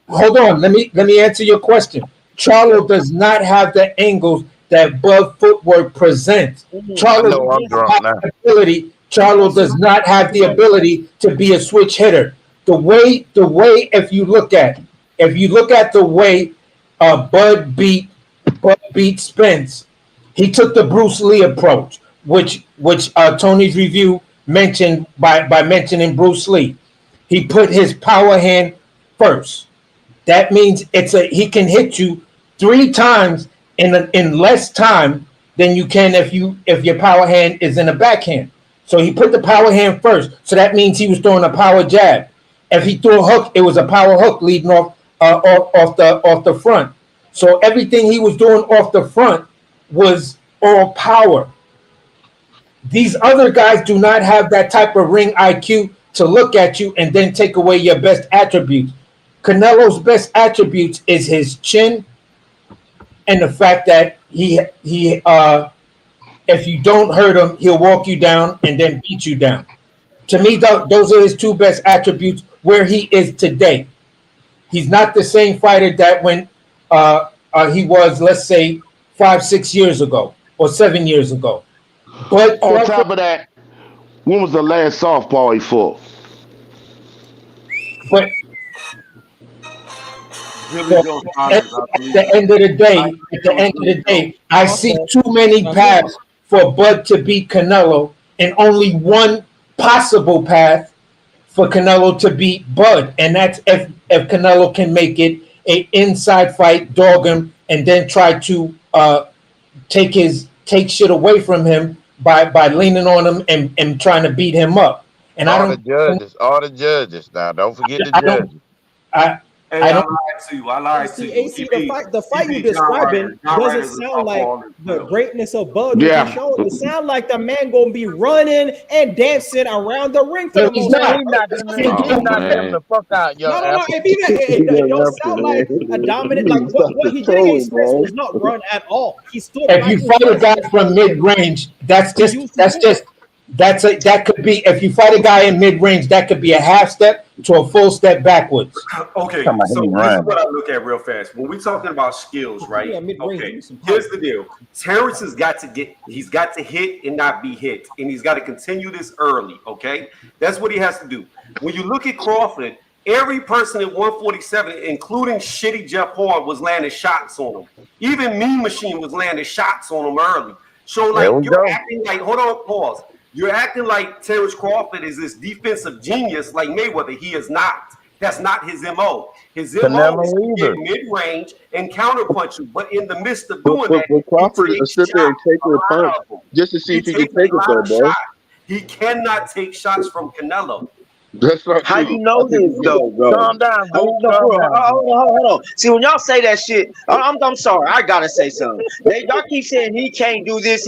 Hold on, let me answer your question. Charlo does not have the angles that Bud footwork presents. Charlo does not have the ability to be a switch hitter. The way if you look at the way Bud beat Spence, he took the Bruce Lee approach, which Tony's review mentioned by mentioning Bruce Lee. He put his power hand first. That means he can hit you 3 times in less time than you can if your power hand is in a backhand. So he put the power hand first. So that means he was throwing a power jab. If he threw a hook, it was a power hook leading off the front. So everything he was doing off the front was all power. These other guys do not have that type of ring IQ to look at you and then take away your best attributes. Canelo's best attributes is his chin and the fact that he if you don't hurt him, he'll walk you down and then beat you down. To me, those are his 2 best attributes where he is today. He's not the same fighter that when he was, let's say, 5-6 years ago or 7 years ago. But on top of that, when was the last softball he fought? But at the end of the day, I see too many paths for Bud to beat Canelo, and only one possible path for Canelo to beat Bud, and that's if Canelo can make it an inside fight, dog him, and then try to take shit away from him by leaning on him and trying to beat him up. And all the judges now, don't forget the judges. Hey, I I don't. lied to you. I lied to See, you. AC, the fight you John describing Ryder. John doesn't Ryder's a sound like softball as the well. greatness of Bud Yeah. he showed. It sound like the man gonna be running and dancing around the ring for No, the he's most not. part. He knocked It's him, gonna Oh he knocked him man. the fuck out, young no. apple. It don't sound like a dominant. Like what he did against Spence was not run at all. He stood If back you and fight a forth guy and from mid range, that could be. If you fight a guy in mid range, that could be a half step to a full step backwards. Okay, Come on, so he this is running. what I look at real fast. When we're talking about skills, right? Yeah, mid-range, Okay, give me some power. here's the deal. Terrence has got to hit and not be hit. And he's got to continue this early, okay? That's what he has to do. When you look at Crawford, every person at 147, including shitty Jeff Horn, was landing shots on him. Even Mean Machine was landing shots on him early. So, like, There we you're go. acting like, hold on, pause. You're acting like Terrence Crawford is this defensive genius like Mayweather. He is not. That's not his MO. His MO Canelo is to either. get mid-range and counterpunch you. But in the midst of doing that, But Crawford he will takes sit there and shots, take a her lot punch of them. just to see He if he can takes take a it lot though, of bro. shots. He cannot take shots from Canelo. That's not How true. you know I think this he can. though, bro? Calm down, No, boo. no, Calm bro. down. Hold on. See, when y'all say that shit, I'm sorry. I gotta say something. Y'all keep saying he can't do this.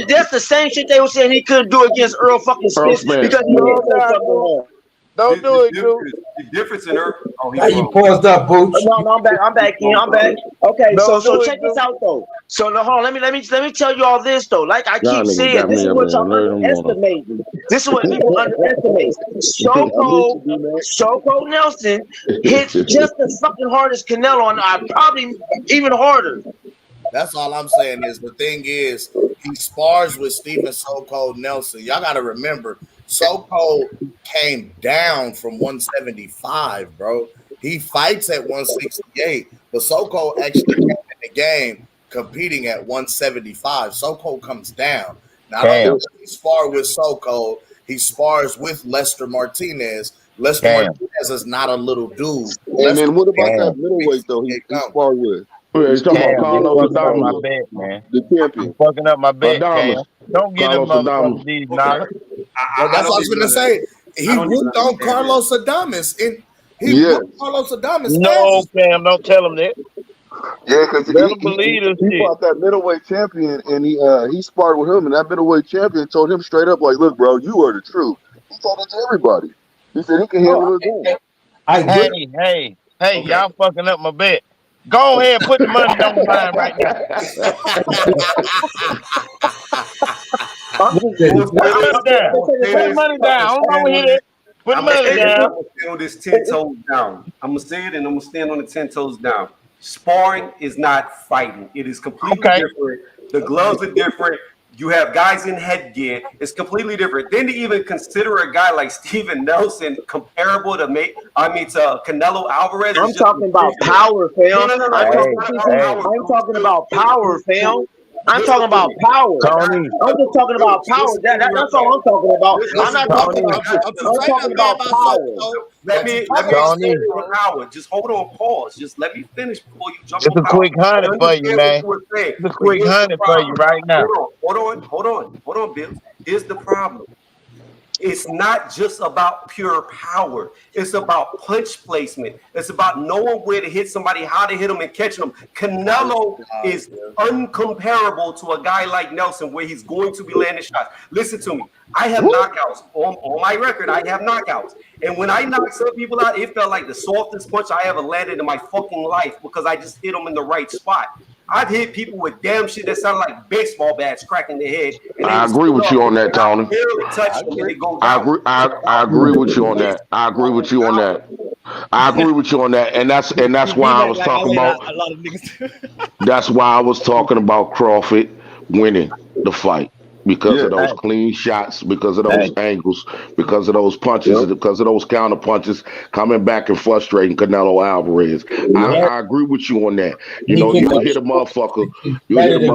That's the same shit they were saying he couldn't do against Earl fucking Earl Spence Spence. because he hit Calm so down, fucking boo. hard. Don't do it, dude. The difference in her. Oh, he's Now you wrong. paused up, Boots. No, I'm back. I'm back in. I'm back. Okay, Don't so do it, check this dude. out though. So no, hold on. Let me tell you all this though. Like I Y'all keep niggas saying, got this me is up what there y'all early in the morning. underestimate. This is what people underestimate. Shoko Nelson hits just as fucking hard as Canelo, and probably even harder. That's all I'm saying is the thing is he spars with Stephen So Cold Nelson. Y'all got to remember, So Cold came down from 175, bro. He fights at 168, but So Cold actually came in the game competing at 175. So Cold comes down. Not only does he spar with So Cold, he spars with Lester Martinez. Lester Martinez is not a little dude. And then what about that middleweight though? He sparred with. Yeah, you talking about Cam, you Carlos fucking up my Adames? bet, man. The champion. You fucking up my bet, Cam. Adames. Don't get them Carlos motherfuckers Adames. these Okay. knowledge. Well, that's what I was going to say. He whooped on Carlos Adames. He whooped Carlos Adames' No, ass. Cam, don't tell them that. Yeah, because Let them believe this he shit. fought that middleweight champion and he sparred with him, and that middleweight champion told him straight up, like, look, bro, you are the truth. He told it to everybody. He said he can handle it again. Hey, y'all fucking up my bet. Go ahead and put the money on the line right now. Put the money down. I don't know here. Put the money down. I'm gonna stand on this 10 toes down. I'm gonna say it and I'm gonna stand on the 10 toes down. Sparring is not fighting. It is completely different. The gloves are different. You have guys in headgear. It's completely different. Then to even consider a guy like Steven Nelson comparable to Canelo Alvarez. I'm talking about power, fam. No. I'm talking about power, fam. I'm talking about power. Tony. I'm just talking about power. That's all I'm talking about. I'm not talking about. I'm talking about power. Let me say power. Just hold on, pause. Just let me finish before you jump. It's a quick 100 for you, man. It's a quick 100 for you right now. Hold on, Bill. Here's the problem. It's not just about pure power. It's about punch placement. It's about knowing where to hit somebody, how to hit them, and catching them. Canelo is uncomparable to a guy like Nelson, where he's going to be landing shots. Listen to me. I have knockouts. On my record, I have knockouts. And when I knocked some people out, it felt like the softest punch I ever landed in my fucking life because I just hit them in the right spot. I've hit people with damn shit that sound like baseball bats cracking their head. I agree with you on that, Tony. I agree with you on that. I agree with you on that. I agree with you on that. And that's why I was talking about. That's why I was talking about Crawford winning the fight. Because of those clean shots, because of those angles, because of those punches, because of those counter punches coming back and frustrating Canelo Alvarez. I agree with you on that. You know, you hit a motherfucker, with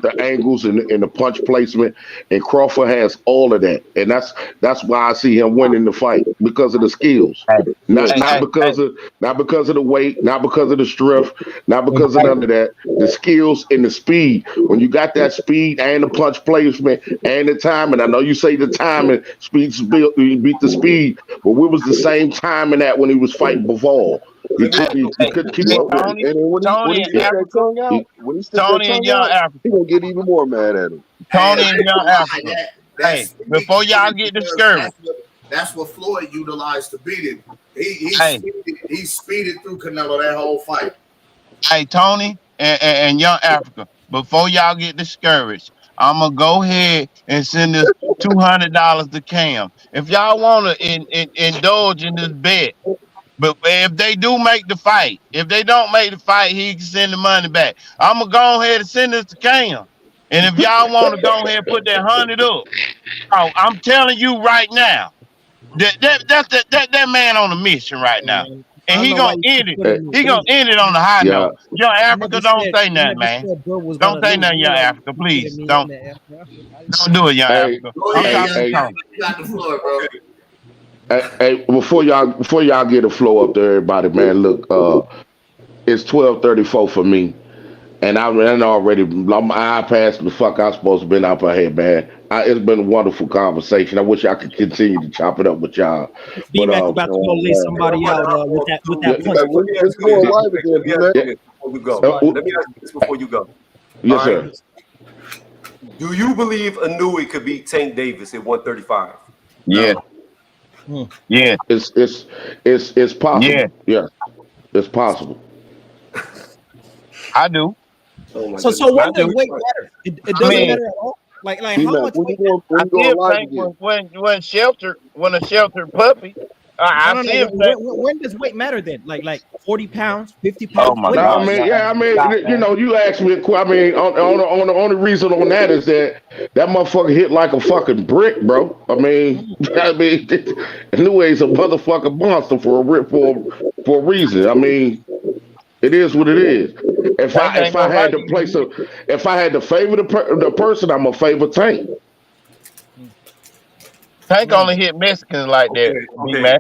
the angles and the punch placement, and Crawford has all of that, and that's why I see him winning the fight because of the skills, not because of the weight, not because of the strength, not because of none of that. The skills and the speed. When you got that speed and the punch placement and the timing. I know you say the timing beat the speed, but we was the same timing that when he was fighting before. He couldn't keep up with And then when he sticks that tongue out, he gonna get even more mad at him. Tony and Young Africa. Hey, before y'all get discouraged. That's what Floyd utilized to beat him. He speeded through Canelo that whole fight. Hey, Tony and Young Africa, before y'all get discouraged, I'm going to go ahead and send this $200 to Cam. If y'all want to indulge in this bet, but if they do make the fight, if they don't make the fight, he can send the money back. I'm going to go ahead and send this to Cam. And if y'all want to go ahead and put that 100 up, I'm telling you right now, that man on a mission right now. And he gonna end it. He gonna end it on a high note. Young Africa, don't say nothing, man. Don't say nothing, Young Africa, please. Don't do it, Young Africa. You got the floor, bro. Hey, before y'all get the flow up to everybody, man. Look, it's 12:34 for me, and I'm already. My eye passed the fuck I was supposed to been out my head, man. It's been a wonderful conversation. I wish I could continue to chop it up with y'all. B-Mac about to go lay somebody out with that punch. Let's go live again, before we go. Let me ask you this before you go. Yes, sir. Do you believe Inoue could beat Tank Davis at 135? Yeah. Yeah. It's possible. Yeah. It's possible. I do. So what does weight matter? It doesn't matter at all. Like how much weight? I still think when a sheltered puppy, I see him. When does weight matter then? Like 40 pounds, 50 pounds? Oh my God! You asked me. I mean, on the only reason on that is that motherfucker hit like a fucking brick, bro. I mean, Inoue's a motherfucking monster for a reason. I mean, it is what it is. If I had to favor the person, I'm gonna favor Tank. Tank only hit Mexicans like that. Okay.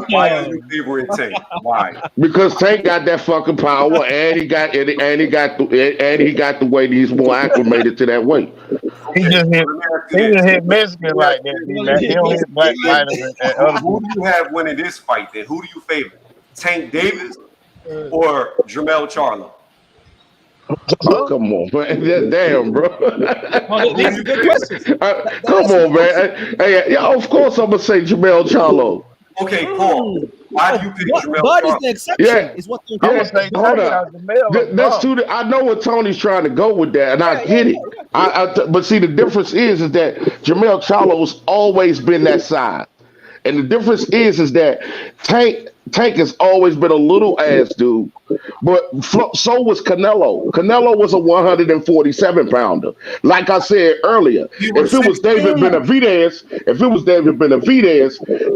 Why are you favoring Tank? Why? Because Tank got that fucking power, and he got the weight. He's more acclimated to that weight. He just hit Mexicans like that. He don't hit black fighters and other. Who do you have winning this fight? Then who do you favor? Tank Davis or Jermell Charlo? Come on, man. Damn, bro. That's a good question. Come on, man. Hey, of course I'm gonna say Jermell Charlo. Okay, Paul. Why do you pick Jermell Charlo? Bud is the exception. Yeah. Is what Hold on. That's too. I know what Tony's trying to go with that, and I get it. But see, the difference is that Jermell Charlo's always been that side, and the difference is that Tank has always been a little ass dude, but so was Canelo. Canelo was a 147 pounder. Like I said earlier, if it was David Benavidez,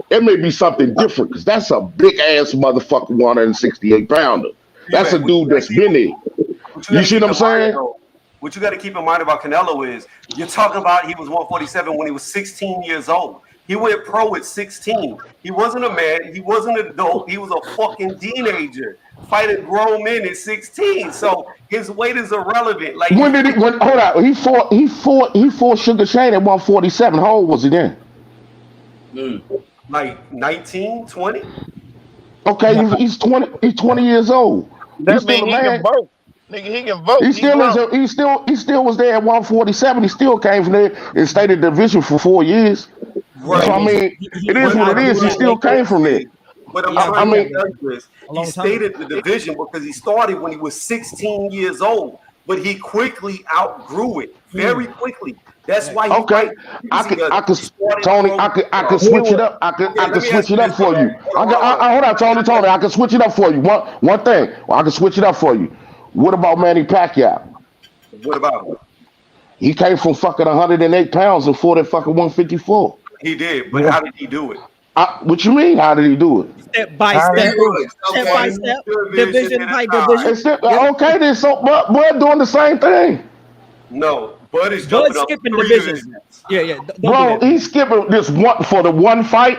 it may be something different because that's a big ass motherfucker 168 pounder. That's a dude that's been there. You see what I'm saying? What you got to keep in mind about Canelo is you're talking about he was 147 when he was 16 years old. He went pro at 16. He wasn't a man. He wasn't an adult. He was a fucking teenager fighting grown men at 16. So his weight is irrelevant. Like hold on. He fought Sugar Shane at 147. How old was he then? Like 19, 20. Okay, he's 20. He's 20 years old. That means he can vote. Nigga, he can vote. He still was there at 147. He still came from there and stayed in the division for 4 years. Right. So I mean, it is what it is. He still came from there. But he stayed in the division because he started when he was 16 years old, but he quickly outgrew it very quickly. That's why. Okay, I could switch it up. I could switch it up for you. Hold on, Tony. I can switch it up for you. One thing. I can switch it up for you. What about Manny Pacquiao? What about him? He came from fucking 108 pounds and fought at fucking 154. He did, but how did he do it? What you mean? How did he do it? Step by step, division by division. Okay, then but Bud doing the same thing. No, Bud is skipping divisions. Yeah. Bro, he's skipping this one for the one fight.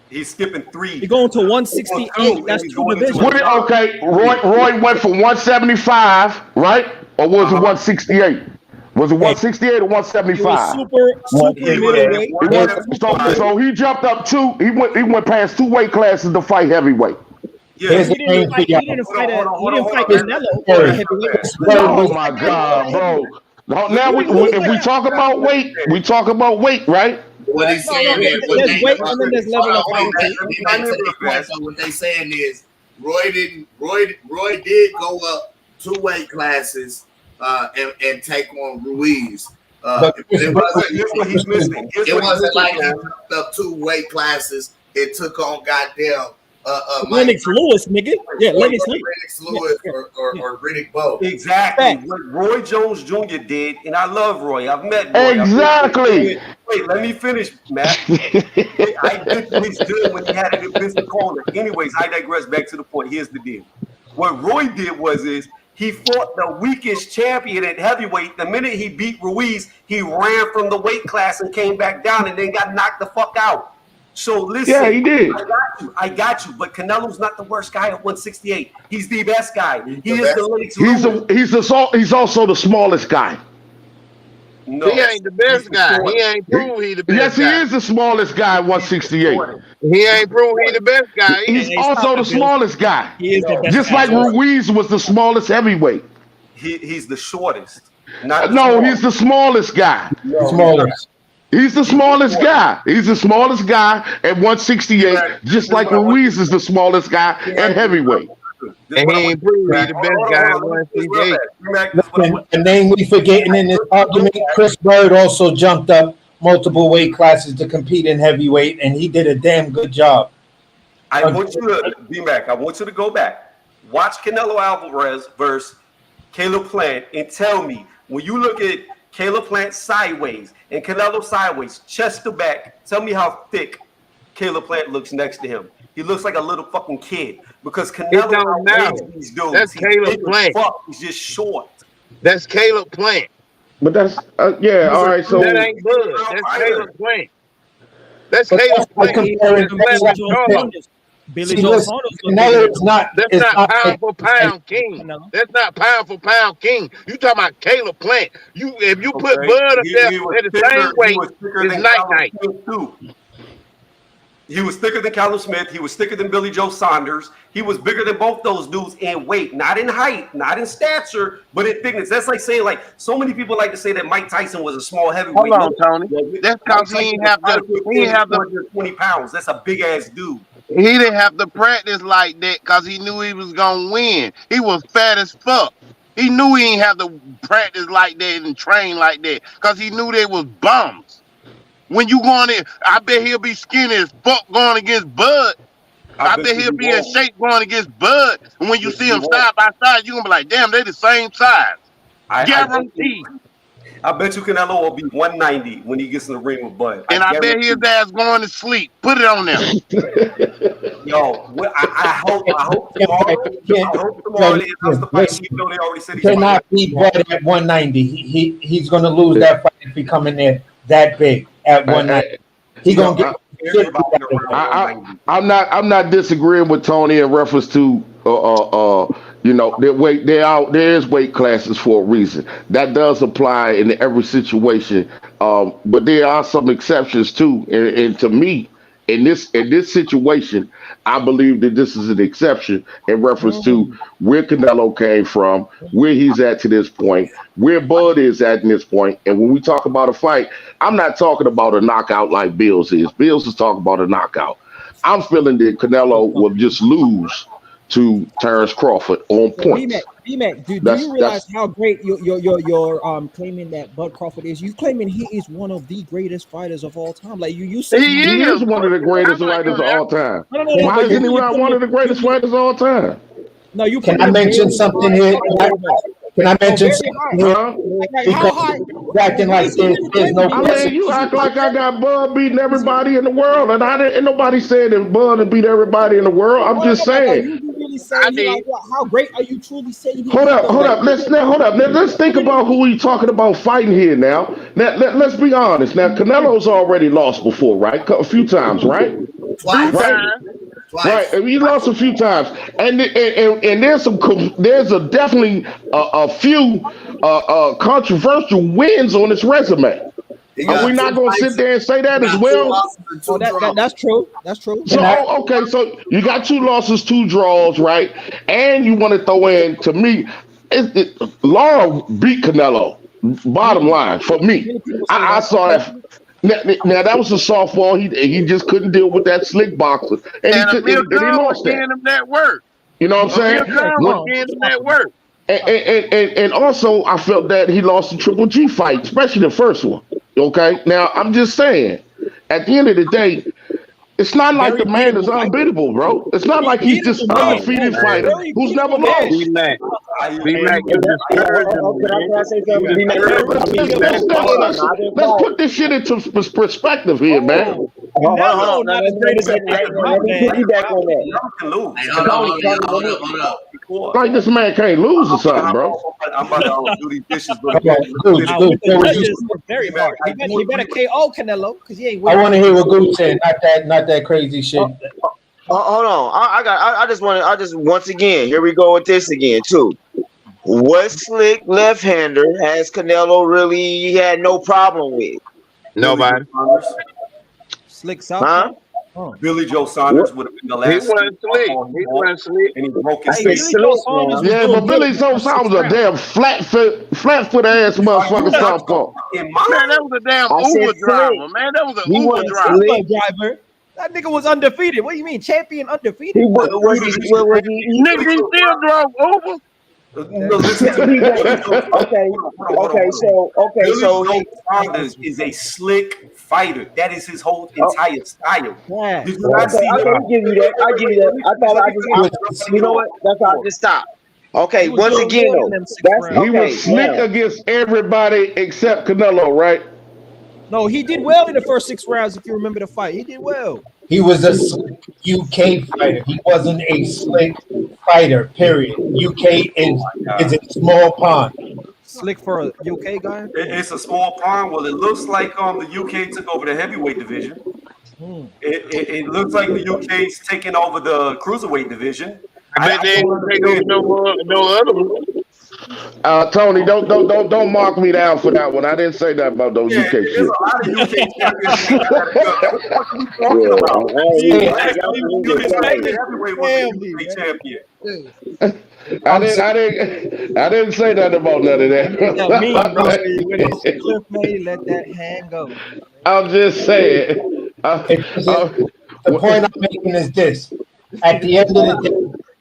He's skipping 3. He's going to 168. That's 2 divisions. Okay, Roy went from 175, right? Or was it 168? Was it 168 or 175? Super middleweight. So he jumped up two. He went past two weight classes to fight heavyweight. Yeah, he didn't fight Canelo at heavyweight. Oh my God, bro! Now if we talk about weight, we talk about weight, right? What they saying is, there's weight and then there's level of fight. what they saying is, Roy did go up 2 weight classes and take on Ruiz. It wasn't like he jumped up 2 weight classes and took on goddamn Lennox Lewis, nigga. Yeah, Lennox Lewis or Riddick Bowe. Exactly. What Roy Jones Jr. did, and I love Roy. I've met Roy. Exactly. Wait, let me finish, Matt. I did what he's doing when he had it in the corner. Anyways, I digress. Back to the point. Here's the deal. What Roy did is he fought the weakest champion at heavyweight. The minute he beat Ruiz, he ran from the weight class and came back down and then got knocked the fuck out. So listen, yeah, he did. I got you. But Canelo's not the worst guy at 168. He's the best guy. He's also the smallest guy. No. He ain't the best guy. He ain't proved he the best guy. Yes, he is the smallest guy at 168. He ain't proved he the best guy. He's also the smallest guy. He is the best Just guy. like Ruiz was the smallest heavyweight. He's the shortest. He's the smallest guy. Smallest. He's the smallest guy. He's the smallest guy at 168, just like Ruiz is the smallest guy at heavyweight. And he ain't proved he the best guy at 168. The name we forgetting in this argument, Chris Bird also jumped up multiple weight classes to compete in heavyweight, and he did a damn good job. I want you to, B-Mac, I want you to go back. Watch Canelo Alvarez versus Caleb Plant and tell me, when you look at Caleb Plant sideways and Canelo sideways, chest to back, tell me how thick Caleb Plant looks next to him. He looks like a little fucking kid because Canelo don't matter. these dudes. That's Caleb Plant. He's just short. That's Caleb Plant. But that's all right. So that ain't good. That's Caleb Plant. That's Caleb Plant. Billy Joe Saunders. That's not pound for pound king. That's not pound for pound king. You talking about Caleb Plant? If you put Bud up there at the same weight, it's night. He was thicker than Callum Smith. He was thicker than Billy Joe Saunders. He was bigger than both those dudes in weight, not in height, not in stature, but in thickness. That's like saying, like, so many people like to say that Mike Tyson was a small heavyweight. Hold on, Tony. That's because he didn't have the 20 pounds. That's a big ass dude. He didn't have to practice like that because he knew he was gonna win. He was fat as fuck. He knew he didn't have to practice like that and train like that because he knew they was bums. When you going in, I bet he'll be skinny as fuck going against Bud. I bet he'll be in shape going against Bud. And when you see him side by side, you're gonna be like, damn, they the same size. Guaranteed. I bet you Canelo will be 190 when he gets in the ring with Bud. And I bet his ass going to sleep. Put it on there. Yo, I hope tomorrow they announce the fight, even though they already said he cannot beat Bud at 190. He's going to lose that fight if he come in there that big at 190. He going to get. I'm not disagreeing with Tony in reference to there is weight classes for a reason. That does apply in every situation. But there are some exceptions too. And to me, in this situation, I believe that this is an exception in reference to where Canelo came from, where he's at to this point, where Bud is at in this point. And when we talk about a fight, I'm not talking about a knockout like Bills is. Bills is talking about a knockout. I'm feeling that Canelo will just lose to Terrence Crawford on points. B-Mac, do you realize how great you're claiming that Bud Crawford is? You claiming he is one of the greatest fighters of all time. Like you said, he is one of the greatest fighters of all time. Why isn't he not one of the greatest fighters of all time? No, you can I mention something here? Can I mention something here? Because you're acting like there's no. I mean, you act like I got Bud beating everybody in the world, and ain't nobody saying that Bud would beat everybody in the world. I'm just saying. How great are you truly saying? Hold up. Let's think about who we talking about fighting here now. Let's be honest. Now, Canelo's already lost before, right? A few times, right? Twice. Right, and he lost a few times, and there's definitely a few controversial wins on his resume. Are we not going to sit there and say that as well? That's true. That's true. So okay, so you got 2 losses, 2 draws, right? And you want to throw in, to me, Laura beat Canelo. Bottom line for me, I saw that. Now that was a softball. He just couldn't deal with that slick boxer, and he lost that. Him that work. You know what I'm saying? Him that work. And also, I felt that he lost the Triple G fight, especially the first one. Okay, now I'm just saying, at the end of the day, it's not like the man is unbeatable, bro. It's not like he's just undefeated fighter who's never lost. B-Mac, you discouraging me. Let's put this shit into perspective here, man. Hold on. Let me piggyback on that. Like this man can't lose or something, bro. I'm about to do these dishes, but very hard. He better KO Canelo because he ain't. I want to hear what Goose said. Not that crazy shit. Hold on. I just once again, here we go with this again too. What slick left-hander has Canelo really had no problem with? Nobody. Slick South. Huh? Billy Joe Saunders would have been the last. He wasn't slick. And he broke his face. Yeah, but Billy Joe Saunders a damn flat foot ass motherfucker southpaw. Man, that was a damn Uber driver. Man, that was an Uber driver. That nigga was undefeated. What do you mean, champion undefeated? Nigga, he still drove Uber. So Saunders is a slick fighter. That is his whole entire style. Yeah. Did you not see that? I give you that. I thought I just, you know what? That's how I just stop. Okay, once again, he was slick against everybody except Canelo, right? No, he did well in the first 6 rounds. If you remember the fight, he did well. He was a slick UK fighter. He wasn't a slick fighter. Period. UK is a small pond. Slick for a UK guy? It's a small pond. Well, it looks like the UK took over the heavyweight division. It looks like the UK's taking over the cruiserweight division. I bet they ain't take over no other one. Tony, don't mark me down for that one. I didn't say that about those UK shit. There's a lot of UK champions. I didn't say that about none of that. Let that hand go. I'm just saying. The point I'm making is this: at the end of the day,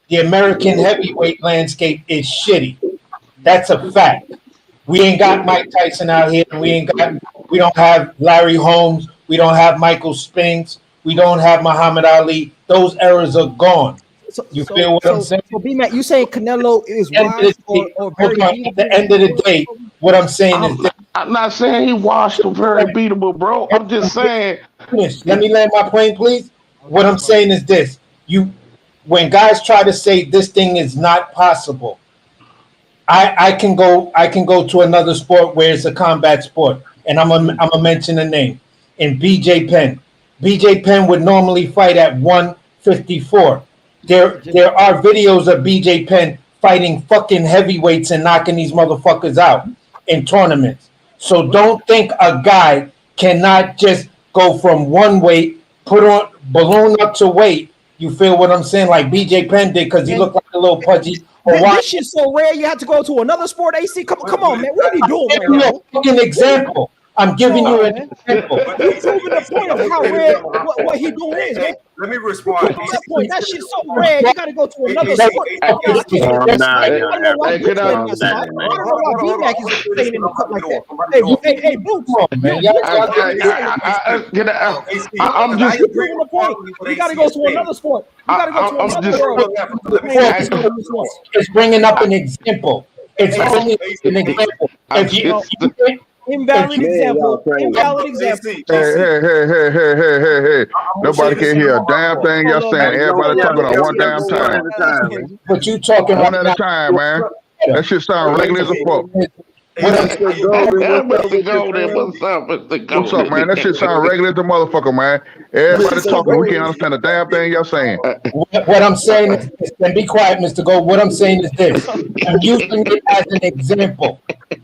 the American heavyweight landscape is shitty. That's a fact. We ain't got Mike Tyson out here, and we don't have Larry Holmes, we don't have Michael Spinks, we don't have Muhammad Ali. Those eras are gone. You feel what I'm saying? So B-Mac, you saying Canelo is washed or very at the end of the day, what I'm saying is this. I'm not saying he washed or very beatable, bro. I'm just saying. Let me land my plane, please. What I'm saying is this: when guys try to say this thing is not possible, I can go to another sport where it's a combat sport, and I'm gonna mention a name. In BJ Penn. BJ Penn would normally fight at 154. There are videos of BJ Penn fighting fucking heavyweights and knocking these motherfuckers out in tournaments. So don't think a guy cannot just go from one weight, put on balloon up to weight. You feel what I'm saying? Like BJ Penn did, because he looked like a little pudgy. This shit's so rare. You have to go to another sport. AC, come on, man. What are you doing right now? An example. I'm giving you an example. You're proving the point of how rare what he doing is, man. Let me respond. That shit's so rare. You got to go to another sport. I don't know why B-Mac is staying in the cut like that. Hey, Boots. I'm just proving the point. You got to go to another sport. You got to go to another sport. It's bringing up an example. It's bringing an example. If you Invalid example. Invalid example. Hey. Nobody can hear a damn thing y'all saying. Everybody talking on one damn time. But you talking one at a time, man. That shit sound regular as a fuck. What's up, man? That shit sound regular as a motherfucker, man. Everybody talking. We can't understand a damn thing y'all saying. What I'm saying is, and be quiet, Mr. Gold. What I'm saying is this: I'm using it as an example.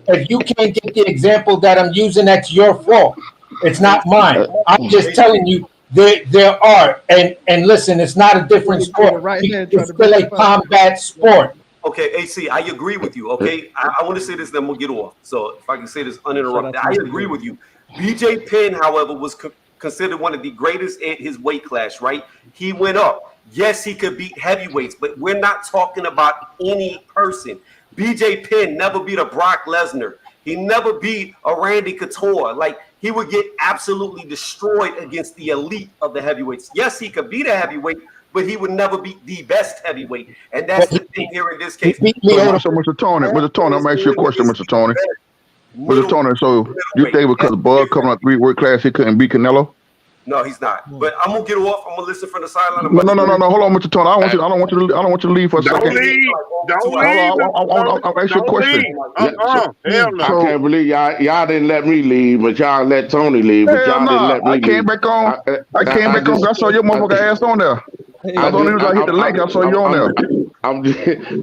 if you can't get the example that I'm using, that's your fault. It's not mine. I'm just telling you there are. And listen, it's not a different sport. It's still a combat sport. Okay, AC, I agree with you. Okay, I want to say this, then we'll get off. So if I can say this uninterrupted, I agree with you. BJ Penn, however, was considered one of the greatest in his weight class, right? He went up. Yes, he could beat heavyweights, but we're not talking about any person. BJ Penn never beat a Brock Lesnar. He never beat a Randy Couture. Like, he would get absolutely destroyed against the elite of the heavyweights. Yes, he could beat a heavyweight, but he would never beat the best heavyweight. And that's the thing here in this case. So, Mr. Tony, I'm going to ask you a question, Mr. Tony. Mr. Tony, so you think because Bud coming up 3 weight class, he couldn't beat Canelo? No, he's not. But I'm gonna get off. I'm gonna listen from the sideline. No. Hold on, Mr. Tony. I don't want you to leave for a second. Don't leave. I'll ask you a question. Hell no. I can't believe y'all didn't let me leave, but y'all let Tony leave. But y'all didn't let me leave. I came back on. I saw your motherfucker ass on there. I don't even hit the link. I saw you on there.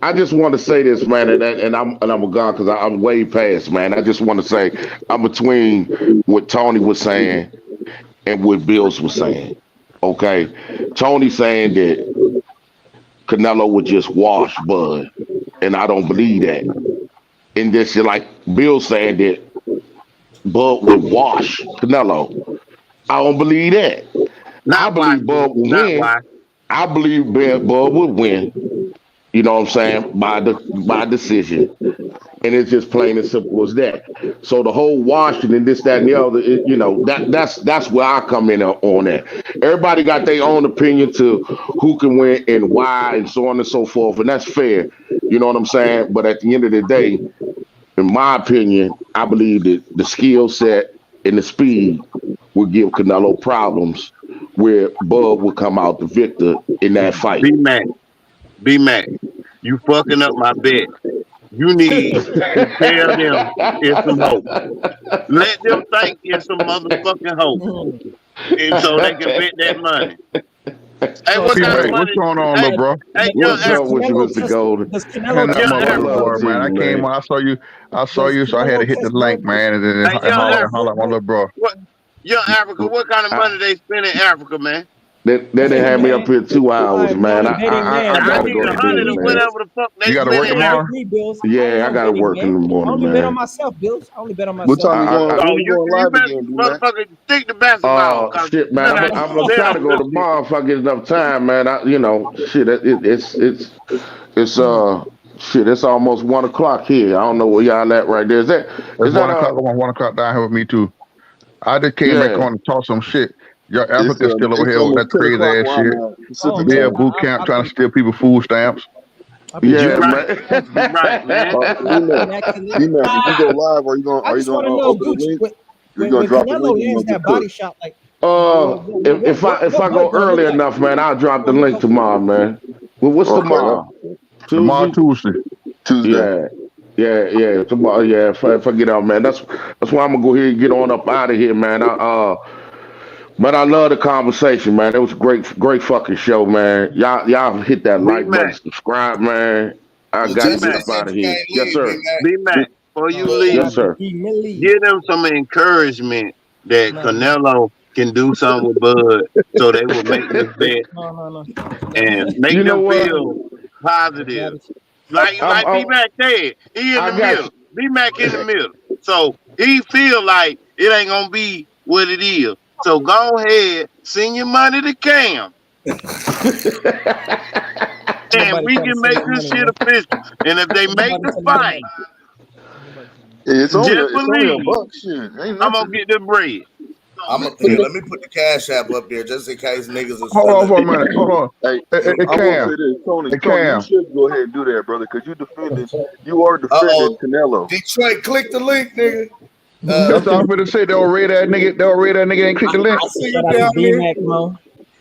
I just want to say this, man, and I'm gone because I'm way past, man. I just want to say I'm between what Tony was saying and what Bills was saying. Okay, Tony saying that Canelo would just wash Bud, and I don't believe that. And this is like Bill saying that Bud would wash Canelo. I don't believe that. I believe Bud would win. I believe Bud would win. You know what I'm saying? By decision. And it's just plain and simple as that. So the whole Washington, this, that, and the other, that's where I come in on that. Everybody got their own opinion to who can win and why and so on and so forth. And that's fair. You know what I'm saying? But at the end of the day, in my opinion, I believe that the skill set and the speed would give Canelo problems where Bud would come out the victor in that fight. B-Mac, you fucking up my bet. You need to tell them it's some hope. Let them think it's some motherfucking hope. And so they can bet that money. Hey, what kind of money? What's going on, little bro? Hey, what's up with you, Mr. Golden? Man, I came on. I saw you, so I had to hit the link, man, and then holler at my little bro. Young Africa, what kind of money they spend in Africa, man? They had me up here 2 hours, man. I gotta need go to 100 or whatever the fuck they You gotta work tomorrow? Yeah, I gotta work in the morning, I only man. bet on myself, Bills. I only bet on myself. What time you going live better, again, motherfucker, stick to basketball. Oh shit, man! I'm gonna try to go tomorrow if I get enough time, man. It's almost 1 o'clock here. I don't know where y'all at right there. Is that 1 o'clock? 1 o'clock down here with me too. I just came back on to talk some shit. Your Africa's still over here with that crazy ass shit. Yeah, boot camp trying to steal people food stamps. Yeah, man. Right, man. If you go live, are you gonna open the link? You gonna drop the link? That body shot, like. If I go early enough, man, I'll drop the link tomorrow, man. Well, what's tomorrow? Tomorrow Tuesday. Yeah. Tomorrow, yeah. If I get out, man, that's why I'm gonna go here and get on up out of here, man. But I love the conversation, man. It was a great fucking show, man. Y'all hit that like button, subscribe, man. I got to get up out of here. Yes, sir. B-Mac, before you leave, yes, sir. Give them some encouragement that Canelo can do something with Bud, so they will make this bet and make them feel positive. Like B-Mac said, he in the middle. B-Mac in the middle. So he feel like it ain't gonna be what it is. So go ahead, send your money to Cam. And we can make this shit official. And if they make the fight, it's only believe, $1. Shit. I'm gonna get the bread. Let me put the cash app up there just in case niggas is. Hold on for a minute. Hold on. Hey, Cam. Tony, you should go ahead and do that, brother, because you are defending Canelo. Detroit, click the link, nigga. That's all I'm gonna say. They'll read that nigga and click the link. I see you down here.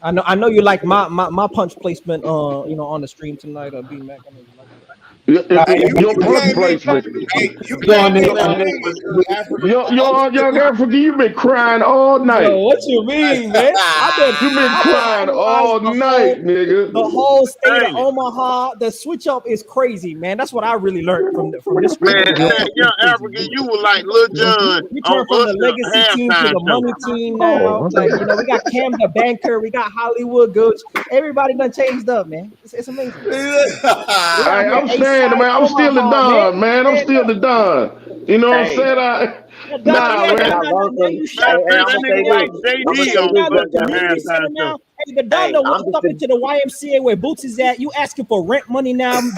I know you like my punch placement on the stream tonight, B-Mac. I know you like that. Your punch placement. Young Africa, you've been crying all night. Yo, what you mean, man? You've been crying all night, nigga. The whole state of Omaha, the switch up is crazy, man. That's what I really learned from this. Man, Young African, you were like Lil Jon. We turned from the legacy team to the money team now. Like, you know, we got Cam the banker, we got Hollywood Gooch. Everybody done changed up, man. It's amazing. I'm saying, man, I'm still the Don, man. I'm still the Don. You know what I'm saying? Hey, the Don don't walk up into the YMCA where Boots is at. You asking for rent money now? You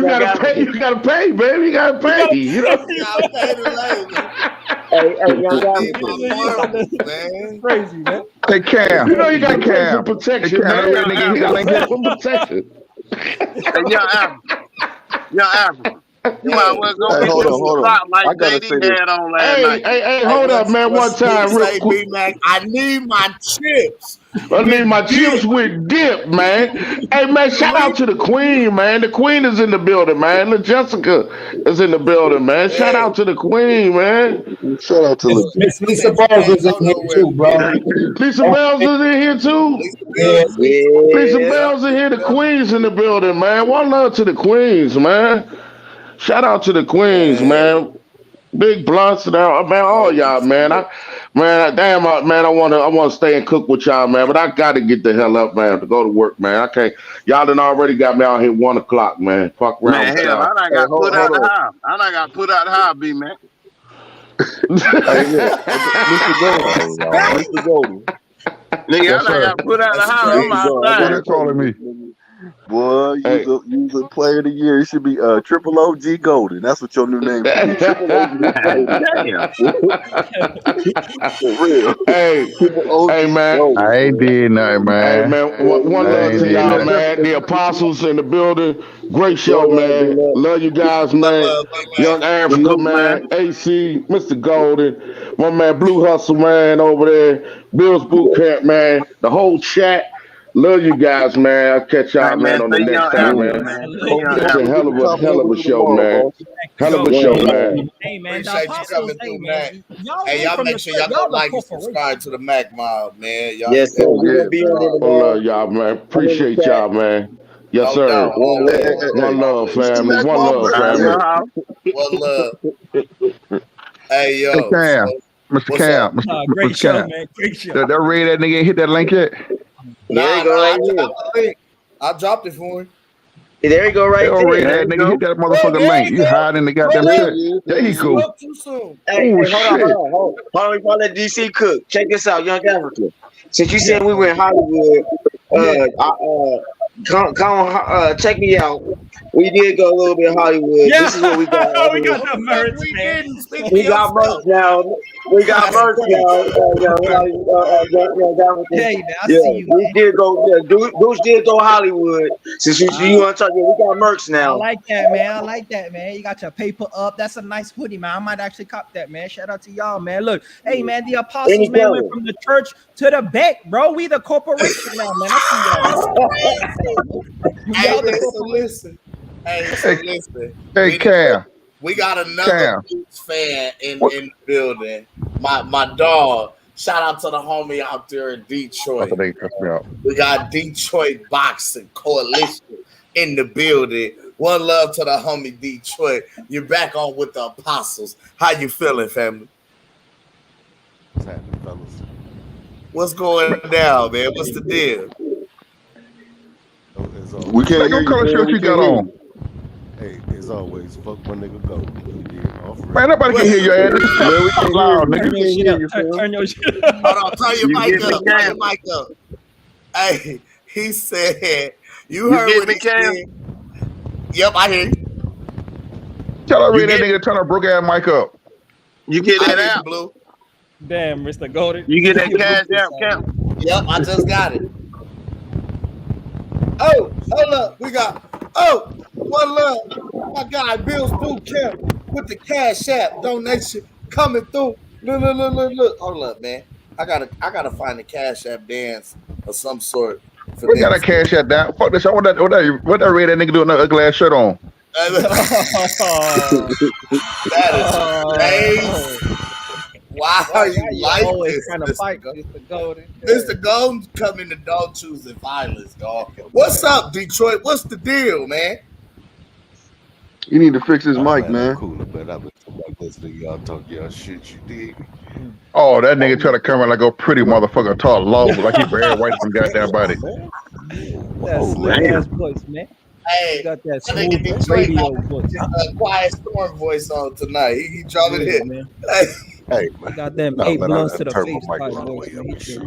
gotta pay. You gotta pay, baby. You gotta pay. You know. Crazy, man. Hey, Cam. You know you got Cam protection, man. You got protection. Hey, Young Africa. You might well go get hold some on. spot like I gotta say JD this. had on last night. Hey, hold up, man. One time, real quick. I need my chips. I need my chips with dip, man. Hey, man, shout out to the Queen, man. The Queen is in the building, man. La Jessica is in the building, man. Shout out to the Queen, man. Shout out to Lisa Bells is in here too, bro. Lisa Bells is in here too. Lisa Bells in here. The Queen's in the building, man. One love to the Queens, man. Shout out to the Queens, man. Big blunts, man. All y'all, man. I want to stay and cook with y'all, man. But I got to get the hell up, man, to go to work, man. I can't. Y'all done already got me out here 1 o'clock, man. Fuck around. Man, hell, I done got put out the house. I done got put out the house, B, man. Mr. Golden. Nigga, I done got put out the house. I'm outside. They're calling me. Boy, you the player of the year. It should be Triple OG Golden. That's what your new name is. Triple OG. For real. Hey, man. I ain't did nothing, man. Hey, man. One love to y'all, man. The Apostles in the building. Great show, man. Love you guys, man. Young Africa, man. AC, Mr. Golden. My man, Blue Hustle, man, over there. Bill's Boot Camp, man. The whole chat. Love you guys, man. I'll catch y'all, man, on the next time, man. It's a hell of a show, man. Hell of a show, man. Hey, man. Appreciate you coming through, man. Hey, y'all make sure y'all go like and subscribe to the Mac Mob, man. Y'all Yes, sir. We're gonna be on there tomorrow. Love y'all, man. Appreciate y'all, man. Yes, sir. One love, family. One love, family. One love. Hey, yo. Hey, Cam. Mr. Cam. Great show, man. Great show. That read that nigga hit that link yet? There you go, right here. I dropped it for him. There you go, right there. That nigga hit that motherfucking link. You hiding the goddamn shit. There you go. Hey, Oh, hold on. We call that DC Cook. Check this out, Young Africa. Since you said we were in Hollywood, check me out. We did go a little bit Hollywood. Yeah. This is what we got. We got the merch, man. We got merch now. We got merch now. Hey, man, I see you. We did go. Deuce did go Hollywood. Since you want to talk, we got merch now. I like that, man. I like that, man. You got your paper up. That's a nice hoodie, man. I might actually cop that, man. Shout out to y'all, man. Look, hey, man, the Apostles, man, went from the church to the bank, bro. We the corporation now, man. I see y'all. Listen. Hey, Cam. We got another Boots fan in the building. My dog. Shout out to the homie out there in Detroit. We got Detroit Boxing Coalition in the building. One love to the homie Detroit. You're back on with the Apostles. How you feeling, family? What's happening, fellas? What's going down, man? What's the deal? We can't hear you. What you got on? Hey, as always, fuck one nigga go. Man, nobody can hear your ass. We can loud, nigga. Turn your shit up. Hold on, turn your mic up. Turn your mic up. Hey, he said, you heard what he said. Yep, I hear you. Tell her that nigga turn her broke ass mic up. You get that out, Blue. Damn, Mr. Golden. You get that cash out, Cam? Yep, I just got it. Oh, hold up. We got, one love. My guy, Bill's Boot Camp with the Cash App donation coming through. Look. Hold up, man. I gotta find the Cash App dance of some sort For We gotta cash that down. Fuck this. What that red that nigga doing that ugly ass shirt on? That is crazy. Why are you like always this, trying to fight, Mr. Golden? Mr. Golden coming to dog choosing violence, dog. What's up, Detroit? What's the deal, man? You need to fix his mic, man. Cooler, but I've been listening to y'all talk y'all shit. You dig? Oh, that nigga try to come in like a pretty motherfucker, talk low, like he Barry White from goddamn body. That's slick ass voice, man. Hey, You got that I think smooth Detroit radio got voice. Quiet Storm voice on tonight. He dropping Yeah, it. man. Hey, man. Got them Nah, 8 man, blunts I to the turn face my mic type all the voice, way man. up and shit.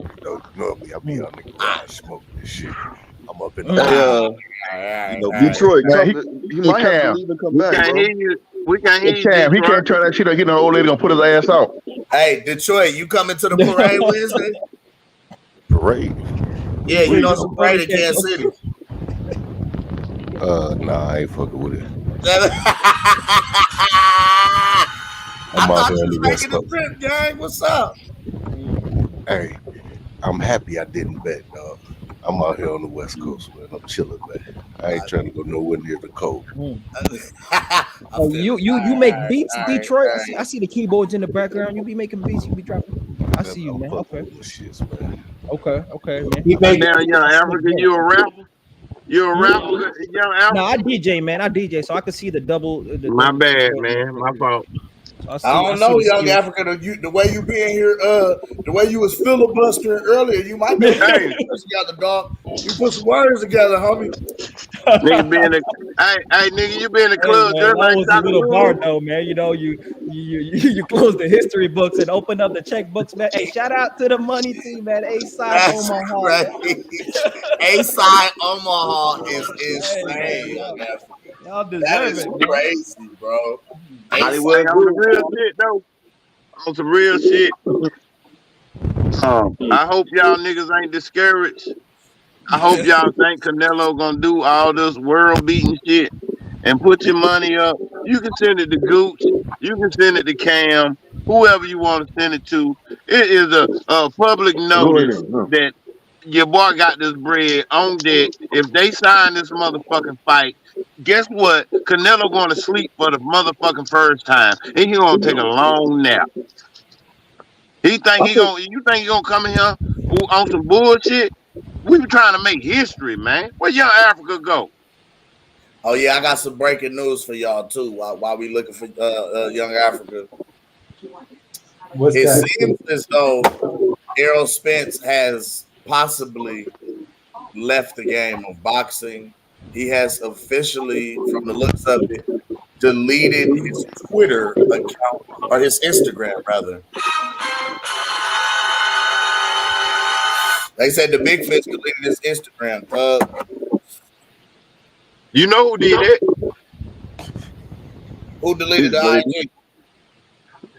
Normally I be on the garage smoking this shit. I'm up in the Detroit, Man, he might have to Cam. leave and come We back, can't bro. hear you. We can't hear you, Cam, he Detroit. can't try that shit. You know, old lady gonna put his ass out. Hey, Detroit, you coming to the parade Wednesday? parade. Yeah, you know it's a parade in Kansas City. Nah, I ain't fucking with it. I I'm out thought here you on was the West making a Coast. trip, gang. What's up? Hey, I'm happy I didn't bet, dog. I'm out here on the West Coast, man. I'm chilling, man. I ain't trying to go nowhere near the cold. Oh, you make beats, Detroit? I see the keyboards in the background. You be making beats. You be dropping. I see you, man. Okay. Okay, man. Now, Young Africa, you a rapper? You a rapper, Young Africa? No, I DJ, man. I DJ, so I can see the double. My bad, man. My fault. I don't know, Young Africa. The way you being here, the way you was filibustering earlier, you might be able to put some words together, dog. You put some words together, homie. Nigga be in the hey, nigga, you be in the club man, just that like was a little bar though, man. You know, you close the history books and open up the checkbooks, man. Hey, shout out to the money team, man. A-side Omaha. A-side Omaha is insane, Young Africa. Y'all That deserve is it, man. crazy, bro. Hollywood on the real shit though. On some real shit. I hope y'all niggas ain't discouraged. I hope y'all think Canelo gonna do all this world beating shit and put your money up. You can send it to Gooch. You can send it to Cam. Whoever you want to send it to. It is a public notice that your boy got this bread on deck. If they sign this motherfucking fight, guess what? Canelo going to sleep for the motherfucking first time, and he gonna take a long nap. You think he gonna come in here on some bullshit? We were trying to make history, man. Where Young Africa go? Oh yeah, I got some breaking news for y'all too. While we looking for Young Africa, it seems as though Errol Spence has possibly left the game of boxing. He has officially, from the looks of it, deleted his Twitter account or his Instagram rather. They said the Big Fish deleted his Instagram. You know who did it? Who deleted the IG?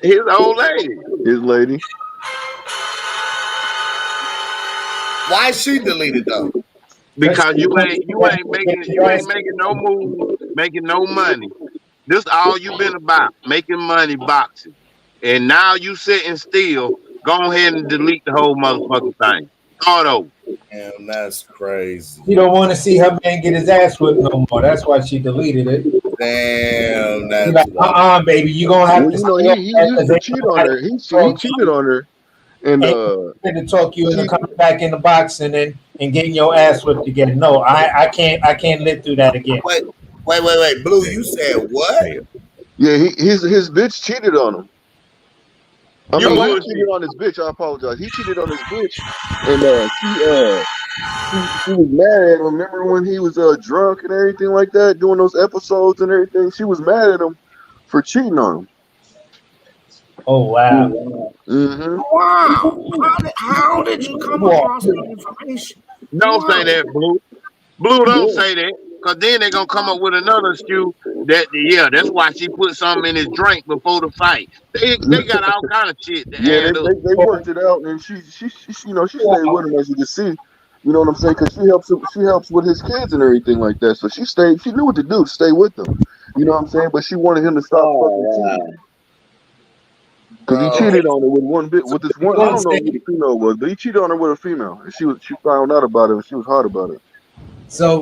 His old lady. His lady. Why she deleted though? Because you ain't making no move, making no money. This all you been about, making money boxing. And now you sitting still, go ahead and delete the whole motherfucking thing. Start over. Damn, that's crazy. She don't want to see her man get his ass whipped no more. That's why she deleted it. Damn, that's like, baby, you gonna have to. You know, he used to cheat on her. He cheated on her, and to talk you into coming back in the boxing and getting your ass whipped again. No, I can't live through that again. Wait, Blue, you said what? Yeah, his bitch cheated on him. I mean, he cheated on his bitch. I apologize. He cheated on his bitch, and she was mad at him. Remember when he was drunk and everything like that, doing those episodes and everything? She was mad at him for cheating on him. Oh wow! Mm-hmm. Wow! How did you come across that information? Don't say that, Blue. Blue, don't say that. Because then they're going to come up with another excuse that, that's why she put something in his drink before the fight. They got all kind of shit to add up. They worked it out, and she stayed with him, as you can see. You know what I'm saying? Because she helps with his kids and everything like that. So she stayed. She knew what to do to stay with him. You know what I'm saying? But she wanted him to stop fucking cheating. Because he cheated on her with this one. I don't know who the female was, but he cheated on her with a female, and she found out about it, and she was hot about it. So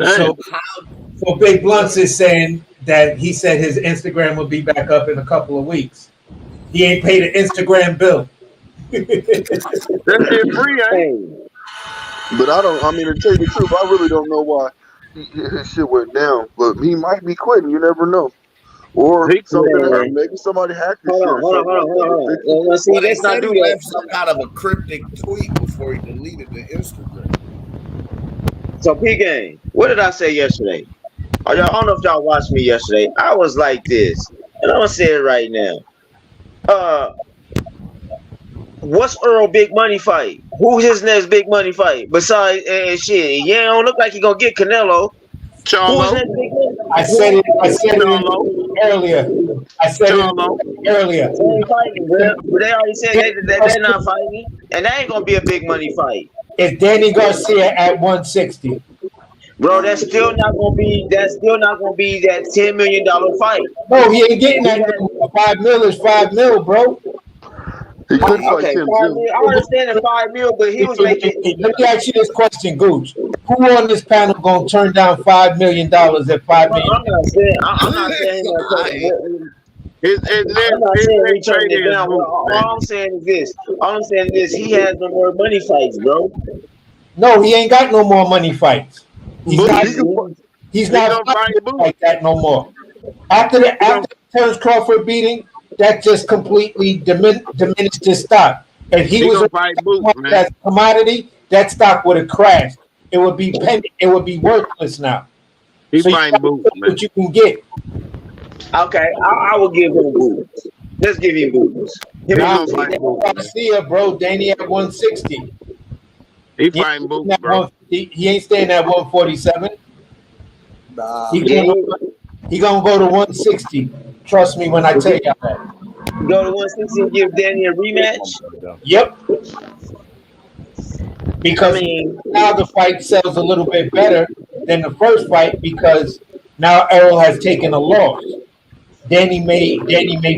Big Blunts is saying that he said his Instagram will be back up in a couple of weeks. He ain't paid an Instagram bill. That shit free, ain't? But I mean, to tell you the truth, I really don't know why his shit went down. But he might be quitting. You never know. Or something. Maybe somebody hacked his shit. Hold on. See, Well, they let's not said do he that. left some kind of a cryptic tweet before he deleted the Instagram. So, P-Game, what did I say yesterday? I don't know if y'all watched me yesterday. I was like this, and I'm gonna say it right now. What's Earl big money fight? Who's his next big money fight? Besides, shit, yeah, don't look like he gonna get Canelo. Who's next big money? I said it earlier. I said it earlier. They ain't fighting, bro. But they already said they're not fighting, and that ain't gonna be a big money fight. It's Danny Garcia at 160. Bro, that's still not gonna be that $10 million fight. No, he ain't getting that. $5 million is $5 million, bro. He could fight okay, Tim $5 million. I understand the $5 million, but he was making. Let me ask you this question, Gooch. Who on this panel gonna turn down $5 million at $5 million? I'm not saying he turned it down. All I'm saying is this. He has no more money fights, bro. No, he ain't got no more money fights. He's not fighting like that no more. After the Terence Crawford beating, that just completely diminished his stock. If he was that commodity, that stock would have crashed. It would be It would be worthless now. He's so fighting Boots, man. What you can get. Okay, I will give him Boots. Let's give him Boots. Garcia, bro, Danny at 160. He fighting Boots, bro. He ain't staying at 147. Nah. He gonna go to 160. Trust me when I tell you that. Go to 160 and give Danny a rematch? Yep. Because now the fight sells a little bit better than the first fight because now Errol has taken a loss. Danny may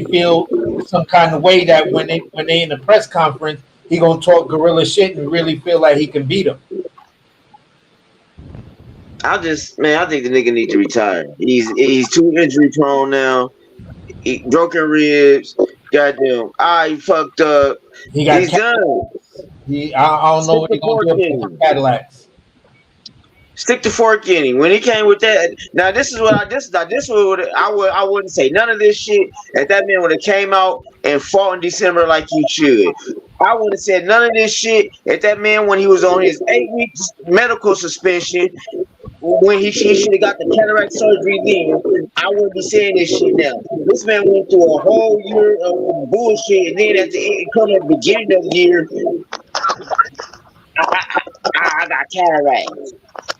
feel some kind of way that when they in the press conference, he gonna talk gorilla shit and really feel like he can beat him. I think the nigga need to retire. He's too injury prone now. Broken ribs. Goddamn, he fucked up. He's done. I don't know what he's gonna do with Cadillacs. Stick the fork in him. When he came with that, now this is what I wouldn't say none of this shit. If that man would have came out and fought in December like he should, I would have said none of this shit. If that man, when he was on his 8 weeks medical suspension, when he should have got the cataract surgery then, I wouldn't be saying this shit now. This man went through a whole year of bullshit, and then at the end, coming at the beginning of the year, I got cataracts.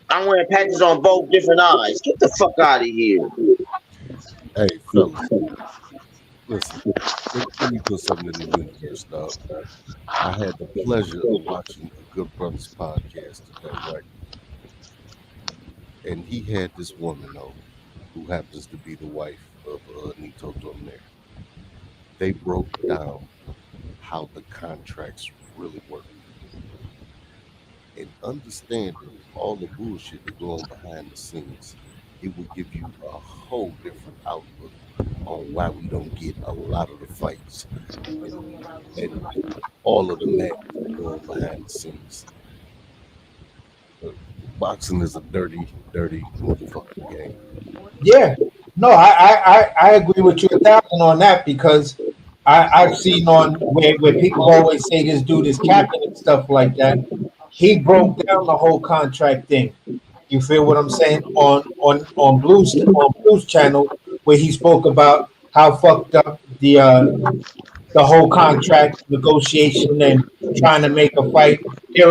I'm wearing patches on both different eyes. Get the fuck out of here. Hey, fellas, listen, let me put something in the universe, dog. I had the pleasure of watching a Good Brothers podcast today, right? And he had this woman on who happens to be the wife of Nito Dominaire. They broke down how the contracts really work. And understanding all the bullshit that goes on behind the scenes, it will give you a whole different outlook on why we don't get a lot of the fights and all of the magic that goes on behind the scenes. Boxing is a dirty, dirty motherfucking game. Yeah, no, I agree with you 1,000 on that because I've seen on where people always say this dude is capping and stuff like that. He broke down the whole contract thing. You feel what I'm saying? On Blues channel, where he spoke about how fucked up the whole contract negotiation and trying to make a fight. There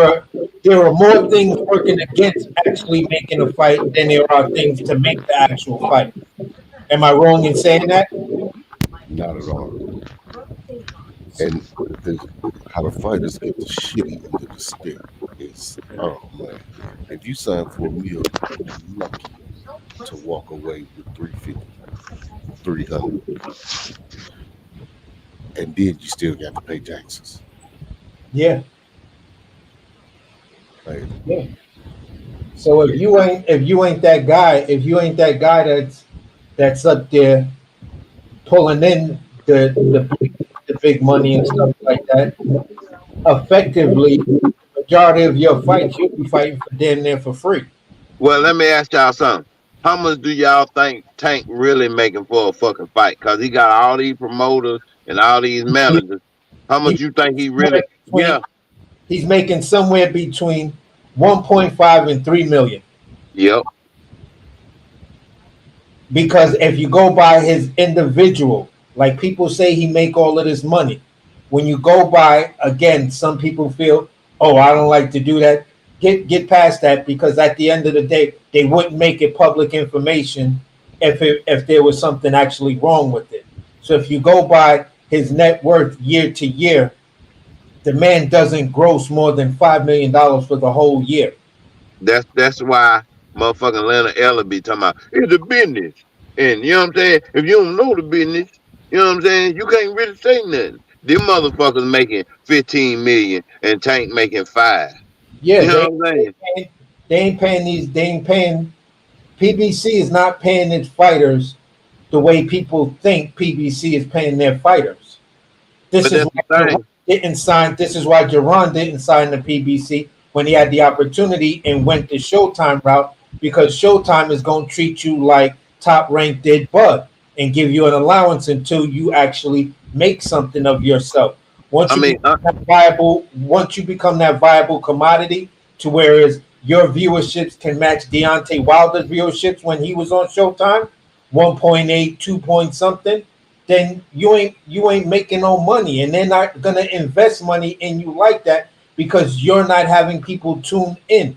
are more things working against actually making a fight than there are things to make the actual fight. Am I wrong in saying that? Not at all. And how the fighters get the shitty into the stick is, oh man, if you sign for a meal, you're lucky to walk away with $350, $300. and then you still got to pay taxes. Yeah. Like, Yeah. So if you ain't that guy that's up there pulling in the big money and stuff like that, effectively, majority of your fights you'll be fighting for damn near for free. Well, let me ask y'all something. How much do y'all think Tank really making for a fucking fight? Cause he got all these promoters and all these managers. How much you think he really? Yeah. He's making somewhere between 1.5 and 3 million. Yep. Because if you go by his individual, like people say he make all of this money. When you go by, again, some people feel, oh, I don't like to do that. Get past that, because at the end of the day, they wouldn't make it public information if there was something actually wrong with it. So if you go by his net worth year to year, the man doesn't gross more than $5 million for the whole year. That's why motherfucking Leonard Eller be talking about it's a business. And you know what I'm saying? If you don't know the business, you know what I'm saying, you can't really say nothing. Them motherfuckers making 15 million and Tank making 5. Yeah, you know what I'm saying? they ain't paying PBC is not paying its fighters the way people think PBC is paying their fighters. This is why Jaron didn't sign the PBC when he had the opportunity and went the Showtime route, because Showtime is going to treat you like Top Rank did Bud and give you an allowance until you actually make something of yourself. Once you become that viable commodity, to whereas your viewerships can match Deontay Wilder's viewerships when he was on Showtime, 1.8, 2 point something, then you ain't making no money, and they're not gonna invest money in you like that because you're not having people tune in.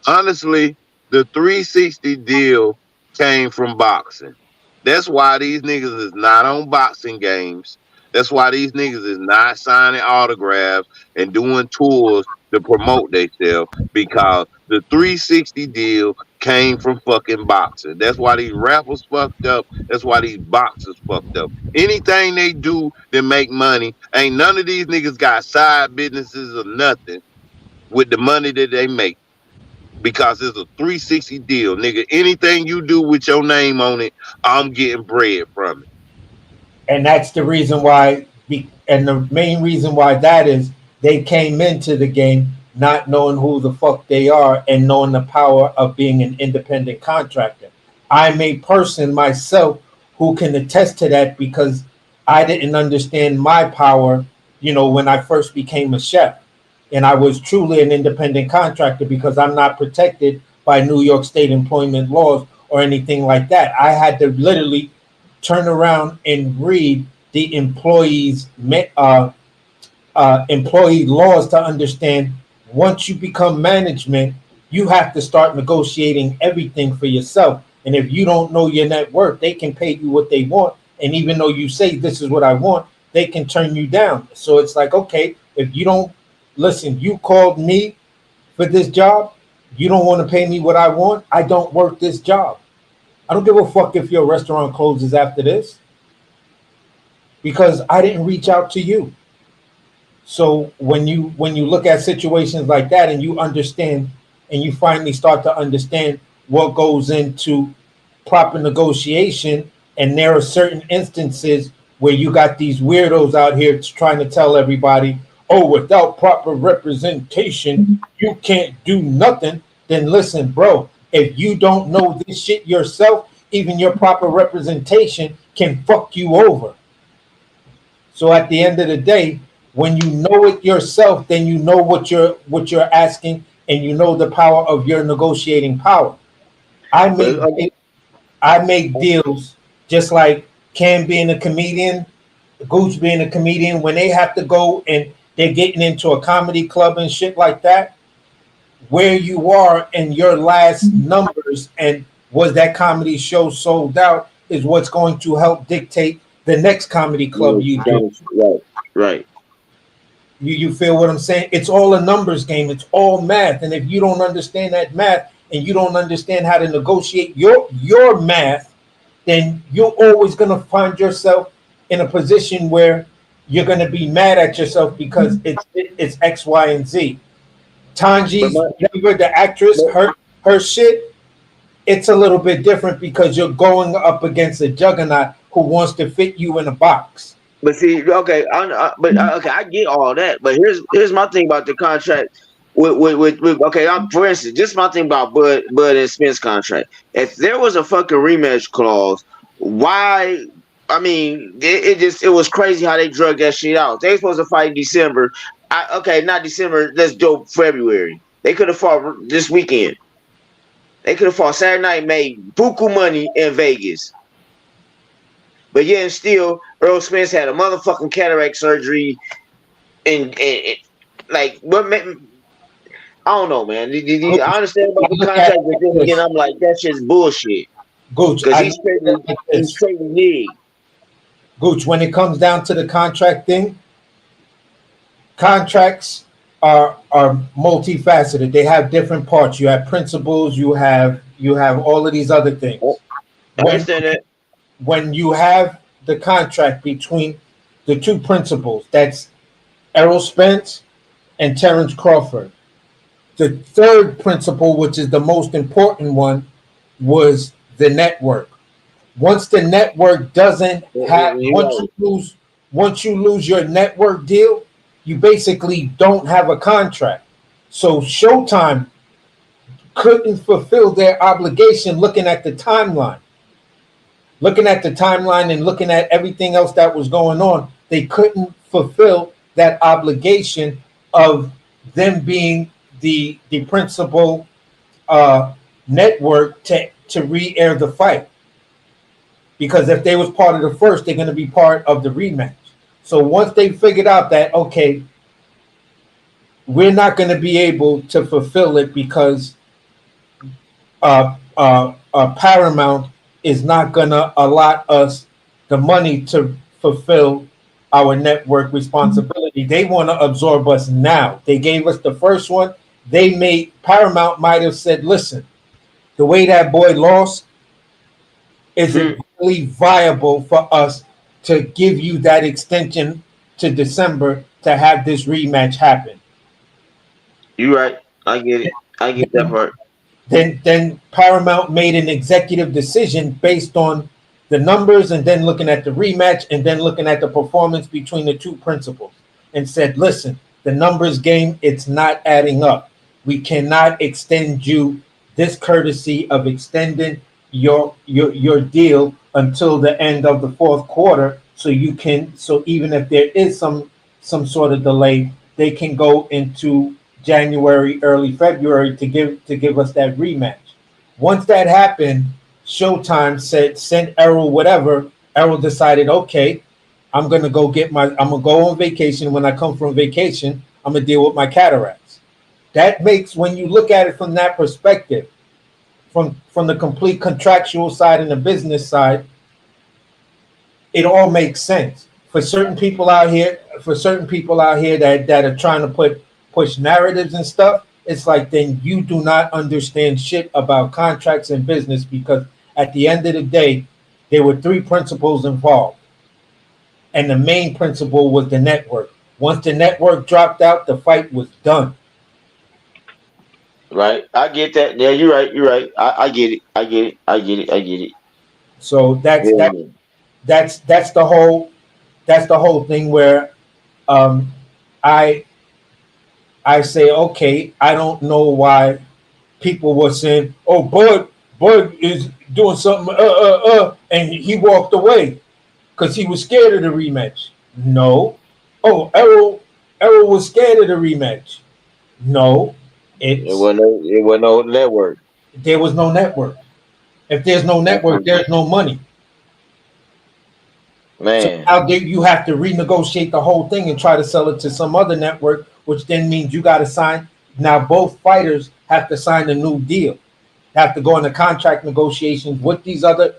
Honestly, the 360 deal came from boxing. That's why these niggas is not on boxing games. That's why these niggas is not signing autographs and doing tours to promote themselves, because the 360 deal came from fucking boxing. That's why these rappers fucked up. That's why these boxers fucked up. Anything they do to make money, ain't none of these niggas got side businesses or nothing with the money that they make, because it's a 360 deal, nigga. Anything you do with your name on it, I'm getting bread from it. And that's the reason why, and the main reason why that is, they came into the game not knowing who the fuck they are and knowing the power of being an independent contractor. I'm a person myself who can attest to that, because I didn't understand my power, when I first became a chef. And I was truly an independent contractor because I'm not protected by New York State employment laws or anything like that. I had to literally turn around and read the employee laws to understand, once you become management, you have to start negotiating everything for yourself. And if you don't know your net worth, they can pay you what they want. And even though you say this is what I want, they can turn you down. So it's like, okay, if you don't listen, you called me for this job, you don't want to pay me what I want, I don't work this job. I don't give a fuck if your restaurant closes after this, because I didn't reach out to you. So when you look at situations like that and you understand, and you finally start to understand what goes into proper negotiation, and there are certain instances where you got these weirdos out here trying to tell everybody, oh, without proper representation, you can't do nothing, then listen, bro, if you don't know this shit yourself, even your proper representation can fuck you over. So at the end of the day, when you know it yourself, then you know what you're asking, and you know the power of your negotiating power. I make deals just like Cam being a comedian, Gooch being a comedian. When they have to go and they're getting into a comedy club and shit like that, where you are and your last numbers and was that comedy show sold out is what's going to help dictate the next comedy club you do. Right. You feel what I'm saying? It's all a numbers game. It's all math. And if you don't understand that math, and you don't understand how to negotiate your math, then you're always going to find yourself in a position where you're gonna be mad at yourself because it's X, Y, and Z. Tanji's whatever the actress, her shit, it's a little bit different because you're going up against a juggernaut who wants to fit you in a box. But see, okay, I get all that. But here's my thing about the contract. For instance, just my thing about Bud and Spence contract. If there was a fucking rematch clause, why? I mean, it was crazy how they drug that shit out. They supposed to fight in December. Not December. Let's do February. They could have fought this weekend. They could have fought Saturday night, made buku money in Vegas. But yeah, and still, Earl Spence had a motherfucking cataract surgery, and like what? I don't know, man. I understand about the contract, but then again, I'm like, that's just bullshit. Gooch, because he's trading league. Gooch, when it comes down to the contract thing, contracts are multifaceted. They have different parts. You have principles. You have all of these other things. I understand that. When you have the contract between the two principals, that's Errol Spence and Terrence Crawford. The third principle, which is the most important one, was the network. Once the network doesn't have, once you lose your network deal, you basically don't have a contract. So Showtime couldn't fulfill their obligation looking at the timeline. Looking at the timeline and looking at everything else that was going on, they couldn't fulfill that obligation of them being the principal network to re-air the fight. Because if they was part of the first, they're going to be part of the rematch. So once they figured out that, okay, we're not going to be able to fulfill it because Paramount is not going to allot us the money to fulfill our network responsibility. They want to absorb us now. They gave us the first one. Paramount might have said, listen, the way that boy lost, is it really viable for us to give you that extension to December to have this rematch happen? You're right. I get it. I get that part. Then Paramount made an executive decision based on the numbers and then looking at the rematch and then looking at the performance between the two principals and said, listen, the numbers game, it's not adding up. We cannot extend you this courtesy of extending your deal until the end of the fourth quarter so even if there is some sort of delay, they can go into January, early February to give us that rematch. Once that happened, Showtime sent Errol whatever. Errol decided, okay, I'm gonna go on vacation. When I come from vacation, I'm gonna deal with my cataracts. That makes, when you look at it from that perspective, from the complete contractual side and the business side, it all makes sense. For certain people out here that are trying to push narratives and stuff, it's like, then you do not understand shit about contracts and business, because at the end of the day, there were three principles involved. And the main principle was the network. Once the network dropped out, the fight was done. Right. I get that. Yeah, you're right. You're right. I get it. So that's the whole thing where I say, okay, I don't know why people were saying, oh, Bud is doing something, and he walked away because he was scared of the rematch. No. Oh, Errol was scared of the rematch. No. It was no network. There was no network. If there's no network, there's no money. Man. So now you have to renegotiate the whole thing and try to sell it to some other network, which then means you got to sign. Now both fighters have to sign a new deal. Have to go into contract negotiations with these other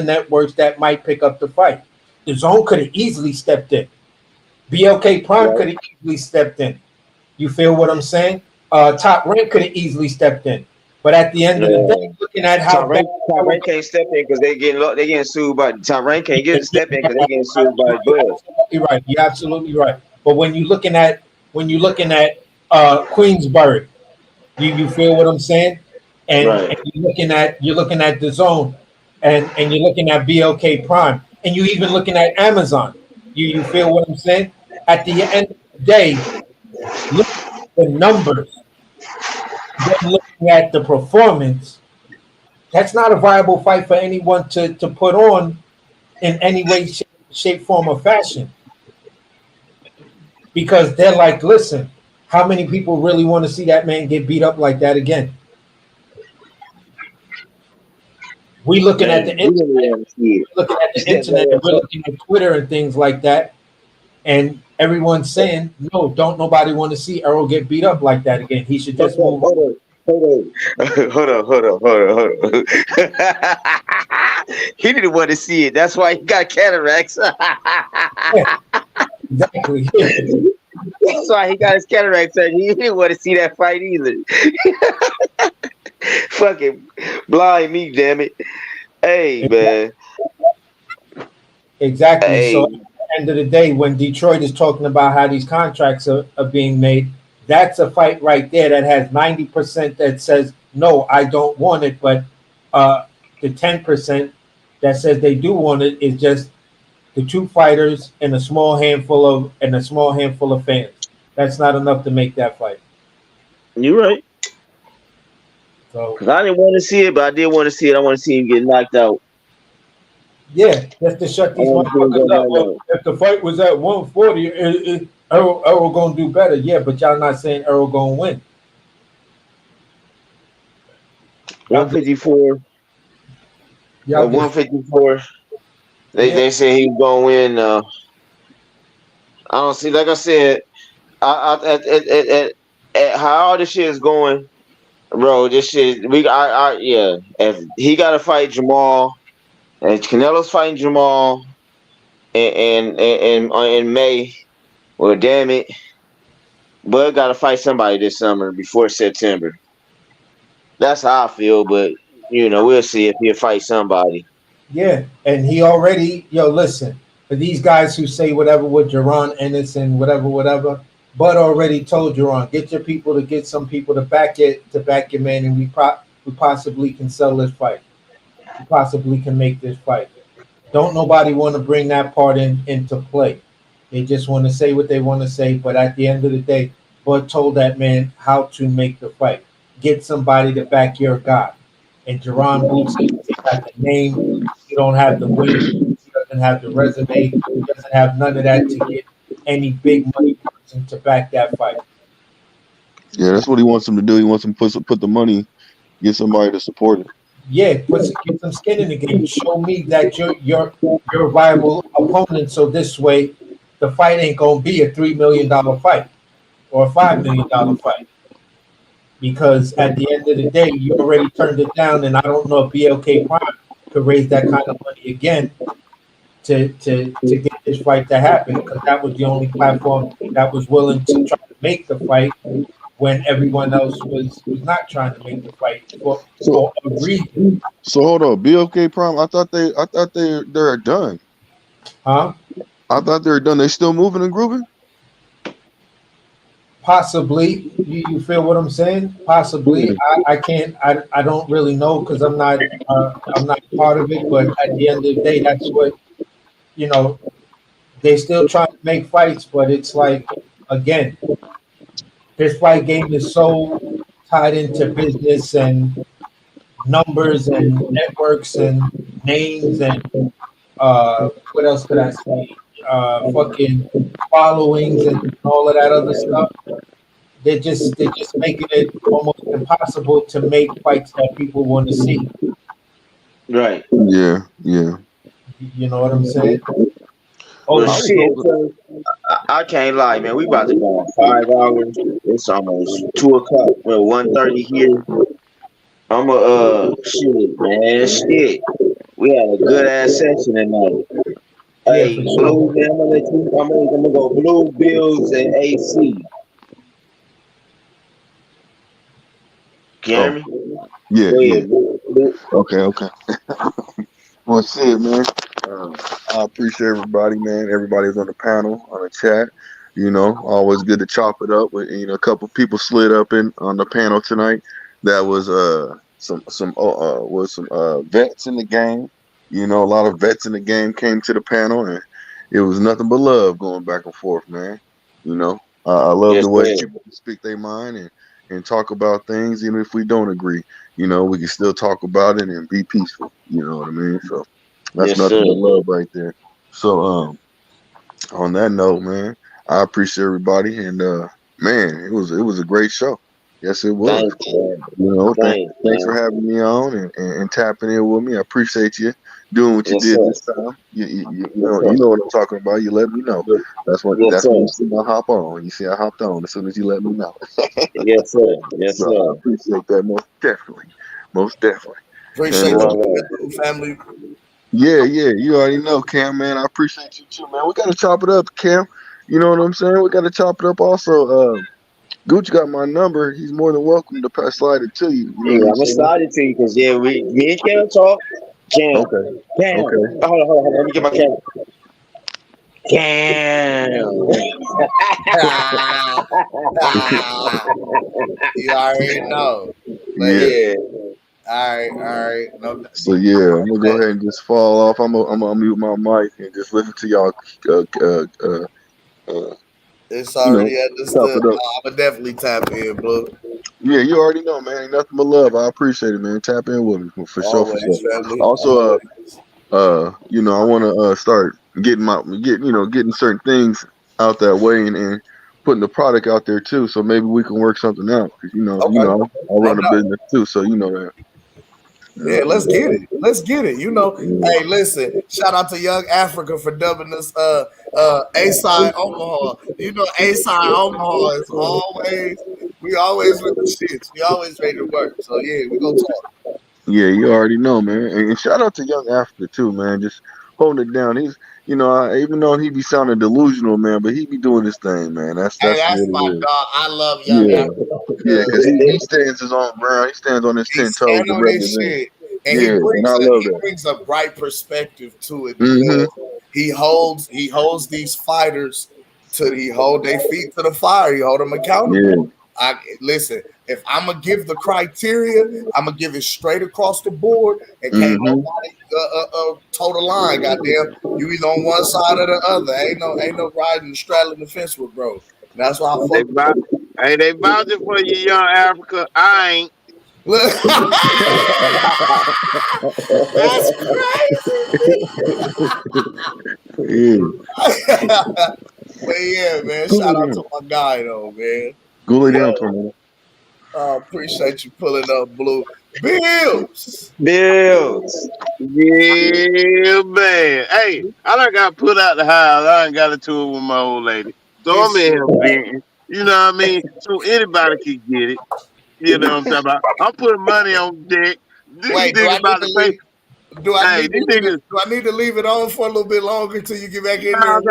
networks that might pick up the fight. The Zone could have easily stepped in. BLK Prime could have easily stepped in. You feel what I'm saying? Top Rank could have easily stepped in. But at the end of the day, looking at how bad Tyrann can't step in because they getting sued by Tyrann can't get step in because they getting sued by Bud. You're right. You're absolutely right. But when you're looking at Queensbury, you feel what I'm saying? And you're looking at the Zone, and you're looking at BLK Prime, and you're even looking at Amazon. You feel what I'm saying? At the end of the day, look at the numbers. Then looking at the performance, that's not a viable fight for anyone to put on in any way, shape, form, or fashion. Because they're like, listen, how many people really want to see that man get beat up like that again? We looking at the internet, and we're looking at Twitter and things like that, and everyone's saying, no, don't nobody want to see Errol get beat up like that again. He should just move on. Hold on. He didn't want to see it. That's why he got cataracts. Exactly. That's why he got his cataracts. He didn't want to see that fight either. Fucking blind me, damn it. Hey, man. Exactly. Hey. So at the end of the day, when Detroit is talking about how these contracts are being made, that's a fight right there that has 90% that says, no, I don't want it. But the 10% that says they do want it is just the two fighters and a small handful of fans. That's not enough to make that fight. You're right. So I didn't want to see it, but I did want to see it. I want to see him get knocked out. Yeah, just to shut these motherfuckers up. Well, if the fight was at 140, Errol gonna do better. Yeah, but y'all not saying Errol gonna win. 154. Yeah, 154. They say he's gonna win. I don't see. Like I said, at how all this shit is going, bro. This shit. Yeah. If he got to fight Jamal, and Canelo's fighting Jamal, and in May, well, damn it, Bud got to fight somebody this summer before September. That's how I feel, but we'll see if he'll fight somebody. Yeah, and he already, listen, for these guys who say whatever with Jaron Ennis and whatever, Bud already told Jaron, get your people to get some people to back your man, and we possibly can sell this fight. We possibly can make this fight. Don't nobody want to bring that part into play. They just want to say what they want to say, but at the end of the day, Bud told that man how to make the fight. Get somebody to back your guy. And Jaron Boots got the name. He don't have the win. He doesn't have the resume. He doesn't have none of that to get any big money person to back that fight. Yeah, that's what he wants him to do. He wants him to put the money, get somebody to support it. Yeah, get some skin in the game. Show me that you're a viable opponent. So this way, the fight ain't gonna be a $3 million fight or a $5 million fight. Because at the end of the day, you already turned it down, and I don't know if BLK Prime could raise that kind of money again to get this fight to happen, because that was the only platform that was willing to try to make the fight when everyone else was not trying to make the fight for a reason. So hold on, BLK Prime. I thought they're done. Huh? I thought they were done. They still moving and grooving? Possibly. You feel what I'm saying? Possibly. I can't. I don't really know because I'm not part of it. But at the end of the day, that's what they still trying to make fights, but it's like, again, this fight game is so tied into business and numbers and networks and names and what else could I say? Fucking followings and all of that other stuff. They're just making it almost impossible to make fights that people want to see. Right. Yeah. You know what I'm saying? Well, shit, I can't lie, man. We about to go on 5 hours. It's almost 2:00. Well, 1:30 here. I'm shit, man. Shit. We had a good ass session tonight. Hey, Blue, man, I'm gonna go Blue, Bills, and AC. Can you hear me? Yeah, Go yeah. ahead, boo. Okay. Well, shit, man. I appreciate everybody, man. Everybody's on the panel, on the chat. You know, always good to chop it up with. You know, a couple people slid up in on the panel tonight. That was some vets in the game. You know, a lot of vets in the game came to the panel, and it was nothing but love going back and forth, man. You know, I love Yes, the way sir. people speak their mind and talk about things, even if we don't agree. You know, we can still talk about it and be peaceful. You know what I mean? So that's Yes, nothing sir. but love right there. So on that note, man, I appreciate everybody, and man, it was a great show. Yes, it was. Thanks, man. You know, Thanks, thanks man. for having me on and tapping in with me. I appreciate you doing what you Yes, did sir. this time. You Yes, know sir. what I'm talking about. You let me know. That's when Yes, sir. you see I hop on. You see I hopped on as soon as you let me know. Yes, sir. Yes, So I sir. appreciate that most definitely. And Appreciate you, family. yeah, you already know, Cam, man. I appreciate you too, man. We gotta chop it up, Cam. You know what I'm saying? We gotta chop it up. Also, Gooch got my number. He's more than welcome to pass slide it to you. You know Yeah, what I'm I'm saying? excited to you because me and Cam talk. Cam, Okay. Cam. Okay. Hold on. Let me get my camera. Cam. You already know. But Yeah. yeah. All right. No, So yeah, I'm gonna go ahead and just fall off. I'm gonna mute my mic and just listen to y'all. Uh, it's you know, already chop understood. it up. I'ma definitely tap in, bro. Yeah, you already know, man. Ain't nothing but love. I appreciate it, man. Tap in with me for sure, for sure. Always, family. Also, Always. you know, I want to start getting certain things out that way and putting the product out there too. So maybe we can work something out. 'Cause Okay. I No run a doubt. business too, so you know that. Yeah, let's get it. Let's get it. You know, Yeah. hey, listen, shout out to Young Africa for dubbing us A-Side Omaha. You know, A-Side Omaha is always we always with the shits. We always ready to work. So yeah, we gonna talk. Yeah, you already know, man. And shout out to Young Africa too, man. Just holding it down. He's, even though he be sounding delusional, man, but he be doing his thing, man. That's Hey, that's what my it is. dog. I love Young Yeah, Africa yeah, because because he stands his own ground. He stands on his he 10 toes stand to on his represent. shit, and Yeah, and I love he that. brings a bright perspective to it Mm-hmm. because he holds these fighters he hold their feet to the fire. He hold them accountable. Yeah. Listen. If I'm gonna give the criteria, I'm gonna give it straight across the board, and can't Mm-hmm. nobody toe the line. Goddamn, you either on one side or the other. Ain't no riding straddling the fence with bro. And that's why I They fuck with vou- hey, they vouching for you, Young Africa. I ain't. That's crazy. Yeah. But yeah, man. Cool Shout it out to down. my guy though, man. Cool it down, Tornado. Appreciate you pulling up, Blue. Bills. Bills. Yeah, man. Hey, I done got put out the house. I done got a tour with my old lady. So I'm in Listen. here venting. You know what I mean? So anybody can get it. You know what I'm talking about? I'm putting money on deck. These Wait, do niggas I need about to to pay. leave? Do I Hey, need to these leave it? niggas. Do I need to leave it on for a little bit longer until you get back in there?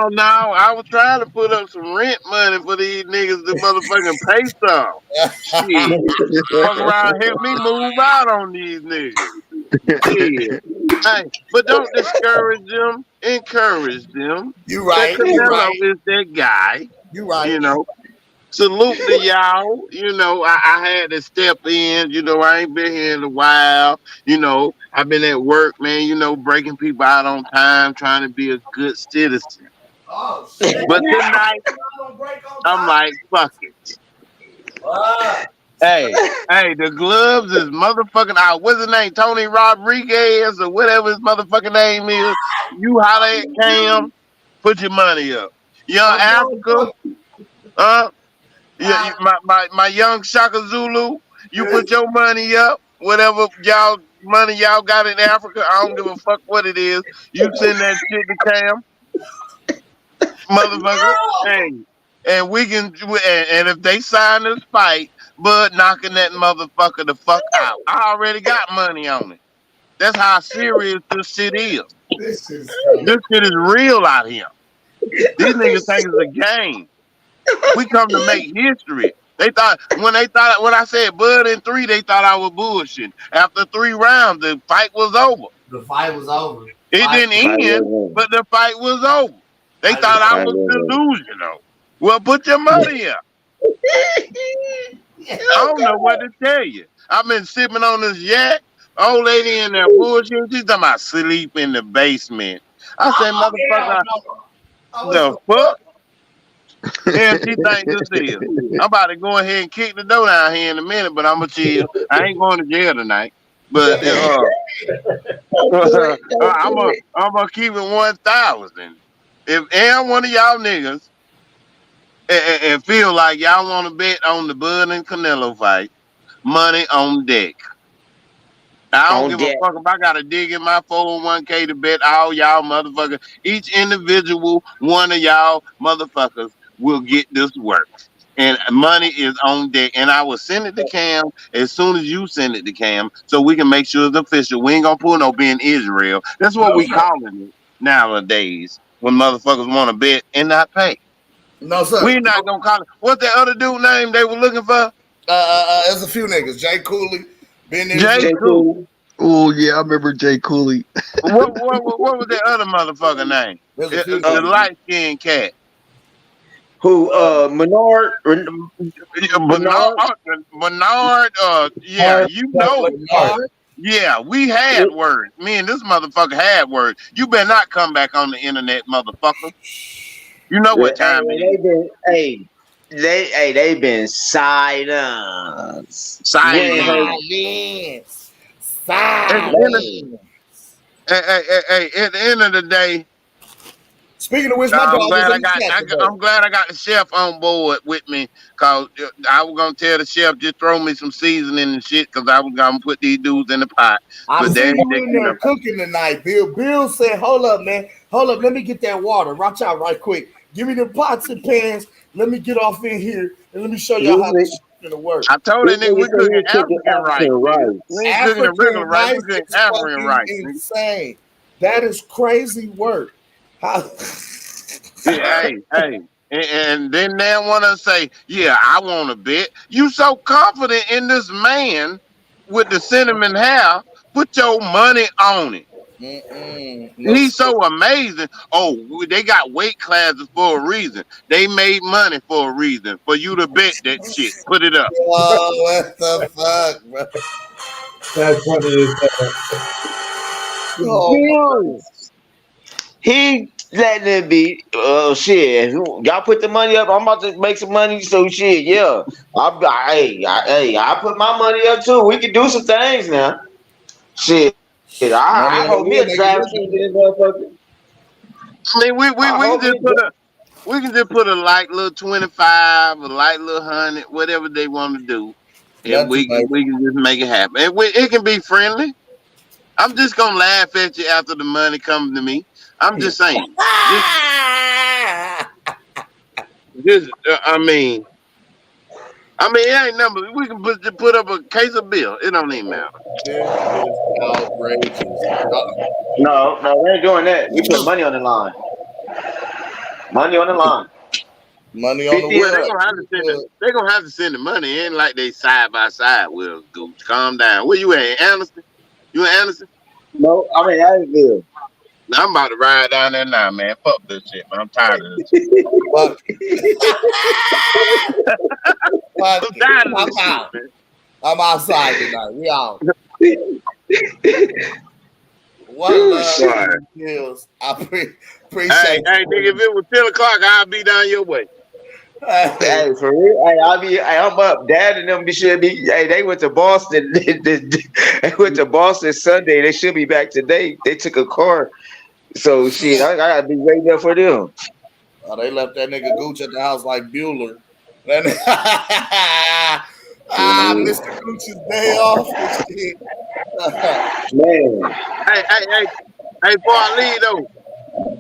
No. I was trying to put up some rent money for these niggas to motherfucking pay some. Shit. Fuck around, help me move out on these niggas. Shit. Hey, but don't discourage them. Encourage them. You That right. You Canelo right. is that guy. You right. You know. Salute to y'all. You know, I had to step in. You know, I ain't been here in a while. You know, I've been at work, man. You know, breaking people out on time, trying to be a good citizen. Oh shit. But tonight, I'm like, fuck it. Hey, the gloves is motherfucking out. What's his name? Tony Rodriguez or whatever his motherfucking name is. You holler at Cam, put your money up. Young Africa, huh? Yeah, my young Shaka Zulu, you put your money up. Whatever money y'all got in Africa, I don't give a fuck what it is. You send that shit to Cam, motherfucker. Hey, and we can, and if they sign this fight, Bud knocking that motherfucker the fuck out. I already got money on it. That's how serious this shit is. This is crazy. This shit is real out here. These niggas think it's a game. We come to make history. They thought when I said Bud in 3, they thought I was bullshitting. After 3 rounds, the fight was over. The fight was over. It didn't end, but the fight was over. They thought I was delusional. Well, put your money up. I don't know what to tell you. I've been sipping on this yak. Old lady in there bullshit. She's talking about sleep in the basement. I said, motherfucker, the fuck? Yeah, she think this is. I'm about to go ahead and kick the door down here in a minute, but I'm gonna chill. I ain't going to jail tonight. But I'm gonna keep it 1,000. If any one of y'all niggas and feel like y'all want to bet on the Bud and Canelo fight, money on deck. I don't give a fuck if I gotta dig in my 401k to bet all y'all motherfuckers. Each individual one of y'all motherfuckers will get this work. And money is on deck. And I will send it to Cam as soon as you send it to Cam so we can make sure it's official. We ain't gonna pull no being Israel. That's what we calling it nowadays when motherfuckers want to bet and not pay. No, sir. We not gonna call it. What's that other dude name they were looking for? There's a few niggas. Jay Cooley. Jay Cooley. Oh yeah, I remember Jay Cooley. What was that other motherfucker name? The light skinned cat. Who? Menard. Bernard. Yeah, you know. Yeah, we had words. Me and this motherfucker had words. You better not come back on the internet, motherfucker. You know what time it is. They've been silence. Silence. At the end of the day, speaking of which, I'm glad I got the chef on board with me, cause I was gonna tell the chef just throw me some seasoning and shit, cause I was gonna put these dudes in the pot. I But see you in there cooking tonight, Bill. Bill said, "Hold up, man. Hold up. Let me get that water. Watch out, right quick. Give me the pots and pans. Let me get off in here and let me show y'all how this shit's gonna work." I told that nigga we cooking African rice. We ain't cooking a regular rice. We cooking African rice. Insane. That is crazy work. Hey. And then they want to say, yeah, I want to bet. You so confident in this man with the cinnamon hair, put your money on it. He's so amazing. Oh, they got weight classes for a reason. They made money for a reason. For you to bet that shit. Put it up. Oh, what the fuck, bro? That's funny as He letting it be. Shit. Y'all put the money up. I'm about to make some money. So shit, yeah. I put my money up too. We can do some things now. Shit. I hope me a driver can get motherfucker. I mean, we can just put a light little 25, a light little 100, whatever they want to do, and we can just make it happen. And it can be friendly. I'm just gonna laugh at you after the money comes to me. I'm just saying. I mean, it ain't nothing. We can put up a case of beer. It don't even matter. That is outrageous. No, we ain't doing that. We put money on the line. Money on the line. Money on the wheel. They're gonna have to send the money. It ain't like they side by side. Will Gooch, calm down. Where you at, Anderson? You in Anderson? No, I'm in Asheville. I'm about to ride down there now, man. Fuck this shit, man. I'm tired of this shit. I'm outside tonight. We out. One love, Hills. I appreciate Hey, nigga, if it was 10 o'clock, I'll be down your way. Hey, for real. I'm up. Dad and them should be. Hey, they went to Boston. They went to Boston Sunday. They should be back today. They took a car. So shit, I gotta be waiting there for them. Oh, they left that nigga Gooch at the house like Bueller. Mr. Gooch's day off. Man. Hey, before I leave though,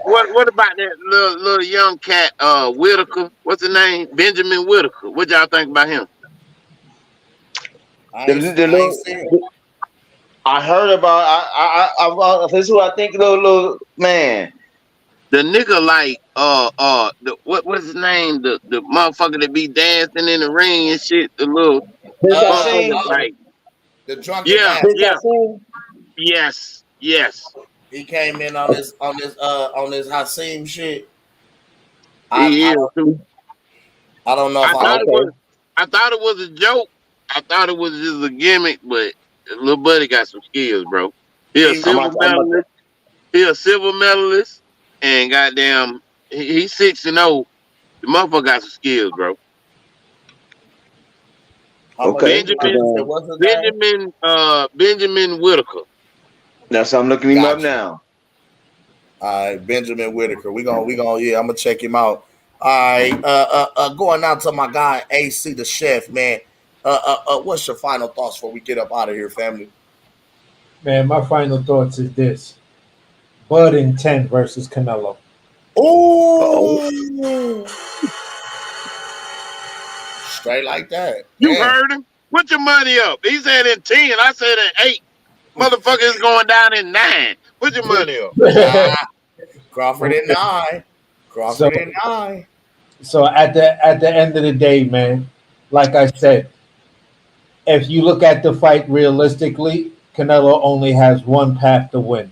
what about that little young cat, Whitaker? What's his name? Benjamin Whitaker. What y'all think about him? I heard about. This is who I think. Little man. The nigga like what's his name? The motherfucker that be dancing in the ring and shit. The little motherfucker like the drunken yeah, master. yeah. Yes, yes. He came in on this Hasim shit. He is I too. I don't know if I thought it was a joke. I thought it was just a gimmick, but little buddy got some skills, bro. He a silver medalist. He a silver medalist, and goddamn, he's 6-0. The motherfucker got some skills, bro. Benjamin Whitaker. That's how I'm looking him up Gotcha. now. All right, Benjamin Whitaker. We gonna I'm gonna check him out. All right, going out to my guy AC the Chef, man. What's your final thoughts before we get up out of here, family? Man, my final thoughts is this: Bud in 10 versus Canelo. Oh, straight like that. You heard him. Put your money up. He said in 10. I said in 8. Motherfucker is going down in 9. Put your money up. Crawford in 9. Crawford in 9. So at the end of the day, man, like I said, if you look at the fight realistically, Canelo only has one path to win.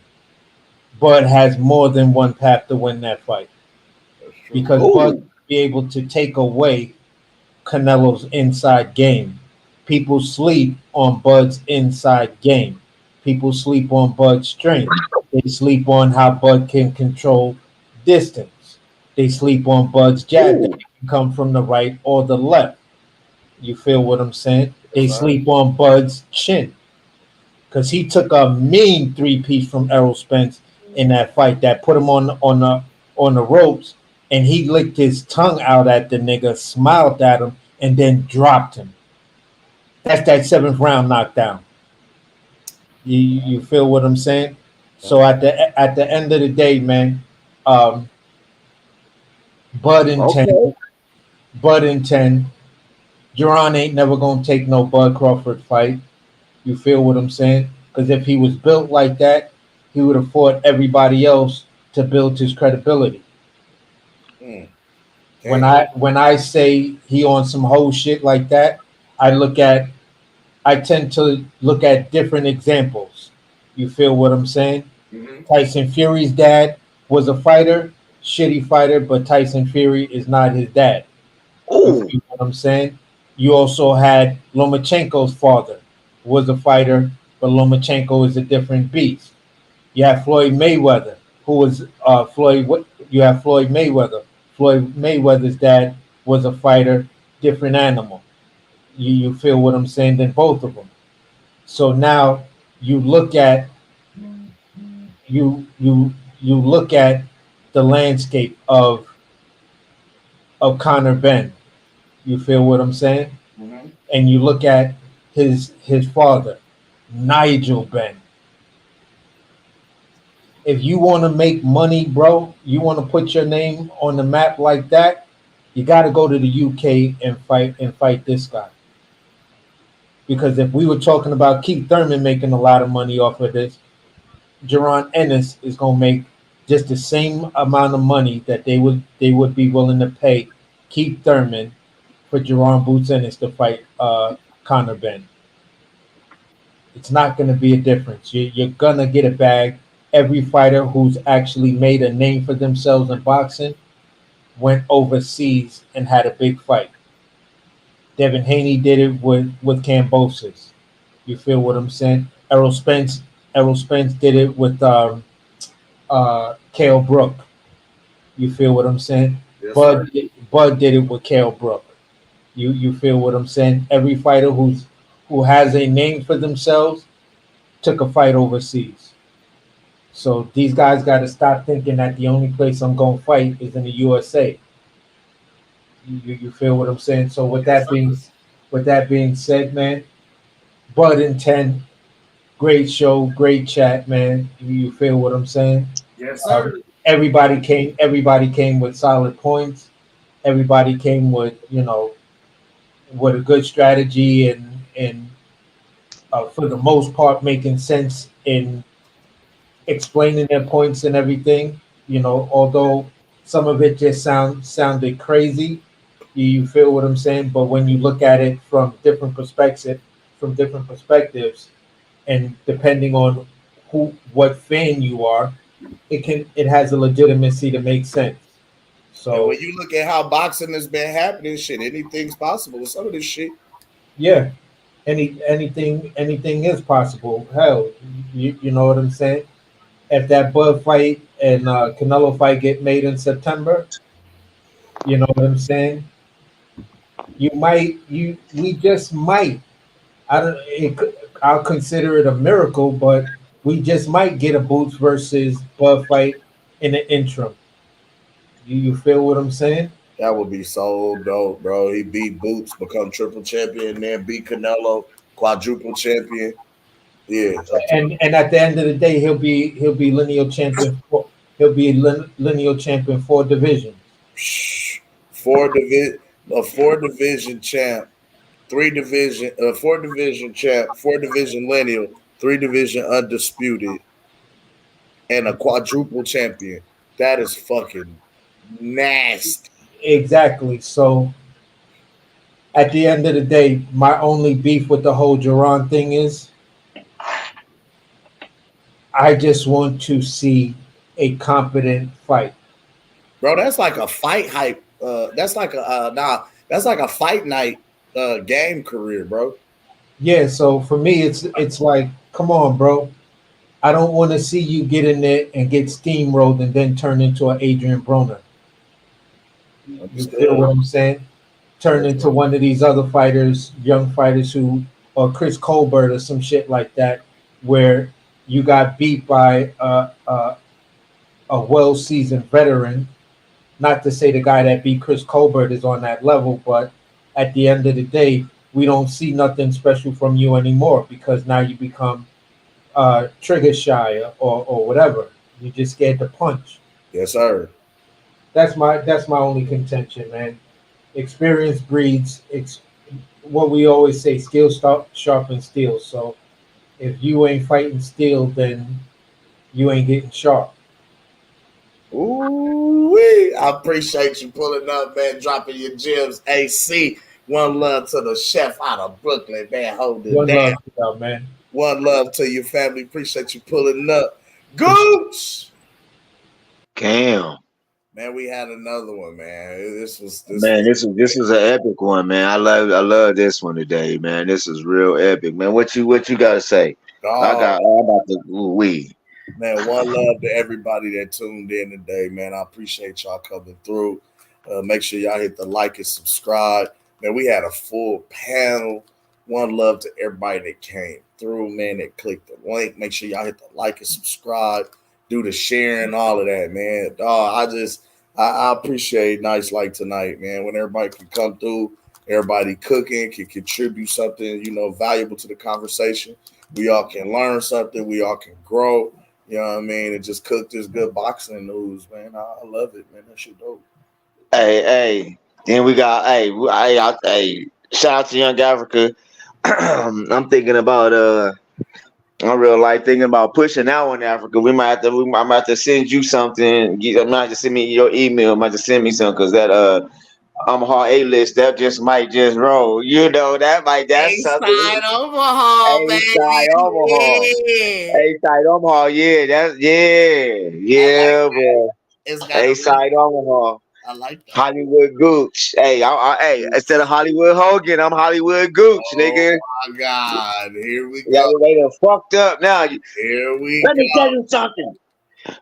Bud has more than one path to win that fight. Because Bud will be able to take away Canelo's inside game. People sleep on Bud's inside game. People sleep on Bud's strength. They sleep on how Bud can control distance. They sleep on Bud's jab that can come from the right or the left. You feel what I'm saying? They sleep on Bud's chin. Because he took a mean 3-piece from Errol Spence in that fight that put him on the ropes, and he licked his tongue out at the nigga, smiled at him, and then dropped him. That's that 7th round knockdown. You feel what I'm saying? So at the end of the day, man, Bud in 10. Bud in 10. Jaron ain't never gonna take no Bud Crawford fight. You feel what I'm saying? Because if he was built like that, he would have fought everybody else to build his credibility. When I say he on some whole shit like that, I tend to look at different examples. You feel what I'm saying? Tyson Fury's dad was a fighter, shitty fighter, but Tyson Fury is not his dad. You feel what I'm saying? You also had Lomachenko's father, was a fighter, but Lomachenko is a different beast. You have Floyd Mayweather, who was you have Floyd Mayweather. Floyd Mayweather's dad was a fighter, different animal. You feel what I'm saying? Than both of them. So now you look at look at the landscape of Conor Benn. You feel what I'm saying? And you look at his father, Nigel Benn. If you want to make money, bro, you want to put your name on the map like that, you got to go to the UK and fight this guy. Because if we were talking about Keith Thurman making a lot of money off of this, Jaron Ennis is going to make just the same amount of money that they would be willing to pay Keith Thurman for Jaron Boots Ennis to fight Conor Benn. It's not going to be a difference. You're going to get a bag. Every fighter who's actually made a name for themselves in boxing went overseas and had a big fight. Devin Haney did it with Kambosos. You feel what I'm saying? Errol Spence did it with Cale Brook. You feel what I'm saying? Yes, Bud did it with Cale Brook. You feel what I'm saying? Every fighter who has a name for themselves took a fight overseas. So these guys got to stop thinking that the only place I'm going to fight is in the USA. You feel what I'm saying? So with that being said, man, Bud in 10, great show, great chat, man. You feel what I'm saying? Yes, sir. Everybody came with solid points. Everybody came with with a good strategy and for the most part making sense in explaining their points and everything. You know, although some of it just sounded crazy. You feel what I'm saying? But when you look at it from different perspectives, and depending on what fan you are, it has a legitimacy to make sense. And So when you look at how boxing has been happening, shit, anything's possible with some of this shit. yeah, anything is possible. Hell, you know what I'm saying? If that Bud fight and Canelo fight get made in September, you know what I'm saying? We just might. I don't. I'll consider it a miracle, but we just might get a Boots versus Bud fight in the interim. You feel what I'm saying? That would be so dope, bro. He beat Boots, become triple champion, then beat Canelo, quadruple champion. Yeah. And at the end of the day, he'll be lineal champion. He'll be lineal champion for division. Four division champ, four division champ, four division lineal, three division undisputed, and a quadruple champion. That is fucking nasty. Exactly. So at the end of the day, my only beef with the whole Jaron thing is I just want to see a competent fight. Bro, that's like a fight hype. That's like a fight night game career, bro. Yeah, so for me it's like, come on, bro. I don't want to see you get in there and get steamrolled and then turn into an Adrian Broner. You feel what I'm saying? Turn into one of these other fighters, young fighters or Chris Colbert or some shit like that, where you got beat by a well-seasoned veteran. Not to say the guy that beat Chris Colbert is on that level, but at the end of the day, we don't see nothing special from you anymore because now you become trigger shy or whatever. You just scared to punch. Yes, sir. That's my only contention, man. Experience breeds what we always say, skill sharpens steel. So if you ain't fighting steel, then you ain't getting sharp. Ooh, I appreciate you pulling up, man, dropping your gems. AC, one love to the chef out of Brooklyn, man. Hold it One down. love to y'all, man. One love to your family. Appreciate you pulling up. Gooch! Cam. Man, we had another one, man. This was This was an epic one, man. I love this one today, man. This is real epic, man. What you gotta say? I'm about to we. Man, one love to everybody that tuned in today, man. I appreciate y'all coming through. Make sure y'all hit the like and subscribe. Man, we had a full panel. One love to everybody that came through, man, that clicked the link. Make sure y'all hit the like and subscribe. Do the sharing, all of that, man. I appreciate nights like tonight, man, when everybody can come through, everybody cooking, can contribute something, valuable to the conversation. We all can learn something. We all can grow. You know what I mean? And just cook this good boxing news, man. I love it, man. That shit dope. Hey. Then we got shout out to Young Africa. I'm thinking about I'm real life thinking about pushing out in Africa. I might have to send you something. You might have to send me your email. Might have to send me something because that Omaha A list that might just roll. That's something. A-side Omaha, baby. A-side Omaha. A-side Omaha. Yeah, bro. A-side Omaha. I like that. Hollywood Gooch. Hey, instead of Hollywood Hogan, I'm Hollywood Gooch, nigga. Oh my God. Here we go. Yeah, they done fucked up now. Here we Let go. me tell you something.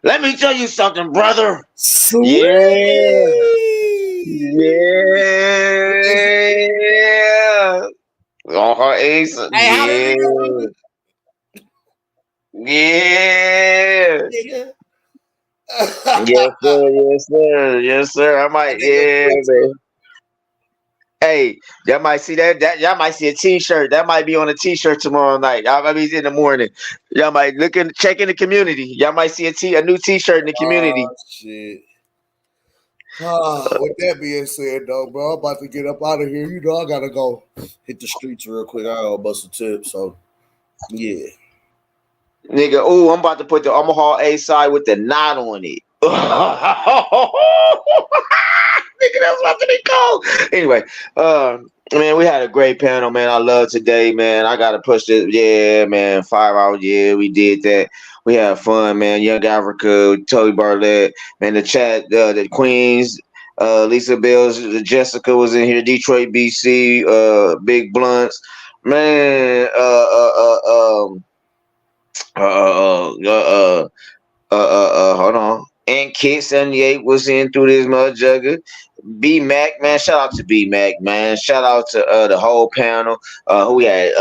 Let me tell you something, brother. Sweet. Yeah. On her ace. Hey, Yeah. Yes, sir. I might, man. Hey, y'all might see that y'all might see a t-shirt. That might be on a t-shirt tomorrow night. Y'all might be in the morning. Y'all might check in the community. Y'all might see a new t-shirt in the community. Oh, shit. With that being said, though, bro, I'm about to get up out of here. I gotta go hit the streets real quick. I gotta bust a tip. So, yeah. Nigga, I'm about to put the Omaha A side with the knot on it. Nigga, that's what they call. Anyway, man, we had a great panel, man. I love today, man. I gotta push this. Yeah, man, 5 hours. Yeah, we did that. We had fun, man. Young Africa, Toby Bartlett, man. The chat, the Queens, Lisa Bills, Jessica was in here. Detroit, BC, Big Blunts, man. Hold on. And Kid 78 was in through this mud jugger. B Mac, man, shout out to B Mac, man. Shout out to the whole panel. Who we had?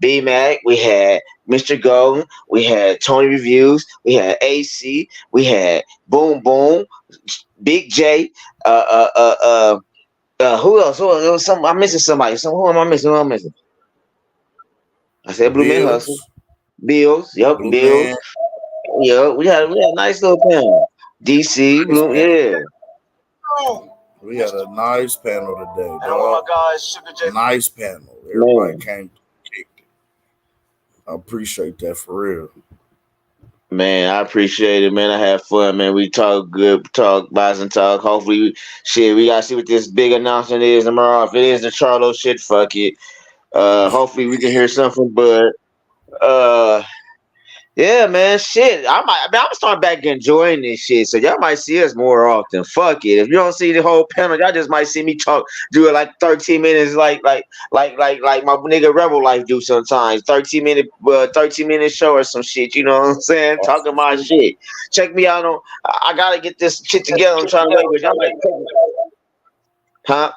B Mac. We had Mr. Golden. We had Tony Reviews. We had AC. We had Boom Boom. Big J. Who else? Who else? There was some. I'm missing somebody. Who am I missing? Who am I missing? I said Blue Man Hustle. Bills. Yep, Blue Bills. Man. Yeah, we had a nice little panel. DC, Blue, yeah. We had a nice panel today, dog. Nice panel. Everybody came kicked it. I appreciate that for real. Man, I appreciate it, man. I had fun, man. We talk good, talk boxing talk. Hopefully, we gotta see what this big announcement is tomorrow. If it is the Charlo shit, fuck it. Hopefully we can hear something, but yeah, man, shit. I'm starting back enjoying this shit. So y'all might see us more often. Fuck it. If you don't see the whole panel, y'all just might see me do it like 13 minutes, like my nigga Rebel Life do sometimes. 13-minute show or some shit. You know what I'm saying? Talking my shit. Check me out on. I gotta get this shit together. I'm trying to wait, but y'all might. Huh?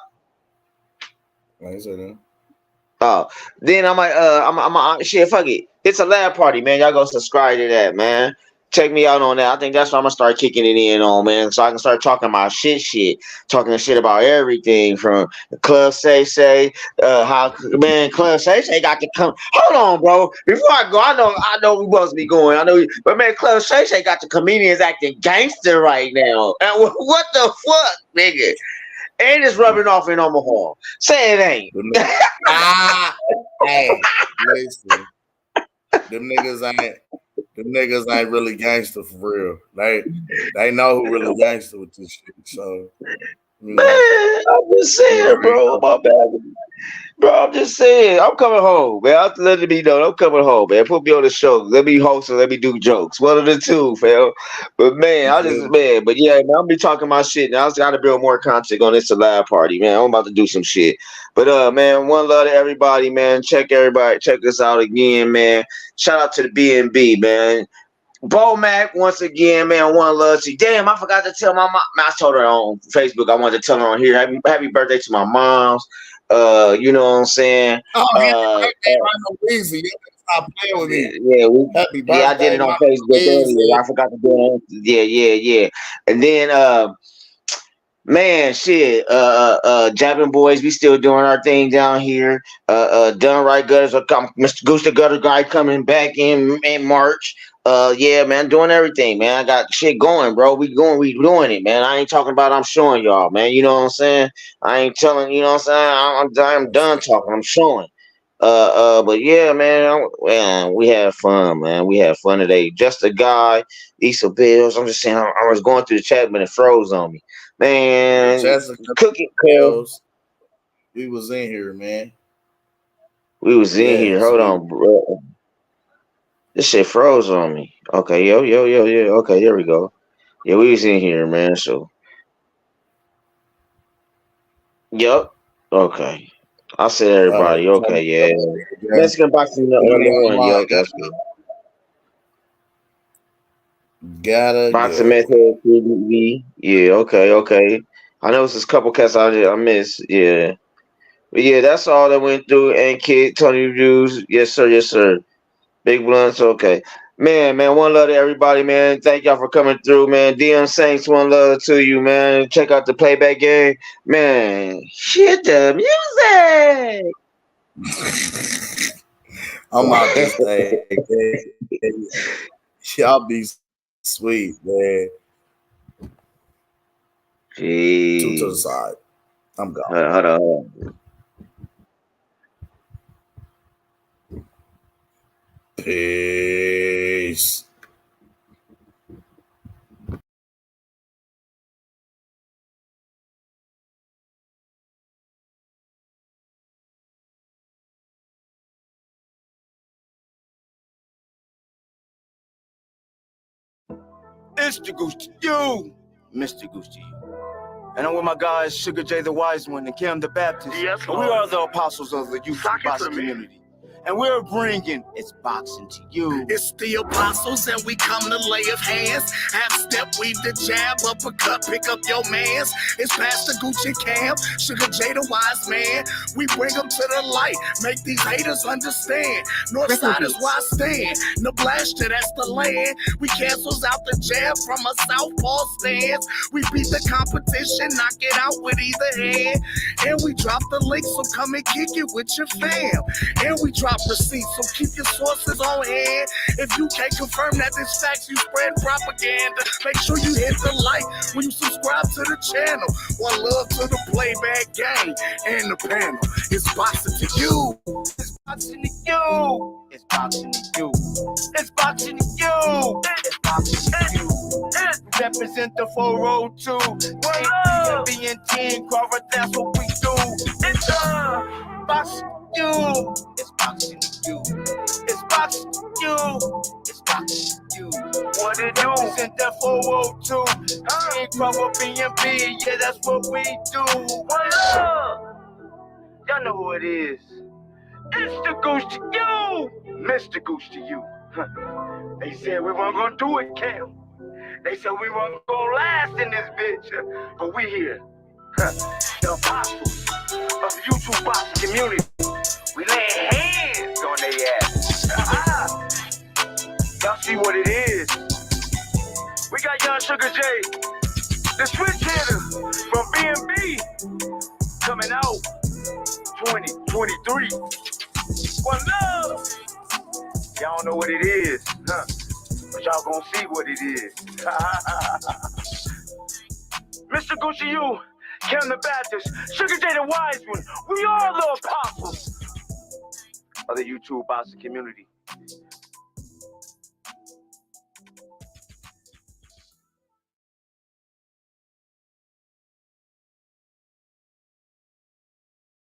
Oh, then I'm shit. Fuck it. It's a lab party, man. Y'all go subscribe to that, man. Check me out on that. I think that's what I'm gonna start kicking it in on, man. So I can start talking about shit, talking shit about everything from Club Say, how man Club Say got to come. Hold on, bro. Before I go, I know we supposed to be going. But man, Club Say got the comedians acting gangster right now. And what the fuck, nigga? And it's rubbing off in Omaha. Say it ain't. Hey, listen. Them niggas ain't really gangster for real. They know who really gangster with this shit. So Man, I'm just saying, bro. My bad. Bro, I'm just saying. I'm coming home, man. I'm letting me know. I'm coming home, man. Put me on the show. Let me host and let me do jokes. One of the two, fam. But man, but yeah, man, I'll be talking my shit now. I just gotta build more content on this live party, man. I'm about to do some shit. But man, one love to everybody, man. Check us out again, man. Shout out to the B&B, man. Bo Mac, once again, man, one love to you. Damn, I forgot to tell my mom. I told her on Facebook. I wanted to tell her on here. Happy birthday to my mom's. You know what I'm saying? Oh, easy. You stop playing with me. Yeah, I did it on Facebook earlier. I forgot to do it on. Yeah. And then man, shit. Jabbing Boys, we still doing our thing down here. Done Right Gutters, Mr. Goose the Gutter guy coming back in March. Yeah, man, doing everything, man. I got shit going, bro. We doing it, man. I ain't talking about I'm showing y'all, man. You know what I'm saying? I ain't telling, you know what I'm saying? I'm done talking. I'm showing. But yeah, man, we had fun, man. We had fun today. Just a guy, Issa Bills. I'm just saying, I was going through the chat, but it froze on me, man. Cooking pills. We was in here, man. We was in here. Hold on, bro. This shit froze on me. Okay, yo. Okay, there we go. Yeah, we was in here, man. So, yup. Okay. I said everybody. Okay, yeah. Mexican boxing the only one. Yup, that's good. Boxing method, PBC. Yeah, okay. I know it's a couple cats I missed. Yeah. But yeah, that's all that went through. And Kid, Tony Reviews. Yes, sir. Big Blunts, okay. Man, one love to everybody, man. Thank y'all for coming through, man. DM Saints, one love to you, man. Check out the playback game. Man, shit the music. I'm out this day. Y'all be sweet, man. Jeez. Two to the side. I'm gone. Hold on. Peace. It's the Goose to you, Mr. Goose to you. And I'm with my guys, Sugar J the Wise One and Kim the Baptist. Yes, and we are the apostles of the youth boxing community. And we're bringing It's Boxing to You. It's the apostles and we come to lay of hands. Half step, weave the jab, uppercut, pick up your mans. It's Pastor Gucci Cam, Sugar J the Wise Man. We bring them to the light, make these haters understand. Northside is where I stand, Nebraska, that's the land. We cancels out the jab from a southpaw stance. We beat the competition, knock it out with either hand. And we drop the link, so come and kick it with your fam. And we drop receipts, so keep your sources on hand. If you can't confirm that this facts, you spread propaganda. Make sure you hit the like when you subscribe to the channel. One love to the playback gang and the panel. It's boxing to you. It's boxing to you. It's boxing to you. It's boxing to you. It's boxing to you. Represent the 402. Being team Crawford, that's what we do. It's boxing to you. It's boxing to you. It's boxing to you. It's boxing to you. What it do? Represent that 402. Team Crawford, B&B, yeah, that's what we do. What up? Y'all know who it is. It's the Goose to you, Mr. Goose to you. They said we weren't gonna do it, Cam. They said we weren't gonna last in this bitch, but we here. The apostles of the YouTube boxing community. We laying hands on their ass. Y'all see what it is. We got young Sugar J, the switch hitter from B&B, coming out 2023. One love. Y'all know what it is, huh? But y'all gonna see what it is. Mr. Gucci, you, Kim the Baptist, Sugar J the Wise One, we are the apostles of the YouTube boxing community.